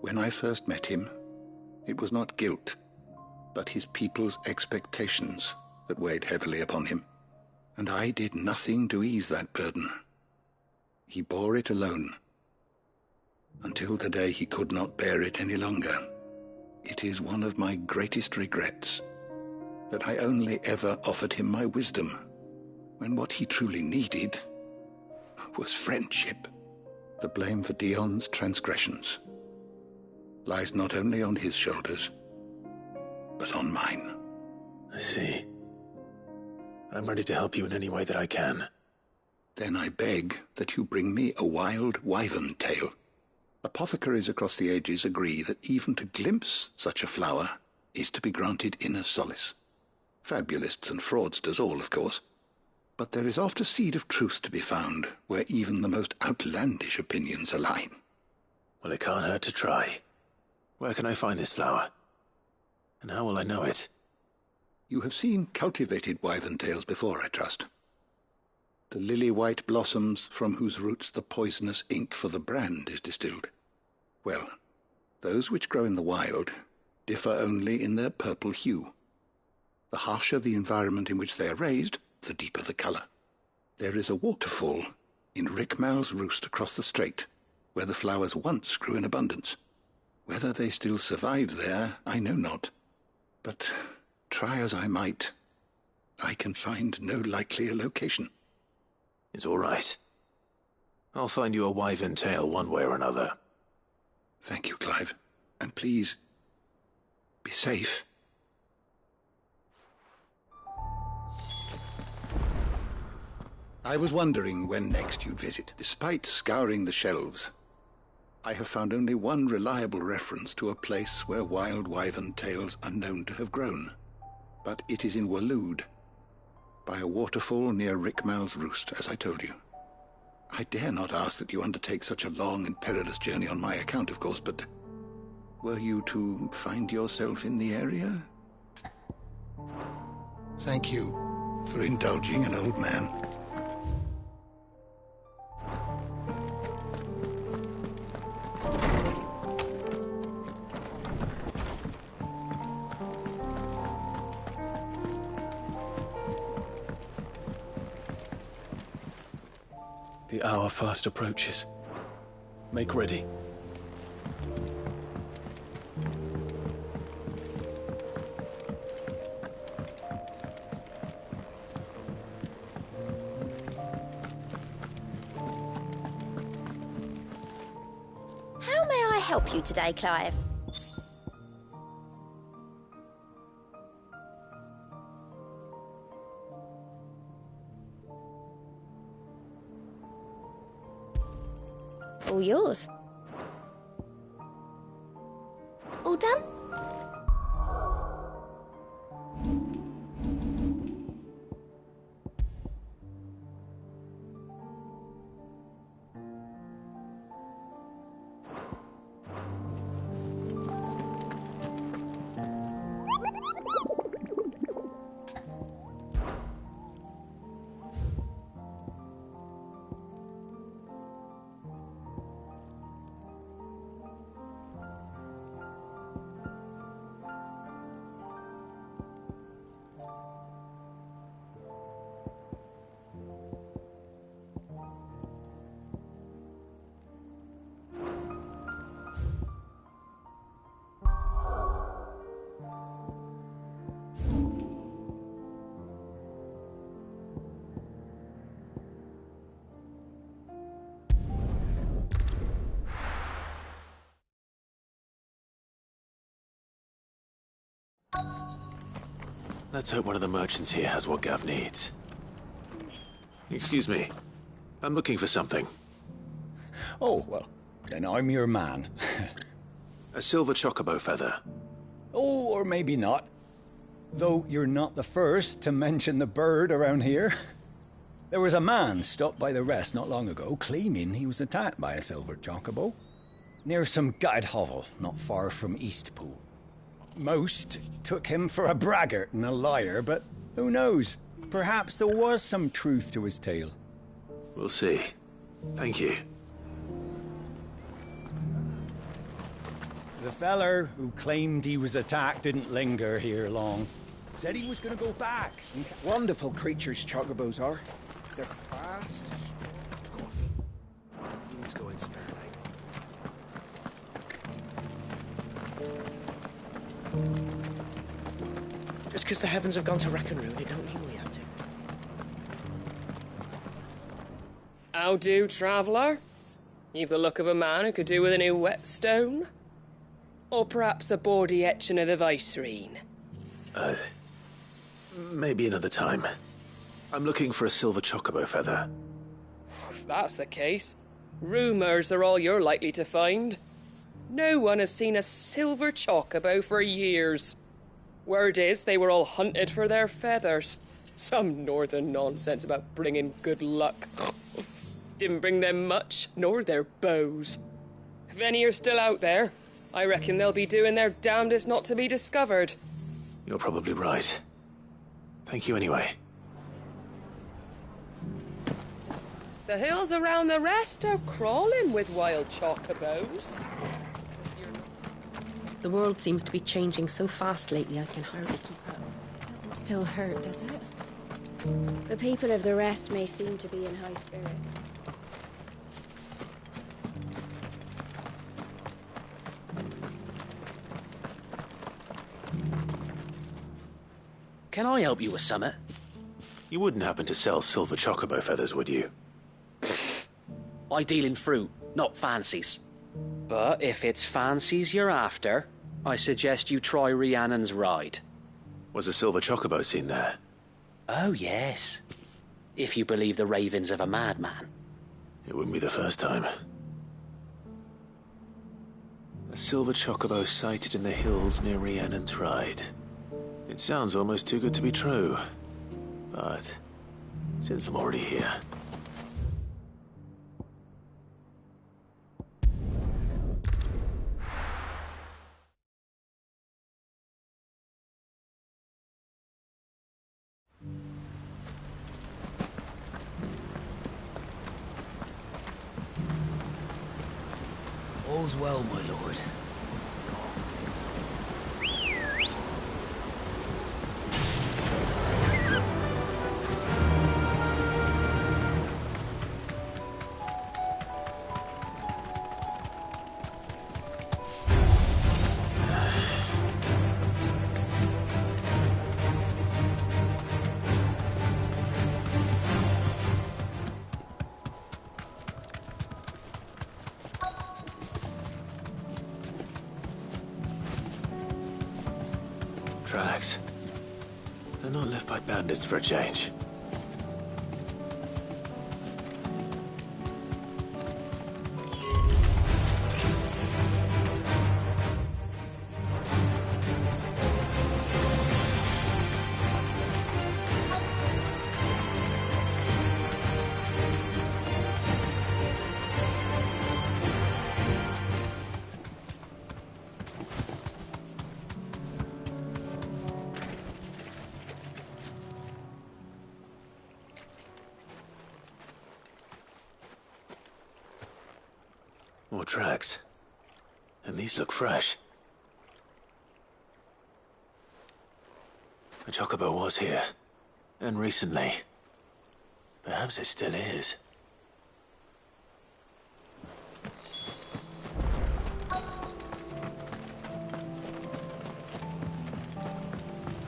When I first met him, it was not guilt, but his people's expectations that weighed heavily upon him, and I did nothing to ease that burden. He bore it alone, until the day he could not bear it any longer. It is one of my greatest regrets that I only ever offered him my wisdom, when what he truly needed was friendship. The blame for Dion's transgressions lies not only on his shoulders, but on mine. I see. I'm ready to help you in any way that I can. Then I beg that you bring me a wild wyvern tail. Apothecaries across the ages agree that even to glimpse such a flower is to be granted inner solace. Fabulists and fraudsters all, of course. But there is oft a seed of truth to be found where even the most outlandish opinions align. Well, it can't hurt to try. Where can I find this flower? And how will I know it? You have seen cultivated wyvern tails before, I trust. The lily-white blossoms from whose roots the poisonous ink for the brand is distilled. Well, those which grow in the wild differ only in their purple hue. The harsher the environment in which they are raised, the deeper the colour. There is a waterfall in Rickmal's roost across the strait, where the flowers once grew in abundance. Whether they still survive there, I know not. But try as I might, I can find no likelier location. It's all right. I'll find you a wyvern tail one way or another. Thank you, Clive. And please, be safe. I was wondering when next you'd visit. Despite scouring the shelves, I have found only one reliable reference to a place where wild wyvern tails are known to have grown. But it is in Waloed, by a waterfall near Rickmal's roost, as I told you. I dare not ask that you undertake such a long and perilous journey on my account, of course, but were you to find yourself in the area? Thank you for indulging an old man. The hour fast approaches. Make ready. How may I help you today, Clive? All yours. All done? Let's hope one of the merchants here has what Gav needs. Excuse me. I'm looking for something. Oh, well, then I'm your man. A silver chocobo feather. Oh, or maybe not. Though you're not the first to mention the bird around here. There was a man stopped by the rest not long ago, claiming he was attacked by a silver chocobo. Near some gutted hovel, not far from Eastpool. Most took him for a braggart and a liar, but who knows? Perhaps there was some truth to his tale. We'll see. Thank you. The feller who claimed he was attacked didn't linger here long. Said he was gonna go back. Wonderful creatures chocobos are. They're fast. Who's going sparingly? Just because the heavens have gone to wreck and ruin, it don't mean we have to. How do, traveller? You've the look of a man who could do with a new whetstone. Or perhaps a bawdy etching of the Vicerine. Maybe another time. I'm looking for a silver chocobo feather. If that's the case, rumours are all you're likely to find. No one has seen a silver chocobo for years. Word is they were all hunted for their feathers. Some northern nonsense about bringing good luck. Didn't bring them much, nor their bows. If any are still out there, I reckon they'll be doing their damnedest not to be discovered. You're probably right. Thank you anyway. The hills around the rest are crawling with wild chocobos. The world seems to be changing so fast lately, I can hardly keep up. Doesn't still hurt, does it? The people of the rest may seem to be in high spirits. Can I help you with something? You wouldn't happen to sell silver chocobo feathers, would you? I deal in fruit, not fancies. But if it's fancies you're after, I suggest you try Rhiannon's ride. Was a silver chocobo seen there? Oh, yes. If you believe the ravings of a madman. It wouldn't be the first time. A silver chocobo sighted in the hills near Rhiannon's ride. It sounds almost too good to be true. But since I'm already here... All's well, my lord. Tracks. They're not left by bandits for a change. More tracks. And these look fresh. A chocobo was here. And recently. Perhaps it still is.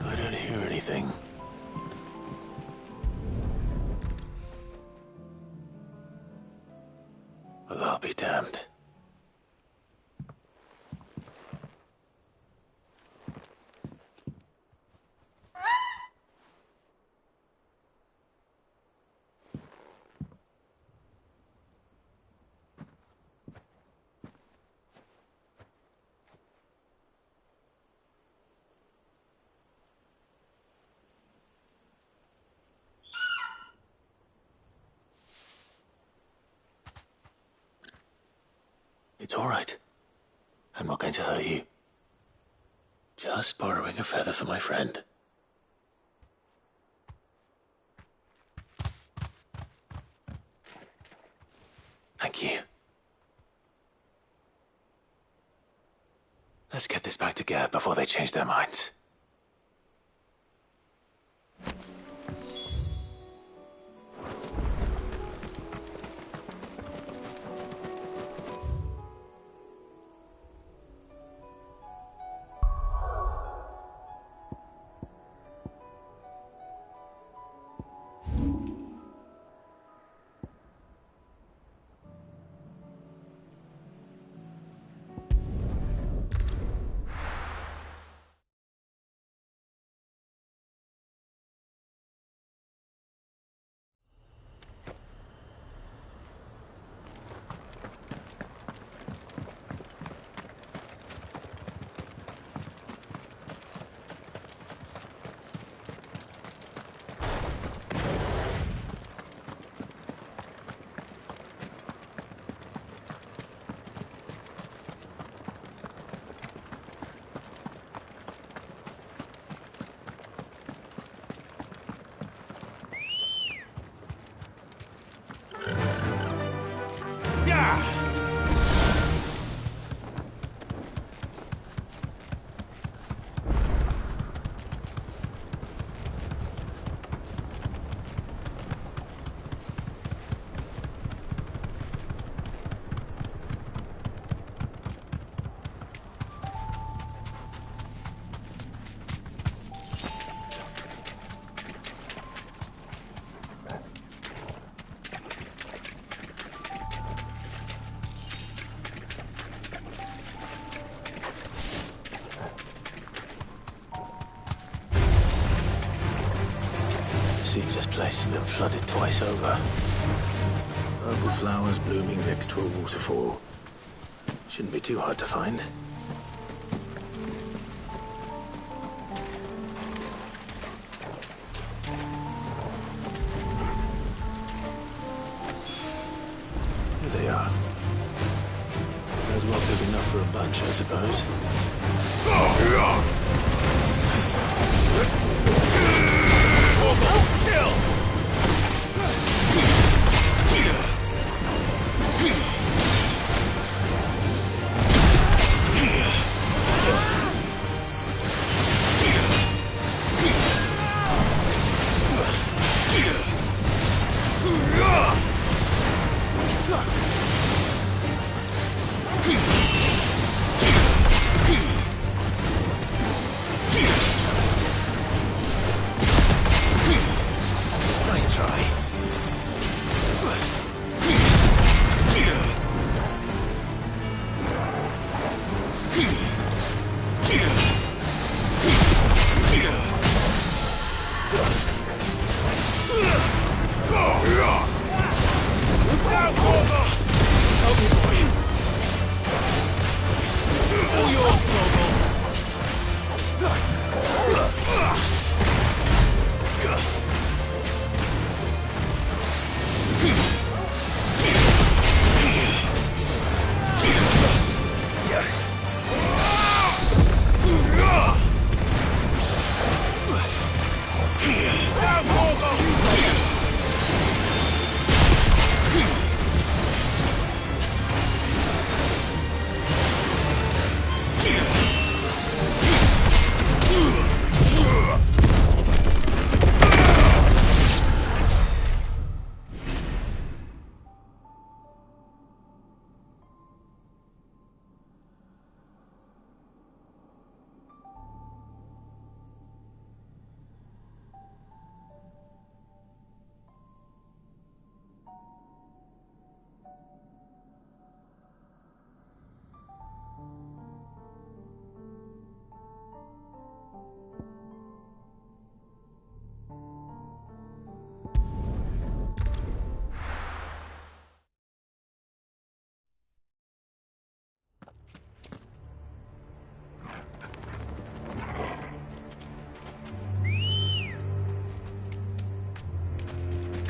I don't hear anything. Well, I'll be damned. It's all right. I'm not going to hurt you. Just borrowing a feather for my friend. Thank you. Let's get this back to Gav before they change their minds. Seems this place has been flooded twice over. Purple flowers blooming next to a waterfall. Shouldn't be too hard to find. Here they are. As well big enough for a bunch, I suppose. Kill!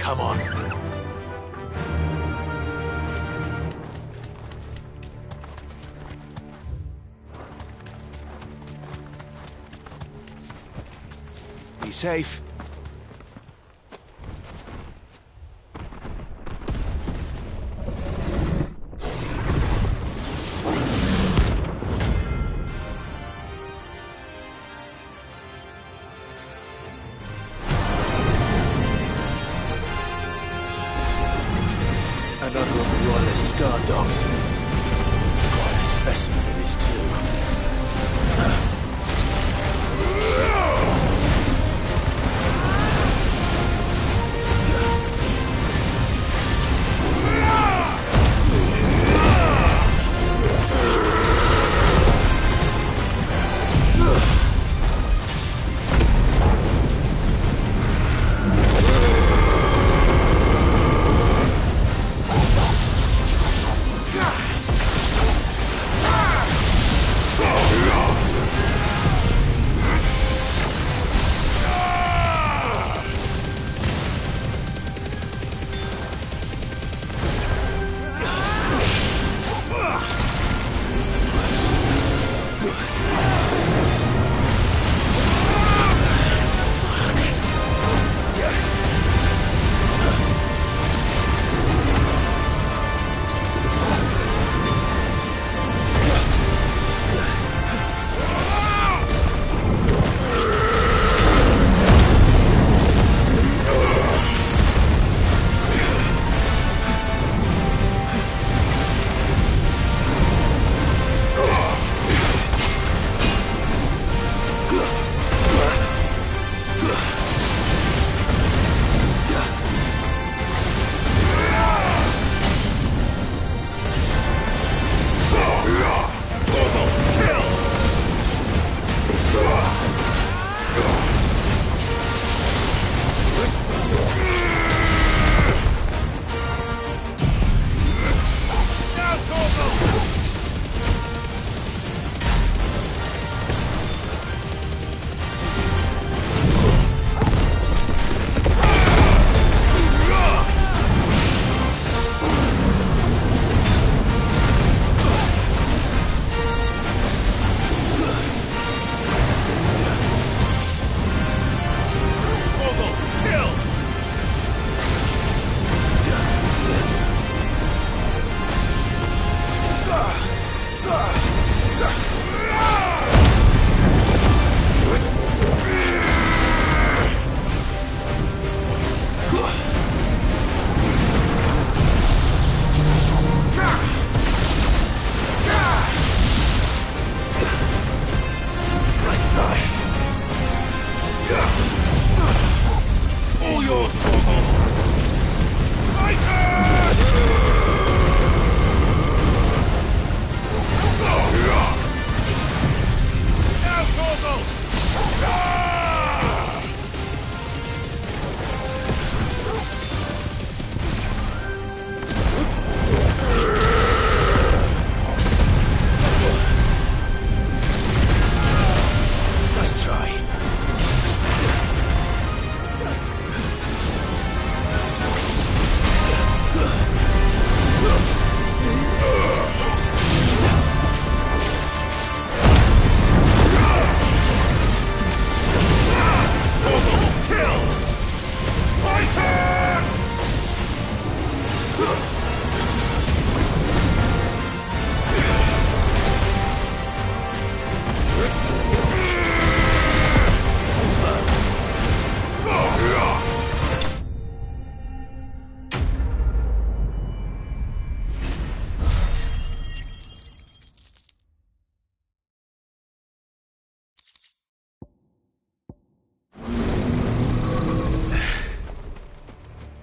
Come on. Be safe. Another of the Royalist guard dogs. Quite a specimen it is, too.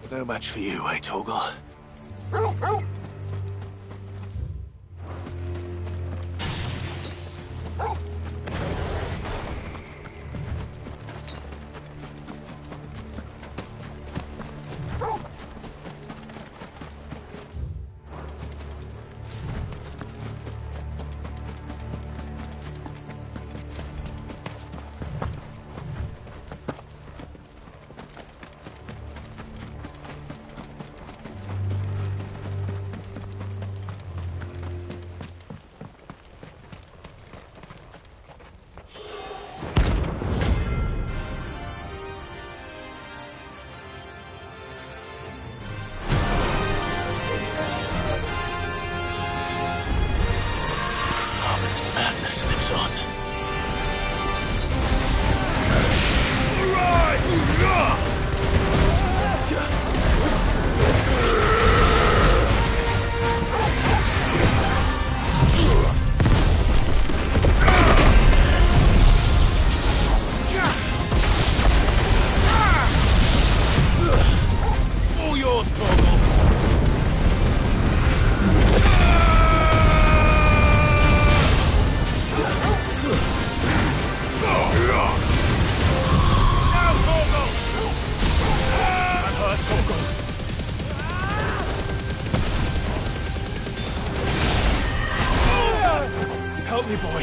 No match for you, eh, Torgal? Madness lives on. All yours, Torgal. Help me, boy.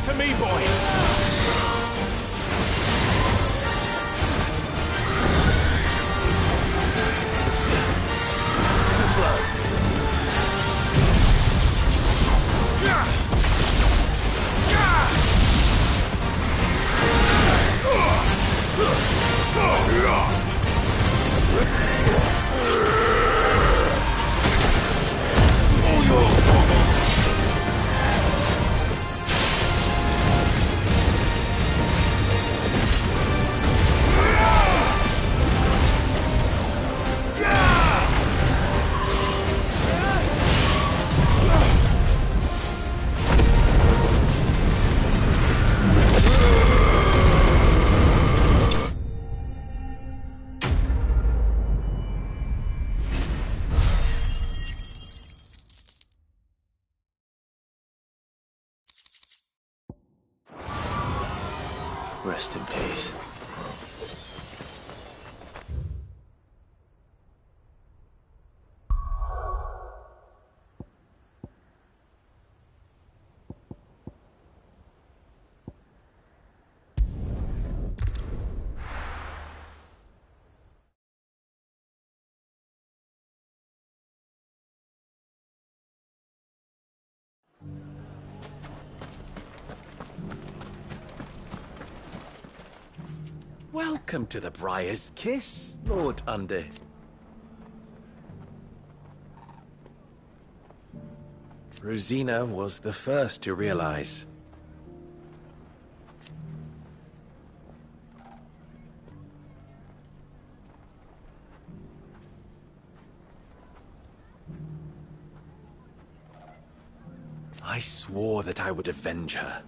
To me, boy. Too slow. All yours, Torgal. Rest in peace. Welcome to the Briar's Kiss, Lord Undy. Rosina was the first to realize. I swore that I would avenge her.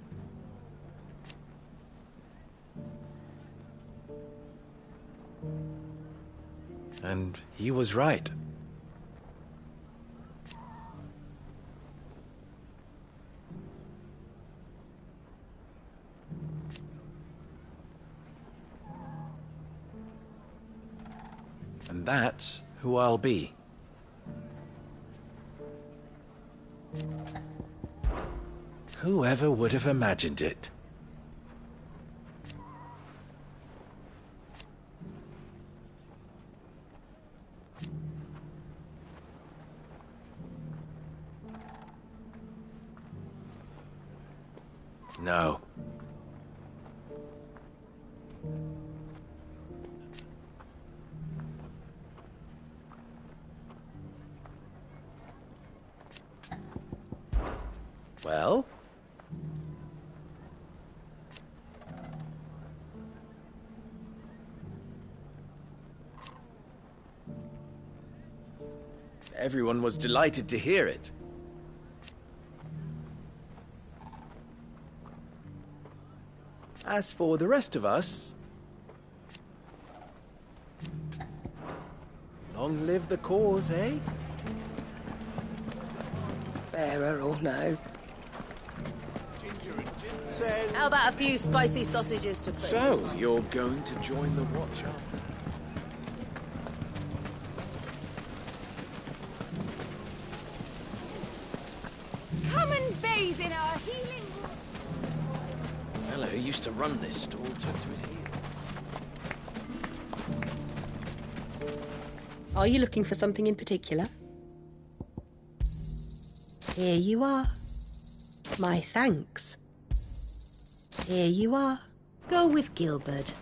And he was right. And that's who I'll be. Whoever would have imagined it? No. Well? Everyone was delighted to hear it. As for the rest of us, long live the cause, eh? Bearer or no. How about a few spicy sausages to put? So, you're going to join the Watch after? Come and bathe in our healing water. The fellow who used to run this stall took to his heels. Are you looking for something in particular? Here you are. My thanks. Here you are. Go with Gilbert.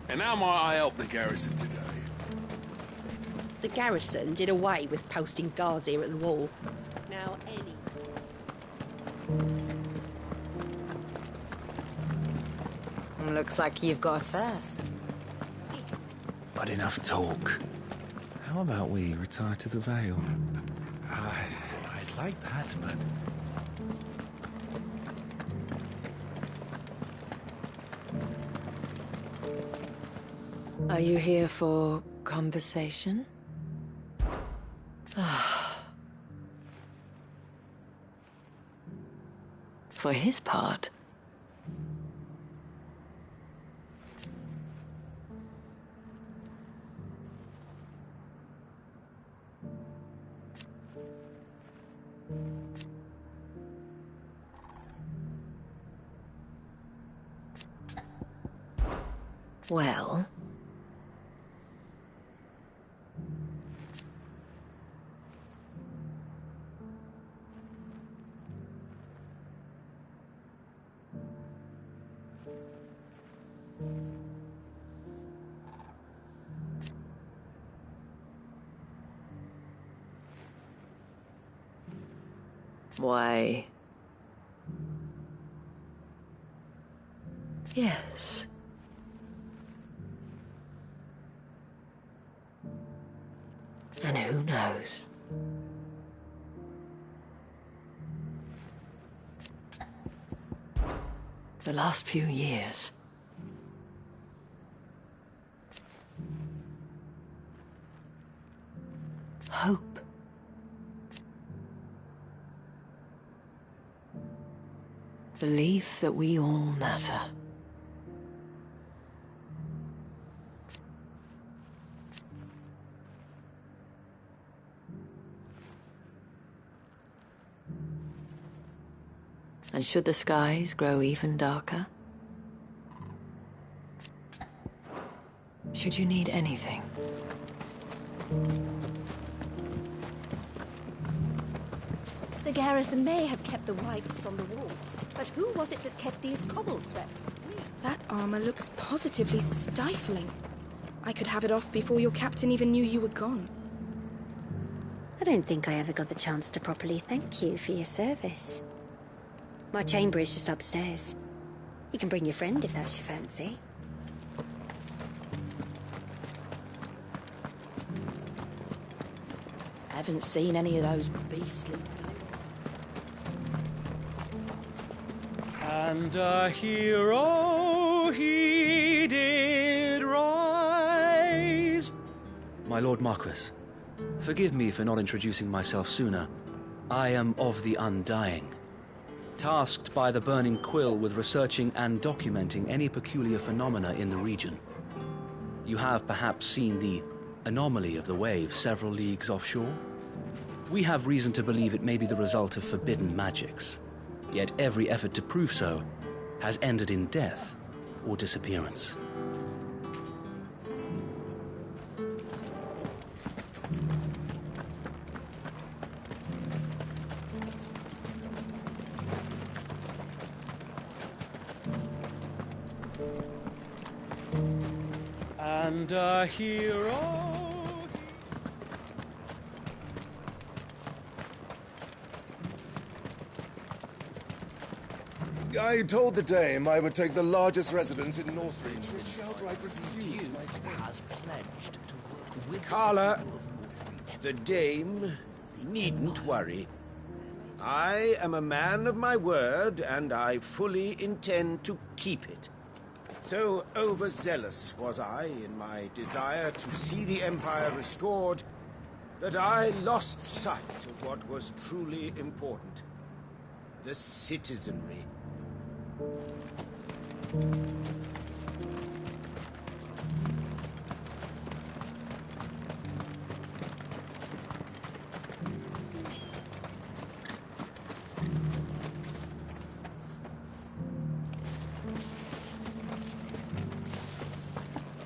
And how might I help the garrison today? The garrison did away with posting guards here at the wall. Now, any... Looks like you've got a thirst. But enough talk. How about we retire to the Vale? I'd like that, but... Are you here for conversation? For his part. Well... Why... Yes. And who knows? The last few years. Hope. Belief that we all matter. And should the skies grow even darker? Should you need anything? The garrison may have kept the whites from the walls, but who was it that kept these cobbles swept? That armor looks positively stifling. I could have it off before your captain even knew you were gone. I don't think I ever got the chance to properly thank you for your service. My chamber is just upstairs. You can bring your friend if that's your fancy. Haven't seen any of those beastly... And a hero he did rise. My Lord Marquis, forgive me for not introducing myself sooner. I am of the Undying, tasked by the Burning Quill with researching and documenting any peculiar phenomena in the region. You have perhaps seen the anomaly of the waves several leagues offshore? We have reason to believe it may be the result of forbidden magics. Yet every effort to prove so has ended in death or disappearance. And a hero... I told the dame I would take the largest residence in Northreach, but she outright refused my has pledged to work with Carla, the dame needn't worry. I am a man of my word, and I fully intend to keep it. So overzealous was I in my desire to see the Empire restored that I lost sight of what was truly important. The citizenry.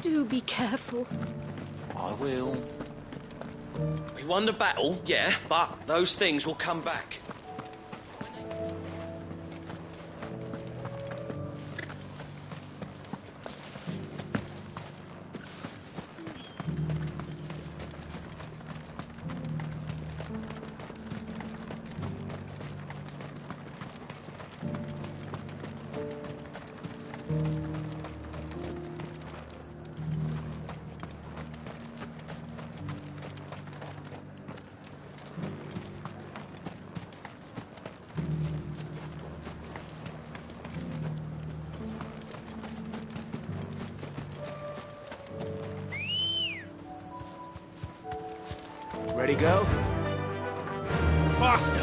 Do be careful. I will. We won the battle, yeah, but those things will come back. Ready, go? Faster!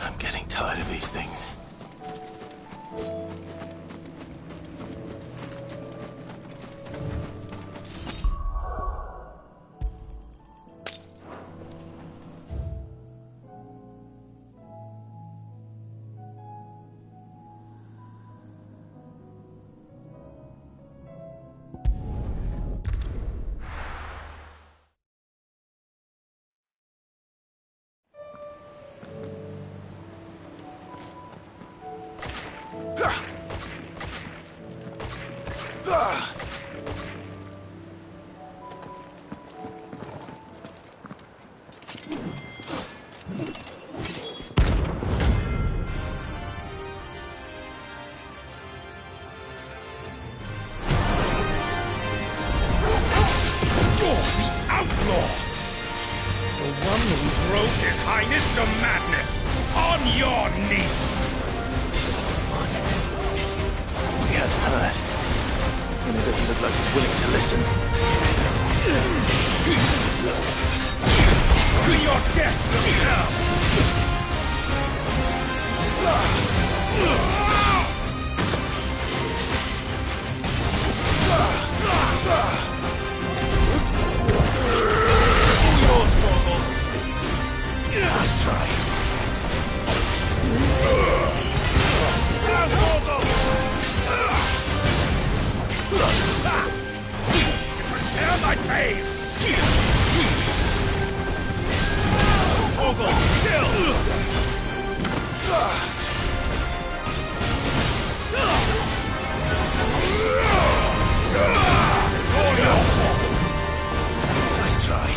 I'm getting tired of these things. To madness! On your knees! What? He has heard. And it doesn't look like he's willing to listen. To your death yourself! Nice try. Return my pain! Ogle, kill! It's all your fault! Nice try.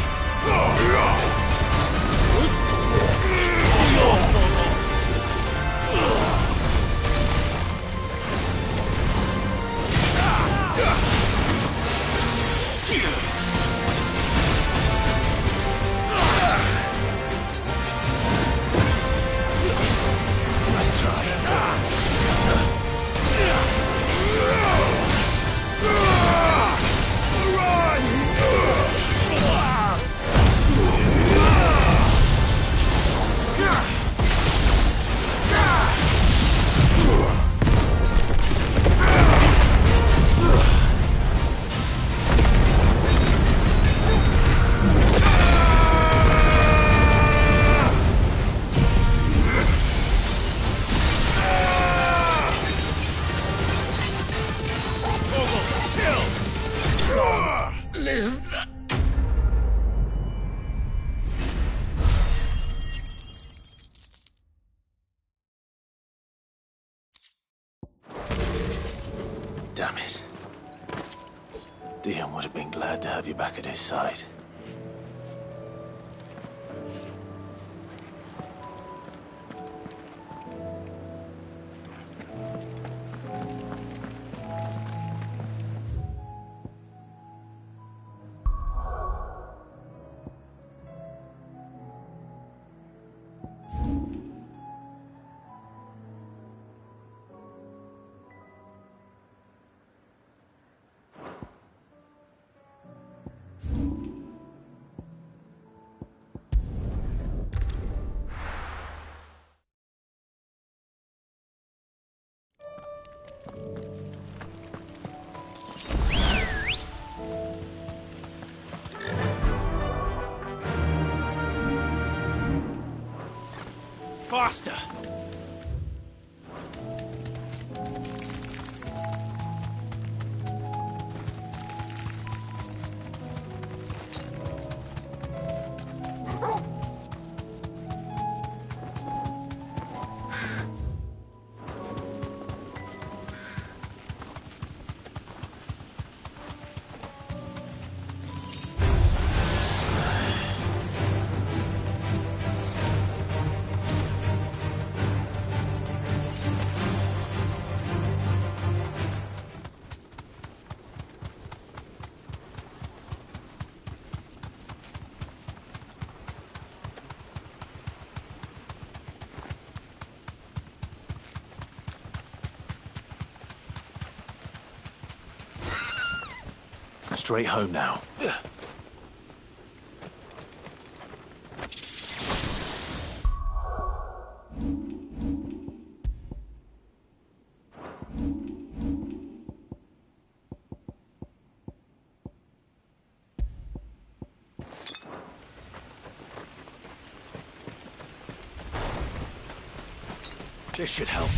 Damn it. Dion would have been glad to have you back at his side. Faster! Straight home now. This should help.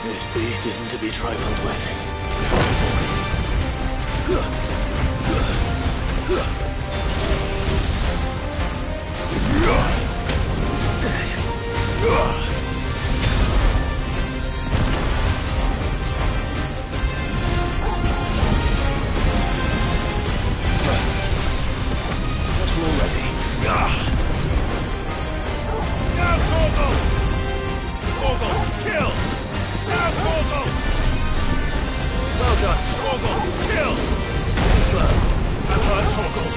This beast isn't to be trifled with. That's all ready. Now, Torgal! Torgal, kill! Now, Torgal! Well done, Torgal, kill! Too slow. I've hurt Torgal.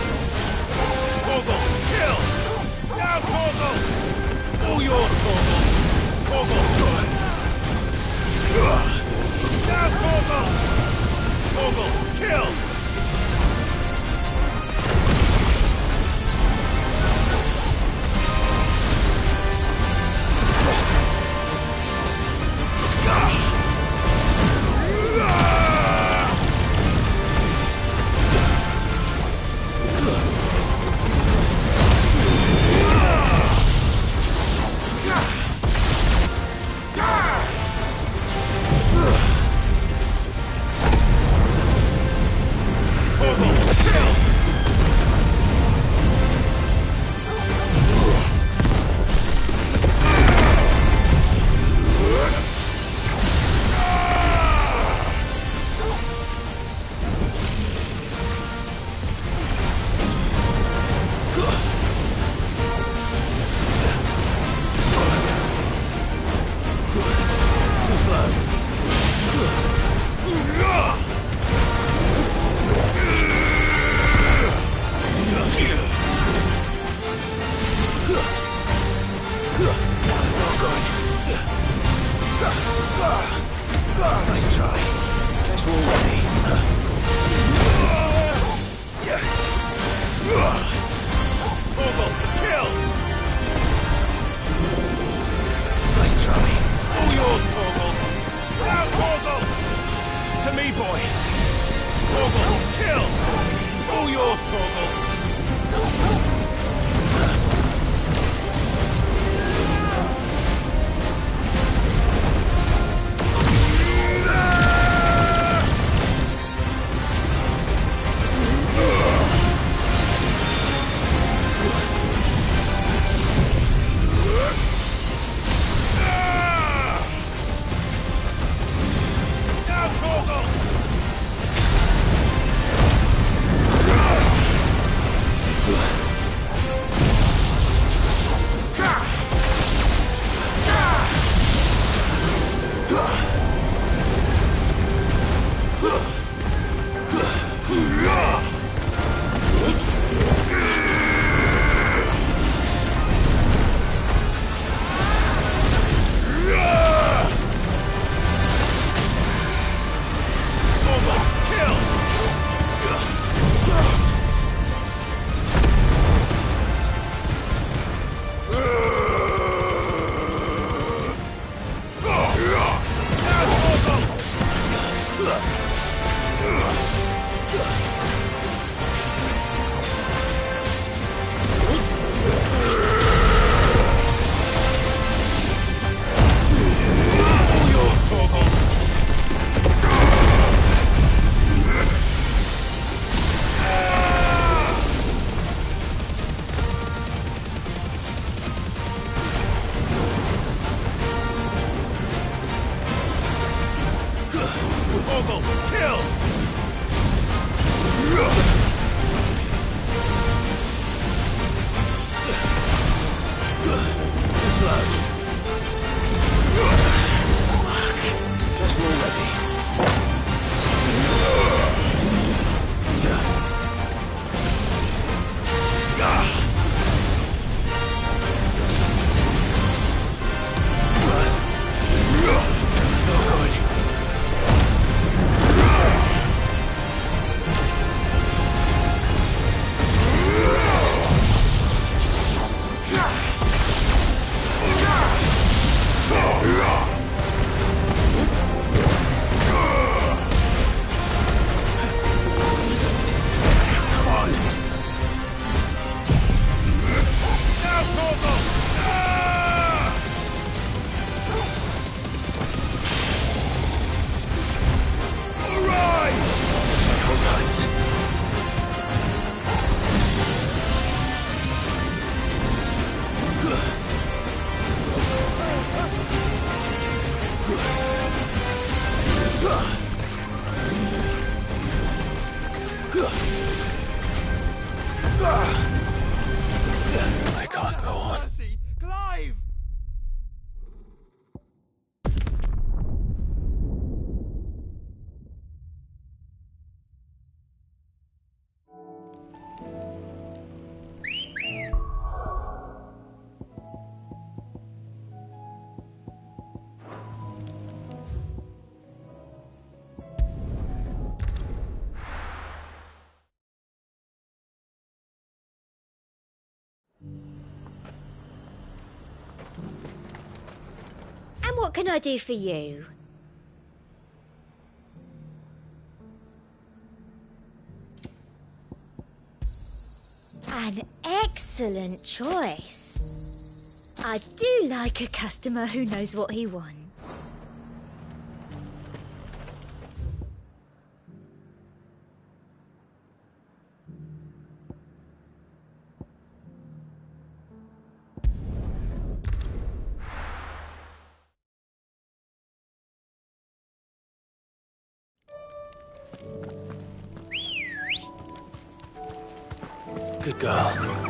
Torgal, kill! Now, Torgal! All yours, Torgal! Torgal, good! Now, Torgal! Torgal, kill! Nice try. That's all ready. Torgal, kill! Nice try. All yours, Torgal! Now, Torgal! To me, boy! Torgal, kill! All yours, Torgal! Now, Torgal! What can I do for you? An excellent choice. I do like a customer who knows what he wants. Good girl.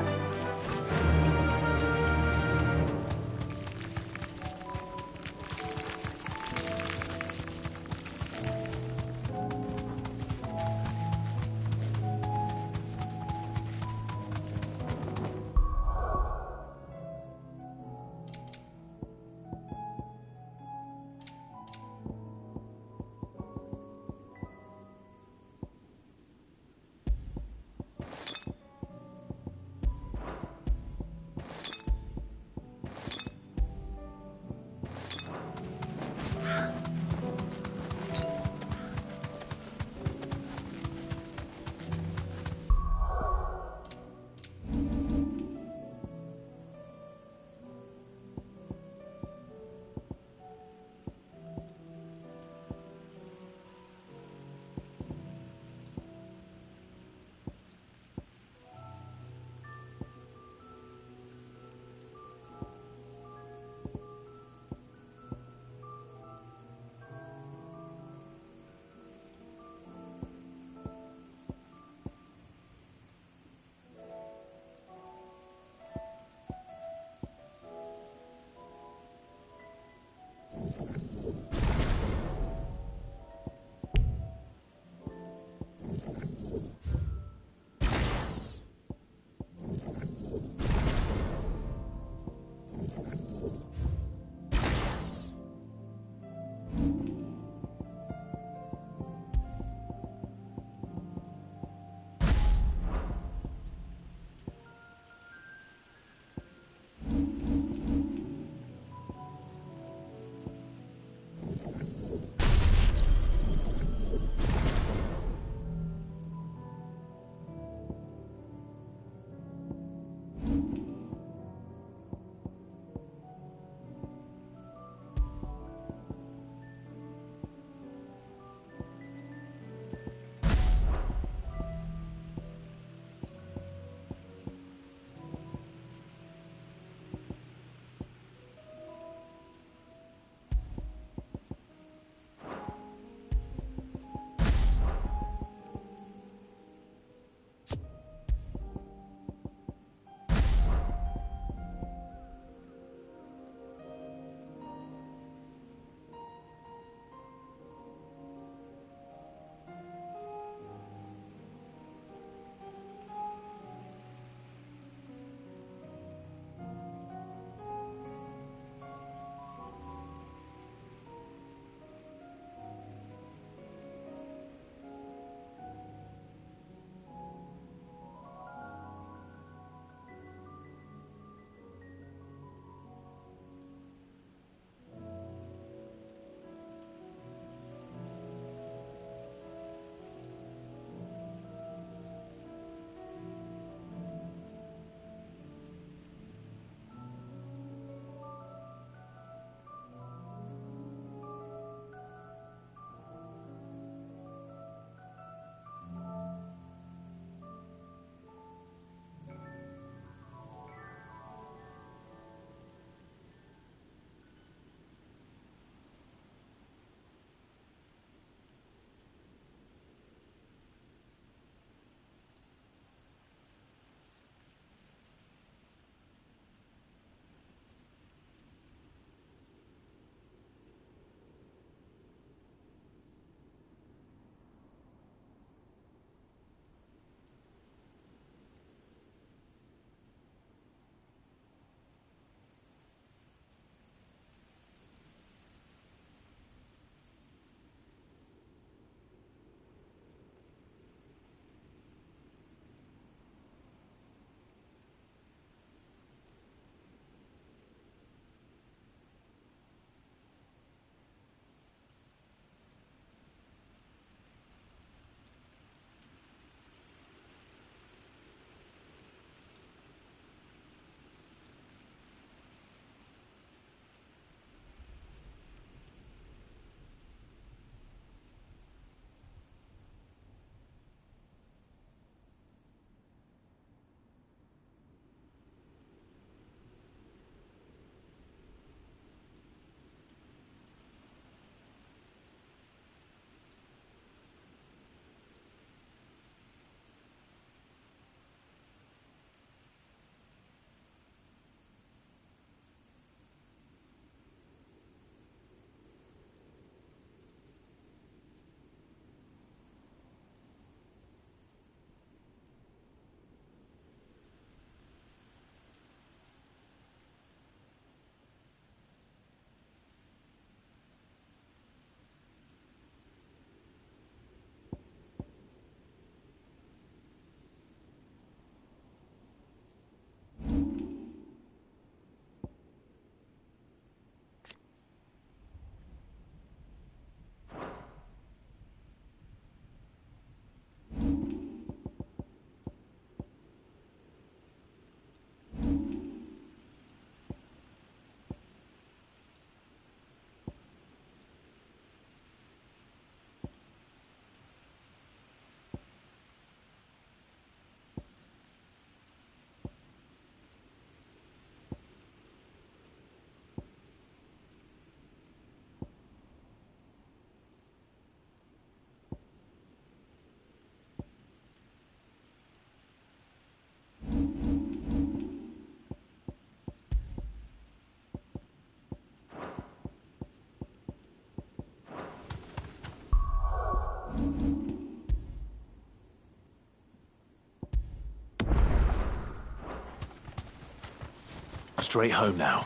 Straight home now.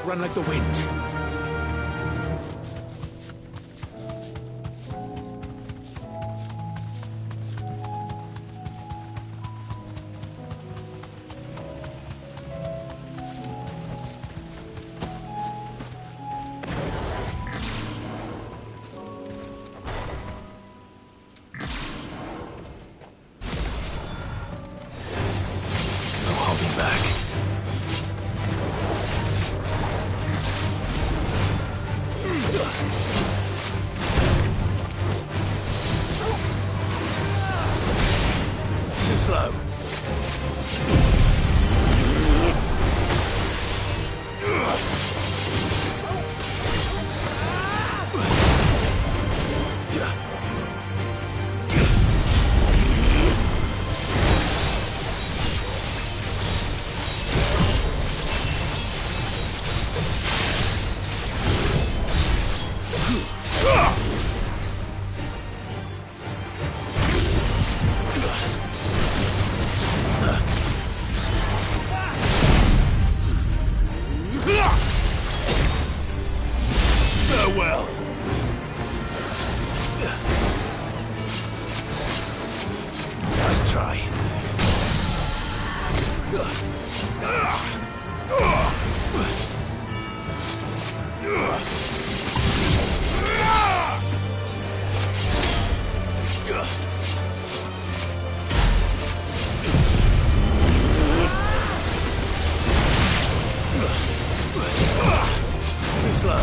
Run like the wind. No holding back. Too slow. Farewell. Nice try. Too slow.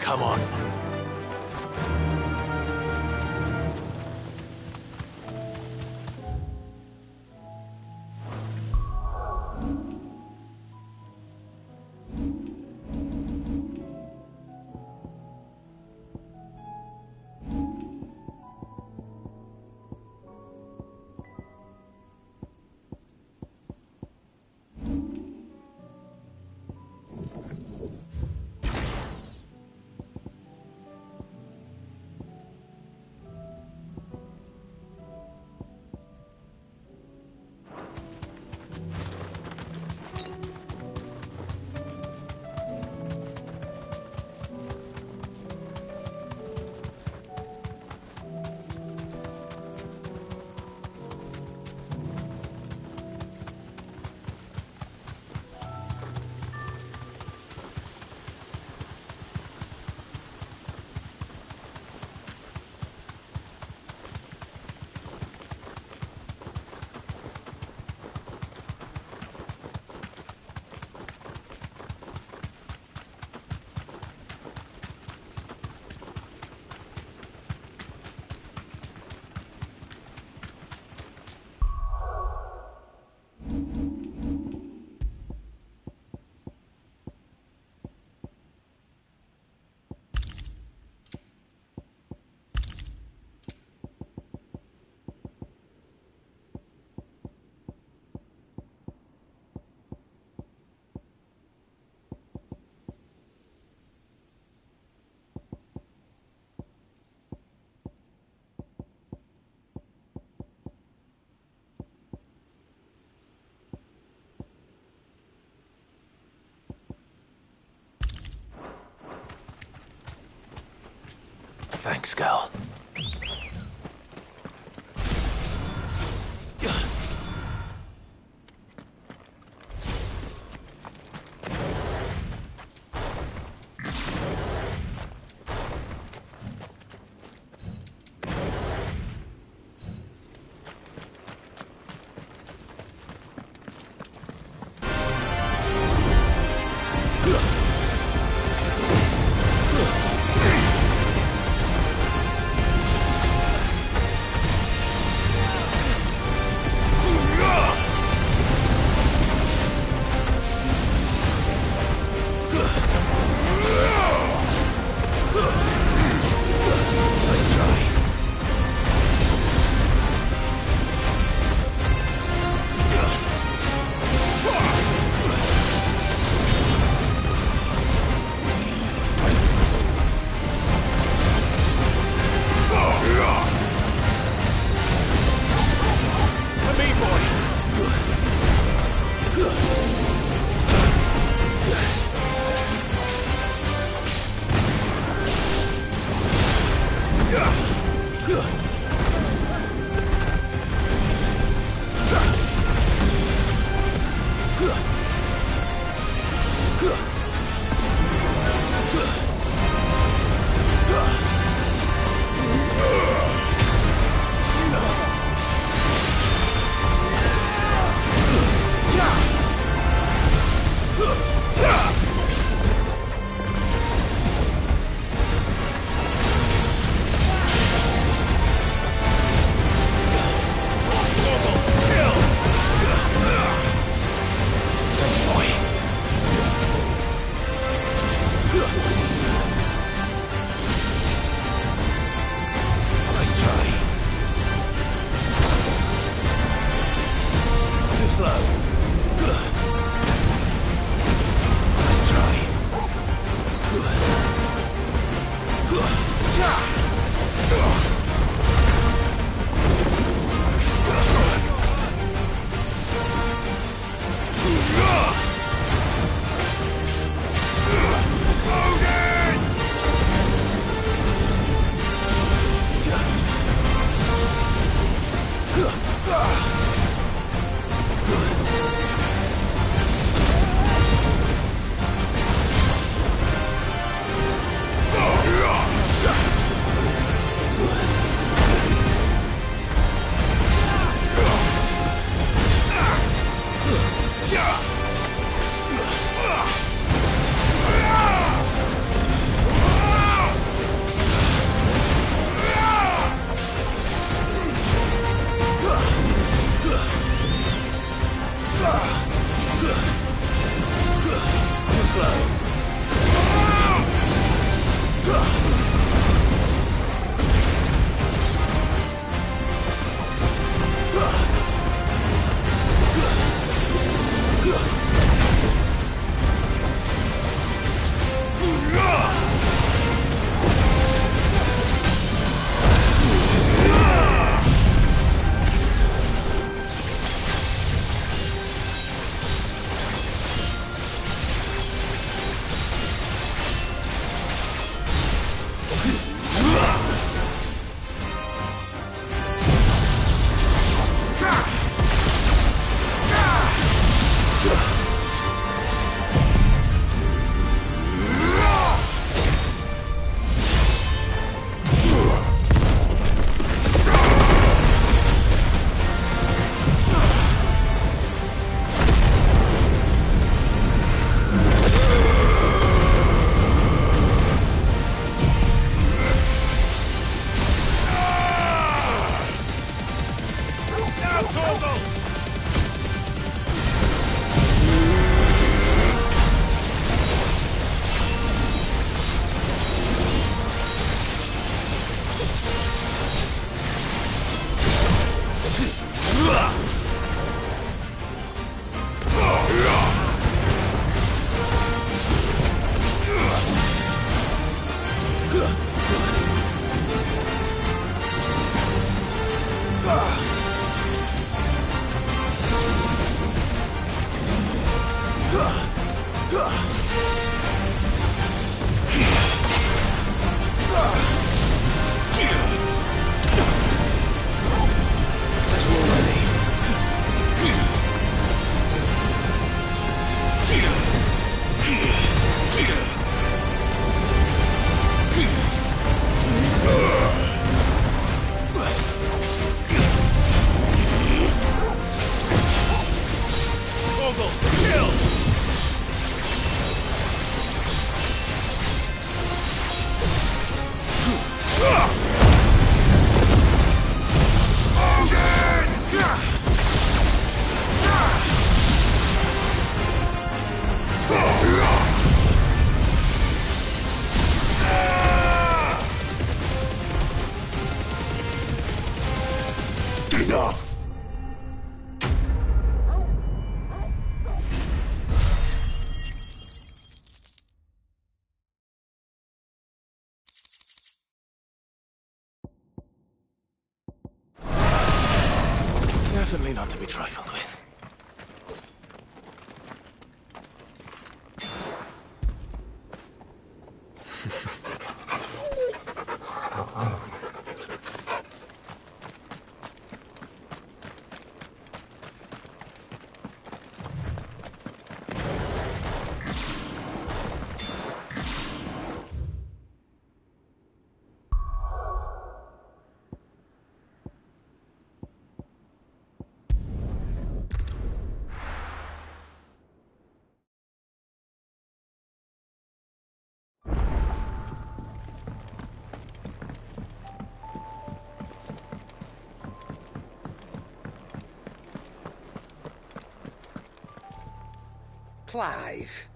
Come on. Skal. Torgal! Kill! Enough! Definitely not to be trifled with. Clive,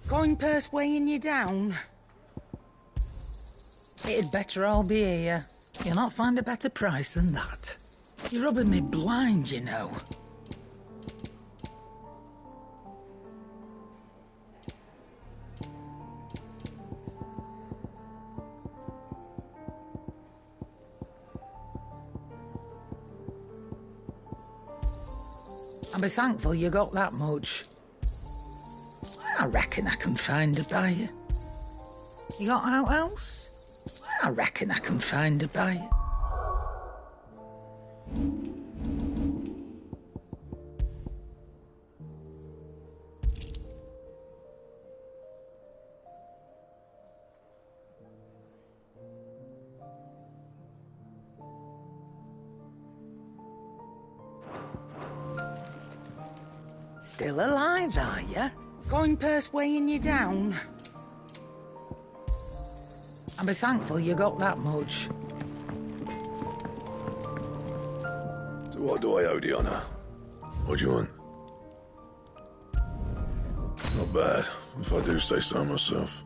coin purse weighing you down? It'd better all be here. You'll not find a better price than that. You're rubbing me blind, you know. I'll be thankful you got that much. I reckon I can find a buyer. You got out else? I reckon I can find a buyer. Still alive, are you? Coin purse weighing you down? I'll be thankful you got that much. So what do I owe the honour? What do you want? Not bad, if I do say so myself.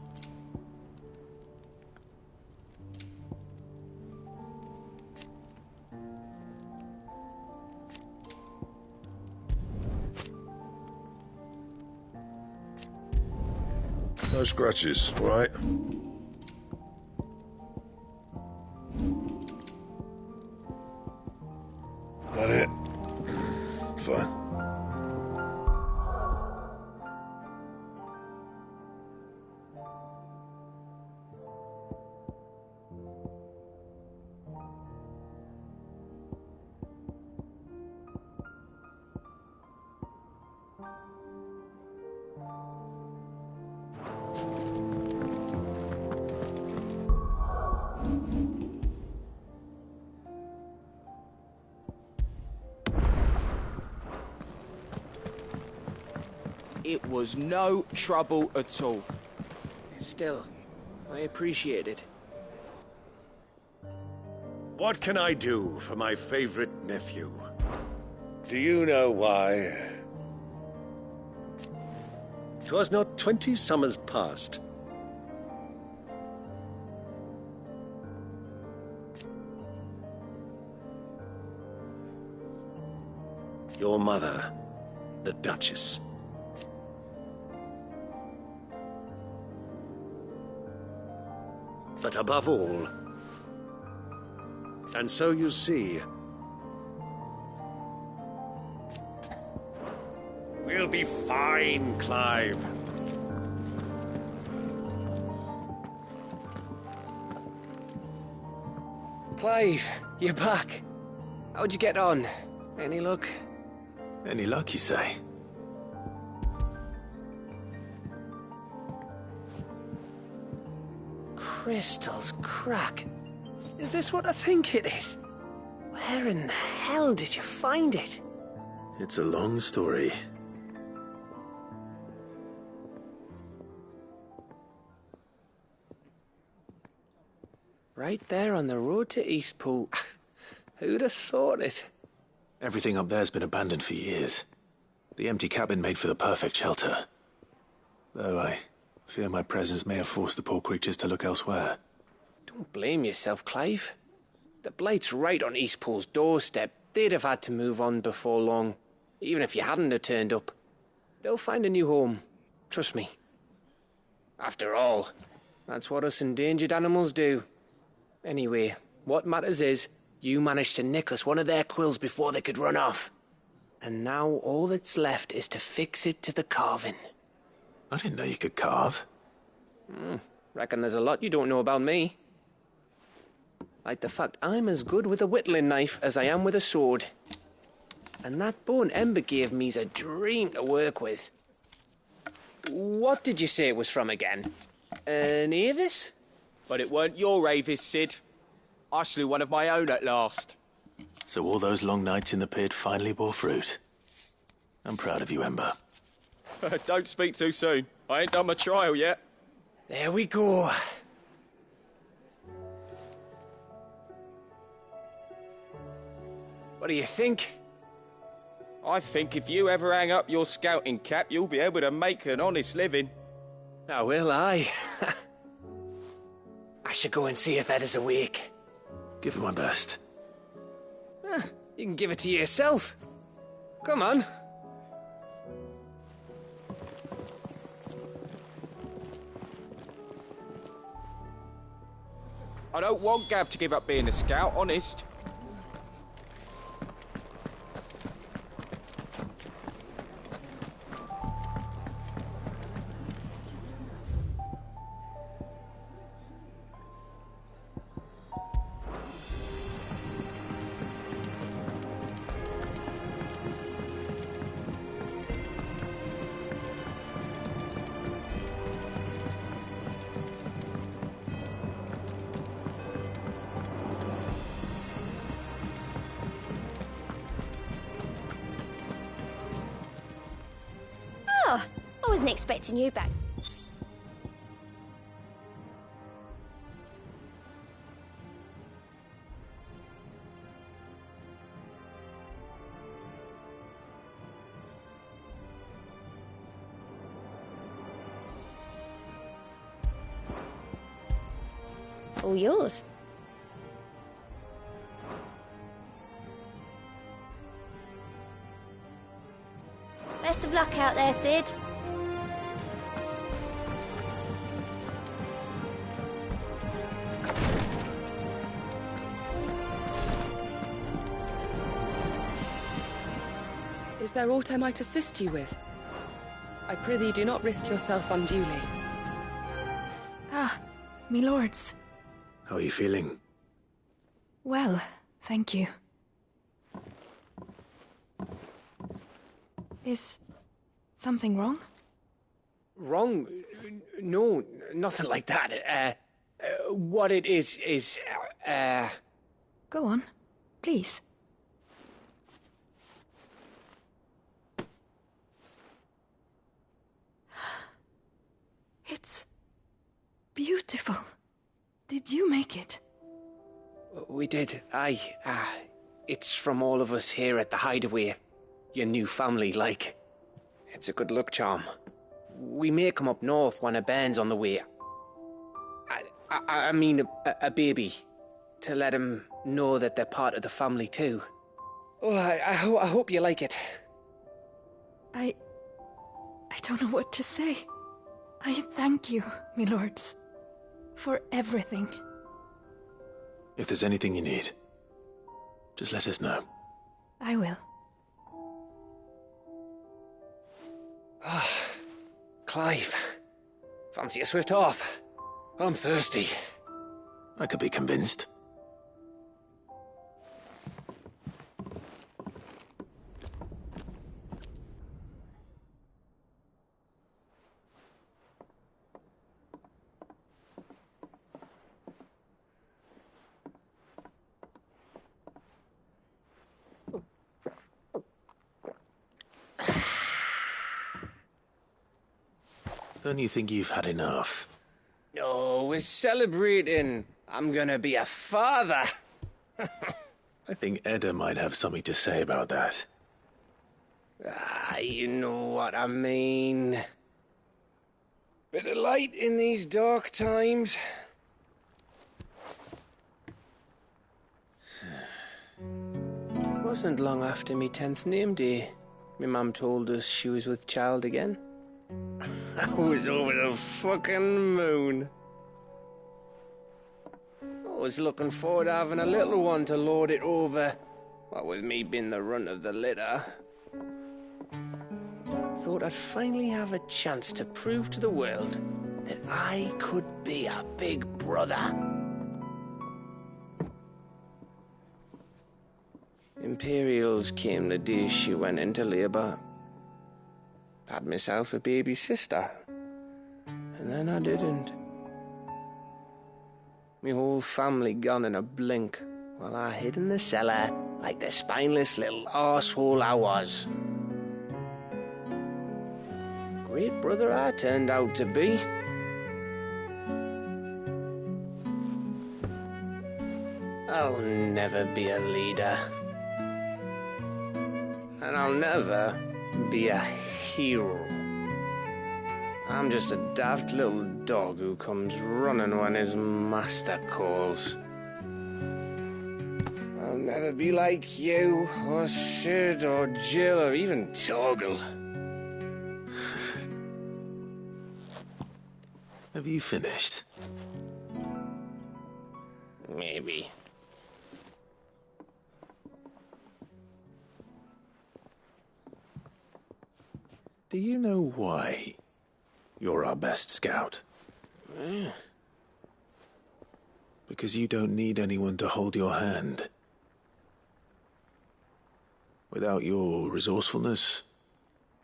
No scratches, all right? That it? Fine. It was no trouble at all. Still, I appreciate it. What can I do for my favorite nephew? Do you know why? 'Twas not 20 summers past. Your mother, the Duchess. But above all, and so you see, we'll be fine, Clive. Clive, you're back. How'd you get on? Any luck? Any luck, you say? Crystals crack. Is this what I think it is? Where in the hell did you find it? It's a long story. Right there on the road to Eastpool. Who'd have thought it? Everything up there's been abandoned for years. The empty cabin made for the perfect shelter. Though I fear my presence may have forced the poor creatures to look elsewhere. Don't blame yourself, Clive. The Blight's right on Eastpool's doorstep. They'd have had to move on before long, even if you hadn't have turned up. They'll find a new home. Trust me. After all, that's what us endangered animals do. Anyway, what matters is, you managed to nick us one of their quills before they could run off. And now all that's left is to fix it to the carving. I didn't know you could carve. Reckon there's a lot you don't know about me. Like the fact I'm as good with a whittling knife as I am with a sword. And that bone Ember gave me's a dream to work with. What did you say it was from again? An Avis? But it weren't your Avis, Sid. I slew one of my own at last. So all those long nights in the pit finally bore fruit. I'm proud of you, Ember. Don't speak too soon. I ain't done my trial yet. There we go. What do you think? I think if you ever hang up your scouting cap, you'll be able to make an honest living. Oh, will I? I should go and see if Ed is awake. Give it my best. You can give it to yourself. Come on. I don't want Gav to give up being a scout, honest. I wasn't expecting you back. All yours. Best of luck out there, Sid. Is there aught I might assist you with? I prithee do not risk yourself unduly. Ah, me lords. How are you feeling? Well, thank you. Is something wrong? Wrong? No, nothing like that. What it is... Go on, please. It's beautiful. Did you make it? We did. Aye. It's from all of us here at the Hideaway. Your new family, like. It's a good luck charm. We may come up north when a band's on the way. I mean a baby. To let him know that they're part of the family too. Oh, I hope you like it. I don't know what to say. I thank you, me lords, for everything. If there's anything you need, just let us know. I will. Clive, fancy a swift off? I'm thirsty. I could be convinced. Don't you think you've had enough? No, we're celebrating. I'm gonna be a father. I think Edda might have something to say about that. Ah, you know what I mean. Bit of light in these dark times. Wasn't long after me 10th name day, my mum told us she was with child again. I was over the fucking moon. I was looking forward to having a little one to lord it over, what with me being the runt of the litter. Thought I'd finally have a chance to prove to the world that I could be a big brother. Imperials came the day she went into labour. Had myself a baby sister, and then I didn't. My whole family gone in a blink, while I hid in the cellar like the spineless little arsehole I was. Great brother I turned out to be. I'll never be a leader. And I'll never be a hero. I'm just a daft little dog who comes running when his master calls. I'll never be like you, or Sid, or Jill, or even Torgal. Have you finished? Maybe. Do you know why you're our best scout? Because you don't need anyone to hold your hand. Without your resourcefulness,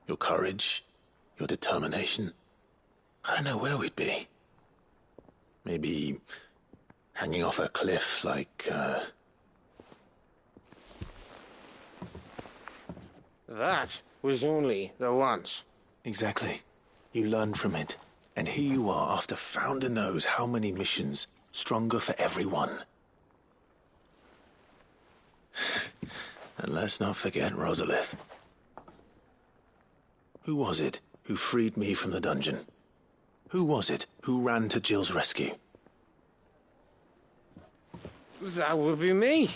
your courage, your determination, I don't know where we'd be. Maybe hanging off a cliff like, That was only the once. Exactly. You learned from it. And here you are after founder knows how many missions, stronger for everyone. And let's not forget Rosalith. Who was it who freed me from the dungeon? Who was it who ran to Jill's rescue? That would be me.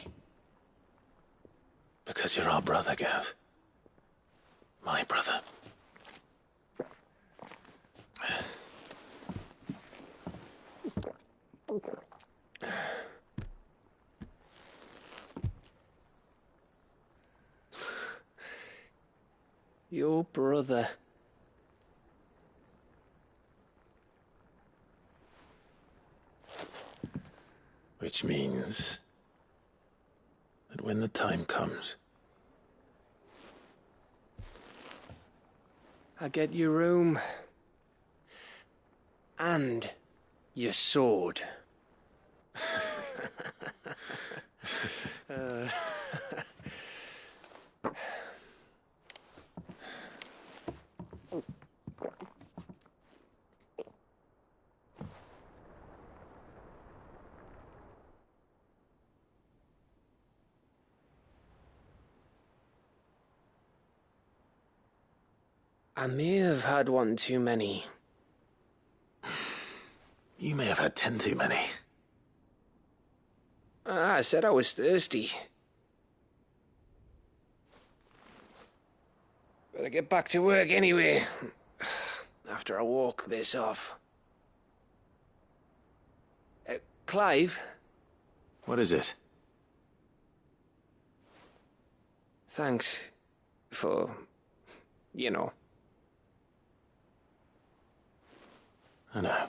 Because you're our brother, Gav. My brother. Your brother. Which means that when the time comes, I get your room. And your sword. I may have had one too many. you may have had 10 too many. I said I was thirsty. Better get back to work anyway, after I walk this off. Clive? What is it? Thanks for, you know. I know.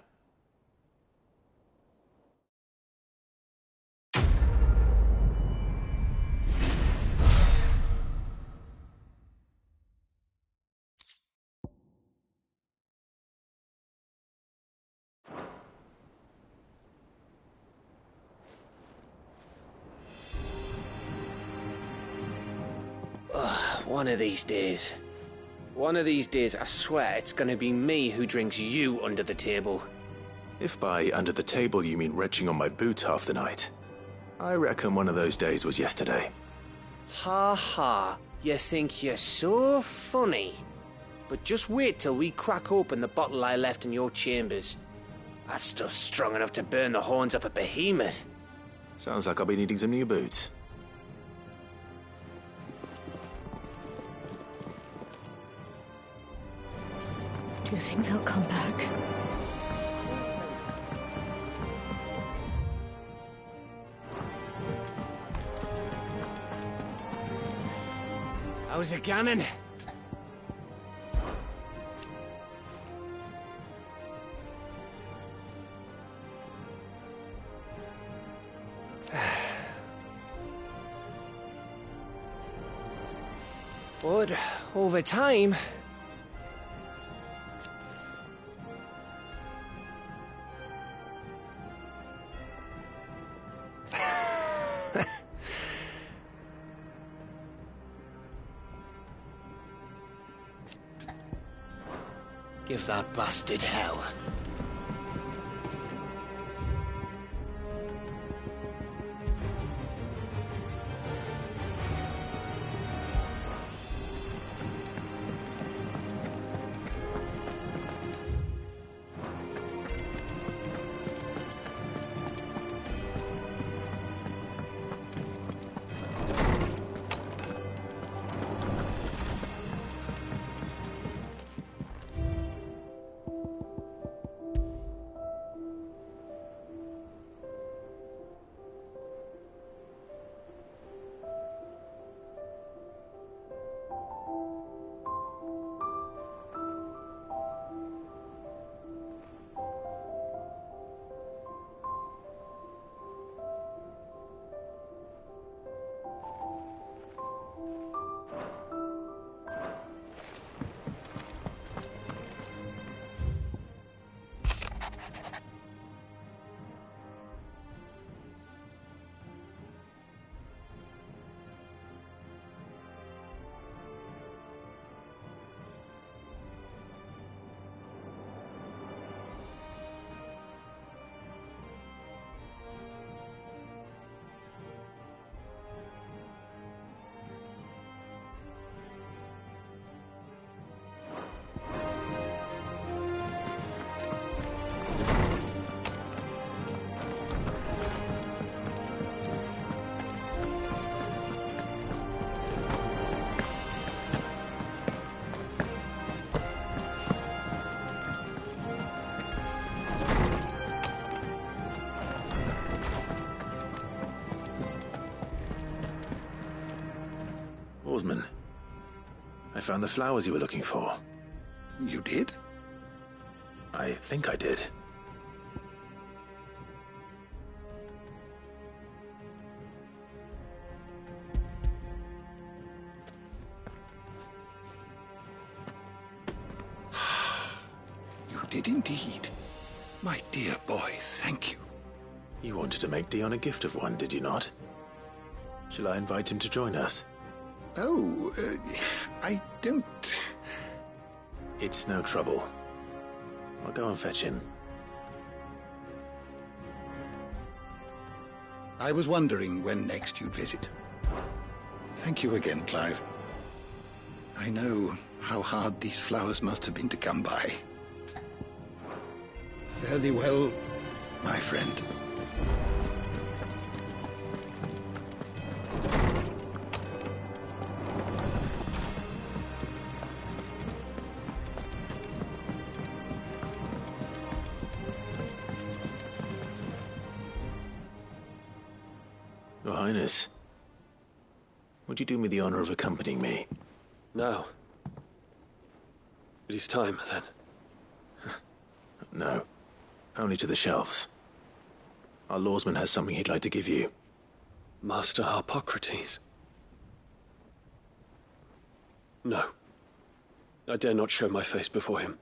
One of these days. One of these days, I swear it's gonna be me who drinks you under the table. If by under the table you mean retching on my boots half the night, I reckon one of those days was yesterday. Ha ha, you think you're so funny. But just wait till we crack open the bottle I left in your chambers. That stuff's strong enough to burn the horns off a behemoth. Sounds like I'll be needing some new boots. Do you think they'll come back? How's it going? But over time... Give that bastard hell. Oarsman, I found the flowers you were looking for. You did? I think I did. You did indeed. My dear boy, thank you. You wanted to make Dion a gift of one, did you not? Shall I invite him to join us? Oh, I don't... It's no trouble. I'll go and fetch him. I was wondering when next you'd visit. Thank you again, Clive. I know how hard these flowers must have been to come by. Fare thee well, my friend. Your Highness, would you do me the honor of accompanying me? No. It is time, then. No. Only to the shelves. Our lawsman has something he'd like to give you. Master Harpocrates. No. I dare not show my face before him.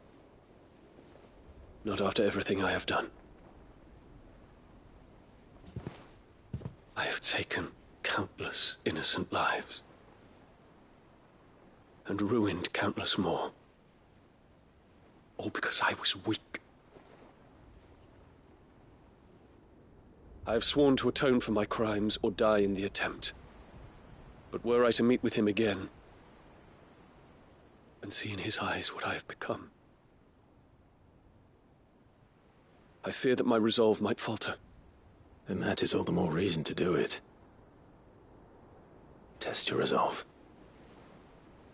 Not after everything I have done. I have taken countless innocent lives. And ruined countless more. All because I was weak. I have sworn to atone for my crimes or die in the attempt. But were I to meet with him again, and see in his eyes what I have become, I fear that my resolve might falter. Then that is all the more reason to do it. Test your resolve.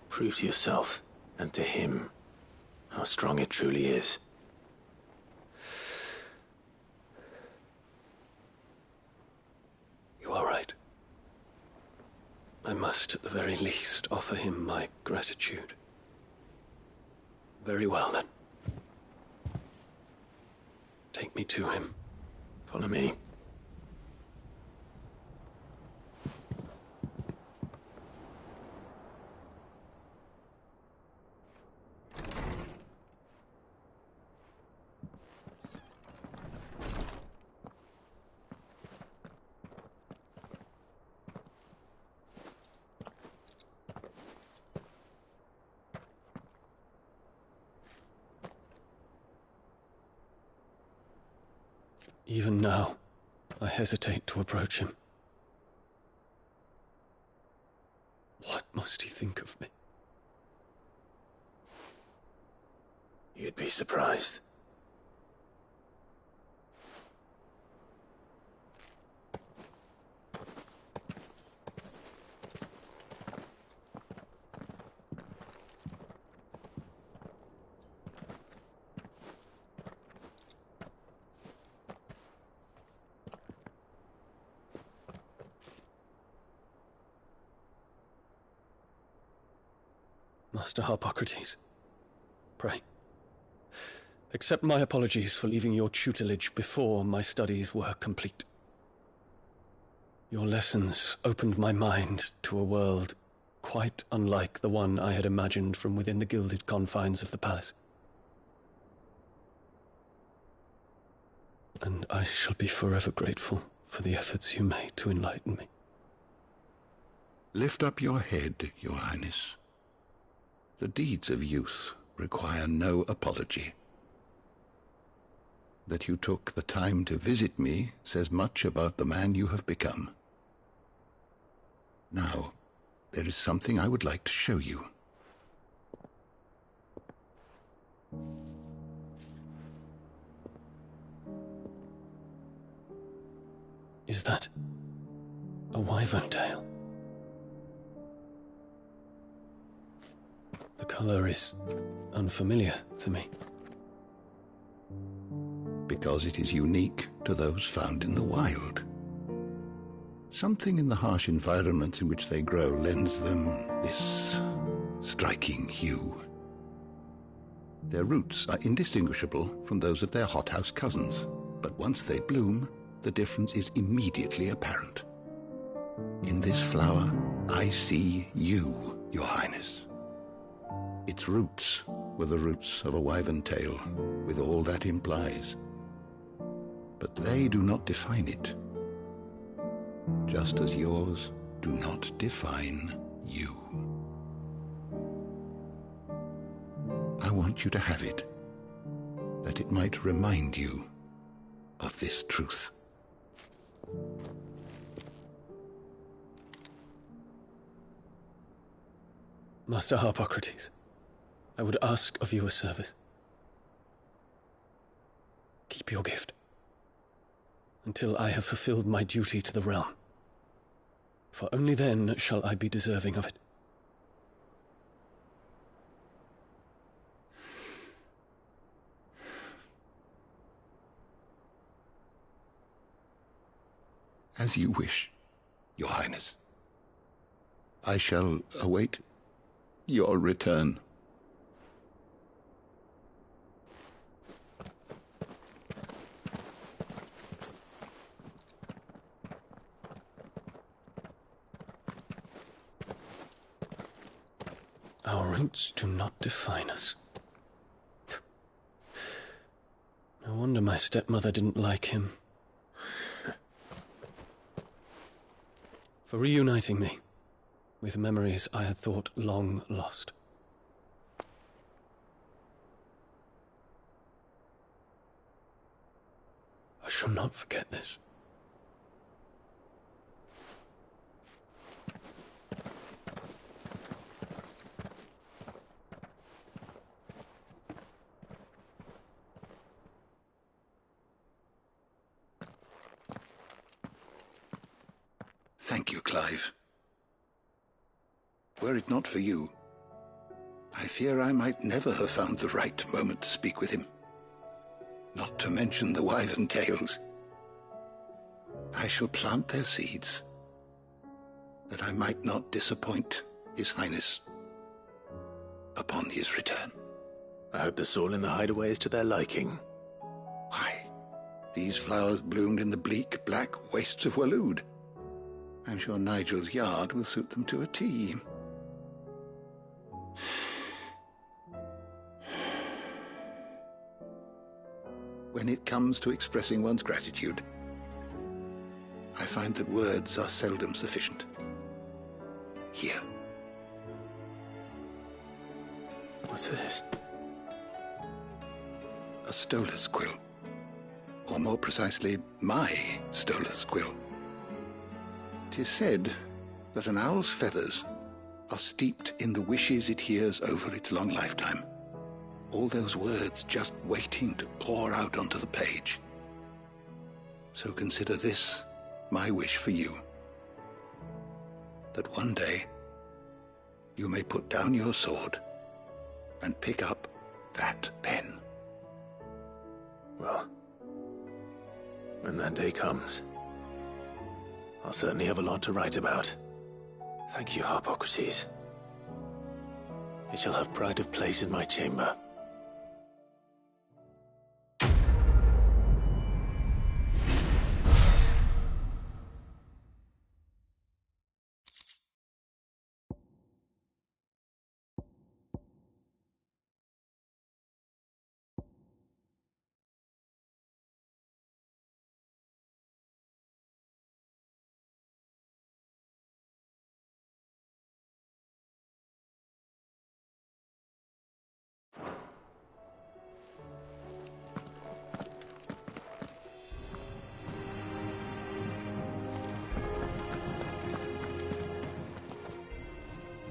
Prove to yourself, and to him, how strong it truly is. You are right. I must, at the very least, offer him my gratitude. Very well, then. Take me to him. Follow me. Even now, I hesitate to approach him. What must he think of me? You'd be surprised. Master Harpocrates, pray, accept my apologies for leaving your tutelage before my studies were complete. Your lessons opened my mind to a world quite unlike the one I had imagined from within the gilded confines of the palace. And I shall be forever grateful for the efforts you made to enlighten me. Lift up your head, Your Highness. The deeds of youth require no apology. That you took the time to visit me says much about the man you have become. Now, there is something I would like to show you. Is that a wyvern tail? The color is unfamiliar to me. Because it is unique to those found in the wild. Something in the harsh environments in which they grow lends them this striking hue. Their roots are indistinguishable from those of their hothouse cousins, but once they bloom, the difference is immediately apparent. In this flower, I see you, Your Highness. Its roots were the roots of a wyvern tail, with all that implies. But they do not define it, just as yours do not define you. I want you to have it, that it might remind you of this truth. Master Harpocrates, I would ask of you a service. Keep your gift until I have fulfilled my duty to the realm, for only then shall I be deserving of it. As you wish, Your Highness. I shall await your return. Our roots do not define us. No wonder my stepmother didn't like him. For reuniting me with memories I had thought long lost. I shall not forget this. Thank you, Clive. Were it not for you, I fear I might never have found the right moment to speak with him. Not to mention the wyvern tales. I shall plant their seeds, that I might not disappoint His Highness upon his return. I hope the soil in the hideaway is to their liking. Why, these flowers bloomed in the bleak, black wastes of Waloed. I'm sure Nigel's yard will suit them to a T. When it comes to expressing one's gratitude, I find that words are seldom sufficient. Here. What's this? A stolas quill. Or more precisely, my stolas quill. 'Tis said that an owl's feathers are steeped in the wishes it hears over its long lifetime. All those words just waiting to pour out onto the page. So consider this my wish for you. That one day you may put down your sword and pick up that pen. Well, when that day comes, I'll certainly have a lot to write about. Thank you, Harpocrates. It shall have pride of place in my chamber.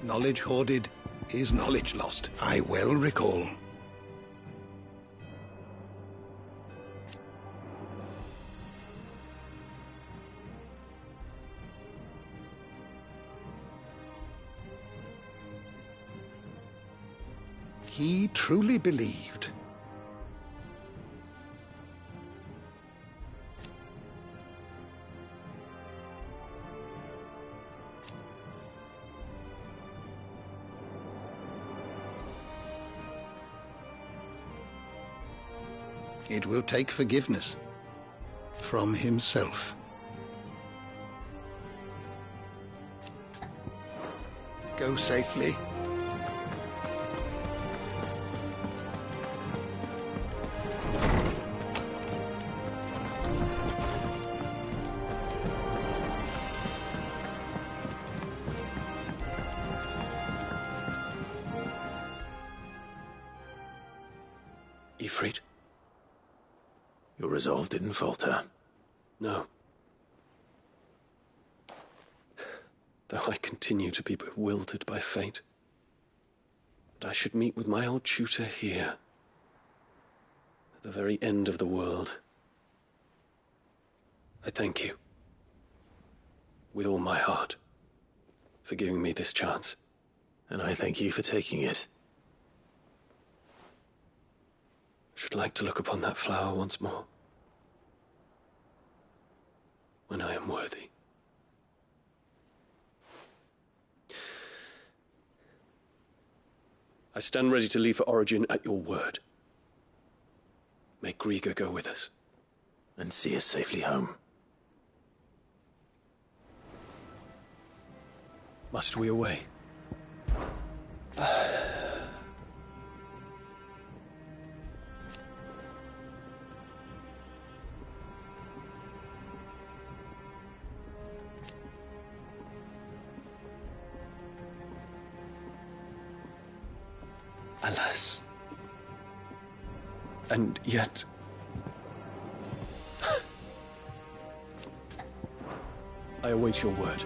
Knowledge hoarded is knowledge lost. I well recall. He truly believed. It will take forgiveness from himself. Go safely. Ifrit? Your resolve didn't falter. No. Though I continue to be bewildered by fate. But I should meet with my old tutor here, at the very end of the world. I thank you, with all my heart, for giving me this chance. And I thank you for taking it. I should like to look upon that flower once more. When I am worthy. I stand ready to leave for Origin at your word. May Griga go with us. And see us safely home. Must we away? Alas. And yet... I await your word.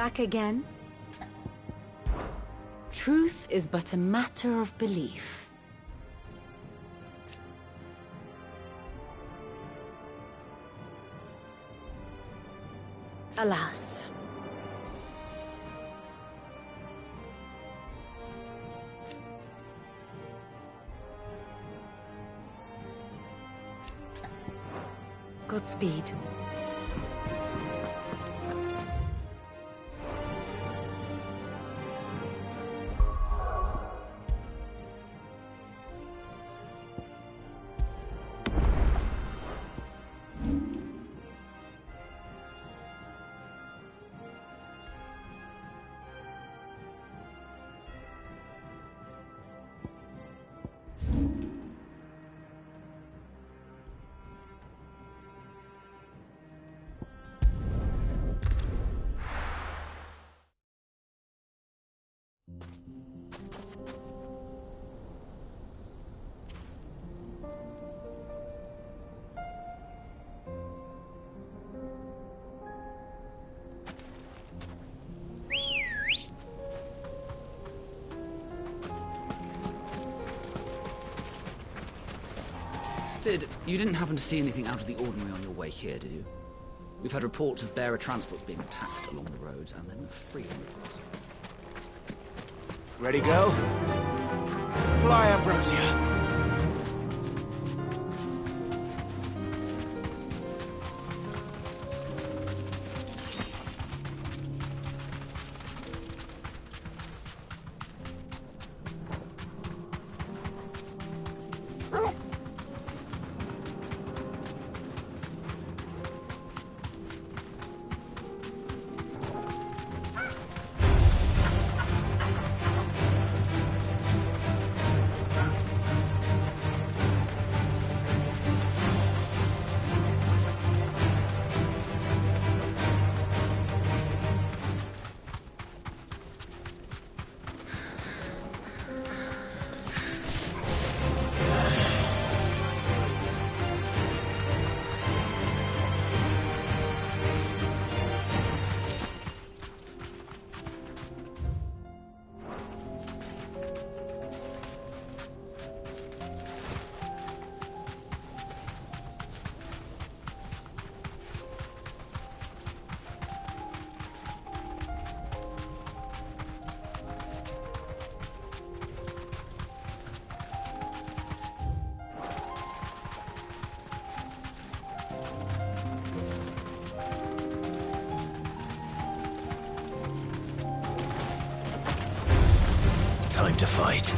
Back again? Truth is but a matter of belief. Alas. Godspeed. Sid, you didn't happen to see anything out of the ordinary on your way here, did you? We've had reports of bearer transports being attacked along the roads and then freeing across. Ready, girl? Fly, Ambrosia. Time to fight.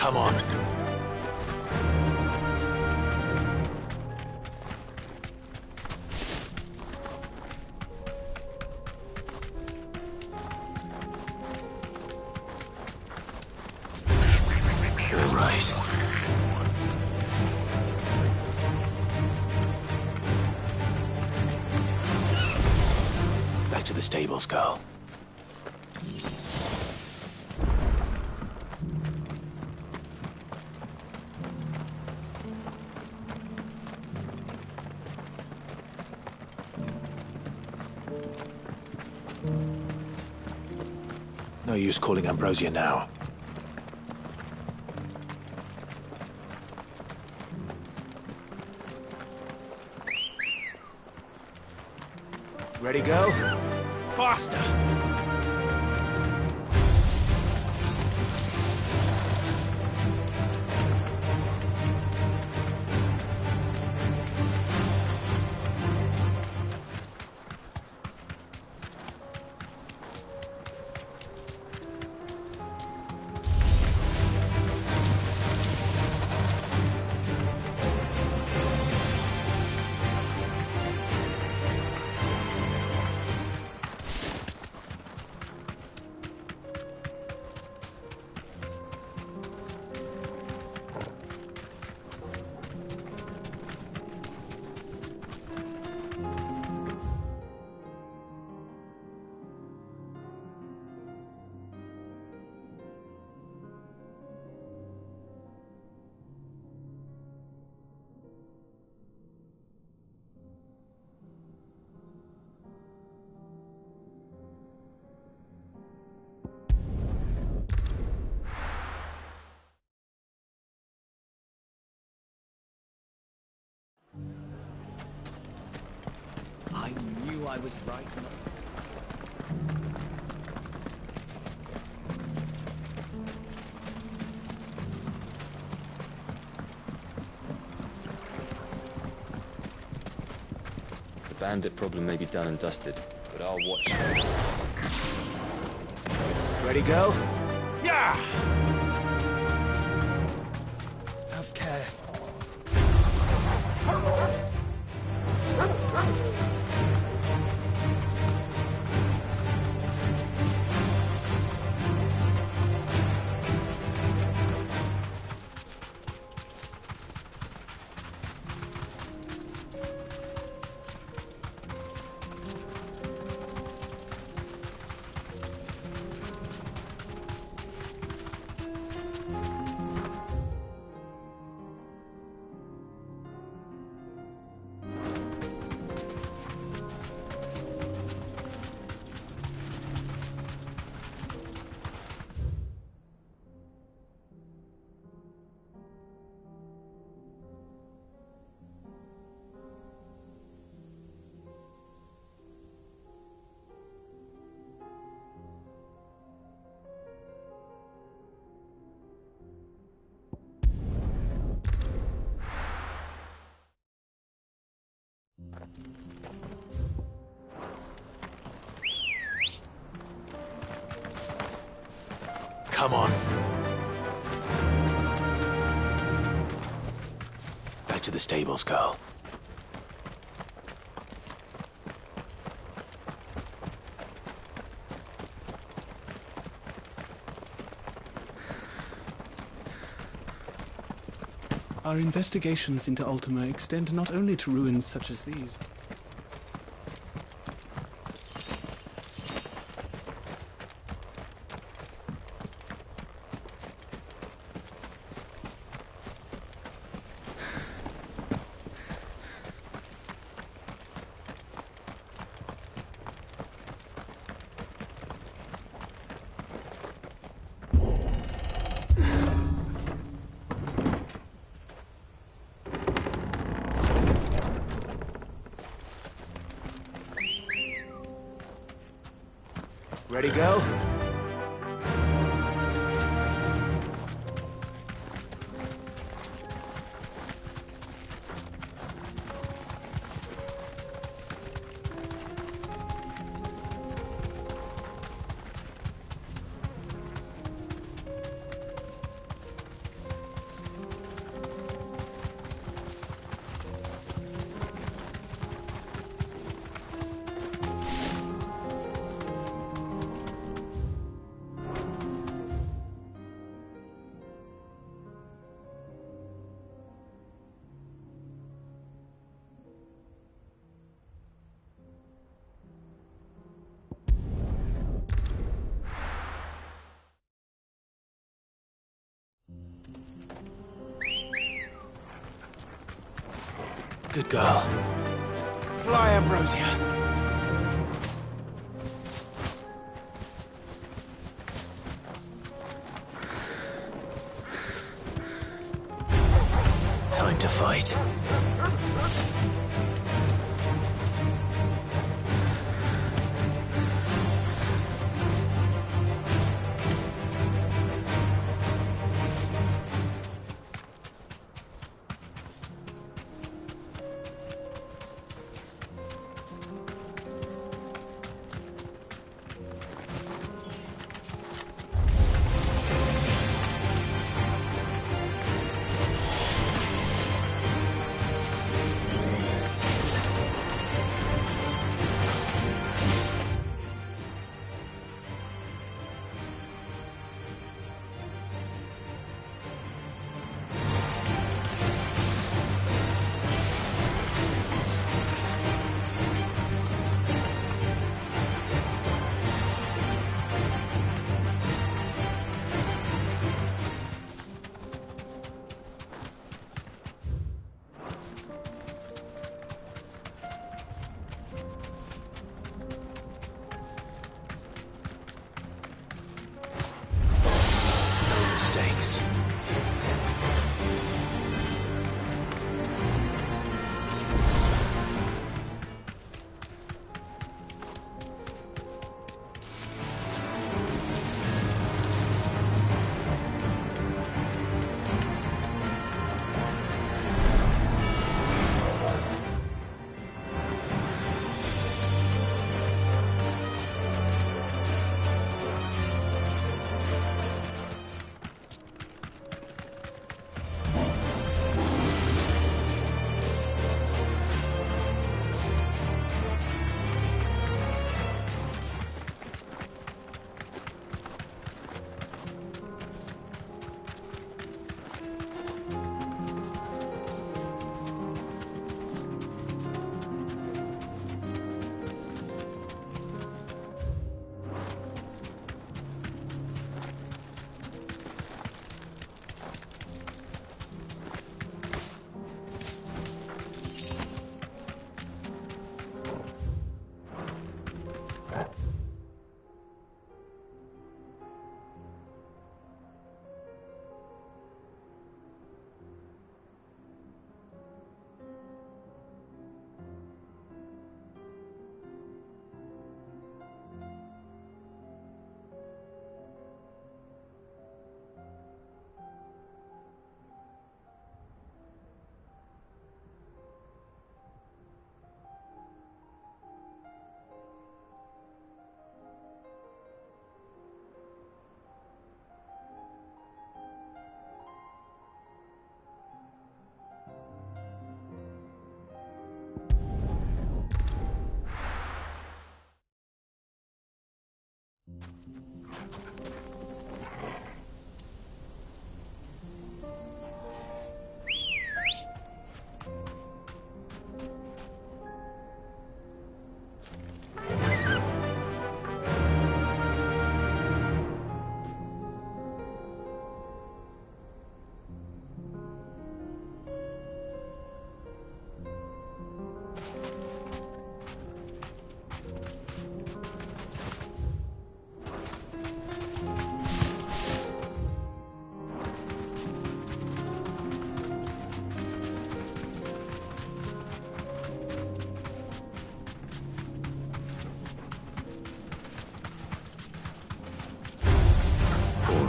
Come on. All right. Back to the stables, girl. No use calling Ambrosia now. Ready, go? Faster! I knew I was right not to... The bandit problem may be done and dusted, but I'll watch. Ready, go? Yeah! Have care. Come on. Back to the stables, girl. Our investigations into Ultima extend not only to ruins such as these. Ready, go? Good girl. Fly, Ambrosia. Time to fight. Mistakes.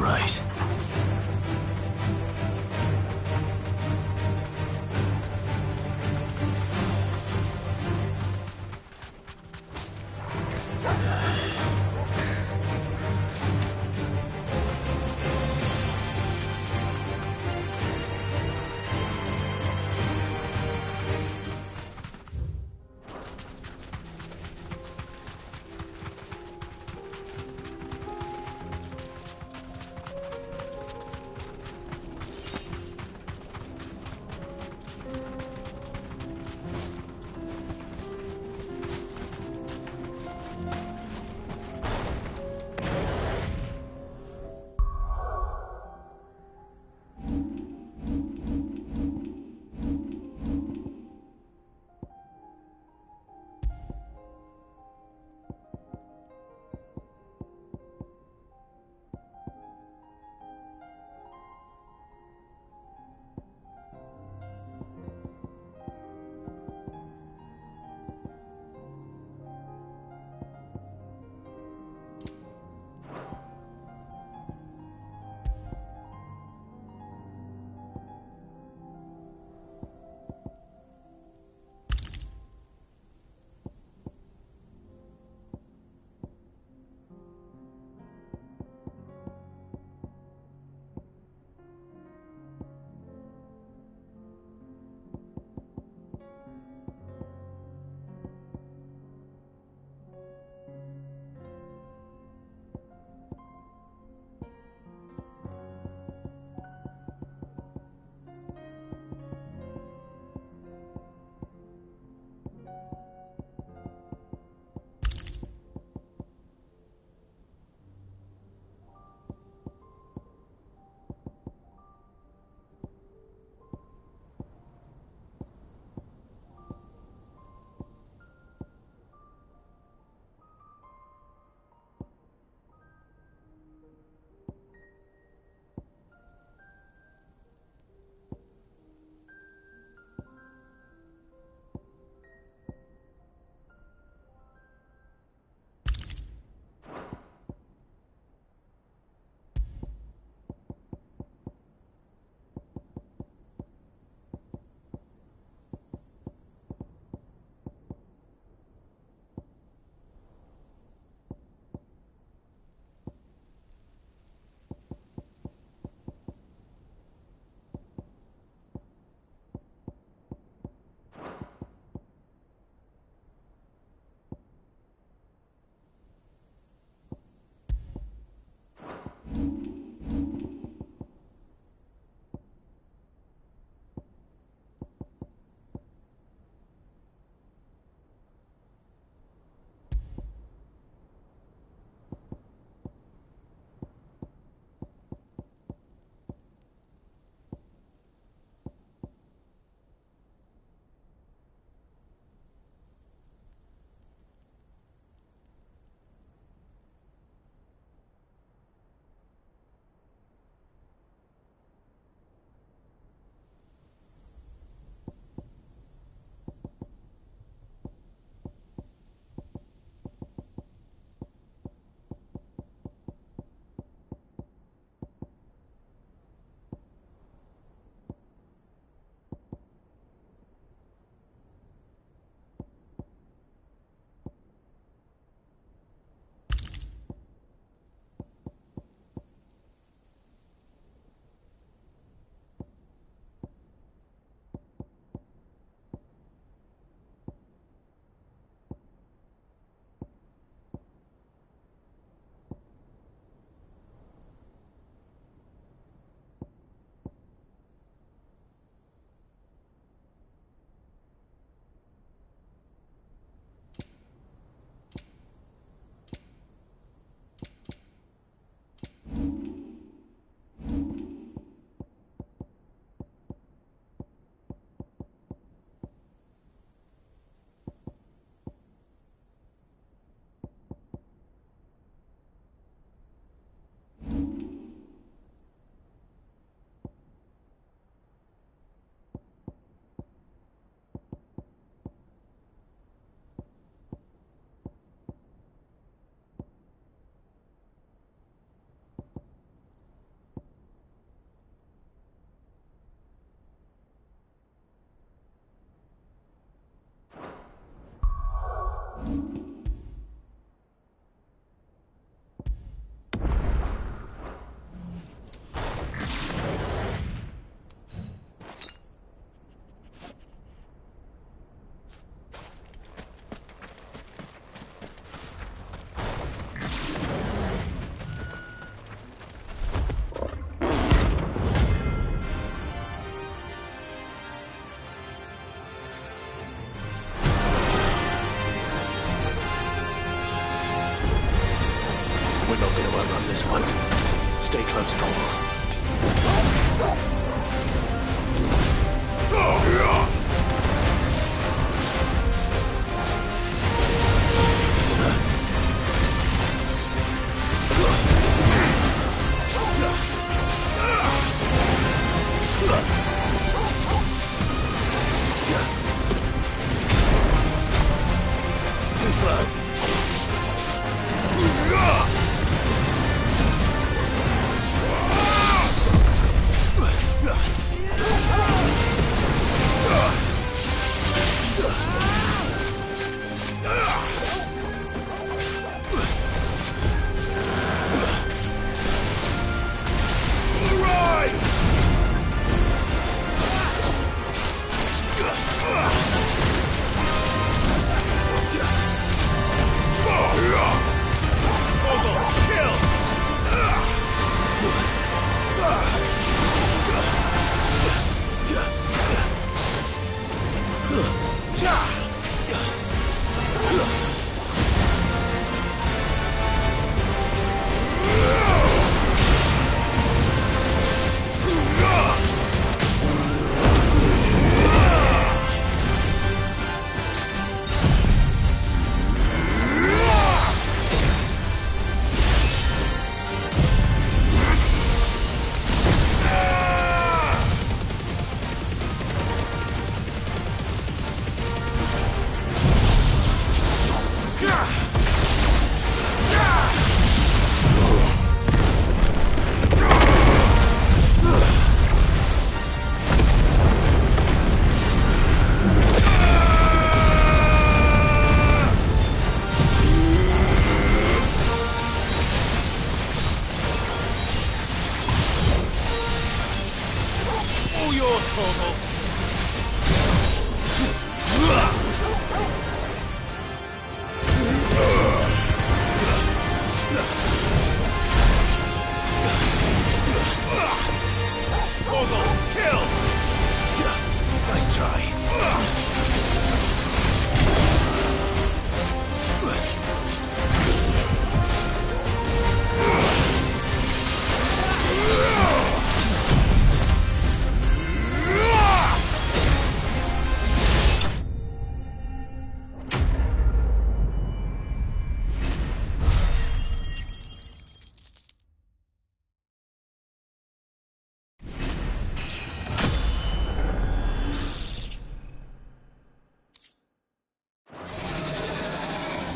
right. run this one. Stay close, Torgal. Too slow.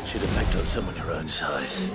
Should have picked on someone your own size.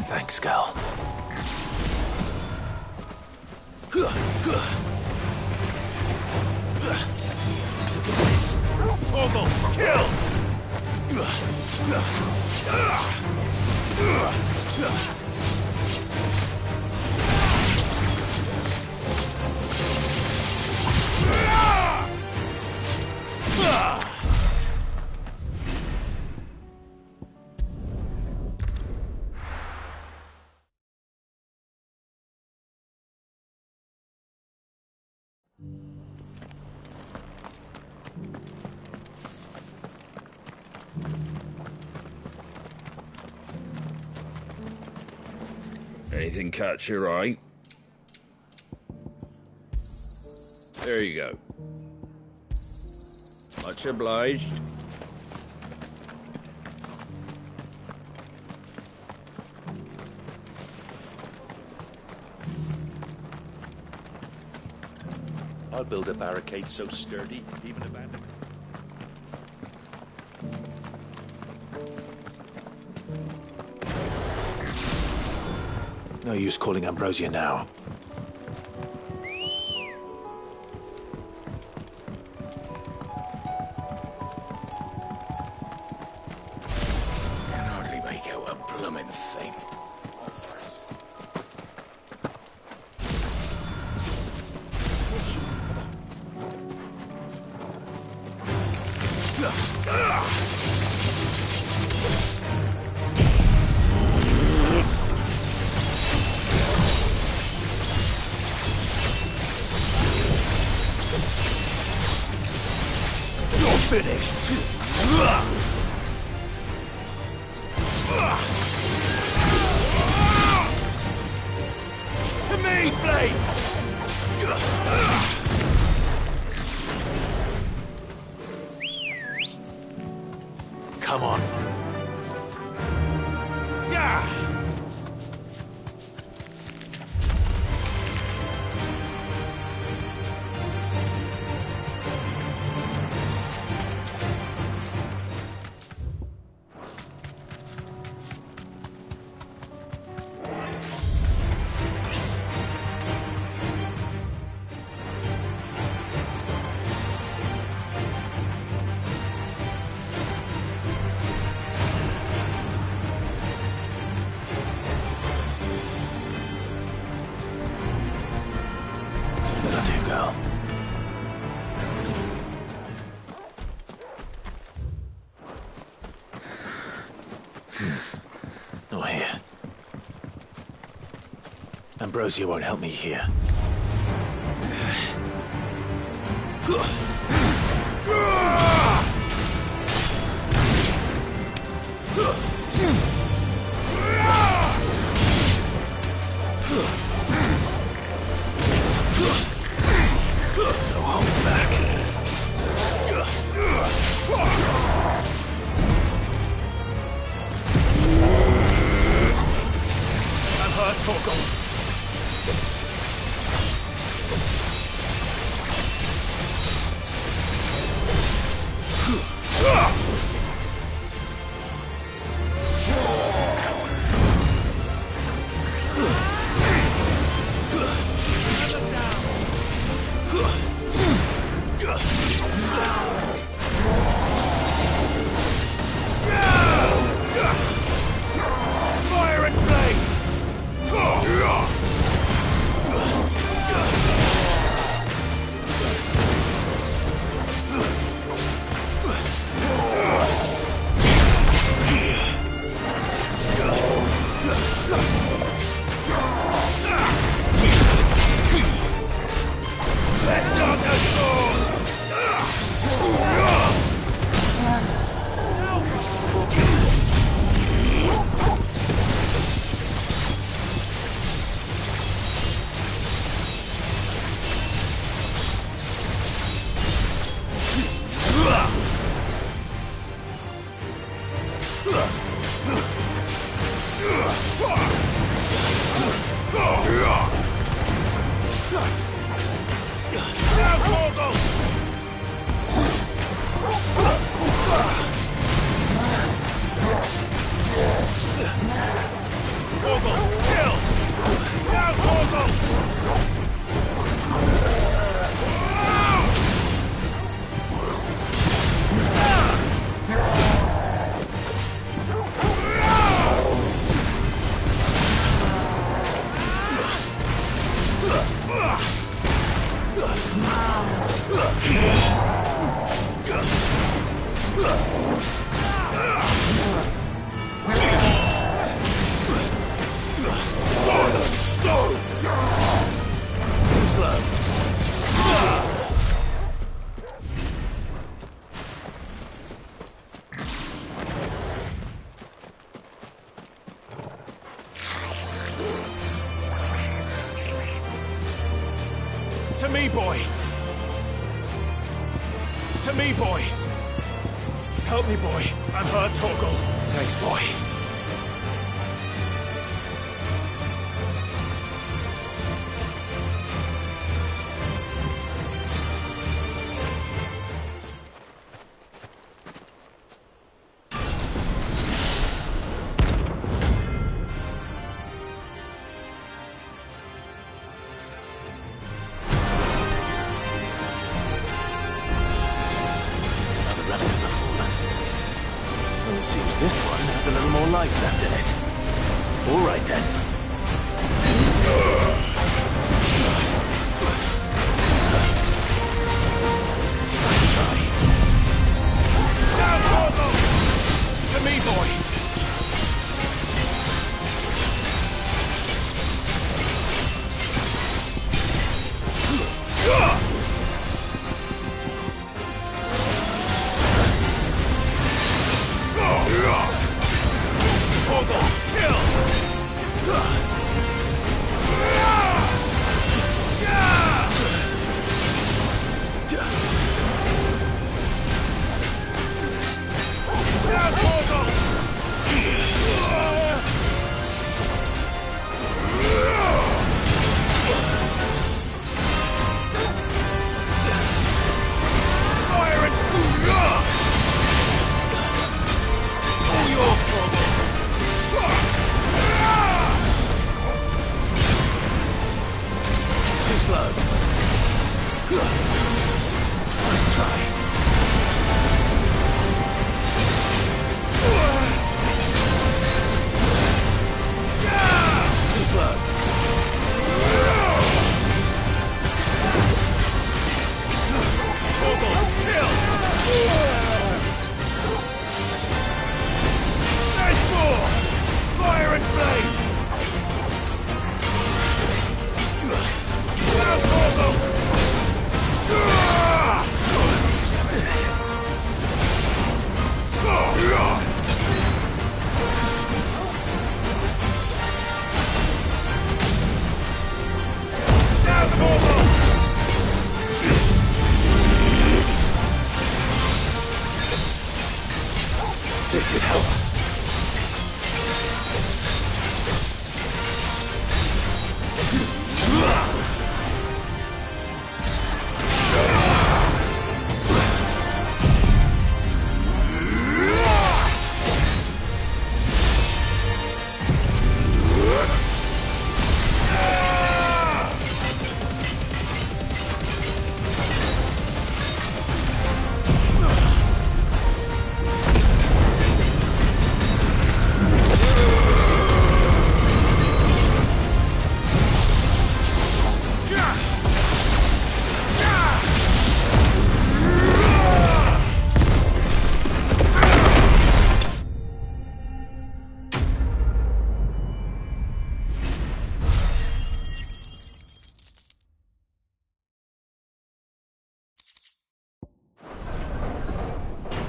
Thanks, Gal. Torgal, kill! Anything catch your eye? There you go. Much obliged. I'll build a barricade so sturdy, even abandoned. No use calling Ambrosia now. Can hardly make out a blooming thing. To me, Flames! Come on. That'll do, girl. Not here. Ambrosia won't help me here. No holding back. I'm her Torgal. Fire and flame! Let darkness fall! To me, boy! To me, boy! Help me, boy. I'm hurt, Torgal. Thanks, boy. Seems this one has a little more life left in it. All right, then. Nice try. Down, Torgal! To me, boy!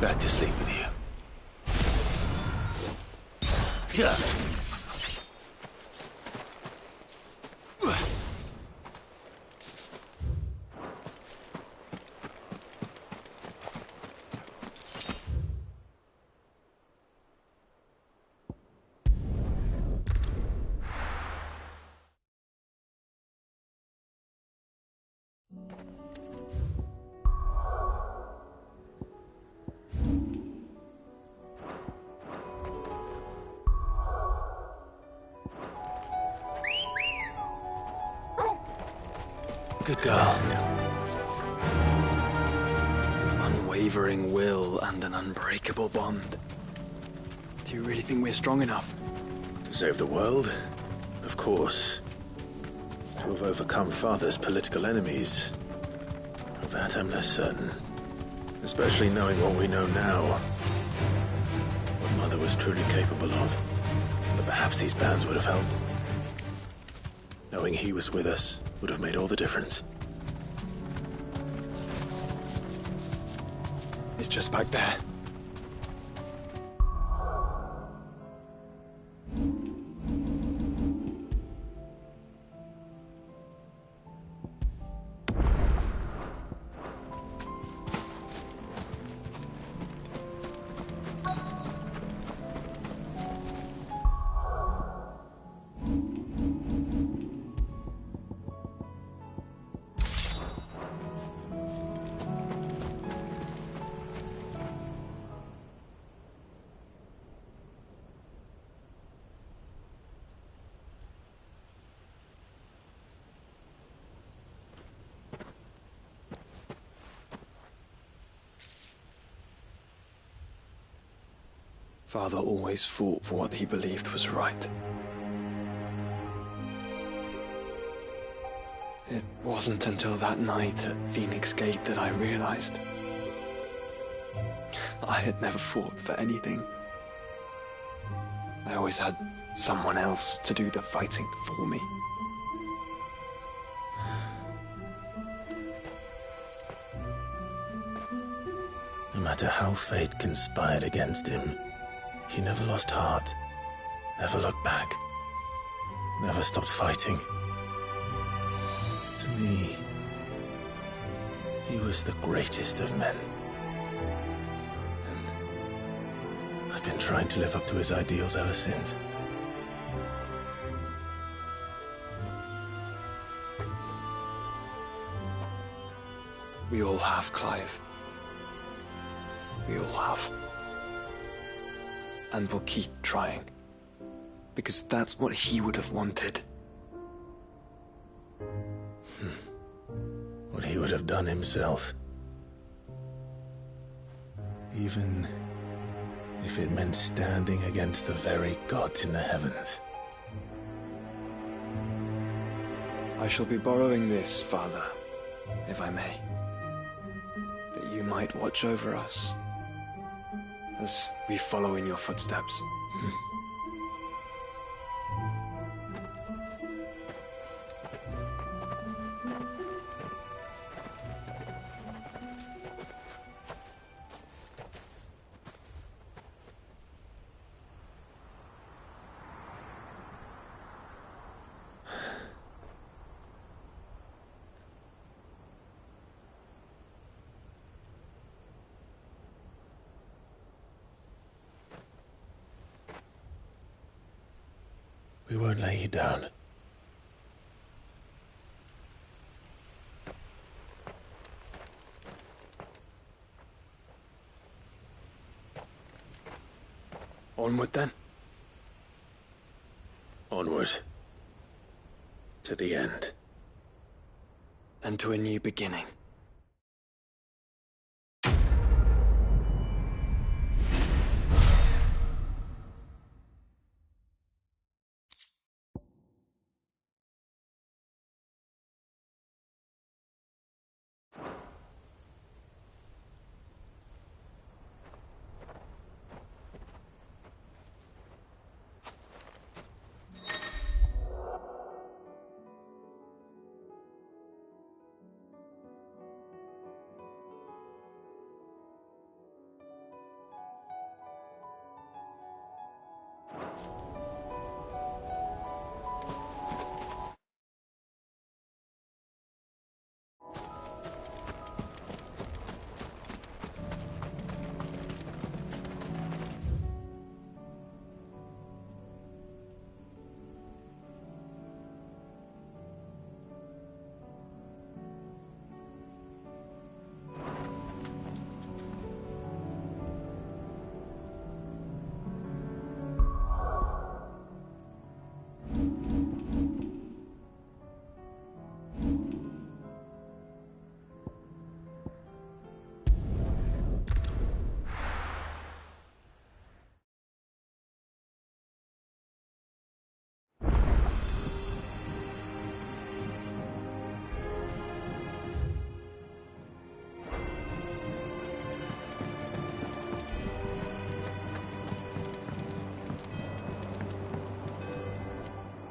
Back to sleep with you. Yeah. Good girl. Unwavering will and an unbreakable bond. Do you really think we're strong enough? To save the world? Of course. To have overcome Father's political enemies? Of that I'm less certain. Especially knowing what we know now. What Mother was truly capable of. But perhaps these bands would have helped. Knowing he was with us would have made all the difference. It's just back there. Father always fought for what he believed was right. It wasn't until that night at Phoenix Gate that I realized I had never fought for anything. I always had someone else to do the fighting for me. No matter how fate conspired against him, he never lost heart, never looked back, never stopped fighting. To me, he was the greatest of men. And I've been trying to live up to his ideals ever since. We all have, Clive. We all have. And we'll keep trying. Because that's what he would have wanted. What he would have done himself. Even if it meant standing against the very gods in the heavens. I shall be borrowing this, Father, if I may. That you might watch over us as we follow in your footsteps. We won't lay you down. Onward then. Onward. To the end. And to a new beginning.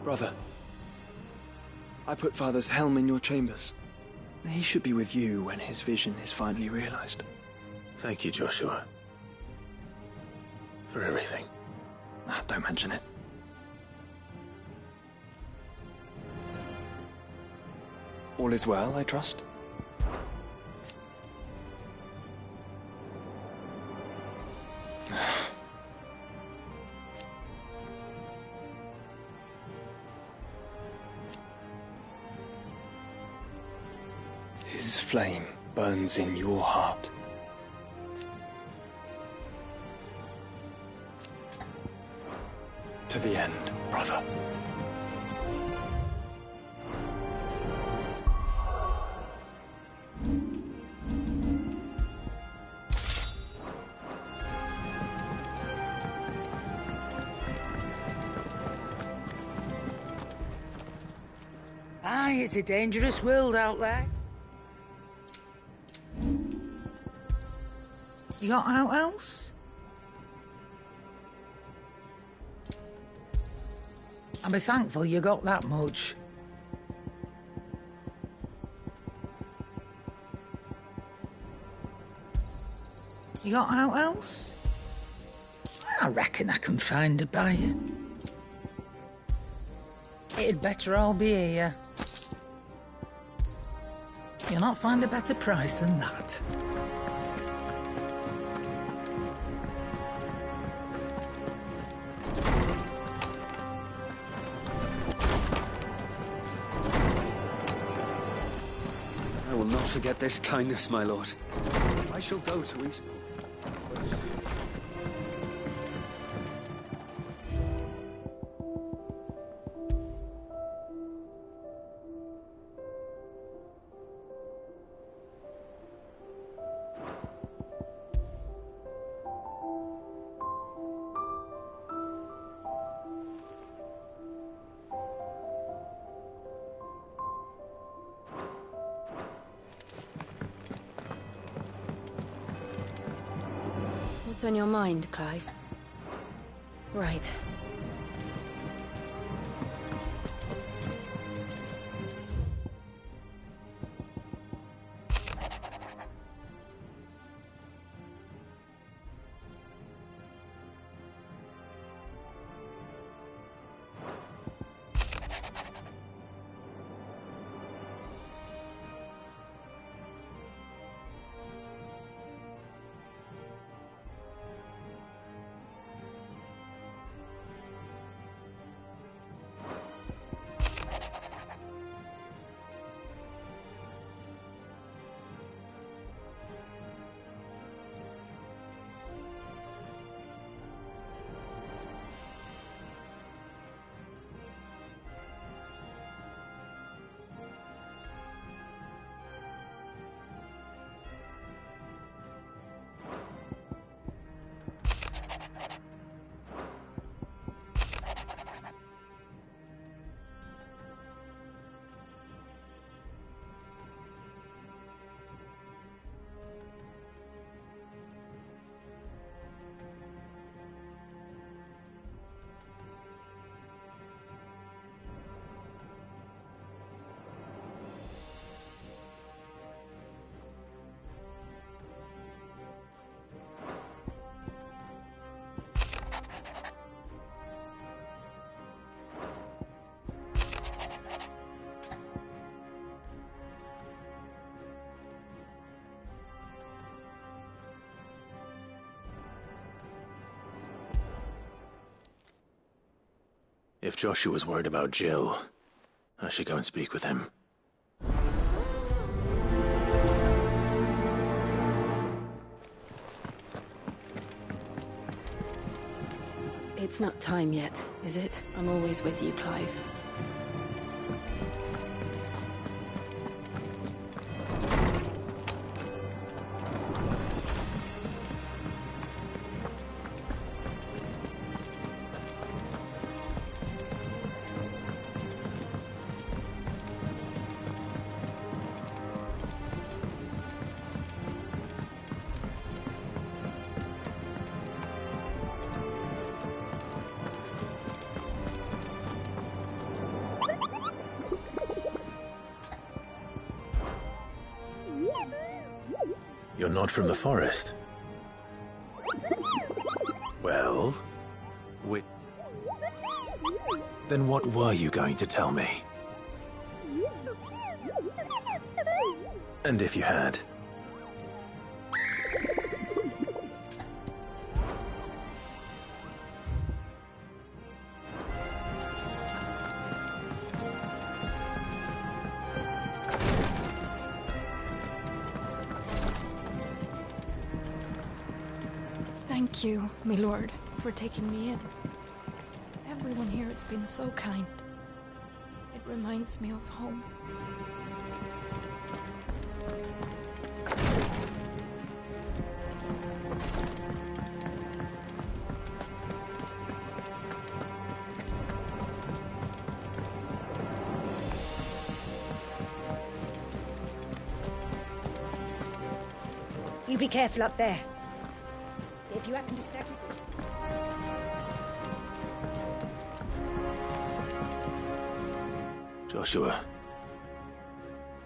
Brother, I put Father's helm in your chambers. He should be with you when his vision is finally realized. Thank you, Joshua. For everything. Don't mention it. All is well, I trust? His flame burns in your heart. To the end, brother. it's a dangerous world out there. You got out else? I'll be thankful you got that much. You got out else? I reckon I can find a buyer. It'd better all be here. You'll not find a better price than that. I will not forget this kindness, my lord. I shall go to Eastbourne. What's on your mind, Clive? Right. If Joshua's worried about Jill, I should go and speak with him. It's not time yet, is it? I'm always with you, Clive. You're not from the forest. Well, then what were you going to tell me? And if you had? Thank you, my lord, for taking me in. Everyone here has been so kind. It reminds me of home. You be careful up there. If you happen to snag the... Joshua,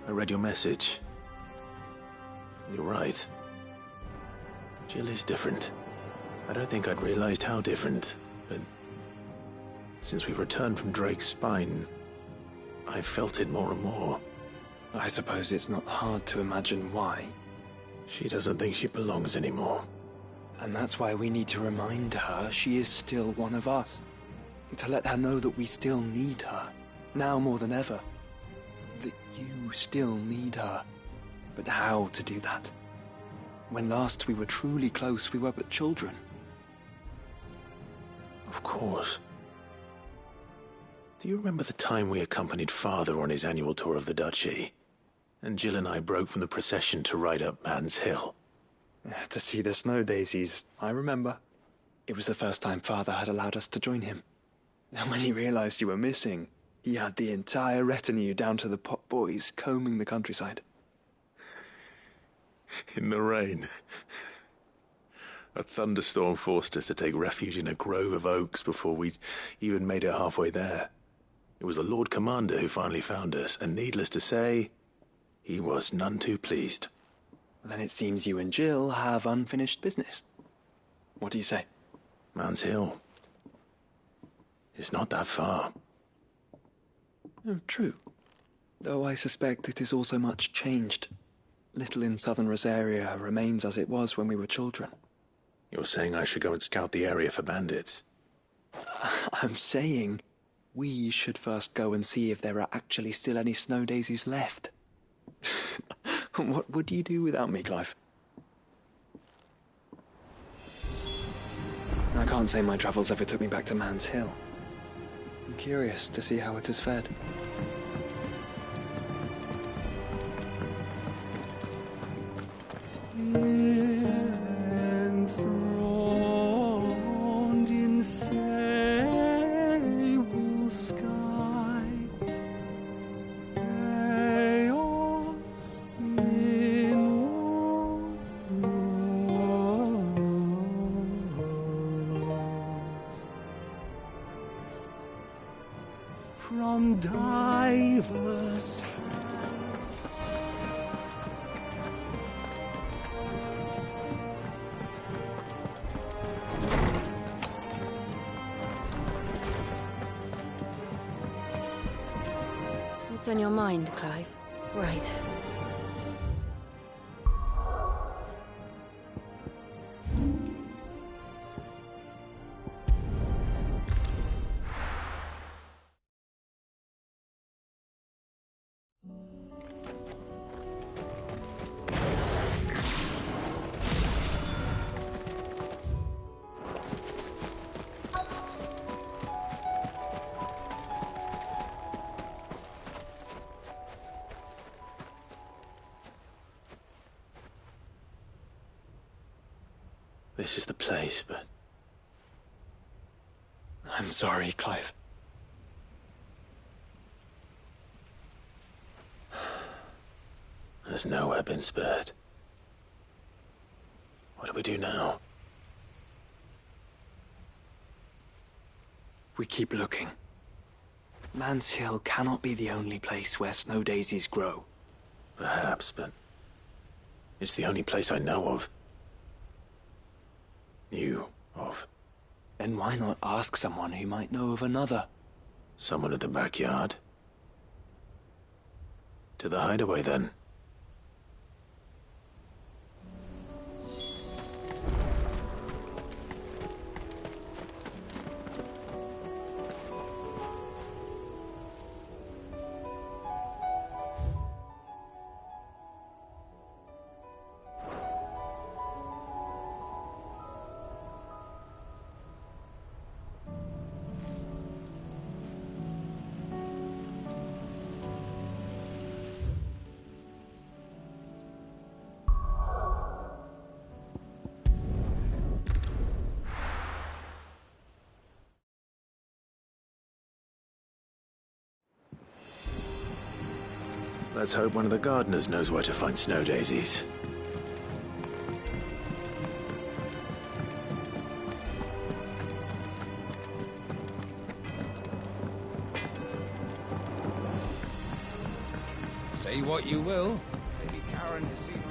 I read your message. You're right. Jill is different. I don't think I'd realized how different, but since we returned from Drake's spine, I've felt it more and more. I suppose it's not hard to imagine why. She doesn't think she belongs anymore. And that's why we need to remind her she is still one of us. To let her know that we still need her, now more than ever. That you still need her. But how to do that? When last we were truly close, we were but children. Of course. Do you remember the time we accompanied Father on his annual tour of the Duchy? And Jill and I broke from the procession to ride up Man's Hill. To see the snow daisies, I remember. It was the first time Father had allowed us to join him. And when he realized you were missing, he had the entire retinue down to the pot boys combing the countryside. In the rain. A thunderstorm forced us to take refuge in a grove of oaks before we'd even made it halfway there. It was the Lord Commander who finally found us, and needless to say, he was none too pleased. Then it seems you and Jill have unfinished business. What do you say? Man's Hill. It's not that far. Oh, true. Though I suspect it is also much changed. Little in southern Rosaria remains as it was when we were children. You're saying I should go and scout the area for bandits? I'm saying we should first go and see if there are actually still any snow daisies left. What would you do without me, Clive? I can't say my travels ever took me back to Man's Hill. I'm curious to see how it has fared. Enthroned in sable skies, chaos in wars. From divers What's on your mind, Clive? Right. This is the place, but... I'm sorry, Clive. There's nowhere been spared. What do we do now? We keep looking. Man's Hill cannot be the only place where snow daisies grow. Perhaps, but it's the only place I know of. Knew of. Then why not ask someone who might know of another? Someone in the backyard? To the hideaway, then. Let's hope one of the gardeners knows where to find snow daisies. Say what you will. Lady Karen has seen...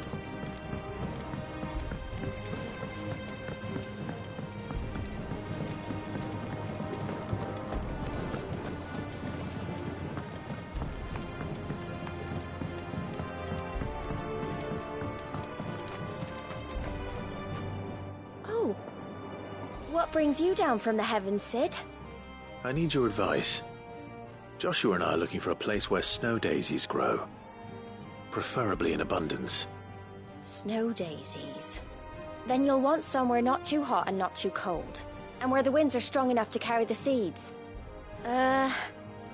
Oh. What brings you down from the heavens, Sid? I need your advice. Joshua and I are looking for a place where snow daisies grow. Preferably in abundance. Snow daisies. Then you'll want somewhere not too hot and not too cold. And where the winds are strong enough to carry the seeds. I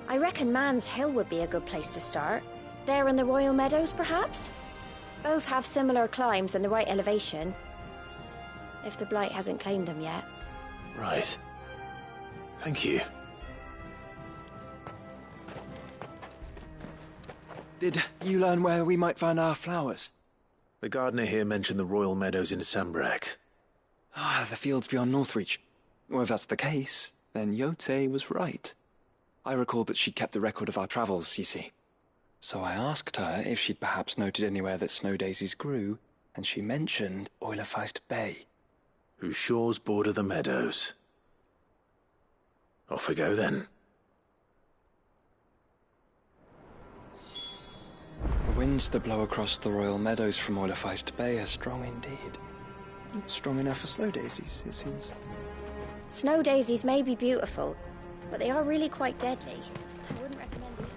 reckon Man's Hill would be a good place to start. There in the Royal Meadows, perhaps? Both have similar climbs and the right elevation. If the Blight hasn't claimed them yet. Right. Thank you. Did you learn where we might find our flowers? The gardener here mentioned the Royal Meadows in Sambrack. The fields beyond Northreach. Well, if that's the case, then Yote was right. I recalled that she'd kept the record of our travels, you see. So I asked her if she'd perhaps noted anywhere that snow daisies grew, and she mentioned Oilefeist Bay. Whose shores border the meadows. Off we go then. The winds that blow across the Royal Meadows from Oilefeist Bay are strong indeed. Strong enough for snow daisies, it seems. Snow daisies may be beautiful, but they are really quite deadly. I wouldn't recommend it.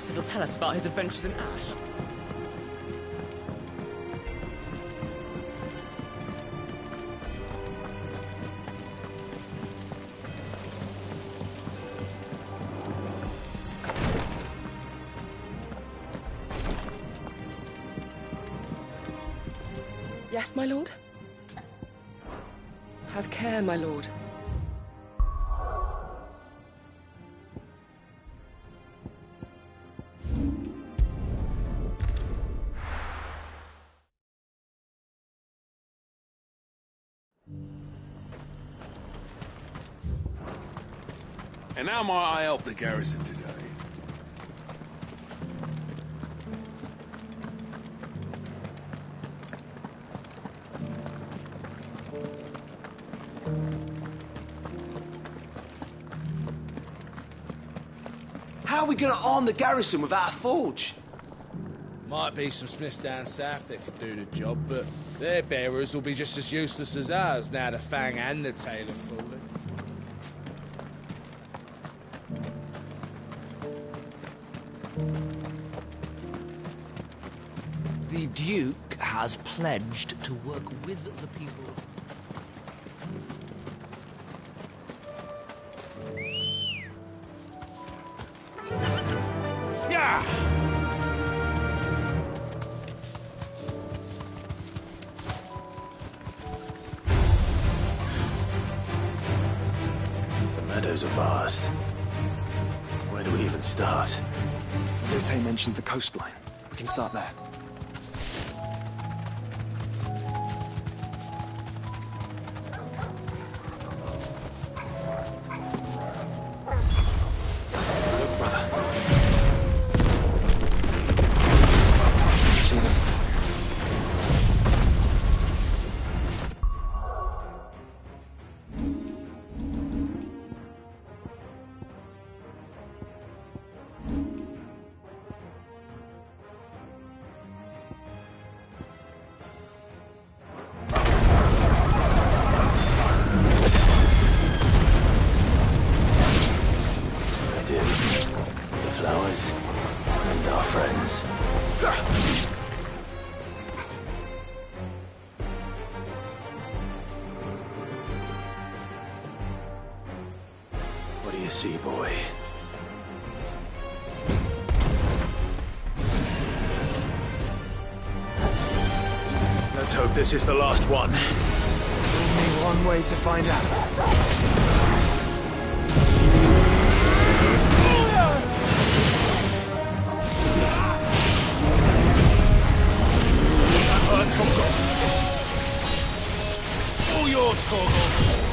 It'll tell us about his adventures in Ash. Yes, my lord? Have care, my lord. And how might I help the garrison today? How are we going to arm the garrison without a forge? Might be some smiths down south that could do the job, but their bearers will be just as useless as ours now the Fang and the Tail have fallen. The Duke has pledged to work with the people. Yeah! The meadows are vast. Where do we even start? Yote mentioned the coastline. We can start there. Look, brother. See them? What do you see, boy? Let's hope this is the last one. Only one way to find out. All yours, Torgal.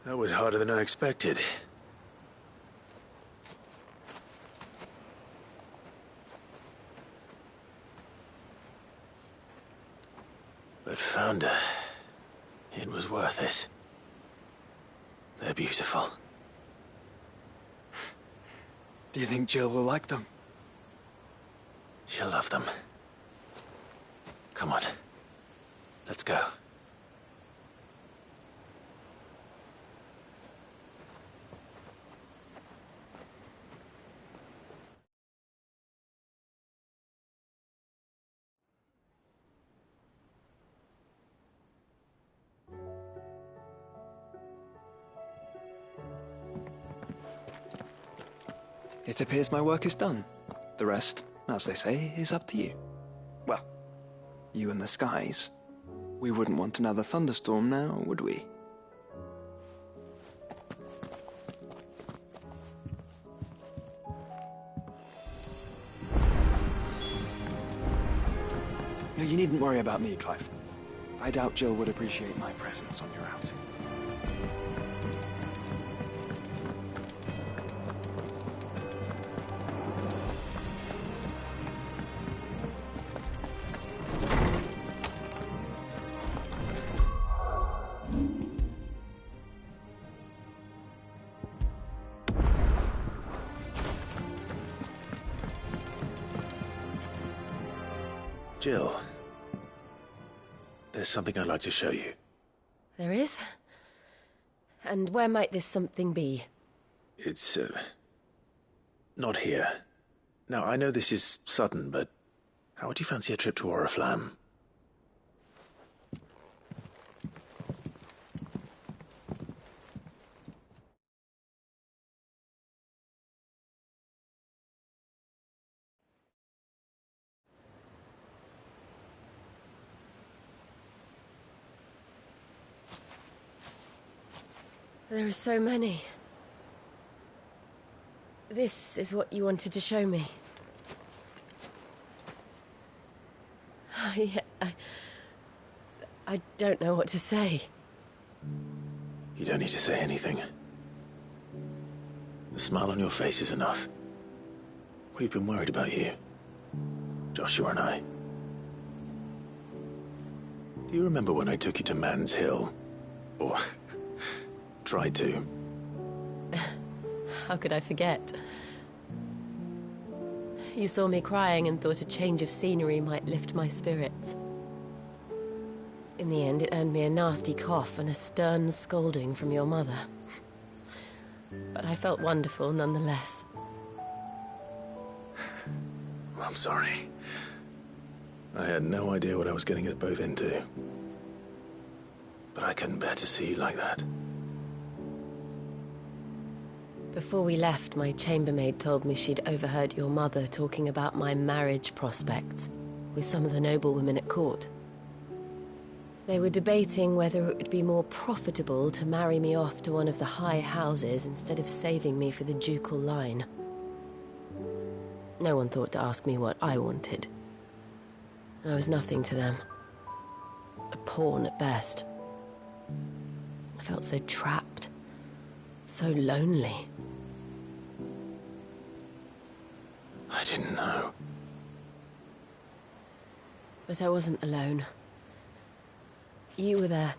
That was harder than I expected. But found her. It was worth it. They're beautiful. Do you think Jill will like them? She'll love them. Come on. Let's go. It appears my work is done. The rest, as they say, is up to you. Well, you and the skies. We wouldn't want another thunderstorm now, would we? No, you needn't worry about me, Clive. I doubt Jill would appreciate my presence on your outing. Jill, there's something I'd like to show you. There is? And where might this something be? It's, not here. Now, I know this is sudden, but how would you fancy a trip to Oriflamme? There are so many. This is what you wanted to show me. I don't know what to say. You don't need to say anything. The smile on your face is enough. We've been worried about you, Joshua and I. Do you remember when I took you to Man's Hill? Or tried to? How could I forget? You saw me crying and thought a change of scenery might lift my spirits. In the end, it earned me a nasty cough and a stern scolding from your mother. But I felt wonderful nonetheless. I'm sorry. I had no idea what I was getting us both into. But I couldn't bear to see you like that. Before we left, my chambermaid told me she'd overheard your mother talking about my marriage prospects with some of the noblewomen at court. They were debating whether it would be more profitable to marry me off to one of the high houses instead of saving me for the ducal line. No one thought to ask me what I wanted. I was nothing to them. A pawn at best. I felt so trapped. So lonely. I didn't know. But I wasn't alone. You were there.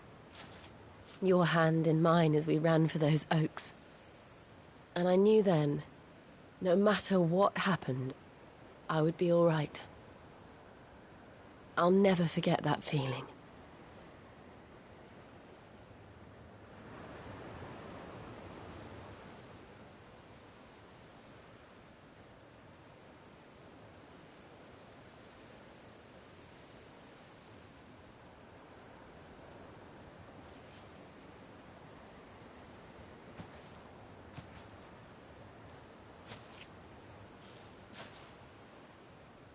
Your hand in mine as we ran for those oaks. And I knew then, no matter what happened, I would be all right. I'll never forget that feeling.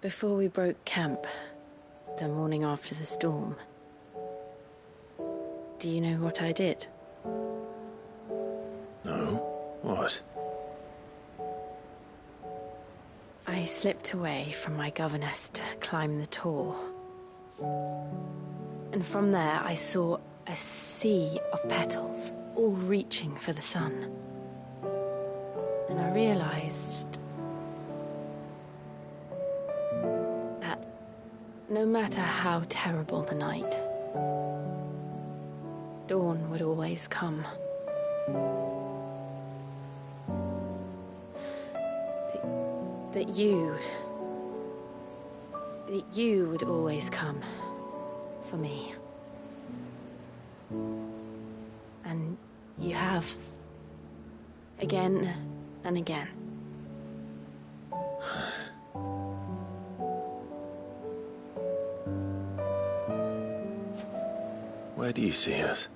Before we broke camp, the morning after the storm, do you know what I did? No? What? I slipped away from my governess to climb the tor. And from there I saw a sea of petals, all reaching for the sun. And I realized that no matter how terrible the night, dawn would always come. That you would always come for me. And you have. Again and again. Where do you see us?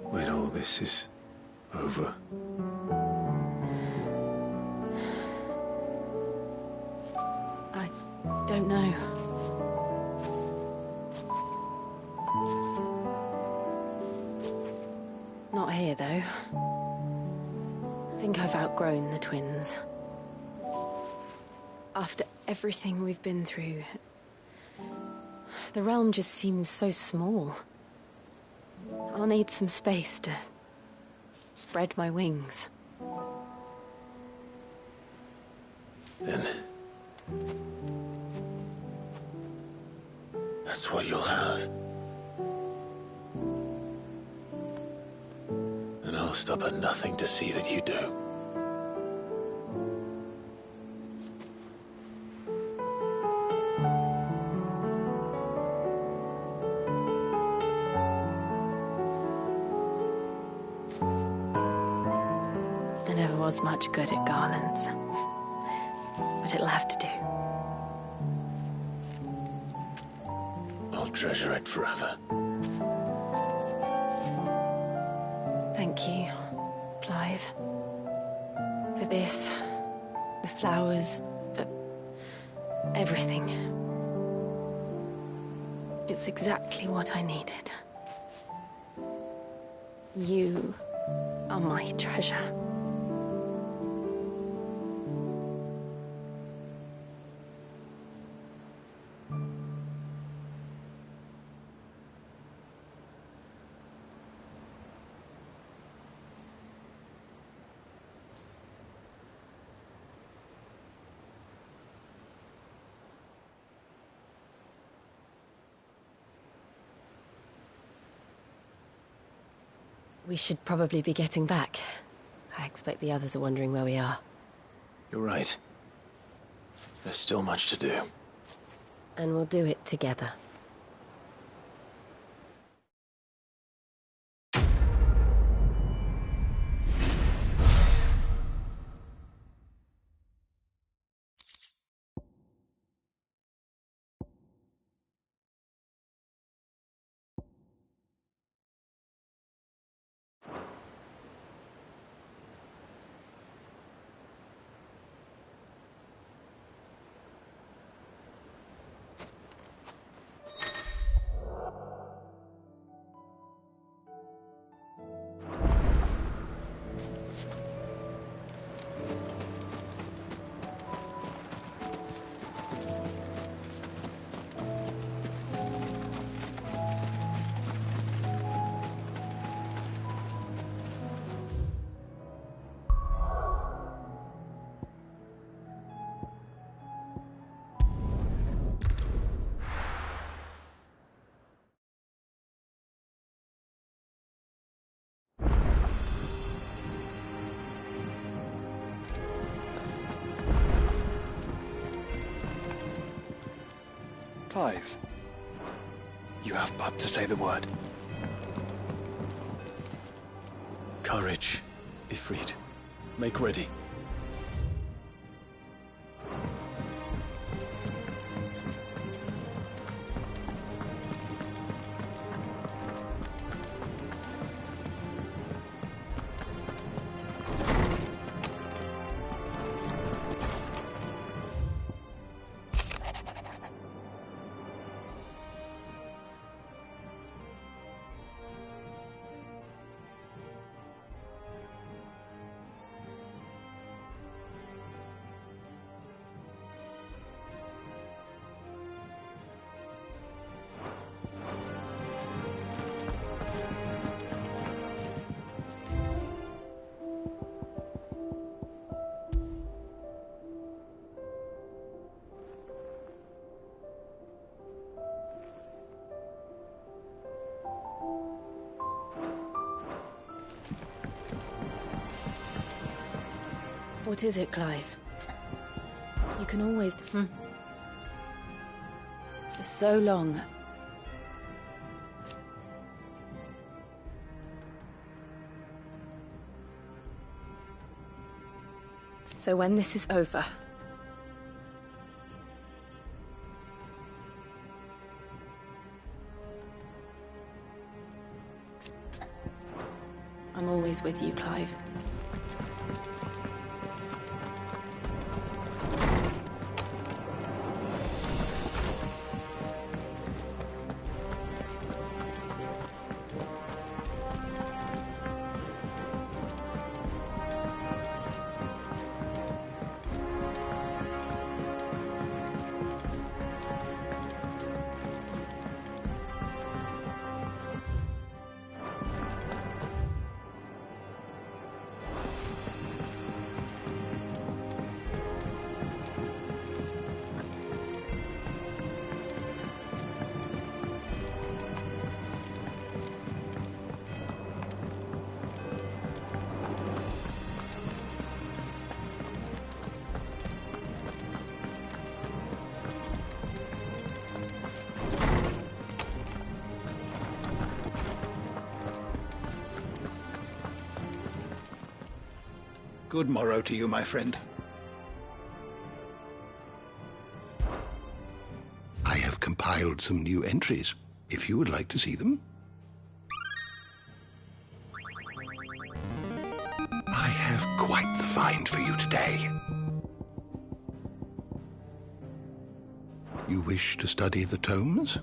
When all this is over? I don't know. Not here, though. I think I've outgrown the twins. After everything we've been through, the realm just seems so small. I'll need some space to spread my wings. Then that's what you'll have. And I'll stop at nothing to see that you do. I never was much good at garlands, but it'll have to do. I'll treasure it forever. Thank you, Clive. For this, the flowers, for everything. It's exactly what I needed. You are my treasure. We should probably be getting back. I expect the others are wondering where we are. You're right. There's still much to do. And we'll do it together. Clive, you have but to say the word. Courage, Ifrit. Make ready. What is it, Clive? You can always... For so long... So when this is over... I'm always with you, Clive. Good morrow to you, my friend. I have compiled some new entries, if you would like to see them. I have quite the find for you today. You wish to study the tomes?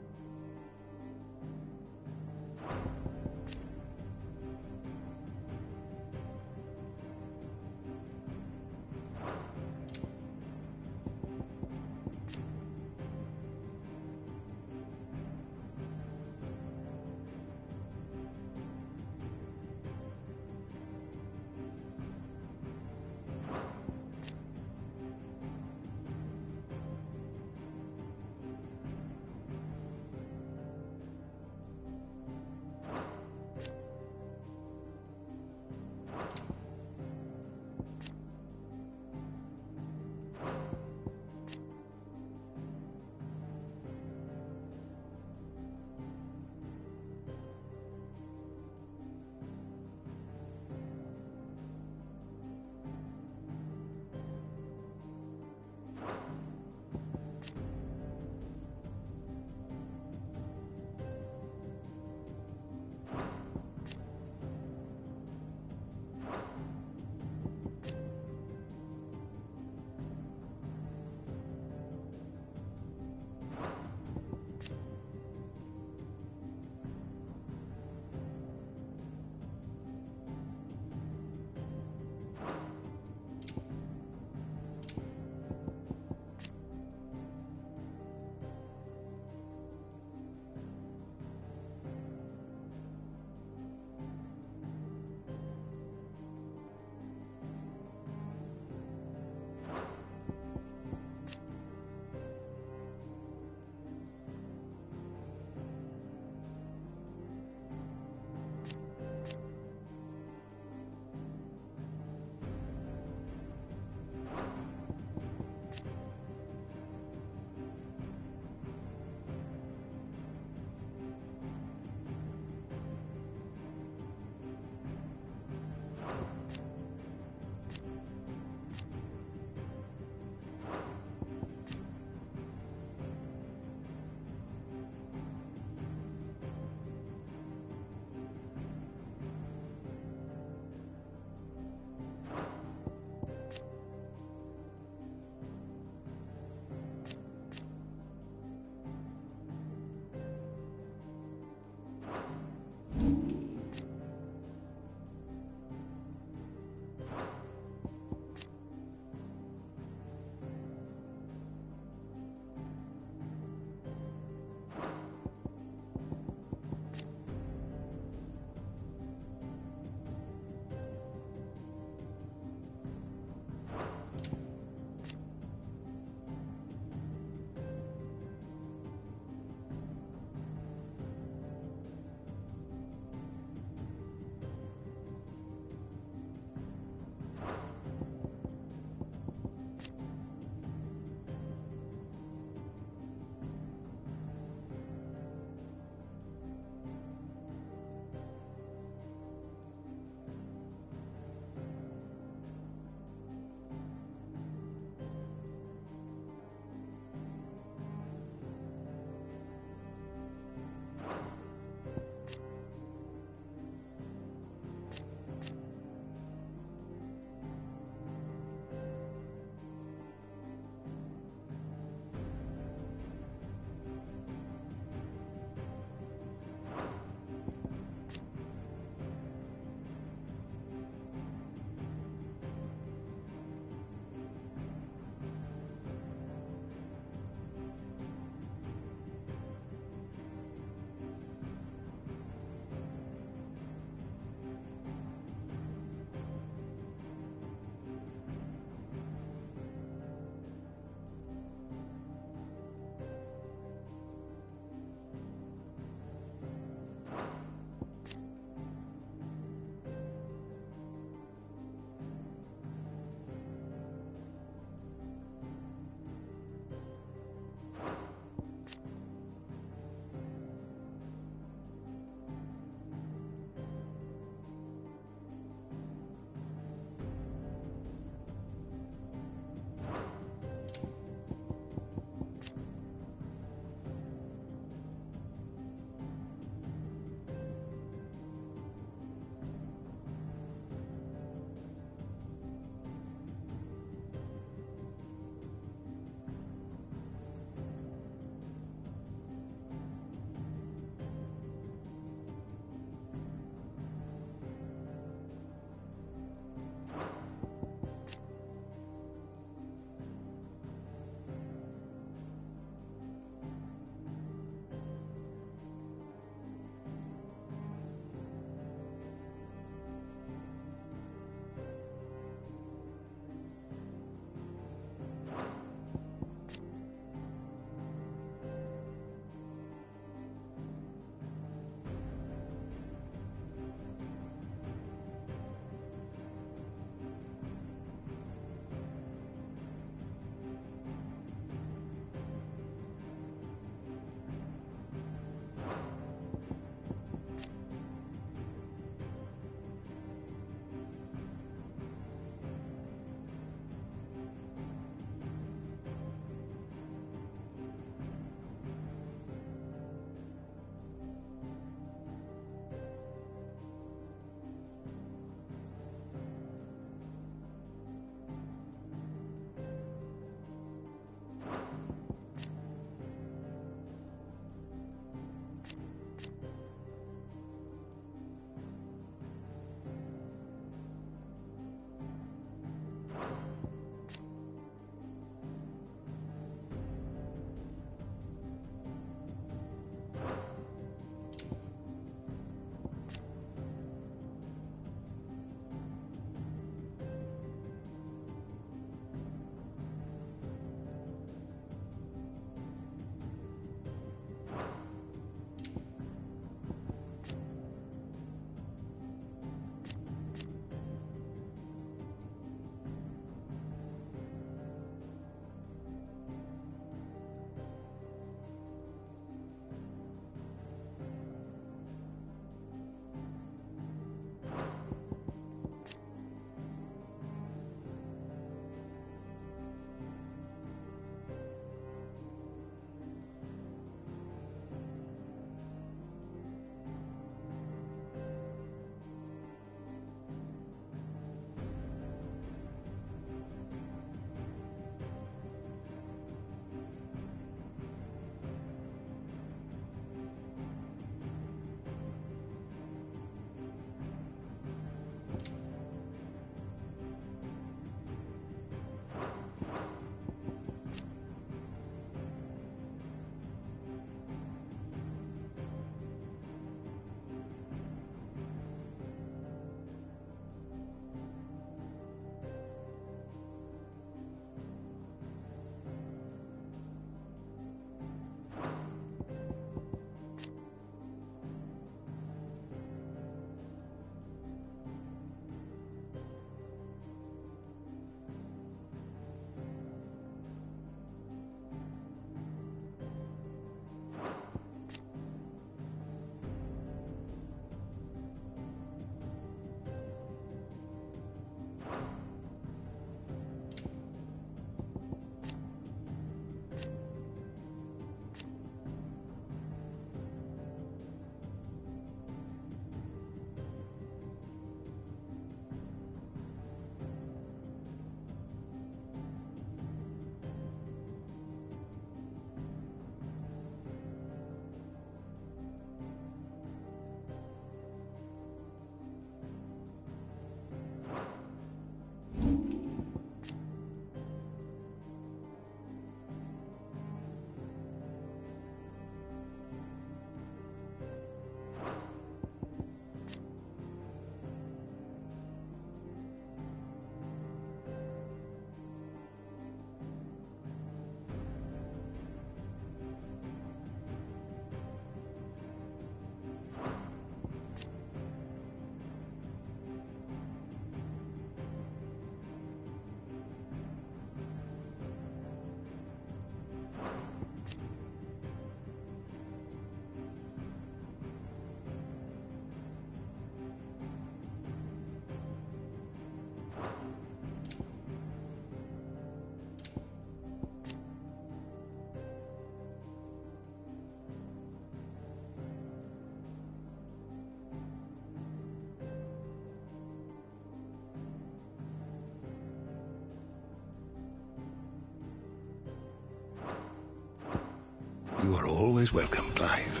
are always welcome, Clive.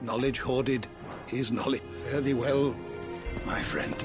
Knowledge hoarded is knowledge. Fare thee well, my friend.